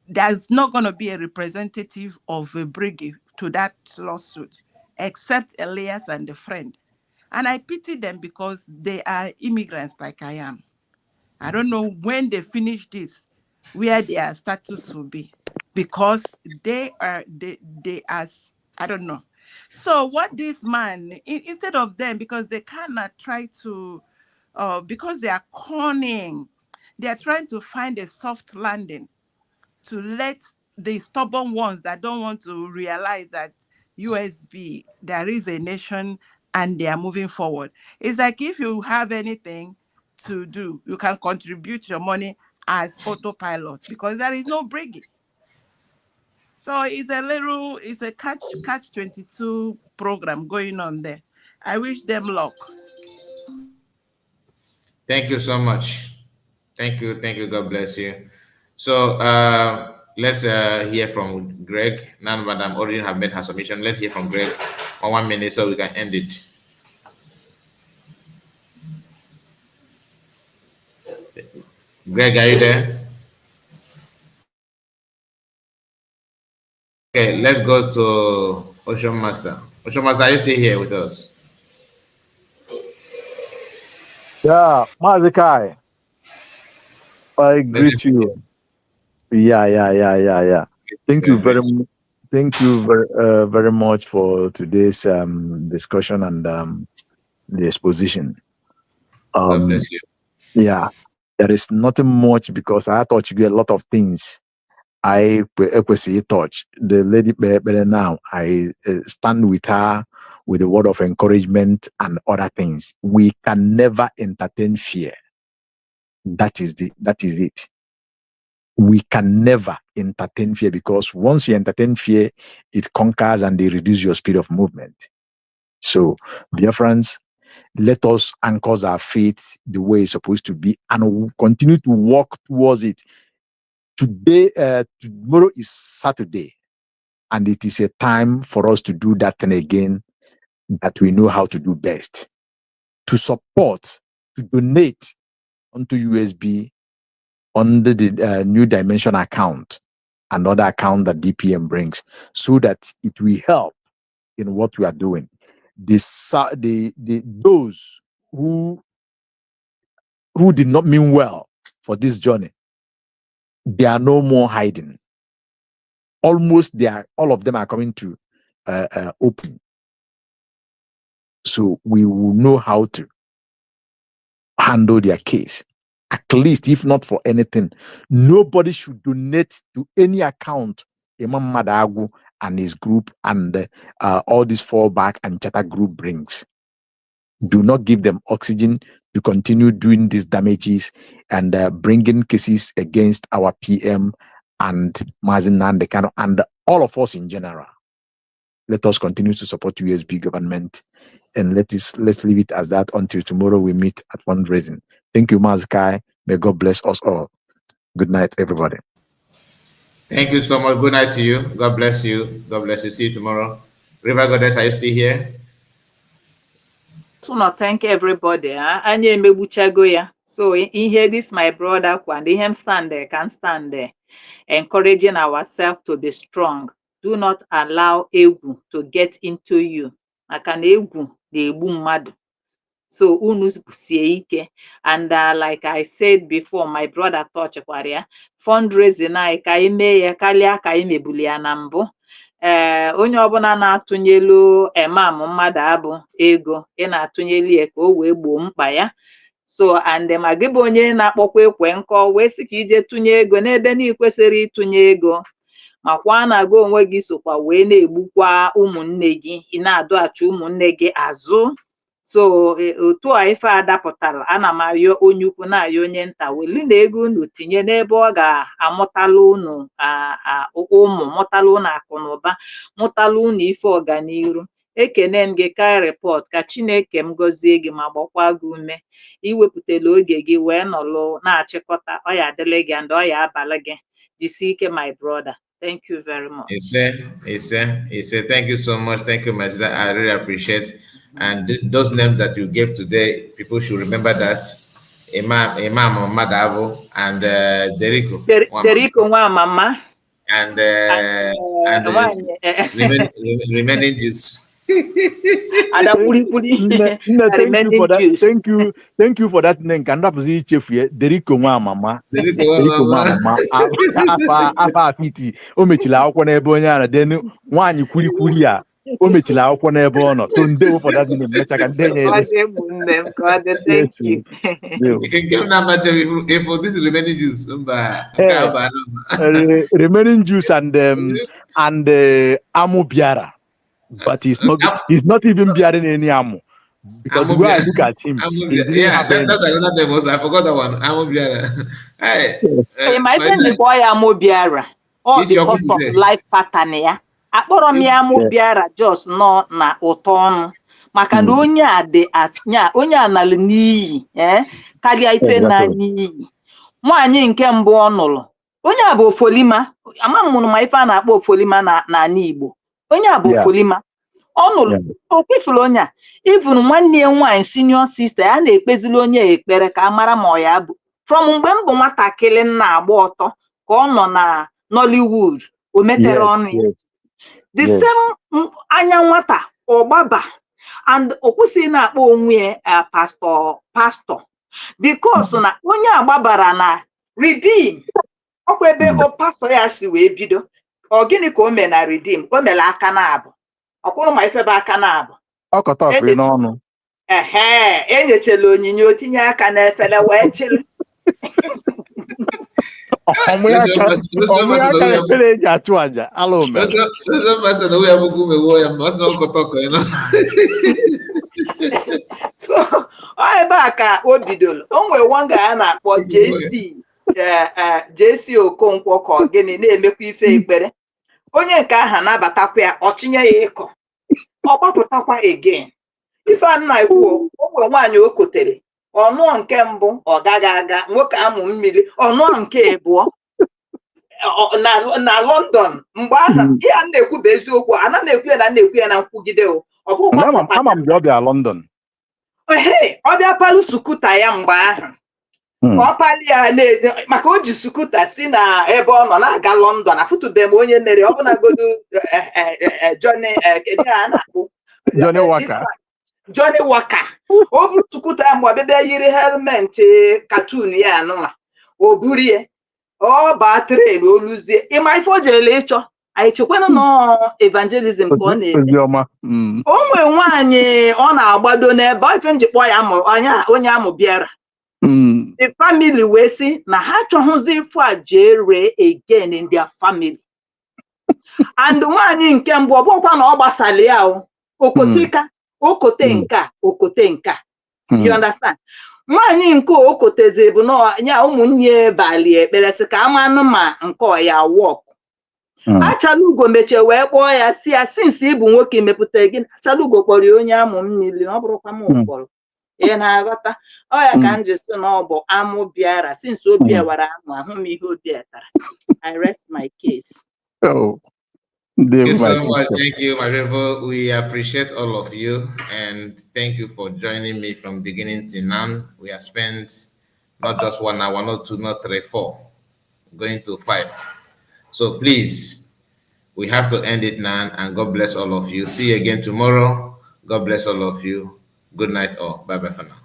there's not going to be a representative of a brigade to that lawsuit, except Elias and the friend. And I pity them, because they are immigrants like I am. I don't know when they finish this, where their status will be, because they are, I don't know. So what this man, instead of them, because they cannot try to, because they are cunning, they are trying to find a soft landing to let the stubborn ones that don't want to realize that USB, there is a nation and they are moving forward. It's like, if you have anything to do, you can contribute your money as autopilot, because there is no brigade. So it's a catch 22 program going on there. I wish them luck. Thank you so much. Thank you. God bless you. So let's hear from Greg. Now, Madam Origin have made her submission. Let's hear from Greg for 1 minute so we can end it. Greg, are you there? Okay, let's go to Ocean Master. Ocean Master, are you still here with us? Yeah, Mazikai. I greet you. Yeah. Thank you very much for today's discussion and the exposition. God bless you. Yeah, there is nothing much, because I thought you get a lot of things. I touch the lady better now. I stand with her with a word of encouragement and other things. We can never entertain fear. That is it. We can never entertain fear, because once you entertain fear, it conquers and they reduce your speed of movement. So, dear friends, let us anchor our faith the way it's supposed to be, and we'll continue to walk towards it. Tomorrow is Saturday, and it is a time for us to do that thing again that we know how to do best. To support, to donate onto USB under the New Dimension account, another account that DPM brings, so that it will help in what we are doing. Those who did not mean well for this journey, they are no more hiding. All of them are coming to open. So we will know how to handle their case. At least, if not for anything, nobody should donate to any account Imam Madagu and his group and all this fallback and chatter group brings. Do not give them oxygen to continue doing these damages and bringing cases against our PM and Mazen Nandekano and all of us in general. Let us continue to support USB government, and let's leave it as that until tomorrow we meet at fundraising. Thank you, Mazkai. May God bless us all. Good night, everybody. Thank you so much. Good night to you. God bless you. God bless you. See you tomorrow. River Goddess, are you still here? So no, thank everybody. Anya emegbuchago ya. So here this my brother kwand him stand there, can stand there, encouraging ourselves to be strong. Do not allow egwu to get into you. Maka na egwu na-egbu mmadụ. So unu sie ike. And like I said before, my brother touchekwara ya, fundraising anyị ka anyị mee ya karịa ka anyị mebuli ya na mbụ. Onye ọbụla na-atụnyelu emam mmadụ abụ ego, ị na-atụnyelu ya ka o wee gboo mkpa ya. So and ma gị bụ onye na-akpọkwa ekwe nkọ wee sị ka ije tụnye ego n'ebe na ikwesịrị ịtụnye ego, makwa na-aga onwe gị sokwa wee na-egbukwa ụmụnne gị, ị na-adọghachi ụmụnne gị azụ. So otu a ife adapụtara, ana m ayọ onye ukwu na-ayọ onye nta, welu na ego unu tinye n'ebe ọ ga-amụtala unu ụmụ, mụtala unu akụ na ụba, mụtala unu ife ọganiru. Ekene m gị ka repọt, ka Chineke m gọzie gị ma gbakwa gị ume. Iwepụtala oge gị wee nọlụ na-achịkọta, ọ ya adịrị gị and ọ ya abalị gị. Jisi ike, my brother. Thank you very much. Thank you so much. Thank you, my sister. I really appreciate. And those names that you gave today, people should remember that. Imam Madavo and Derico. Derico Mama. And remaining Jews. Thank you for that name. Can that be chief here? Derico Mama. Derico Mama. Apa piti. O mechila akwụkwọ n'ebe onye ara denu nwaanyị kwuri ya. O mechila akwụkwọ n'ebe ọ nọ. So ndewo for that name. Mecha ka ndenye ebe. Thank you. If this is remaining Jews, remaining Jews and Amu Biara. But he's not even bearing any ammo. Because the way I look at him, that's another name also. I forgot that one. Hey, my friend, the boy Amu Biara. All because of life pattern ya. Akpọrọ m ya Amu Biara just no na ụtọ ọnụ. Maka na onye a dị atnya, onye anal n'iyi, karịa ife na n'iyi. Nwaanyị nke mbụ ọ nụrụ. Onye a bụ ofolima. Ama m ma ife a na-akpọ ofolima na Igbo. Onye a bụ Folima. Ọ nụrụ okwefuru onye a. Even nwanne ya nwaanyị senior sister ya na-ekpezili onye ekpere ka a mara ma ọ ya bụ. From mgbe m bụ nwatakịrị na-agba ọtọ ka ọ nọ na Nollywood, o metere ọnụ ya. The same anya nwata ọgbaba and o kwụsịrị na-akpọ onwe ya pastor because na onye agbabara na redeem. Ọkwa ebe o pastor ya si wee bido. Ọ gịnị ka o mee na redeem? O mere aka na-abụ. Ọkwụrụ ma ifebe aka na-abụ. Ọkọtọkụ n'ọnụ. Enyechela onyinye o tinye aka n'efere wee chịrị. Efere eji achụ aja. Ala ome. So ebe a ka o bidoro. O nwere one guy a na-akpọ JC Okonkwo ka ọ gịnị na-emekwa ife ekpere. Onye nke aha na-abatakwa ya, ọchịnye ya ịkọ. Ọ gbapụtakwa again. Ife a nna ikwu, o nwere nwaanyị o kotere. Ọnụọ nke mbụ ọ gaghị aga, nwoke amụ mmiri. Ọnụọ nke abụọ na London. Mgbe ahụ ya na-ekwu bụ eziokwu, ana na-ekwu ya na na-ekwu ya na nkwugide o. Ọ bụ ama m ọ bịa London. Ọ bịa palụ sukuta ya mgbe ahụ. Ọ pali ya maka o ji sukuta si na ebe ọ nọ na-aga London. Afụtụbe m onye mere ọ bụnagodu Johnny Walker. O buru sukuta ya mgbe ọbịbịa yiri helmet cartoon ya anụma. O buru ya. Ọ baa tren oluzie. Ịma ife o jere ịchọ. Anyị chekwana na evangelism ka ọ na-eme. O nwere nwaanyị ọ na-agbado n'ebe ife njikpọ ya onye Amụ Biara. The family we see na ha chọhụzi ife a jere again in their family. And nwaanyị nke mbụ ọ bụkwa na ọ gbasara ya okotika okote nka okote nka. You understand? Nwaanyị nke okoteze bụ na ya ụmụnne bali ekpere sị ka amanụ ma nke ọ ya work. Achalugo meche wee kpọọ ya si ya since ịbụ nwoke mepụta gị. Achalugo kpọrọ onye amụ mmiri, ọ bụrụkwa m kpọrọ. ị na-aghọta ọ ya ka m ji sị na ọ bụ amụ bịara since o bịawara amụ ahụ m ihe o bịatara. I rest my case. Oh, Thank you my so much. sister. Thank you, my people. We appreciate all of you, and thank you for joining me from beginning to now. We have spent not just 1 hour, not 2, not 3, 4, going to 5. So please, we have to end it now, and God bless all of you. See you again tomorrow. God bless all of you. Good night all. Bye-bye for now.